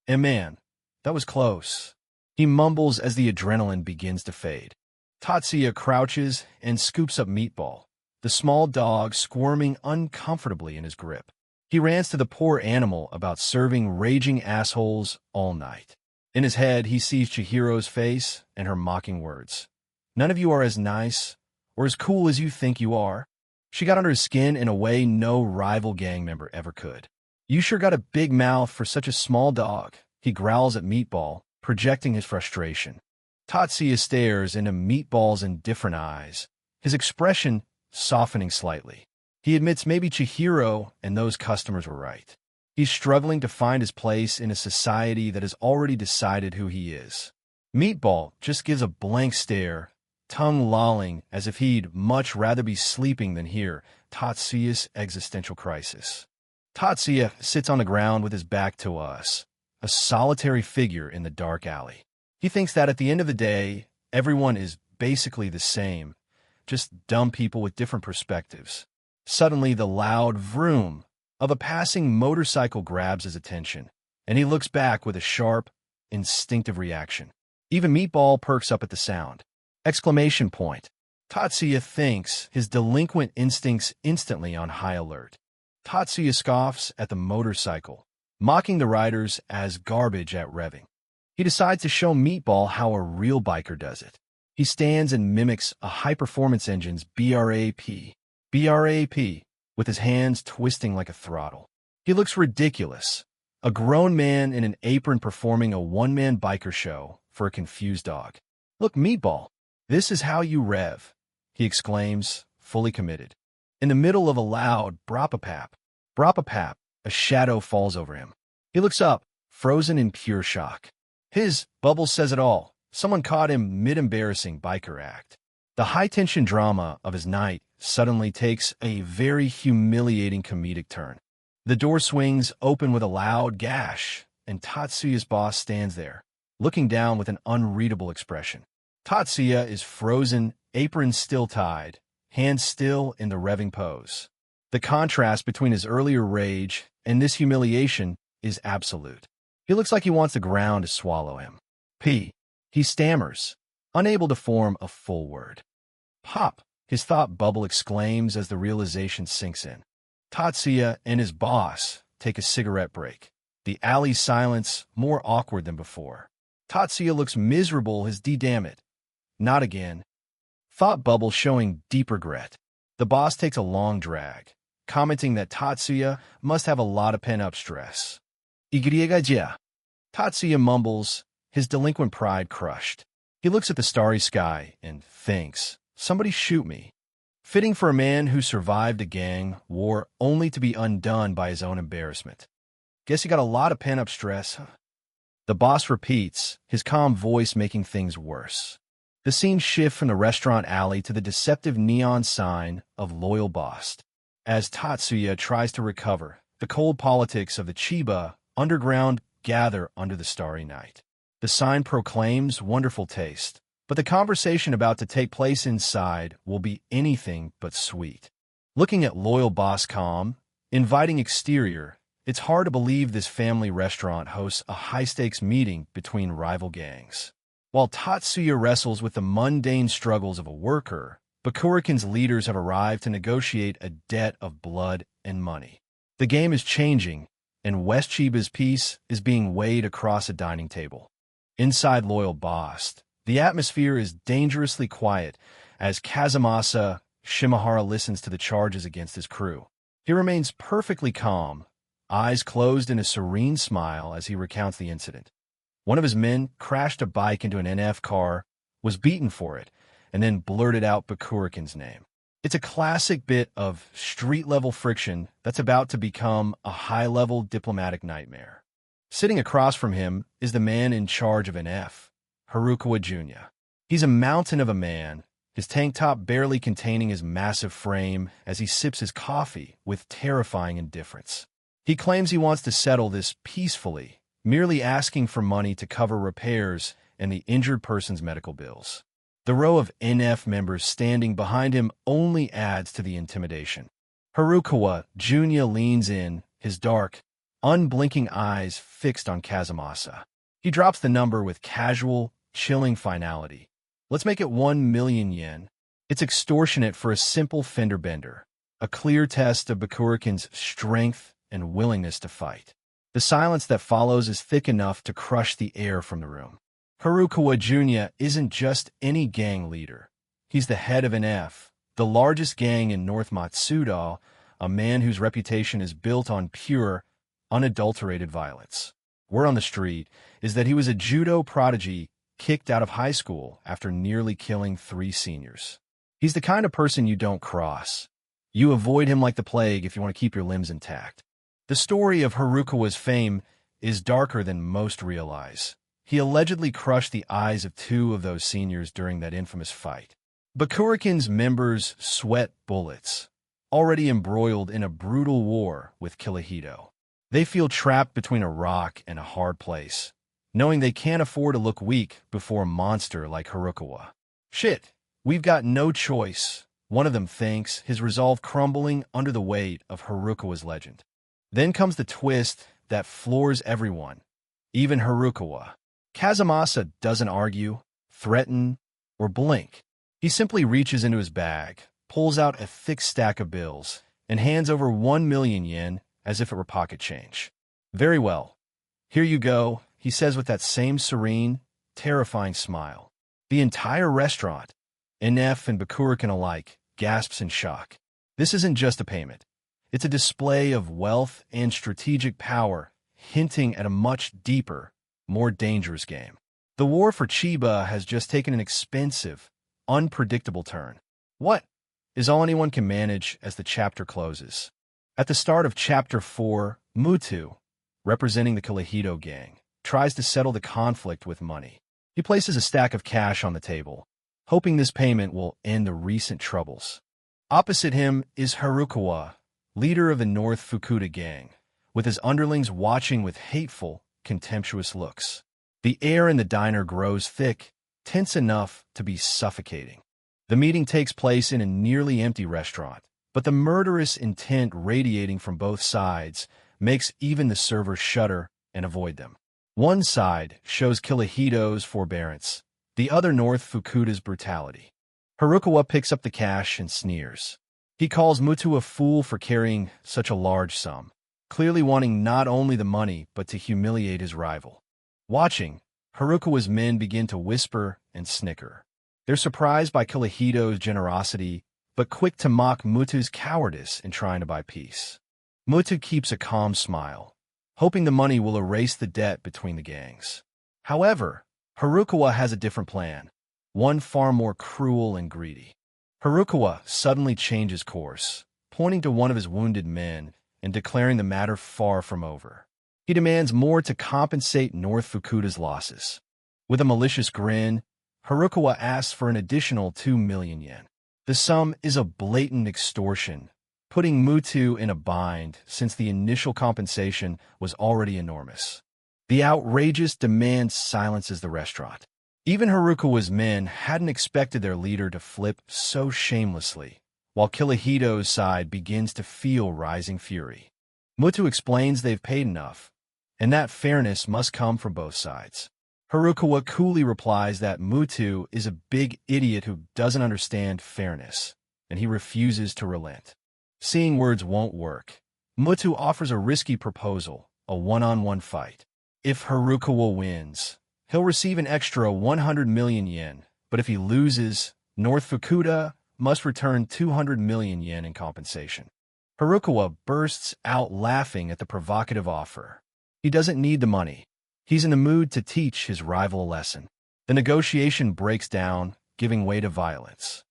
And man, that was close. He mumbles as the adrenaline begins to fade. Tatsuya crouches and scoops up Meatball, the small dog squirming uncomfortably in his grip. He rants to the poor animal about serving raging assholes all night. In his head, he sees Chihiro's face and her mocking words. None of you are as nice or as cool as you think you are. She got under his skin in a way no rival gang member ever could. You sure got a big mouth for such a small dog, he growls at Meatball, projecting his frustration. Tatsuya stares into Meatball's indifferent eyes, his expression softening slightly. He admits maybe Chihiro and those customers were right. He's struggling to find his place in a society that has already decided who he is. Meatball just gives a blank stare, tongue lolling as if he'd much rather be sleeping than hear Tatsuya's existential crisis. Tatsuya sits on the ground with his back to us, a solitary figure in the dark alley. He thinks that at the end of the day, everyone is basically the same, just dumb people with different perspectives. Suddenly, the loud vroom of a passing motorcycle grabs his attention, and he looks back with a sharp, instinctive reaction. Even Meatball perks up at the sound. Exclamation point. Tatsuya thinks, his delinquent instincts instantly on high alert. Tatsuya scoffs at the motorcycle, mocking the riders as garbage at revving. He decides to show Meatball how a real biker does it. He stands and mimics a high-performance engine's BRAP, with his hands twisting like a throttle. He looks ridiculous, a grown man in an apron performing a one-man biker show for a confused dog. Look, Meatball, this is how you rev, he exclaims, fully committed. In the middle of a loud brapapap, a shadow falls over him. He looks up, frozen in pure shock. His bubble says it all. Someone caught him mid-embarrassing biker act. The high-tension drama of his night suddenly takes a very humiliating comedic turn. The door swings open with a loud gash, and Tatsuya's boss stands there, looking down with an unreadable expression. Tatsuya is frozen, apron still tied, hands still in the revving pose. The contrast between his earlier rage and this humiliation is absolute. He looks like he wants the ground to swallow him. He stammers, unable to form a full word. Pop, his thought bubble exclaims as the realization sinks in. Tatsuya and his boss take a cigarette break. The alley's silence more awkward than before. Tatsuya looks miserable as damn it. Not again. Thought bubble showing deep regret. The boss takes a long drag, commenting that Tatsuya must have a lot of pent-up stress. Igriega. Tatsuya mumbles, his delinquent pride crushed. He looks at the starry sky and thinks, somebody shoot me. Fitting for a man who survived a gang war only to be undone by his own embarrassment. Guess you got a lot of pent-up stress, huh? The boss repeats, his calm voice making things worse. The scene shifts from the restaurant alley to the deceptive neon sign of Loyal Boss. As Tatsuya tries to recover, the cold politics of the Chiba underground gather under the starry night. The sign proclaims wonderful taste, but the conversation about to take place inside will be anything but sweet. Looking at Loyal Boss calm, inviting exterior, it's hard to believe this family restaurant hosts a high-stakes meeting between rival gangs. While Tatsuya wrestles with the mundane struggles of a worker, Bakurikan's leaders have arrived to negotiate a debt of blood and money. The game is changing, and West Chiba's peace is being weighed across a dining table. Inside Loyal Boss, the atmosphere is dangerously quiet as Kazumasa Shimahara listens to the charges against his crew. He remains perfectly calm, eyes closed in a serene smile as he recounts the incident. One of his men crashed a bike into an NF car, was beaten for it, and then blurted out Bakurikan's name. It's a classic bit of street-level friction that's about to become a high-level diplomatic nightmare. Sitting across from him is the man in charge of NF, Harukawa Jr. He's a mountain of a man, his tank top barely containing his massive frame as he sips his coffee with terrifying indifference. He claims he wants to settle this peacefully, merely asking for money to cover repairs and the injured person's medical bills. The row of NF members standing behind him only adds to the intimidation. Harukawa Jr. leans in, his dark, unblinking eyes fixed on Kazumasa. He drops the number with casual, chilling finality. Let's make it 1 million yen. It's extortionate for a simple fender bender, a clear test of Bakurikan's strength and willingness to fight. The silence that follows is thick enough to crush the air from the room. Harukawa Jr. isn't just any gang leader. He's the head of NF, the largest gang in North Matsuda, a man whose reputation is built on pure, unadulterated violence. Word on the street is that he was a judo prodigy kicked out of high school after nearly killing 3 seniors. He's the kind of person you don't cross. You avoid him like the plague if you want to keep your limbs intact. The story of Harukawa's fame is darker than most realize. He allegedly crushed the eyes of 2 of those seniors during that infamous fight. Bakurikan's members sweat bullets, already embroiled in a brutal war with Kirihito. They feel trapped between a rock and a hard place, knowing they can't afford to look weak before a monster like Harukawa. Shit, we've got no choice, one of them thinks, his resolve crumbling under the weight of Harukawa's legend. Then comes the twist that floors everyone, even Harukawa. Kazumasa doesn't argue, threaten, or blink. He simply reaches into his bag, pulls out a thick stack of bills, and hands over 1 million yen as if it were pocket change. Very well. Here you go, he says with that same serene, terrifying smile. The entire restaurant, NF and Bakurikan alike, gasps in shock. This isn't just a payment. It's a display of wealth and strategic power, hinting at a much deeper, more dangerous game. The war for Chiba has just taken an expensive, unpredictable turn. What is all anyone can manage as the chapter closes? At the start of Chapter 4, Mutu, representing the Kirihito gang, tries to settle the conflict with money. He places a stack of cash on the table, hoping this payment will end the recent troubles. Opposite him is Harukawa, leader of the North Fukuda gang, with his underlings watching with hateful, contemptuous looks. The air in the diner grows thick, tense enough to be suffocating. The meeting takes place in a nearly empty restaurant, but the murderous intent radiating from both sides makes even the servers shudder and avoid them. One side shows Kiyohito's forbearance, the other North Fukuda's brutality. Harukawa picks up the cash and sneers. He calls Muto a fool for carrying such a large sum, clearly wanting not only the money but to humiliate his rival. Watching, Harukawa's men begin to whisper and snicker. They're surprised by Kiyohito's generosity, but quick to mock Muto's cowardice in trying to buy peace. Muto keeps a calm smile, hoping the money will erase the debt between the gangs. However, Harukawa has a different plan, one far more cruel and greedy. Harukawa suddenly changes course, pointing to one of his wounded men and declaring the matter far from over. He demands more to compensate North Fukuda's losses. With a malicious grin, Harukawa asks for an additional 2 million yen. The sum is a blatant extortion, putting Muto in a bind since the initial compensation was already enormous. The outrageous demand silences the restaurant. Even Harukawa's men hadn't expected their leader to flip so shamelessly, while Kiyohito's side begins to feel rising fury. Muto explains they've paid enough, and that fairness must come from both sides. Harukawa coolly replies that Muto is a big idiot who doesn't understand fairness, and he refuses to relent. Seeing words won't work, Muto offers a risky proposal, a one-on-one fight. If Harukawa wins, he'll receive an extra 100 million yen, but if he loses, North Fukuda must return 200 million yen in compensation. Harukawa bursts out laughing at the provocative offer. He doesn't need the money. He's in the mood to teach his rival a lesson. The negotiation breaks down, giving way to violence.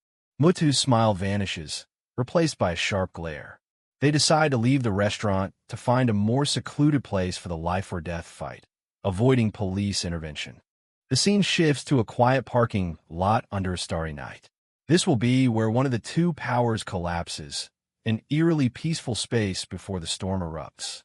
Muto's smile vanishes, replaced by a sharp glare. They decide to leave the restaurant to find a more secluded place for the life-or-death fight, avoiding police intervention. The scene shifts to a quiet parking lot under a starry night. This will be where one of the two powers collapses, an eerily peaceful space before the storm erupts.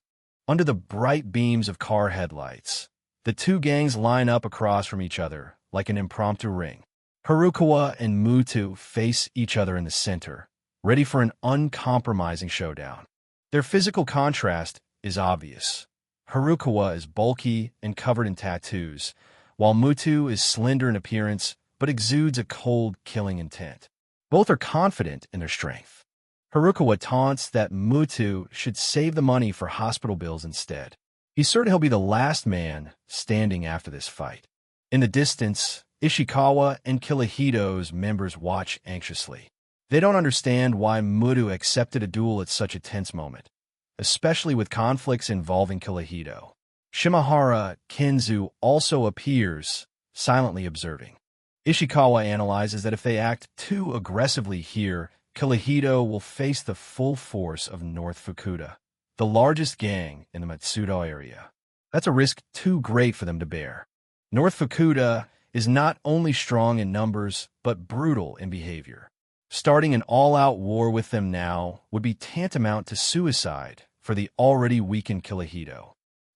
Under the bright beams of car headlights, the two gangs line up across from each other like an impromptu ring. Harukawa and Muto face each other in the center, ready for an uncompromising showdown. Their physical contrast is obvious. Harukawa is bulky and covered in tattoos, while Muto is slender in appearance but exudes a cold, killing intent. Both are confident in their strength. Harukawa taunts that Muto should save the money for hospital bills instead. He's certain he'll be the last man standing after this fight. In the distance, Ishikawa and Kiyohito's members watch anxiously. They don't understand why Muto accepted a duel at such a tense moment, especially with conflicts involving Kiyohito. Shimahara Kenzu also appears, silently observing. Ishikawa analyzes that if they act too aggressively here, Kiyohito will face the full force of North Fukuda, the largest gang in the Matsudo area. That's a risk too great for them to bear. North Fukuda is not only strong in numbers, but brutal in behavior. Starting an all-out war with them now would be tantamount to suicide for the already weakened Kiyohito.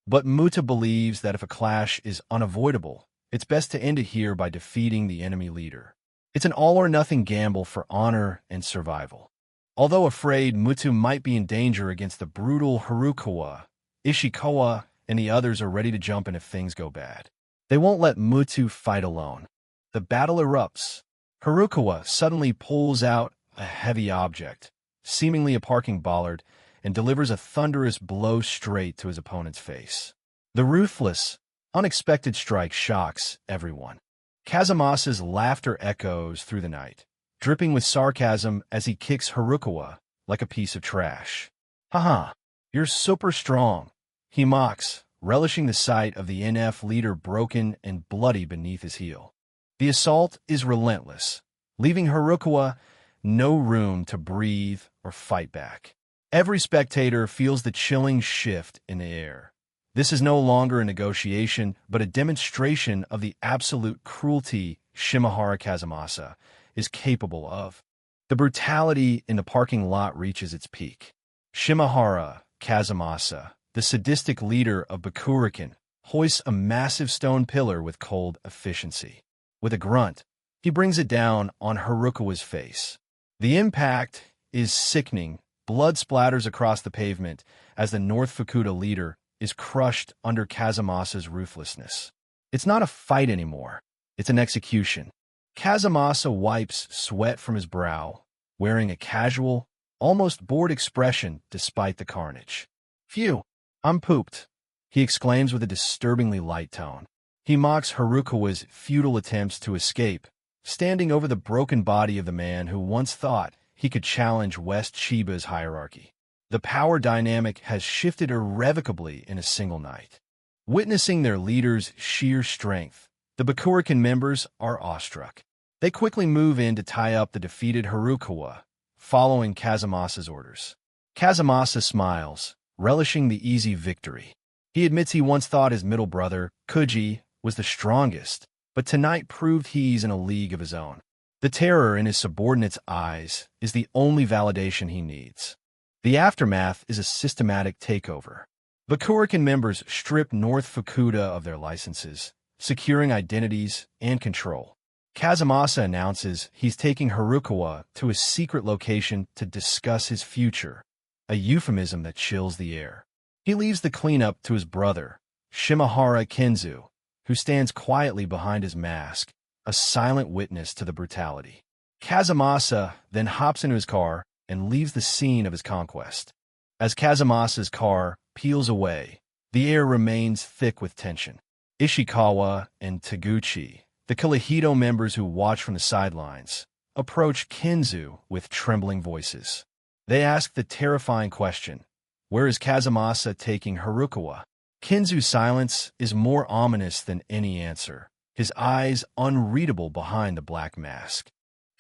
But Muto believes that if a clash is unavoidable, it's best to end it here by defeating the enemy leader. It's an all-or-nothing gamble for honor and survival. Although afraid Muto might be in danger against the brutal Harukawa, Ishikawa and the others are ready to jump in if things go bad. They won't let Muto fight alone. The battle erupts. Harukawa suddenly pulls out a heavy object, seemingly a parking bollard, and delivers a thunderous blow straight to his opponent's face. The ruthless, unexpected strike shocks everyone. Kazumasa's laughter echoes through the night, dripping with sarcasm as he kicks Harukawa like a piece of trash. "Haha, you're super strong," he mocks, relishing the sight of the NF leader broken and bloody beneath his heel. The assault is relentless, leaving Harukawa no room to breathe or fight back. Every spectator feels the chilling shift in the air. This is no longer a negotiation, but a demonstration of the absolute cruelty Shimahara Kazumasa is capable of. The brutality in the parking lot reaches its peak. Shimahara Kazumasa, the sadistic leader of Bakurikan, hoists a massive stone pillar with cold efficiency. With a grunt, he brings it down on Harukawa's face. The impact is sickening. Blood splatters across the pavement as the North Fukuda leader is crushed under Kazumasa's ruthlessness. It's not a fight anymore. It's an execution. Kazumasa wipes sweat from his brow, wearing a casual, almost bored expression despite the carnage. "Phew, I'm pooped," he exclaims with a disturbingly light tone. He mocks Harukawa's futile attempts to escape, standing over the broken body of the man who once thought he could challenge West Chiba's hierarchy. The power dynamic has shifted irrevocably in a single night. Witnessing their leader's sheer strength, the Bakurikan members are awestruck. They quickly move in to tie up the defeated Harukawa, following Kazumasa's orders. Kazumasa smiles, relishing the easy victory. He admits he once thought his middle brother, Kuji, was the strongest, but tonight proved he's in a league of his own. The terror in his subordinates' eyes is the only validation he needs. The aftermath is a systematic takeover. Bakurikan members strip North Fukuda of their licenses, securing identities and control. Kazumasa announces he's taking Harukawa to a secret location to discuss his future, a euphemism that chills the air. He leaves the cleanup to his brother, Shimahara Kenzu, who stands quietly behind his mask, a silent witness to the brutality. Kazumasa then hops into his car and leaves the scene of his conquest. As Kazumasa's car peels away, the air remains thick with tension. Ishikawa and Taguchi, the Kyohito members who watch from the sidelines, approach Kenzu with trembling voices. They ask the terrifying question, where is Kazumasa taking Harukawa? Kenzu's silence is more ominous than any answer, his eyes unreadable behind the black mask.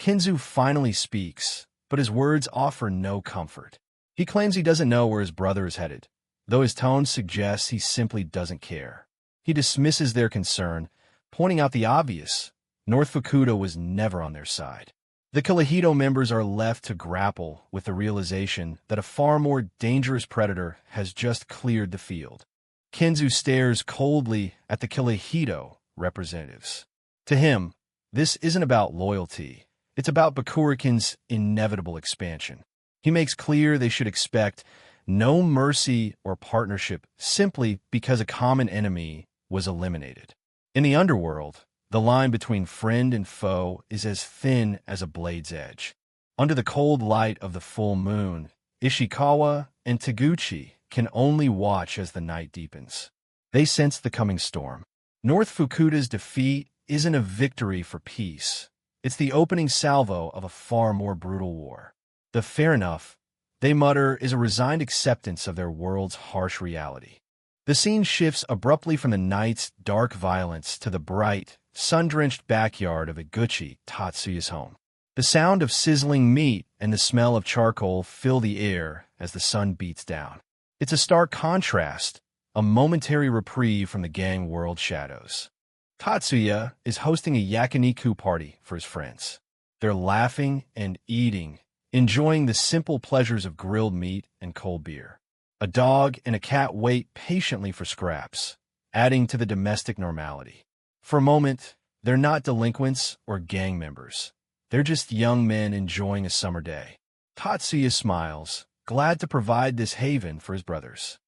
Kenzu finally speaks, but his words offer no comfort. He claims he doesn't know where his brother is headed, though his tone suggests he simply doesn't care. He dismisses their concern, pointing out the obvious: North Fukuda was never on their side. The Kyohito members are left to grapple with the realization that a far more dangerous predator has just cleared the field. Kenzu stares coldly at the Kyohito representatives. To him, this isn't about loyalty. It's about Bakurikan's inevitable expansion. He makes clear they should expect no mercy or partnership simply because a common enemy was eliminated. In the underworld, the line between friend and foe is as thin as a blade's edge. Under the cold light of the full moon, Ishikawa and Taguchi can only watch as the night deepens. They sense the coming storm. North Fukuda's defeat isn't a victory for peace. It's the opening salvo of a far more brutal war. The fair enough, they mutter, is a resigned acceptance of their world's harsh reality. The scene shifts abruptly from the night's dark violence to the bright, sun-drenched backyard of Iguchi Tatsuya's home. The sound of sizzling meat and the smell of charcoal fill the air as the sun beats down. It's a stark contrast, a momentary reprieve from the gang world shadows. Tatsuya is hosting a yakiniku party for his friends. They're laughing and eating, enjoying the simple pleasures of grilled meat and cold beer. A dog and a cat wait patiently for scraps, adding to the domestic normality. For a moment, they're not delinquents or gang members. They're just young men enjoying a summer day. Tatsuya smiles, glad to provide this haven for his brothers.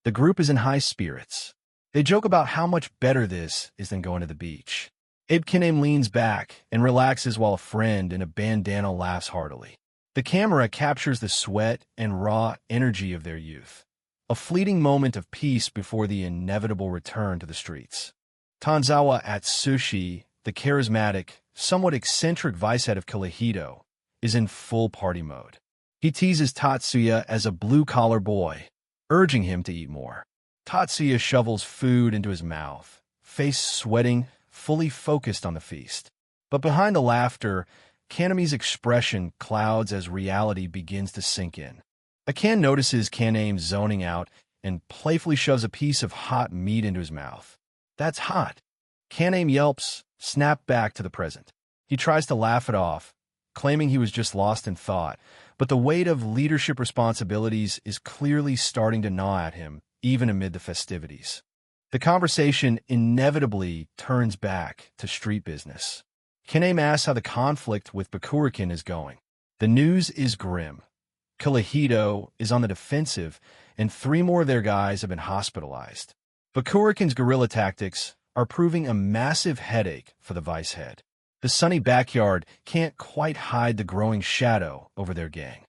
The group is in high spirits. They joke about how much better this is than going to the beach. Abe Kiname leans back and relaxes while a friend in a bandana laughs heartily. The camera captures the sweat and raw energy of their youth, a fleeting moment of peace before the inevitable return to the streets. Tanzawa Atsushi, the charismatic, somewhat eccentric vice-head of Kyohito, is in full party mode. He teases Tatsuya as a blue-collar boy, urging him to eat more. Tatsuya shovels food into his mouth, face sweating, fully focused on the feast. But behind the laughter, Kaname's expression clouds as reality begins to sink in. Akan notices Kaname zoning out and playfully shoves a piece of hot meat into his mouth. That's hot. Kaname yelps, snapped back to the present. He tries to laugh it off, claiming he was just lost in thought, but the weight of leadership responsibilities is clearly starting to gnaw at him, even amid the festivities. The conversation inevitably turns back to street business. Kaname asks how the conflict with Bakurikan is going. The news is grim. Kyohito is on the defensive, and 3 more of their guys have been hospitalized. Bakurikan's guerrilla tactics are proving a massive headache for the vice head. The sunny backyard can't quite hide the growing shadow over their gang.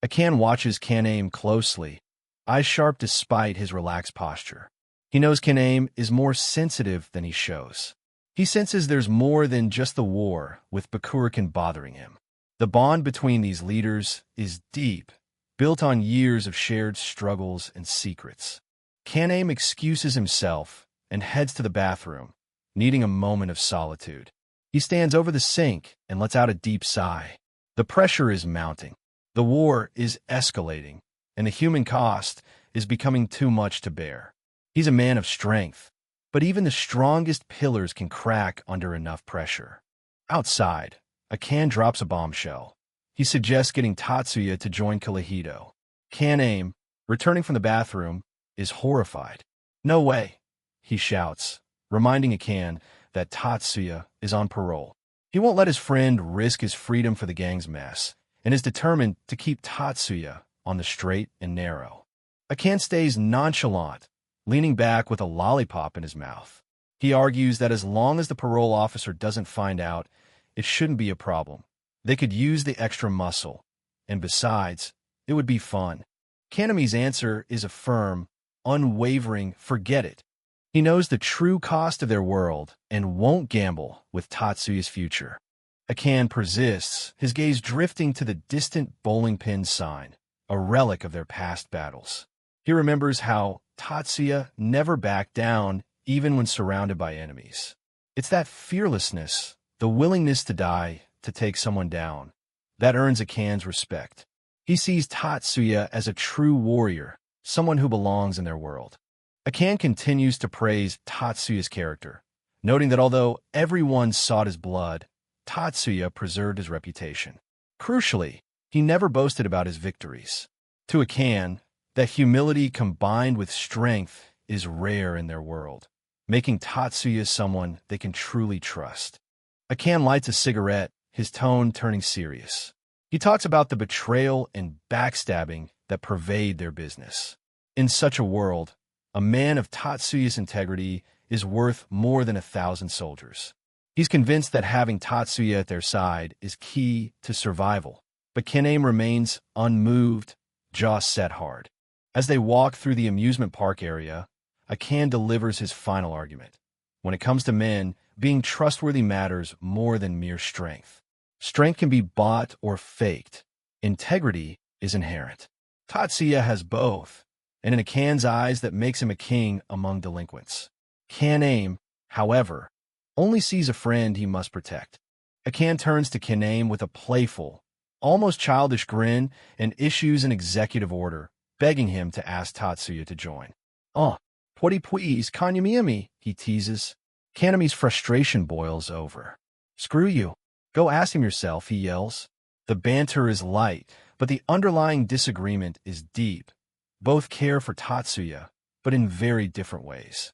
Akan watches Kaname closely, eyes sharp despite his relaxed posture. He knows Kaname is more sensitive than he shows. He senses there's more than just the war with Bakurikan bothering him. The bond between these leaders is deep, built on years of shared struggles and secrets. Kaname excuses himself and heads to the bathroom, needing a moment of solitude. He stands over the sink and lets out a deep sigh. The pressure is mounting. The war is escalating, and the human cost is becoming too much to bear. He's a man of strength, but even the strongest pillars can crack under enough pressure. Outside, Akan drops a bombshell. He suggests getting Tatsuya to join Kihito. Kaname, returning from the bathroom, is horrified. "No way," he shouts, reminding Akan that Tatsuya is on parole. He won't let his friend risk his freedom for the gang's mess, and is determined to keep Tatsuya on the straight and narrow. Akan stays nonchalant, leaning back with a lollipop in his mouth. He argues that as long as the parole officer doesn't find out, it shouldn't be a problem. They could use the extra muscle, and besides, it would be fun. Kaname's answer is a firm, unwavering forget it. He knows the true cost of their world and won't gamble with Tatsuya's future. Akan persists, his gaze drifting to the distant bowling pin sign, a relic of their past battles. He remembers how Tatsuya never backed down even when surrounded by enemies. It's that fearlessness, the willingness to die to take someone down, that earns Akan's respect. He sees Tatsuya as a true warrior, someone who belongs in their world. Akan continues to praise Tatsuya's character, noting that although everyone sought his blood, Tatsuya preserved his reputation. Crucially, he never boasted about his victories. To Akan, that humility combined with strength is rare in their world, making Tatsuya someone they can truly trust. Akan lights a cigarette, his tone turning serious. He talks about the betrayal and backstabbing that pervade their business. In such a world, a man of Tatsuya's integrity is worth more than 1,000 soldiers. He's convinced that having Tatsuya at their side is key to survival, but Kaname remains unmoved, jaw set hard. As they walk through the amusement park area, Akan delivers his final argument. When it comes to men, being trustworthy matters more than mere strength. Strength can be bought or faked. Integrity is inherent. Tatsuya has both, and in Akan's eyes that makes him a king among delinquents. Kaname, however, only sees a friend he must protect. Akan turns to Kaname with a playful, almost childish grin and issues an executive order, begging him to ask Tatsuya to join. "Oh, please, kanyamiami," he teases. Kaname's frustration boils over. "Screw you. Go ask him yourself," he yells. The banter is light, but the underlying disagreement is deep. Both care for Tatsuya, but in very different ways.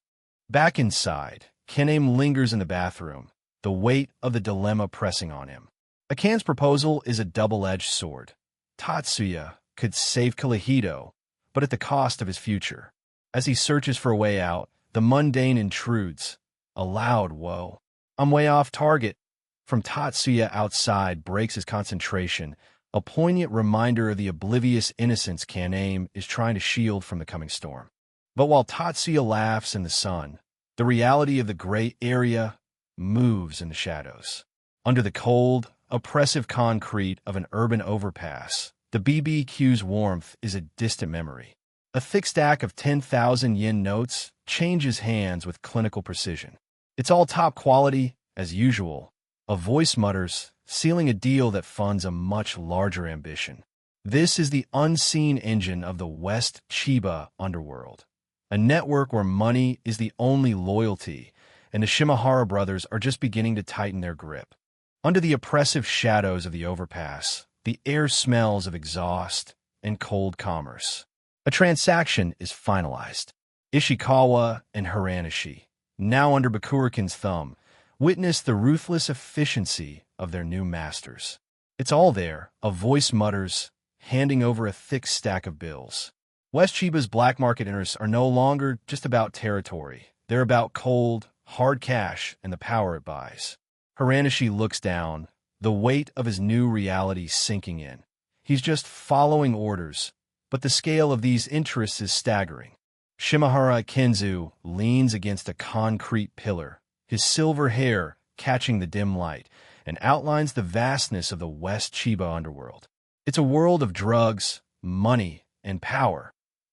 Back inside, Kaname lingers in the bathroom, the weight of the dilemma pressing on him. Akan's proposal is a double-edged sword. Tatsuya could save Kihito, but at the cost of his future. As he searches for a way out, the mundane intrudes, a loud woe. "I'm way off target." From Tatsuya outside breaks his concentration, a poignant reminder of the oblivious innocence Kaname is trying to shield from the coming storm. But while Tatsuya laughs in the sun, the reality of the gray area moves in the shadows. Under the cold, oppressive concrete of an urban overpass, the BBQ's warmth is a distant memory. A thick stack of 10,000 yen notes changes hands with clinical precision. It's all top quality, as usual. A voice mutters, sealing a deal that funds a much larger ambition. This is the unseen engine of the West Chiba underworld, a network where money is the only loyalty, and the Shimahara brothers are just beginning to tighten their grip. Under the oppressive shadows of the overpass, the air smells of exhaust and cold commerce. A transaction is finalized. Ishikawa and Hiranishi, now under Bakurikan's thumb, witness the ruthless efficiency of their new masters. It's all there, a voice mutters, handing over a thick stack of bills. West Chiba's black market interests are no longer just about territory. They're about cold, hard cash and the power it buys. Hiranishi looks down, the weight of his new reality sinking in. He's just following orders, but the scale of these interests is staggering. Shimahara Kenzu leans against a concrete pillar, his silver hair catching the dim light, and outlines the vastness of the West Chiba underworld. It's a world of drugs, money, and power,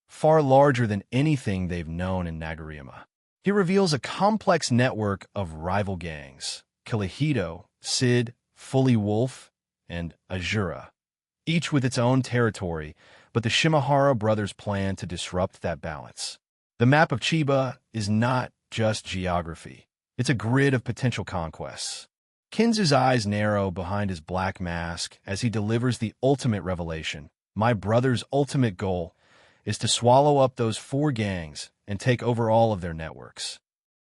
far larger than anything they've known in Nagarima. He reveals a complex network of rival gangs, Kilahito, Sid, Fully Wolf, and Azura, each with its own territory, but the Shimahara brothers plan to disrupt that balance. The map of Chiba is not just geography. It's a grid of potential conquests. Kenzu's eyes narrow behind his black mask as he delivers the ultimate revelation. My brother's ultimate goal is to swallow up those 4 gangs and take over all of their networks.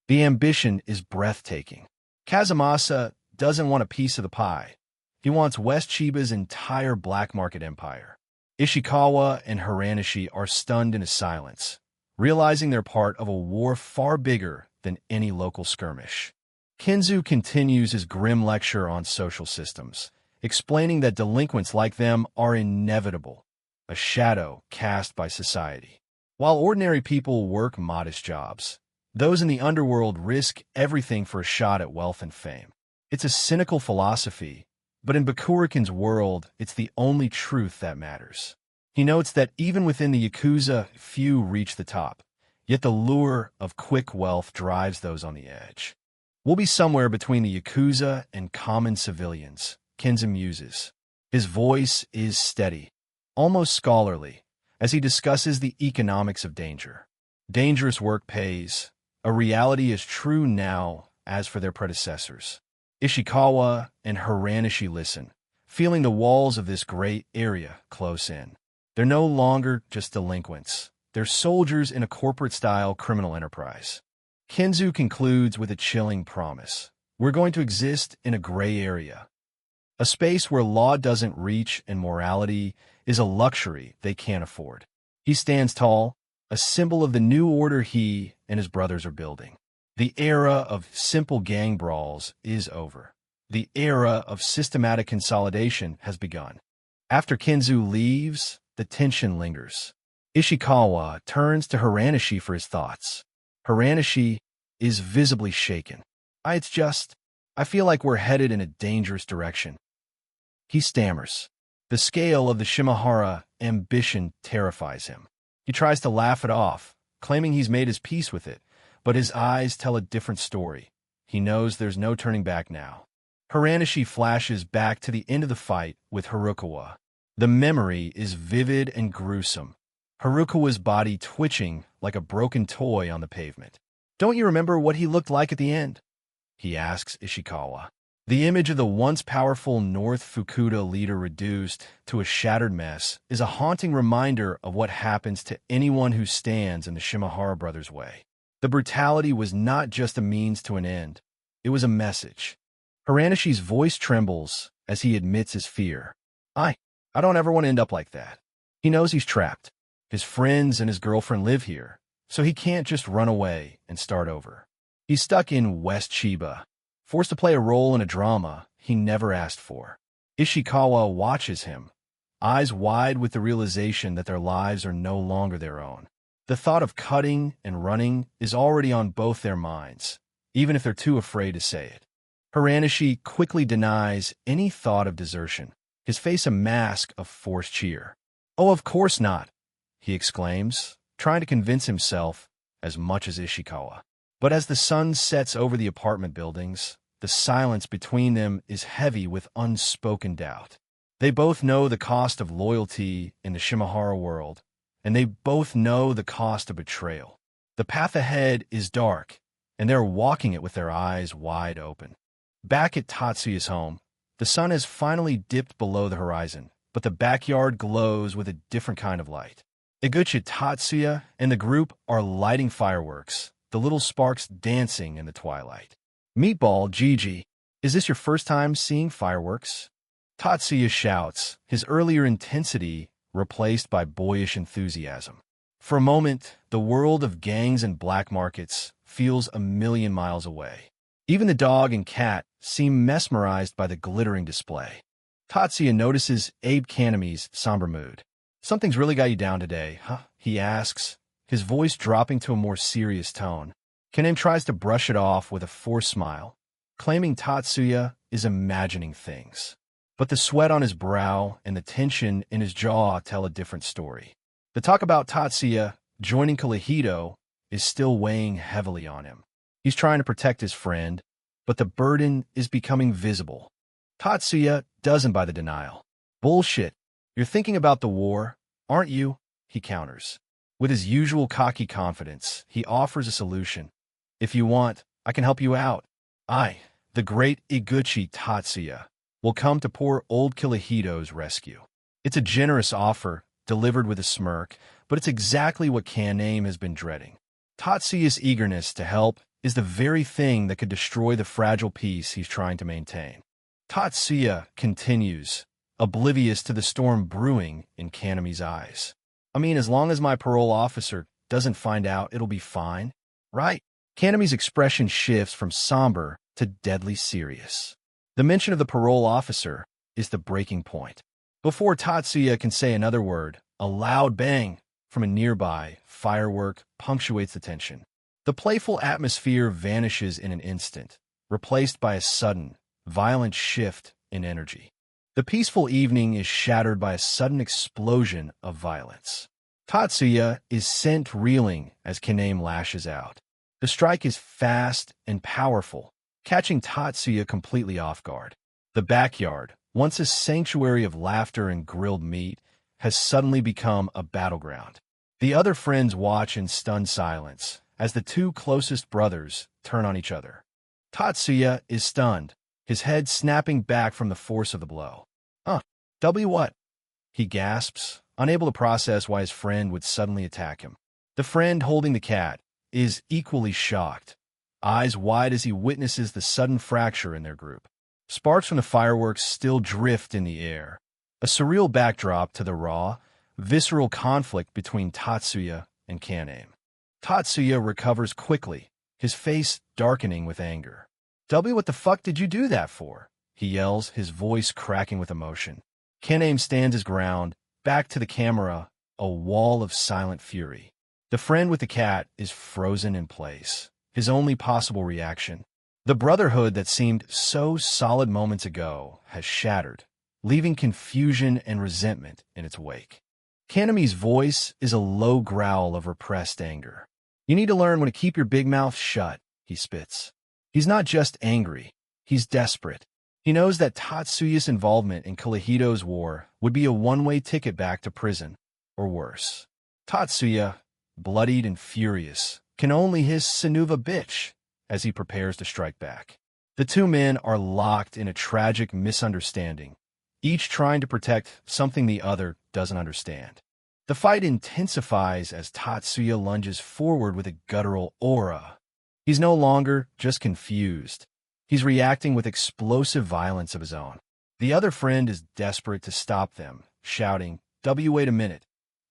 The ambition is breathtaking. Kazumasa doesn't want a piece of the pie. He wants West Chiba's entire black market empire. Ishikawa and Hiranishi are stunned into silence, realizing they're part of a war far bigger than any local skirmish. Kenzu continues his grim lecture on social systems, explaining that delinquents like them are inevitable, a shadow cast by society. While ordinary people work modest jobs, those in the underworld risk everything for a shot at wealth and fame. It's a cynical philosophy, but in Bakurikan's world, it's the only truth that matters. He notes that even within the Yakuza, few reach the top, yet the lure of quick wealth drives those on the edge. We'll be somewhere between the Yakuza and common civilians, Kenzu muses. His voice is steady, almost scholarly, as he discusses the economics of danger. Dangerous work pays. A reality is true now as for their predecessors. Ishikawa and Hiranishi listen, feeling the walls of this great area close in. They're no longer just delinquents. They're soldiers in a corporate-style criminal enterprise. Kenzu concludes with a chilling promise. We're going to exist in a gray area, a space where law doesn't reach and morality is a luxury they can't afford. He stands tall, a symbol of the new order he and his brothers are building. The era of simple gang brawls is over. The era of systematic consolidation has begun. After Kenzu leaves, the tension lingers. Ishikawa turns to Hiranishi for his thoughts. Hiranishi is visibly shaken. I feel like we're headed in a dangerous direction. He stammers. The scale of the Shimahara ambition terrifies him. He tries to laugh it off, claiming he's made his peace with it, but his eyes tell a different story. He knows there's no turning back now. Hiranishi flashes back to the end of the fight with Harukawa. The memory is vivid and gruesome. Harukawa's body twitching like a broken toy on the pavement. Don't you remember what he looked like at the end? He asks Ishikawa. The image of the once powerful North Fukuda leader reduced to a shattered mess is a haunting reminder of what happens to anyone who stands in the Shimahara brothers' way. The brutality was not just a means to an end. It was a message. Hiranishi's voice trembles as he admits his fear. I don't ever want to end up like that. He knows he's trapped. His friends and his girlfriend live here, so he can't just run away and start over. He's stuck in West Chiba, forced to play a role in a drama he never asked for. Ishikawa watches him, eyes wide with the realization that their lives are no longer their own. The thought of cutting and running is already on both their minds, even if they're too afraid to say it. Hiranishi quickly denies any thought of desertion, his face a mask of forced cheer. Oh, of course not, he exclaims, trying to convince himself as much as Ishikawa. But as the sun sets over the apartment buildings, the silence between them is heavy with unspoken doubt. They both know the cost of loyalty in the Shimahara world, and they both know the cost of betrayal. The path ahead is dark, and they're walking it with their eyes wide open. Back at Tatsuya's home, the sun has finally dipped below the horizon, but the backyard glows with a different kind of light. Iguchi, Tatsuya, and the group are lighting fireworks, the little sparks dancing in the twilight. Meatball, Gigi, is this your first time seeing fireworks? Tatsuya shouts, his earlier intensity replaced by boyish enthusiasm. For a moment, the world of gangs and black markets feels a million miles away. Even the dog and cat seem mesmerized by the glittering display. Tatsuya notices Abe Kanami's somber mood. "Something's really got you down today, huh?" he asks, his voice dropping to a more serious tone. Kaname tries to brush it off with a forced smile, claiming Tatsuya is imagining things. But the sweat on his brow and the tension in his jaw tell a different story. The talk about Tatsuya joining Kaleido is still weighing heavily on him. He's trying to protect his friend, but the burden is becoming visible. Tatsuya doesn't buy the denial. "Bullshit. You're thinking about the war, aren't you?" he counters. With his usual cocky confidence, he offers a solution. "If you want, I can help you out. I, the great Iguchi Tatsuya, will come to poor old Kaleido's rescue." It's a generous offer, delivered with a smirk, but it's exactly what Kaname has been dreading. Tatsuya's eagerness to help is the very thing that could destroy the fragile peace he's trying to maintain. Tatsuya continues, oblivious to the storm brewing in Kaname's eyes. "I mean, as long as my parole officer doesn't find out, it'll be fine, right?" Kaname's expression shifts from somber to deadly serious. The mention of the parole officer is the breaking point. Before Tatsuya can say another word, a loud bang from a nearby firework punctuates the tension. The playful atmosphere vanishes in an instant, replaced by a sudden, violent shift in energy. The peaceful evening is shattered by a sudden explosion of violence. Tatsuya is sent reeling as Kaname lashes out. The strike is fast and powerful, catching Tatsuya completely off guard. The backyard, once a sanctuary of laughter and grilled meat, has suddenly become a battleground. The other friends watch in stunned silence as the two closest brothers turn on each other. Tatsuya is stunned, his head snapping back from the force of the blow. W what?" he gasps, unable to process why his friend would suddenly attack him. The friend holding the cat is equally shocked, eyes wide as he witnesses the sudden fracture in their group. Sparks from the fireworks still drift in the air, a surreal backdrop to the raw, visceral conflict between Tatsuya and Kaname. Tatsuya recovers quickly, his face darkening with anger. What the fuck did you do that for?" he yells, his voice cracking with emotion. Kaname stands his ground, back to the camera, a wall of silent fury. The friend with the cat is frozen in place, his only possible reaction. The brotherhood that seemed so solid moments ago has shattered, leaving confusion and resentment in its wake. Kaname's voice is a low growl of repressed anger. "You need to learn when to keep your big mouth shut," he spits. He's not just angry, he's desperate. He knows that Tatsuya's involvement in Kaleido's war would be a one-way ticket back to prison, or worse. Tatsuya, bloodied and furious, can only hiss "Sinuva bitch" as he prepares to strike back. The two men are locked in a tragic misunderstanding, each trying to protect something the other doesn't understand. The fight intensifies as Tatsuya lunges forward with a guttural aura. He's no longer just confused. He's reacting with explosive violence of his own. The other friend is desperate to stop them, shouting, Wait a minute.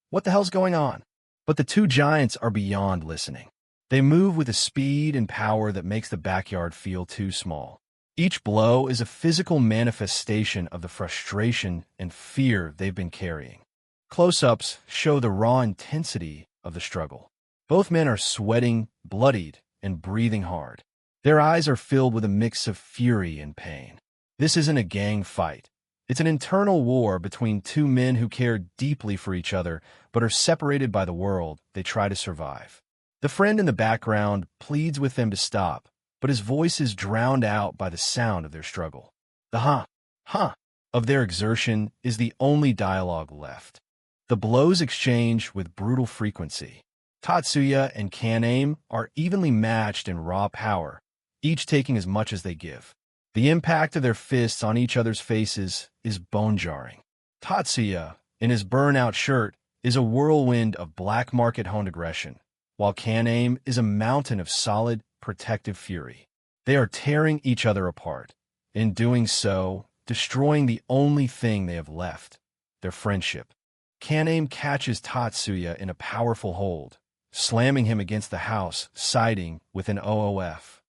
What the hell's going on?" But the two giants are beyond listening. They move with a speed and power that makes the backyard feel too small. Each blow is a physical manifestation of the frustration and fear they've been carrying. Close-ups show the raw intensity of the struggle. Both men are sweating, bloodied, and breathing hard. Their eyes are filled with a mix of fury and pain. This isn't a gang fight. It's an internal war between two men who care deeply for each other but are separated by the world they try to survive. The friend in the background pleads with them to stop, but his voice is drowned out by the sound of their struggle. The huh of their exertion is the only dialogue left. The blows exchange with brutal frequency. Tatsuya and Kaname are evenly matched in raw power, each taking as much as they give. The impact of their fists on each other's faces is bone-jarring. Tatsuya, in his burnout shirt, is a whirlwind of black market-honed aggression, while Kaname is a mountain of solid, protective fury. They are tearing each other apart, in doing so, destroying the only thing they have left, their friendship. Kaname catches Tatsuya in a powerful hold, slamming him against the house, siding with an OOF.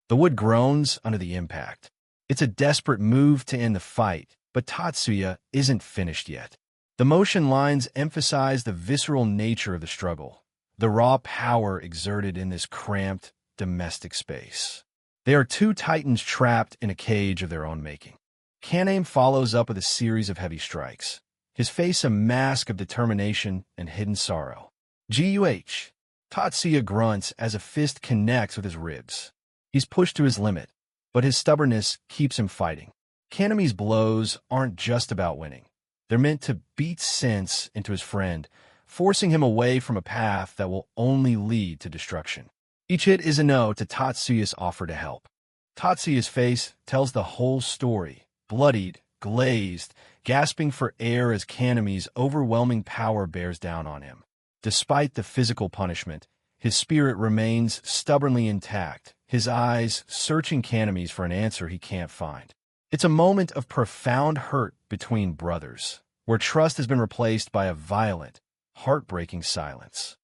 The wood groans under the impact. It's a desperate move to end the fight, but Tatsuya isn't finished yet. The motion lines emphasize the visceral nature of the struggle, the raw power exerted in this cramped, domestic space. They are two titans trapped in a cage of their own making. Kaname follows up with a series of heavy strikes, his face a mask of determination and hidden sorrow. GUH. Tatsuya grunts as a fist connects with his ribs. He's pushed to his limit, but his stubbornness keeps him fighting. Kaname's blows aren't just about winning. They're meant to beat sense into his friend, forcing him away from a path that will only lead to destruction. Each hit is a no to Tatsuya's offer to help. Tatsuya's face tells the whole story, bloodied, glazed, gasping for air as Kaname's overwhelming power bears down on him. Despite the physical punishment, his spirit remains stubbornly intact, his eyes searching Kaname's for an answer he can't find. It's a moment of profound hurt between brothers, where trust has been replaced by a violent, heartbreaking silence.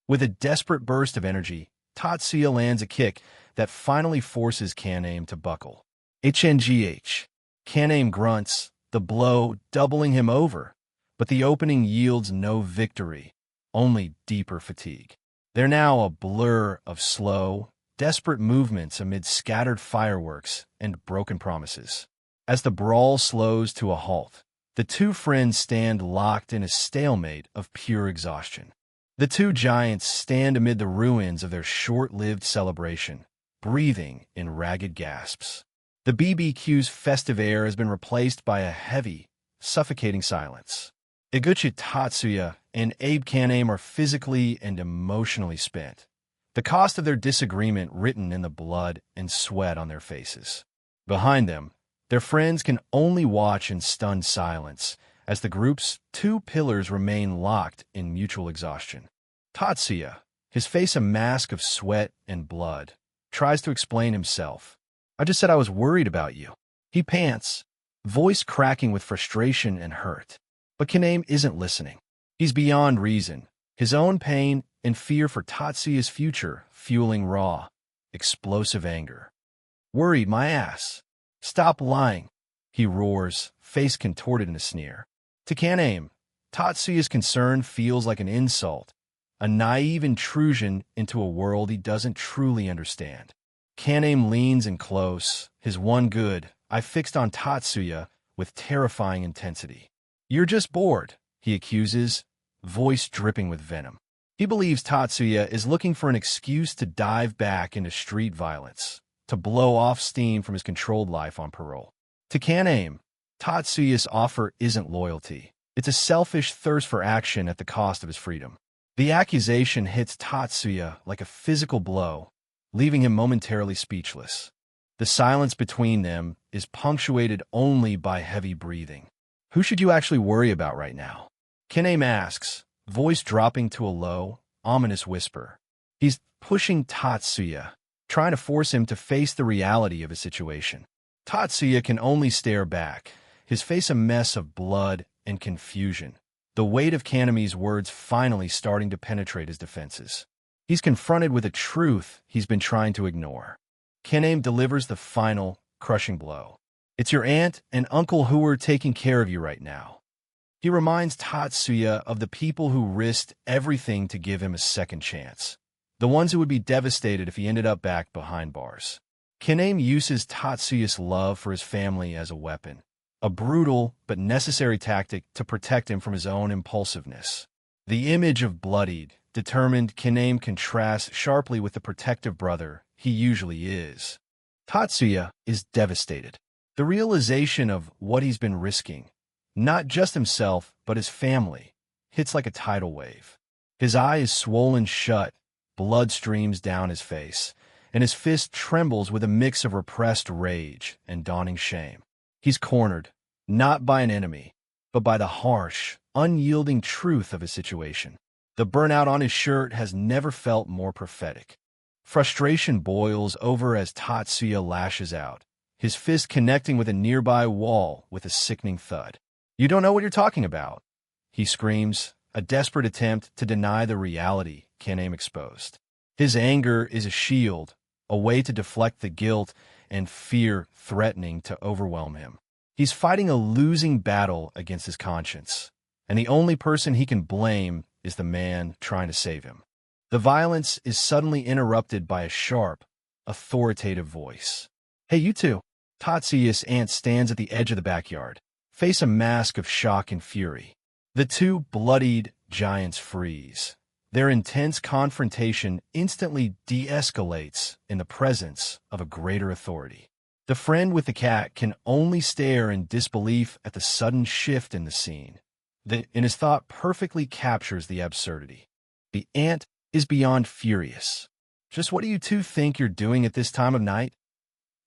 With a desperate burst of energy, Tatsuya lands a kick that finally forces Kaname to buckle. HNGH. Kaname grunts, the blow doubling him over, but the opening yields no victory, only deeper fatigue. They're now a blur of slow, desperate movements amid scattered fireworks and broken promises. As the brawl slows to a halt, the two friends stand locked in a stalemate of pure exhaustion. The two giants stand amid the ruins of their short-lived celebration, breathing in ragged gasps. The BBQ's festive air has been replaced by a heavy, suffocating silence. Iguchi Tatsuya and Abe Kaname are physically and emotionally spent, the cost of their disagreement written in the blood and sweat on their faces. Behind them, their friends can only watch in stunned silence as the group's two pillars remain locked in mutual exhaustion. Tatsuya, his face a mask of sweat and blood, tries to explain himself. "I just said I was worried about you." He pants, voice cracking with frustration and hurt. But Kaname isn't listening. He's beyond reason, his own pain and fear for Tatsuya's future fueling raw, explosive anger. "Worried my ass. Stop lying," he roars, face contorted in a sneer. To Kaname, Tatsuya's concern feels like an insult, a naive intrusion into a world he doesn't truly understand. Kaname leans in close, his one good eye fixed on Tatsuya with terrifying intensity. "You're just bored," he accuses, voice dripping with venom. He believes Tatsuya is looking for an excuse to dive back into street violence, to blow off steam from his controlled life on parole. To Kaname, Tatsuya's offer isn't loyalty. It's a selfish thirst for action at the cost of his freedom. The accusation hits Tatsuya like a physical blow, leaving him momentarily speechless. The silence between them is punctuated only by heavy breathing. "Who should you actually worry about right now?" Kaname asks, voice dropping to a low, ominous whisper. He's pushing Tatsuya, trying to force him to face the reality of his situation. Tatsuya can only stare back, his face a mess of blood and confusion, the weight of Kaname's words finally starting to penetrate his defenses. He's confronted with a truth he's been trying to ignore. Kaname delivers the final, crushing blow. "It's your aunt and uncle who are taking care of you right now." He reminds Tatsuya of the people who risked everything to give him a second chance, the ones who would be devastated if he ended up back behind bars. Kaname uses Tatsuya's love for his family as a weapon, a brutal but necessary tactic to protect him from his own impulsiveness. The image of bloodied, determined Kaname contrasts sharply with the protective brother he usually is. Tatsuya is devastated. The realization of what he's been risking, not just himself but his family, hits like a tidal wave. His eye is swollen shut, blood streams down his face, and his fist trembles with a mix of repressed rage and dawning shame. He's cornered, not by an enemy, but by the harsh, unyielding truth of his situation. The burnout on his shirt has never felt more prophetic. Frustration boils over as Tatsuya lashes out, his fist connecting with a nearby wall with a sickening thud. "You don't know what you're talking about," he screams, a desperate attempt to deny the reality Kaname exposed. His anger is a shield, a way to deflect the guilt and fear threatening to overwhelm him. He's fighting a losing battle against his conscience, and the only person he can blame is the man trying to save him. The violence is suddenly interrupted by a sharp, authoritative voice. Hey, you two! Tatsuya's aunt stands at the edge of the backyard, face a mask of shock and fury. The two bloodied giants freeze. Their intense confrontation instantly de-escalates in the presence of a greater authority. The friend with the cat can only stare in disbelief at the sudden shift in the scene. And his thought perfectly captures the absurdity. The aunt is beyond furious. Just what do you two think you're doing at this time of night?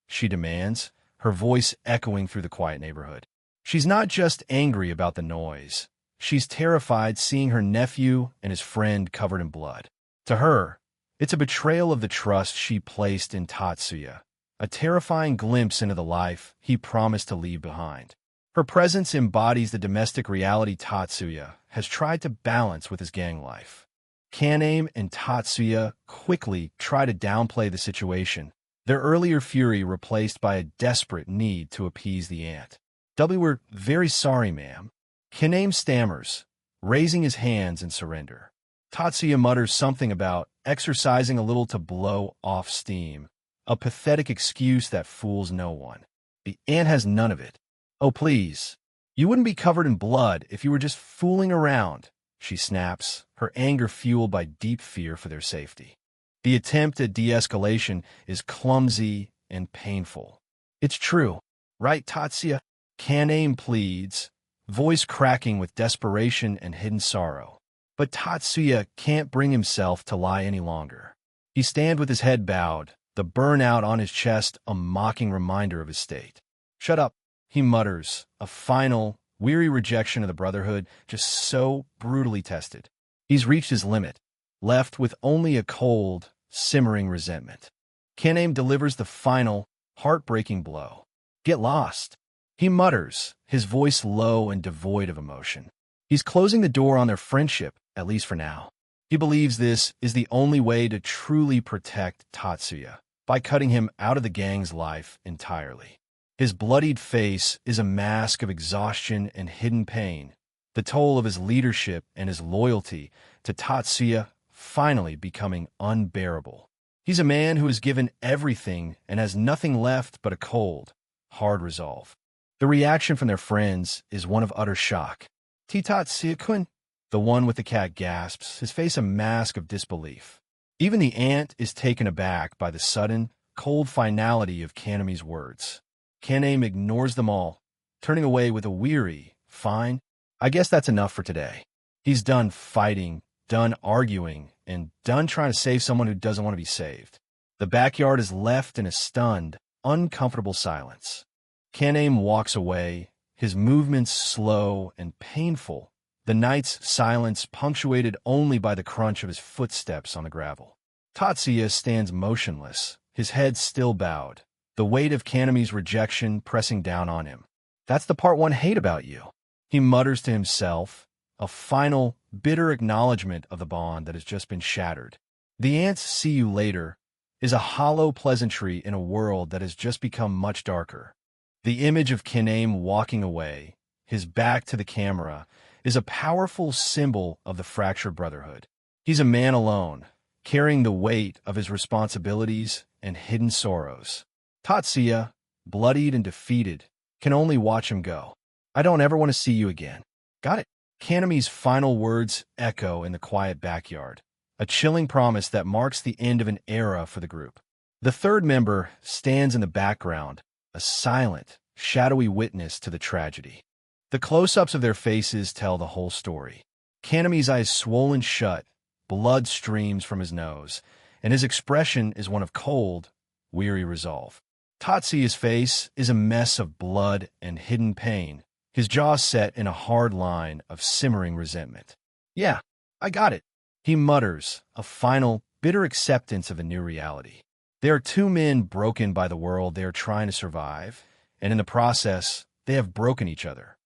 She demands, her voice echoing through the quiet neighborhood. She's not just angry about the noise. She's terrified seeing her nephew and his friend covered in blood. To her, it's a betrayal of the trust she placed in Tatsuya, a terrifying glimpse into the life he promised to leave behind. Her presence embodies the domestic reality Tatsuya has tried to balance with his gang life. Kaname and Tatsuya quickly try to downplay the situation, their earlier fury replaced by a desperate need to appease the aunt. We're very sorry, ma'am. Kaname stammers, raising his hands in surrender. Tatsuya mutters something about exercising a little to blow off steam, a pathetic excuse that fools no one. The aunt has none of it. Oh, please. You wouldn't be covered in blood if you were just fooling around, she snaps, her anger fueled by deep fear for their safety. The attempt at de-escalation is clumsy and painful. It's true, right, Tatsuya? Kaname pleads, voice cracking with desperation and hidden sorrow. But Tatsuya can't bring himself to lie any longer. He stands with his head bowed, the burnout on his chest a mocking reminder of his state. Shut up, he mutters, a final, weary rejection of the Brotherhood just so brutally tested. He's reached his limit, left with only a cold, simmering resentment. Kaname delivers the final, heartbreaking blow. Get lost, he mutters, his voice low and devoid of emotion. He's closing the door on their friendship, at least for now. He believes this is the only way to truly protect Tatsuya, by cutting him out of the gang's life entirely. His bloodied face is a mask of exhaustion and hidden pain, the toll of his leadership and his loyalty to Tatsuya finally becoming unbearable. He's a man who has given everything and has nothing left but a cold, hard resolve. The reaction from their friends is one of utter shock. Tatsuya-kun, the one with the cat gasps, his face a mask of disbelief. Even the aunt is taken aback by the sudden, cold finality of Kaname's words. Kaname ignores them all, turning away with a weary, fine, I guess that's enough for today. He's done fighting, done arguing, and done trying to save someone who doesn't want to be saved. The backyard is left in a stunned, uncomfortable silence. Kaname walks away, his movements slow and painful, the night's silence punctuated only by the crunch of his footsteps on the gravel. Tatsuya stands motionless, his head still bowed, the weight of Kaname's rejection pressing down on him. That's the part one hate about you, he mutters to himself, a final, bitter acknowledgement of the bond that has just been shattered. The aunt's "see you later" is a hollow pleasantry in a world that has just become much darker. The image of Kaname walking away, his back to the camera, is a powerful symbol of the fractured brotherhood. He's a man alone, carrying the weight of his responsibilities and hidden sorrows. Tatsuya, bloodied and defeated, can only watch him go. I don't ever want to see you again. Got it? Kaname's final words echo in the quiet backyard, a chilling promise that marks the end of an era for the group. The third member stands in the background, a silent, shadowy witness to the tragedy. The close-ups of their faces tell the whole story. Kaname's eyes swollen shut, blood streams from his nose, and his expression is one of cold, weary resolve. Tatsuya's face is a mess of blood and hidden pain, his jaw set in a hard line of simmering resentment. Yeah, I got it, he mutters, a final, bitter acceptance of a new reality. There are two men broken by the world they are trying to survive, and in the process, they have broken each other.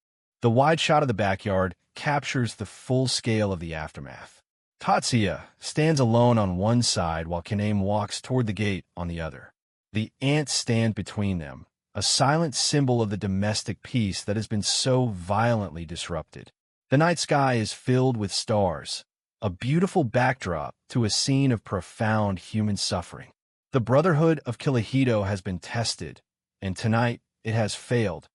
The wide shot of the backyard captures the full scale of the aftermath. Tatsuya stands alone on one side while Kaname walks toward the gate on the other. The ants stand between them, a silent symbol of the domestic peace that has been so violently disrupted. The night sky is filled with stars, a beautiful backdrop to a scene of profound human suffering. The Brotherhood of Kilohito has been tested, and tonight it has failed.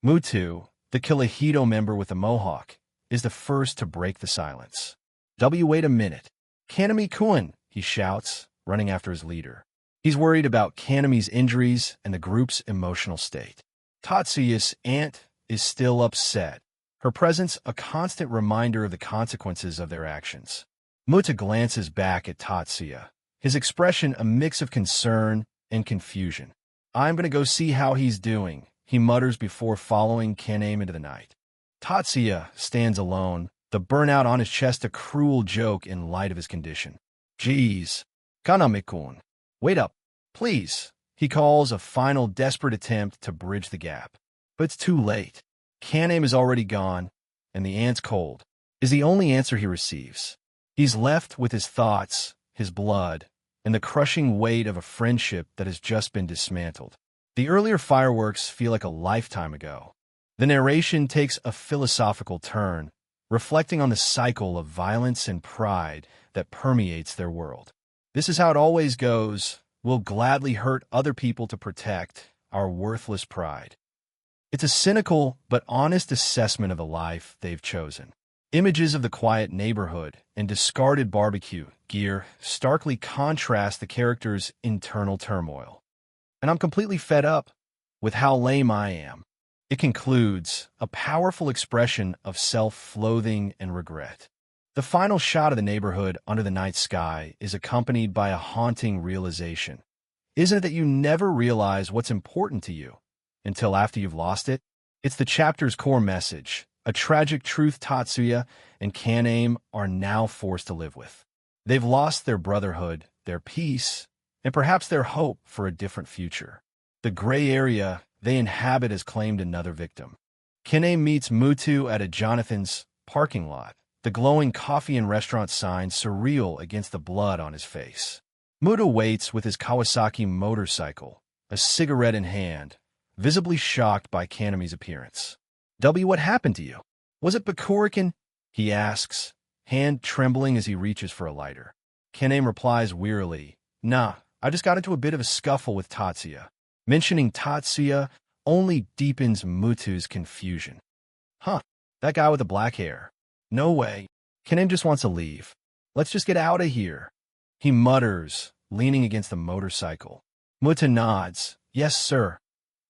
Mutu, the Kilohito member with the mohawk, is the first to break the silence. Wait a minute. Kaname-kun, he shouts, running after his leader. He's worried about Kaname's injuries and the group's emotional state. Tatsuya's aunt is still upset, her presence a constant reminder of the consequences of their actions. Muta glances back at Tatsuya, his expression a mix of concern and confusion. I'm going to go see how he's doing, he mutters before following Kaname into the night. Tatsuya stands alone, the burnout on his chest a cruel joke in light of his condition. Geez, Kaname-kun, wait up, please, he calls, a final desperate attempt to bridge the gap. But it's too late. Kaname is already gone, and the ant's cold is the only answer he receives. He's left with his thoughts, his blood, and the crushing weight of a friendship that has just been dismantled. The earlier fireworks feel like a lifetime ago. The narration takes a philosophical turn, reflecting on the cycle of violence and pride that permeates their world. This is how it always goes. We'll gladly hurt other people to protect our worthless pride. It's a cynical but honest assessment of the life they've chosen. Images of the quiet neighborhood and discarded barbecue gear starkly contrast the characters' internal turmoil. And I'm completely fed up with how lame I am. It concludes, a powerful expression of self-loathing and regret. The final shot of the neighborhood under the night sky is accompanied by a haunting realization. Isn't it that you never realize what's important to you until after you've lost it? It's the chapter's core message, a tragic truth Tatsuya and Kaname are now forced to live with. They've lost their brotherhood, their peace, and perhaps their hope for a different future. The gray area they inhabit has claimed another victim. Kaname meets Mutu at a Jonathan's parking lot, the glowing coffee and restaurant sign surreal against the blood on his face. Mutu waits with his Kawasaki motorcycle, a cigarette in hand, visibly shocked by Kaname's appearance. What happened to you? Was it Bakurikan? He asks, hand trembling as he reaches for a lighter. Kaname replies wearily, Nah, I just got into a bit of a scuffle with Tatsuya. Mentioning Tatsuya only deepens Mutu's confusion. Huh, that guy with the black hair. No way. Kaname just wants to leave. Let's just get out of here. He mutters, leaning against the motorcycle. Mutu nods, yes, sir,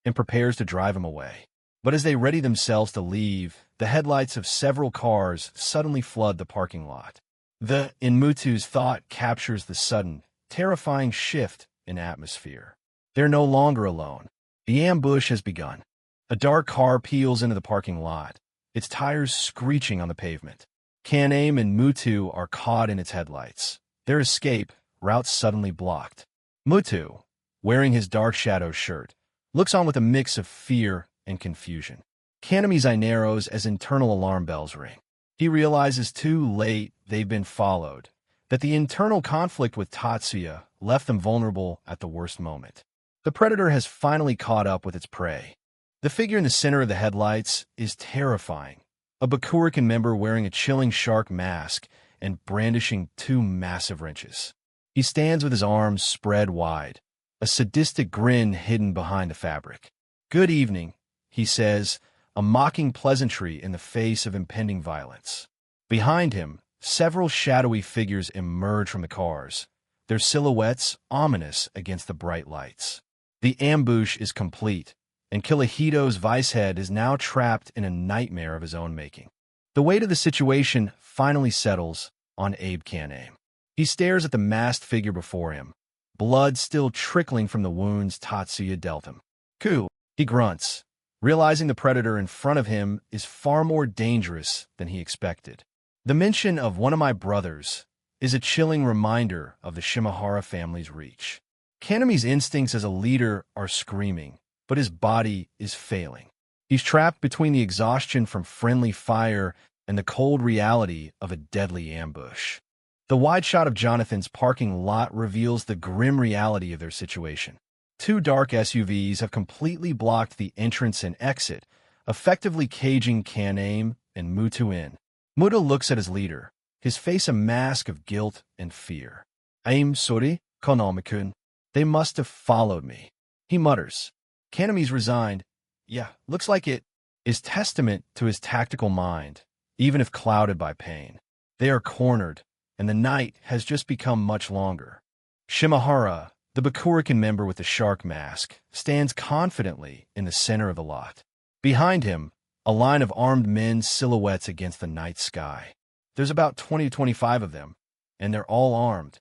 and prepares to drive him away. But as they ready themselves to leave, the headlights of several cars suddenly flood the parking lot. In Mutu's thought captures the sudden, terrifying shift in atmosphere. They're no longer alone. The ambush has begun. A dark car peels into the parking lot, its tires screeching on the pavement. Kaname and Mutu are caught in its headlights. Their escape route suddenly blocked. Mutu, wearing his dark shadow shirt, looks on with a mix of fear and confusion. Kaname's eye narrows as internal alarm bells ring. He realizes too late they've been followed, that the internal conflict with Tatsuya left them vulnerable at the worst moment. The predator has finally caught up with its prey. The figure in the center of the headlights is terrifying, a Bakurikan member wearing a chilling shark mask and brandishing two massive wrenches. He stands with his arms spread wide, a sadistic grin hidden behind the fabric. Good evening, he says, a mocking pleasantry in the face of impending violence. Behind him, several shadowy figures emerge from the cars, their silhouettes ominous against the bright lights. The ambush is complete, and Kilohito's vice-head is now trapped in a nightmare of his own making. The weight of the situation finally settles on Abe Kaname. He stares at the masked figure before him, blood still trickling from the wounds Tatsuya dealt him. Ku, he grunts, realizing the predator in front of him is far more dangerous than he expected. The mention of one of my brothers is a chilling reminder of the Shimahara family's reach. Kaname's instincts as a leader are screaming, but his body is failing. He's trapped between the exhaustion from friendly fire and the cold reality of a deadly ambush. The wide shot of Jonathan's parking lot reveals the grim reality of their situation. Two dark SUVs have completely blocked the entrance and exit, effectively caging Kaname and Mutu in. Mutu looks at his leader, his face a mask of guilt and fear. "I'm sorry, Konami-kun. They must have followed me," he mutters. Kaname's resigned, "Yeah, looks like it," is testament to his tactical mind, even if clouded by pain. They are cornered, and the night has just become much longer. Shimahara, the Bakurikan member with the shark mask, stands confidently in the center of the lot. Behind him, a line of armed men silhouettes against the night sky. There's about 20 to 25 of them, and they're all armed.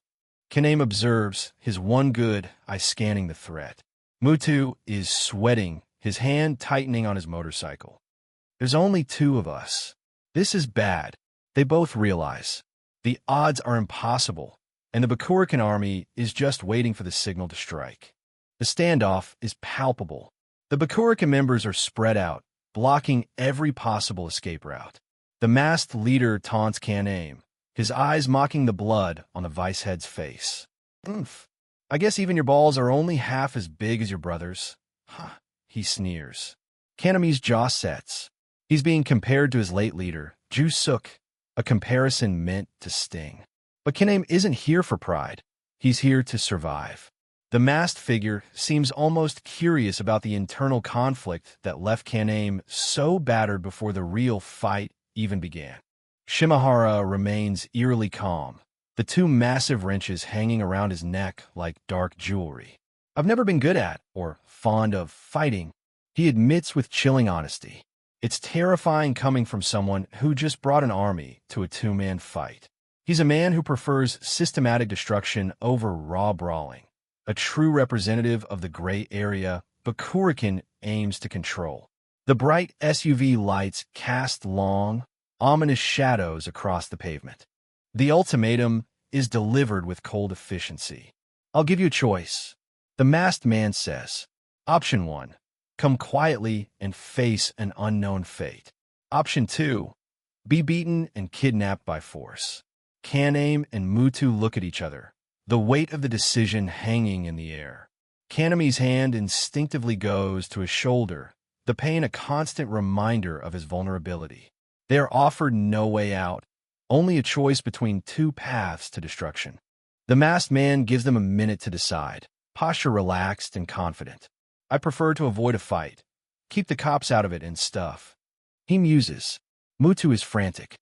Kaname observes, his one good eye scanning the threat. Mutu is sweating, his hand tightening on his motorcycle. "There's only two of us. This is bad," they both realize. The odds are impossible, and the Bakurikan army is just waiting for the signal to strike. The standoff is palpable. The Bakurikan members are spread out, blocking every possible escape route. The masked leader taunts Kaname, his eyes mocking the blood on the vice-head's face. "Oomph. I guess even your balls are only half as big as your brother's." "Huh," he sneers. Kaname's jaw sets. He's being compared to his late leader, Ju-suk, a comparison meant to sting. But Kaname isn't here for pride. He's here to survive. The masked figure seems almost curious about the internal conflict that left Kaname so battered before the real fight even began. Shimahara remains eerily calm, the two massive wrenches hanging around his neck like dark jewelry. "I've never been good at, or fond of, fighting," he admits with chilling honesty. It's terrifying coming from someone who just brought an army to a two-man fight. He's a man who prefers systematic destruction over raw brawling. A true representative of the gray area Bakurikan aims to control. The bright SUV lights cast long, ominous shadows across the pavement. The ultimatum is delivered with cold efficiency. "I'll give you a choice," the masked man says. Option 1. Come quietly and face an unknown fate. Option 2. Be beaten and kidnapped by force. Kaname and Mutu look at each other, the weight of the decision hanging in the air. Kaname's hand instinctively goes to his shoulder, the pain a constant reminder of his vulnerability. They are offered no way out, only a choice between two paths to destruction. The masked man gives them a minute to decide, posture relaxed and confident. "I prefer to avoid a fight. Keep the cops out of it and stuff." He muses. Mutu is frantic.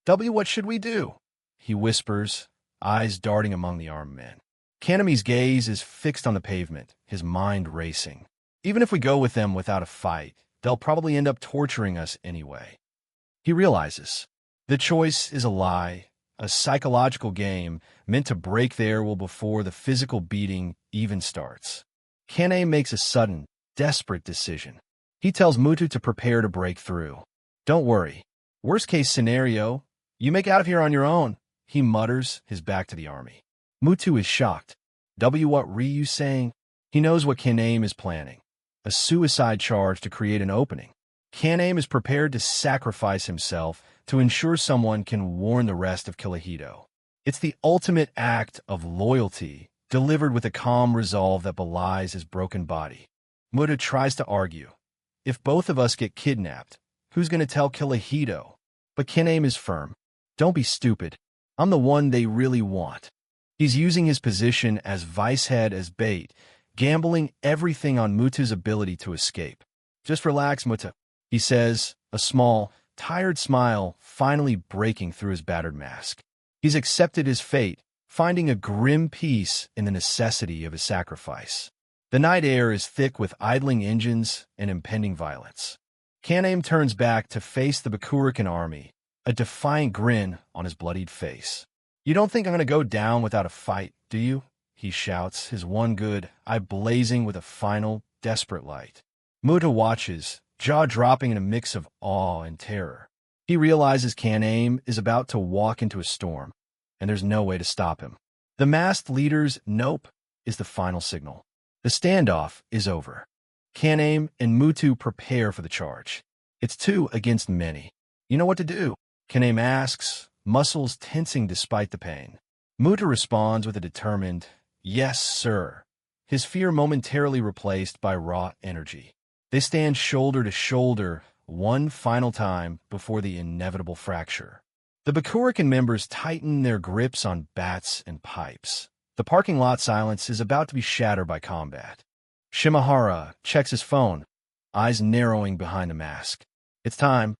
What should we do?" he whispers, eyes darting among the armed men. Kaname's gaze is fixed on the pavement, his mind racing. "Even if we go with them without a fight, they'll probably end up torturing us anyway." He realizes. The choice is a lie, a psychological game meant to break their will before the physical beating even starts. Kaname makes a sudden, desperate decision. He tells Mutu to prepare to break through. "Don't worry. Worst-case scenario, you make out of here on your own," he mutters, his back to the army. Mutu is shocked. What Ryu saying? He knows what Kaname is planning. A suicide charge to create an opening. Kaname is prepared to sacrifice himself to ensure someone can warn the rest of Kilahito. It's the ultimate act of loyalty, delivered with a calm resolve that belies his broken body. Muta tries to argue. "If both of us get kidnapped, who's going to tell Kilahito?" But Kaname is firm. "Don't be stupid. I'm the one they really want." He's using his position as vice head as bait, gambling everything on Mutu's ability to escape. "Just relax, Muta," he says, a small, tired smile finally breaking through his battered mask. He's accepted his fate, finding a grim peace in the necessity of his sacrifice. The night air is thick with idling engines and impending violence. Kaname turns back to face the Bakurikan army, a defiant grin on his bloodied face. "You don't think I'm going to go down without a fight, do you?" he shouts, his one good eye blazing with a final, desperate light. Muta watches, jaw dropping in a mix of awe and terror. He realizes Kaname is about to walk into a storm, and there's no way to stop him. The masked leader's "nope" is the final signal. The standoff is over. Kaname and Mutu prepare for the charge. It's 2 against many. You know what to do? Kaname asks, muscles tensing despite the pain. Mutu responds with a determined, yes, sir. His fear momentarily replaced by raw energy. They stand shoulder to shoulder one final time before the inevitable fracture. The Bakurikan members tighten their grips on bats and pipes. The parking lot silence is about to be shattered by combat. Shimahara checks his phone, eyes narrowing behind the mask. It's time.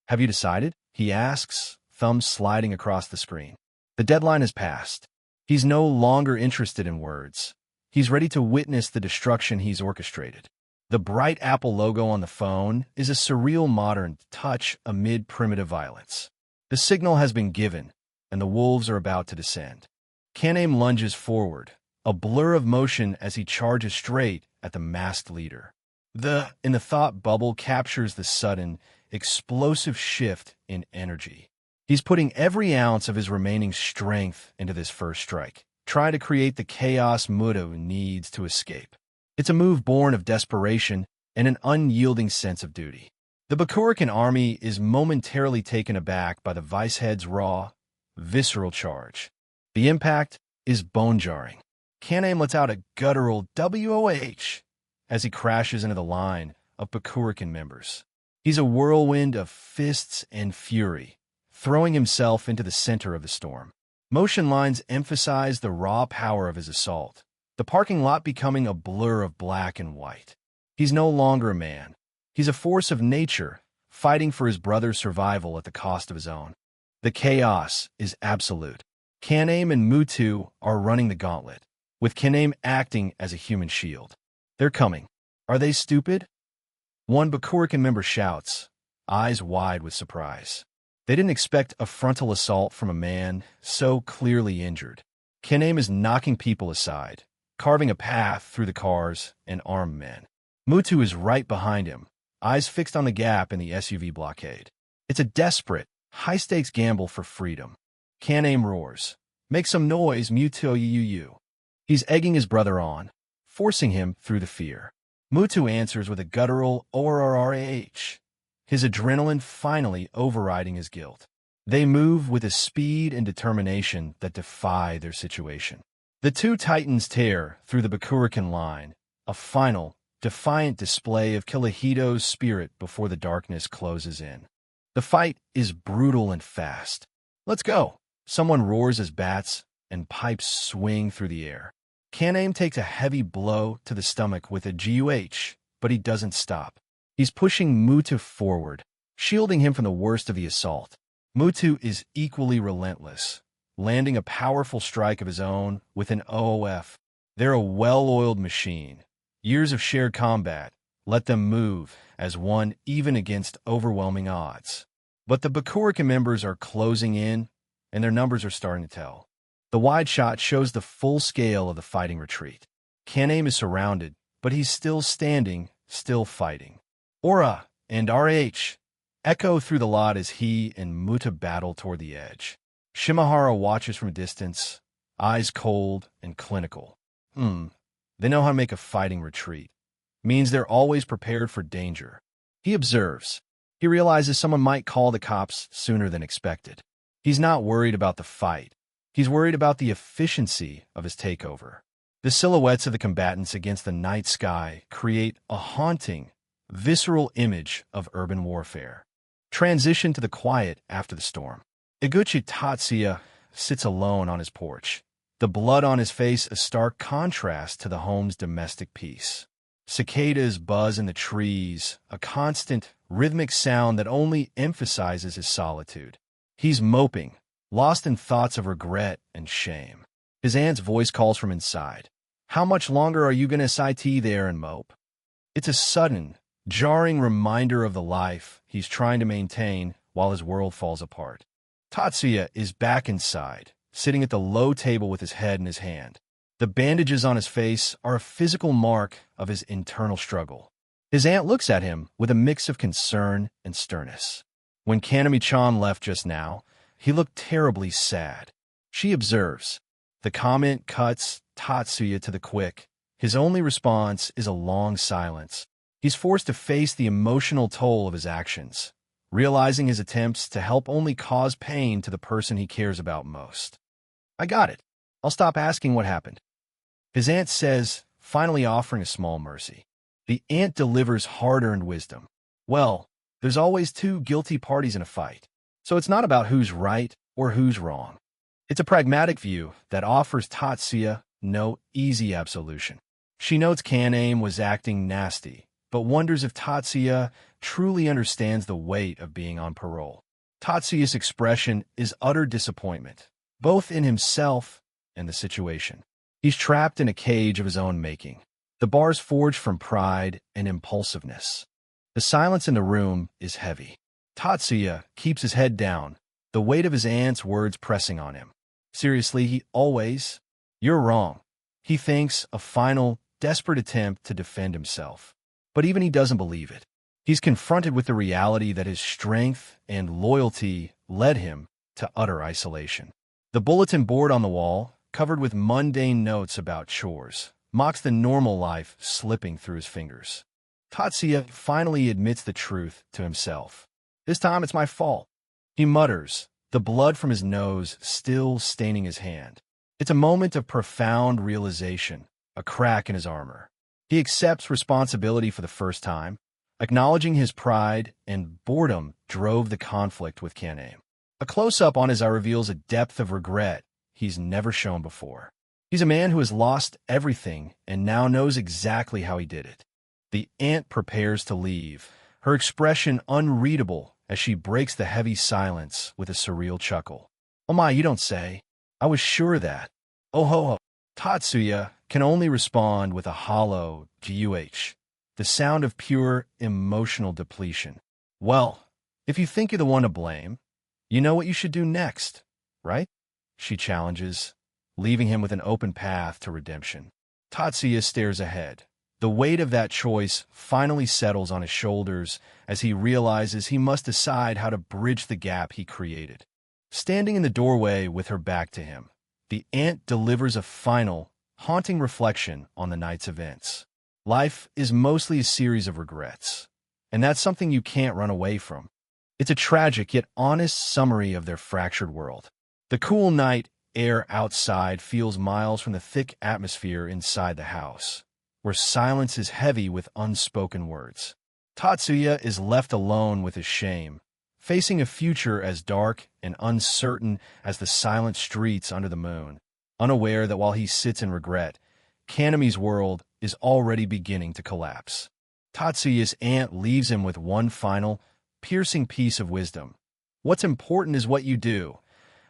Have you decided? He asks, thumbs sliding across the screen. The deadline has passed. He's no longer interested in words. He's ready to witness the destruction he's orchestrated. The bright Apple logo on the phone is a surreal modern touch amid primitive violence. The signal has been given, and the wolves are about to descend. Kaname lunges forward, a blur of motion as he charges straight at the masked leader. In the thought bubble captures the sudden, explosive shift in energy. He's putting every ounce of his remaining strength into this first strike, trying to create the chaos Muto needs to escape. It's a move born of desperation and an unyielding sense of duty. The Bakurikan army is momentarily taken aback by the vice-head's raw, visceral charge. The impact is bone-jarring. Kaname lets out a guttural WOH as he crashes into the line of Bakurikan members. He's a whirlwind of fists and fury, throwing himself into the center of the storm. Motion lines emphasize the raw power of his assault, the parking lot becoming a blur of black and white. He's no longer a man. He's a force of nature, fighting for his brother's survival at the cost of his own. The chaos is absolute. Kaname and Mutu are running the gauntlet, with Kaname acting as a human shield. They're coming. Are they stupid? One Bakurikan member shouts, eyes wide with surprise. They didn't expect a frontal assault from a man so clearly injured. Kaname is knocking people aside, carving a path through the cars and armed men. Mutu is right behind him, eyes fixed on the gap in the SUV blockade. It's a desperate, high-stakes gamble for freedom. Kaname roars, "Make some noise, Mutu." He's egging his brother on, forcing him through the fear. Mutu answers with a guttural ORRAH, his adrenaline finally overriding his guilt. They move with a speed and determination that defy their situation. The two titans tear through the Bakurikan line, a final, defiant display of Kilahito's spirit before the darkness closes in. The fight is brutal and fast. "Let's go!" Someone roars as bats and pipes swing through the air. Kaname takes a heavy blow to the stomach with a GUH, but he doesn't stop. He's pushing Mutu forward, shielding him from the worst of the assault. Mutu is equally relentless, landing a powerful strike of his own with an OOF. They're a well-oiled machine. Years of shared combat let them move as one even against overwhelming odds. But the Bakurikan members are closing in, and their numbers are starting to tell. The wide shot shows the full scale of the fighting retreat. Kaname is surrounded, but he's still standing, still fighting. Aura and RH echo through the lot as he and Muta battle toward the edge. Shimahara watches from a distance, eyes cold and clinical. They know how to make a fighting retreat. Means they're always prepared for danger. He observes. He realizes someone might call the cops sooner than expected. He's not worried about the fight. He's worried about the efficiency of his takeover. The silhouettes of the combatants against the night sky create a haunting, visceral image of urban warfare. Transition to the quiet after the storm. Iguchi Tatsuya sits alone on his porch, the blood on his face a stark contrast to the home's domestic peace. Cicadas buzz in the trees, a constant, rhythmic sound that only emphasizes his solitude. He's moping, lost in thoughts of regret and shame. His aunt's voice calls from inside. "How much longer are you going to sit there and mope?" It's a sudden, jarring reminder of the life he's trying to maintain while his world falls apart. Tatsuya is back inside, sitting at the low table with his head in his hand. The bandages on his face are a physical mark of his internal struggle. His aunt looks at him with a mix of concern and sternness. When Kanami-chan left just now, he looked terribly sad. She observes. The comment cuts Tatsuya to the quick. His only response is a long silence, He's forced to face the emotional toll of his actions, realizing his attempts to help only cause pain to the person he cares about most. I got it. I'll stop asking what happened. His aunt says, finally offering a small mercy. The aunt delivers hard-earned wisdom. Well, there's always two guilty parties in a fight, so it's not about who's right or who's wrong. It's a pragmatic view that offers Tatsuya no easy absolution. She notes Kaname was acting nasty, but wonders if Tatsuya truly understands the weight of being on parole. Tatsuya's expression is utter disappointment, both in himself and the situation. He's trapped in a cage of his own making. The bars forged from pride and impulsiveness. The silence in the room is heavy. Tatsuya keeps his head down, the weight of his aunt's words pressing on him. Seriously, he always... You're wrong. He thinks, a final, desperate attempt to defend himself. But even he doesn't believe it. He's confronted with the reality that his strength and loyalty led him to utter isolation. The bulletin board on the wall, covered with mundane notes about chores, mocks the normal life slipping through his fingers. Tatsuya finally admits the truth to himself. This time it's my fault. He mutters, the blood from his nose still staining his hand. It's a moment of profound realization, a crack in his armor. He accepts responsibility for the first time, acknowledging his pride and boredom drove the conflict with Kaname. A close-up on his eye reveals a depth of regret he's never shown before. He's a man who has lost everything and now knows exactly how he did it. The aunt prepares to leave, her expression unreadable as she breaks the heavy silence with a surreal chuckle. Oh my, you don't say. I was sure that. Oh ho ho. Tatsuya can only respond with a hollow guh, the sound of pure emotional depletion. Well, if you think you're the one to blame, you know what you should do next, right? She challenges, leaving him with an open path to redemption. Tatsuya stares ahead. The weight of that choice finally settles on his shoulders as he realizes he must decide how to bridge the gap he created. Standing in the doorway with her back to him, the aunt delivers a final, haunting reflection on the night's events. Life is mostly a series of regrets, and that's something you can't run away from. It's a tragic yet honest summary of their fractured world. The cool night air outside feels miles from the thick atmosphere inside the house, where silence is heavy with unspoken words. Tatsuya is left alone with his shame, facing a future as dark and uncertain as the silent streets under the moon, unaware that while he sits in regret, Kaname's world is already beginning to collapse. Tatsuya's aunt leaves him with one final, piercing piece of wisdom. What's important is what you do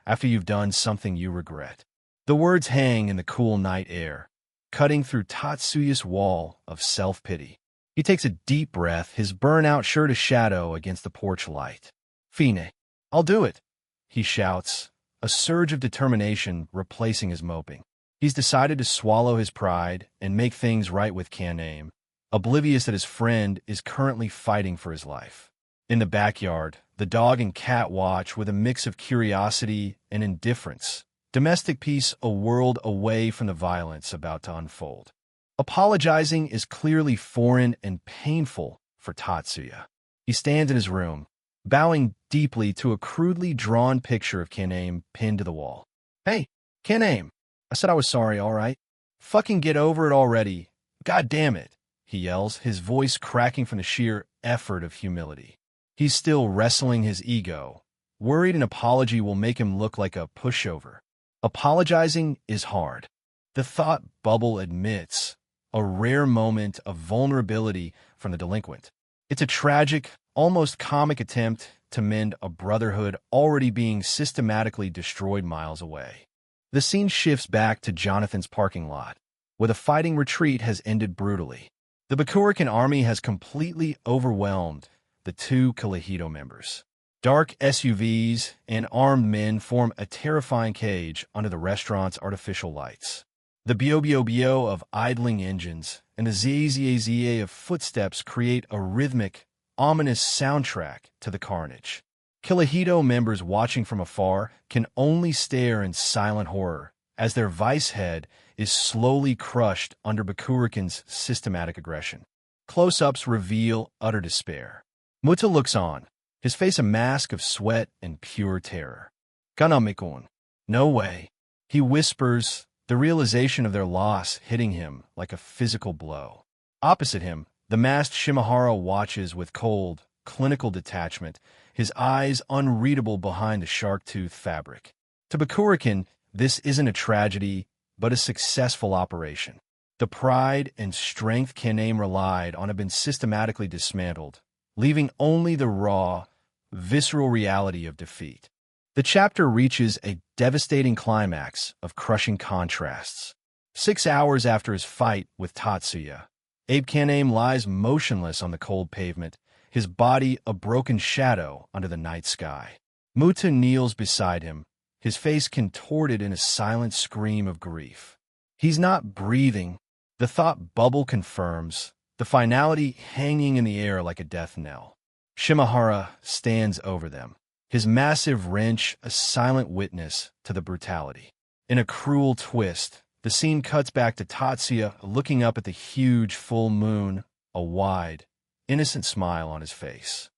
after you've done something you regret. The words hang in the cool night air, cutting through Tatsuya's wall of self-pity. He takes a deep breath, his burnout shirt a shadow against the porch light. Fine, I'll do it, he shouts, a surge of determination replacing his moping. He's decided to swallow his pride and make things right with Kaname, oblivious that his friend is currently fighting for his life. In the backyard, the dog and cat watch with a mix of curiosity and indifference. Domestic peace a world away from the violence about to unfold. Apologizing is clearly foreign and painful for Tatsuya. He stands in his room, bowing deeply to a crudely drawn picture of Kaname pinned to the wall. Hey, Kaname, I said I was sorry, all right? Fucking get over it already. God damn it, he yells, his voice cracking from the sheer effort of humility. He's still wrestling his ego, worried an apology will make him look like a pushover. Apologizing is hard. The thought bubble admits a rare moment of vulnerability from the delinquent. It's a tragic, almost comic attempt to mend a brotherhood already being systematically destroyed miles away. The scene shifts back to Jonathan's parking lot, where the fighting retreat has ended brutally. The Bakurekan army has completely overwhelmed the two Kalahito members. Dark SUVs and armed men form a terrifying cage under the restaurant's artificial lights. The bio-bio-bio of idling engines and the zee-zee-zee of footsteps create a rhythmic, ominous soundtrack to the carnage. Kalahito members watching from afar can only stare in silent horror as their vice head is slowly crushed under Bakurekan's systematic aggression. Close-ups reveal utter despair. Muta looks on, his face a mask of sweat and pure terror. Ganamikun. No way. He whispers, the realization of their loss hitting him like a physical blow. Opposite him, the masked Shimahara watches with cold, clinical detachment, his eyes unreadable behind the shark-tooth fabric. To Bakurikan, this isn't a tragedy, but a successful operation. The pride and strength Kanem relied on have been systematically dismantled, leaving only the raw, visceral reality of defeat. The chapter reaches a devastating climax of crushing contrasts. 6 hours after his fight with Tatsuya, Abe Kanem lies motionless on the cold pavement, his body a broken shadow under the night sky. Muta kneels beside him, his face contorted in a silent scream of grief. He's not breathing. The thought bubble confirms, the finality hanging in the air like a death knell. Shimahara stands over them, his massive wrench a silent witness to the brutality. In a cruel twist, the scene cuts back to Tatsuya looking up at the huge full moon, a wide, innocent smile on his face.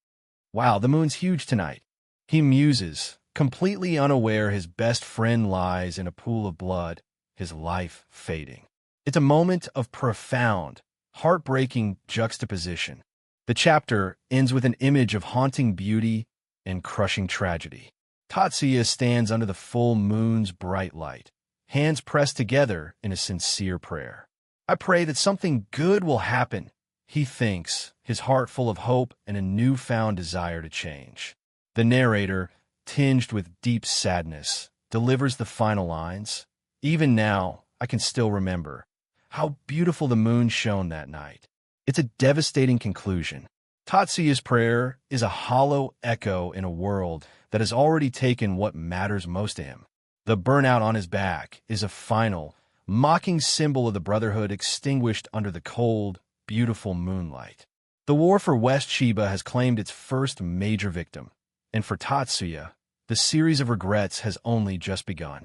Wow, the moon's huge tonight. He muses, completely unaware his best friend lies in a pool of blood, his life fading. It's a moment of profound, heartbreaking juxtaposition. The chapter ends with an image of haunting beauty and crushing tragedy. Tatsuya stands under the full moon's bright light, hands pressed together in a sincere prayer. I pray that something good will happen, he thinks, his heart full of hope and a newfound desire to change. The narrator, tinged with deep sadness, delivers the final lines. Even now, I can still remember how beautiful the moon shone that night. It's a devastating conclusion. Tatsuya's prayer is a hollow echo in a world that has already taken what matters most to him. The burnout on his back is a final, mocking symbol of the brotherhood extinguished under the cold, beautiful moonlight. The war for West Chiba has claimed its first major victim, and for Tatsuya, the series of regrets has only just begun.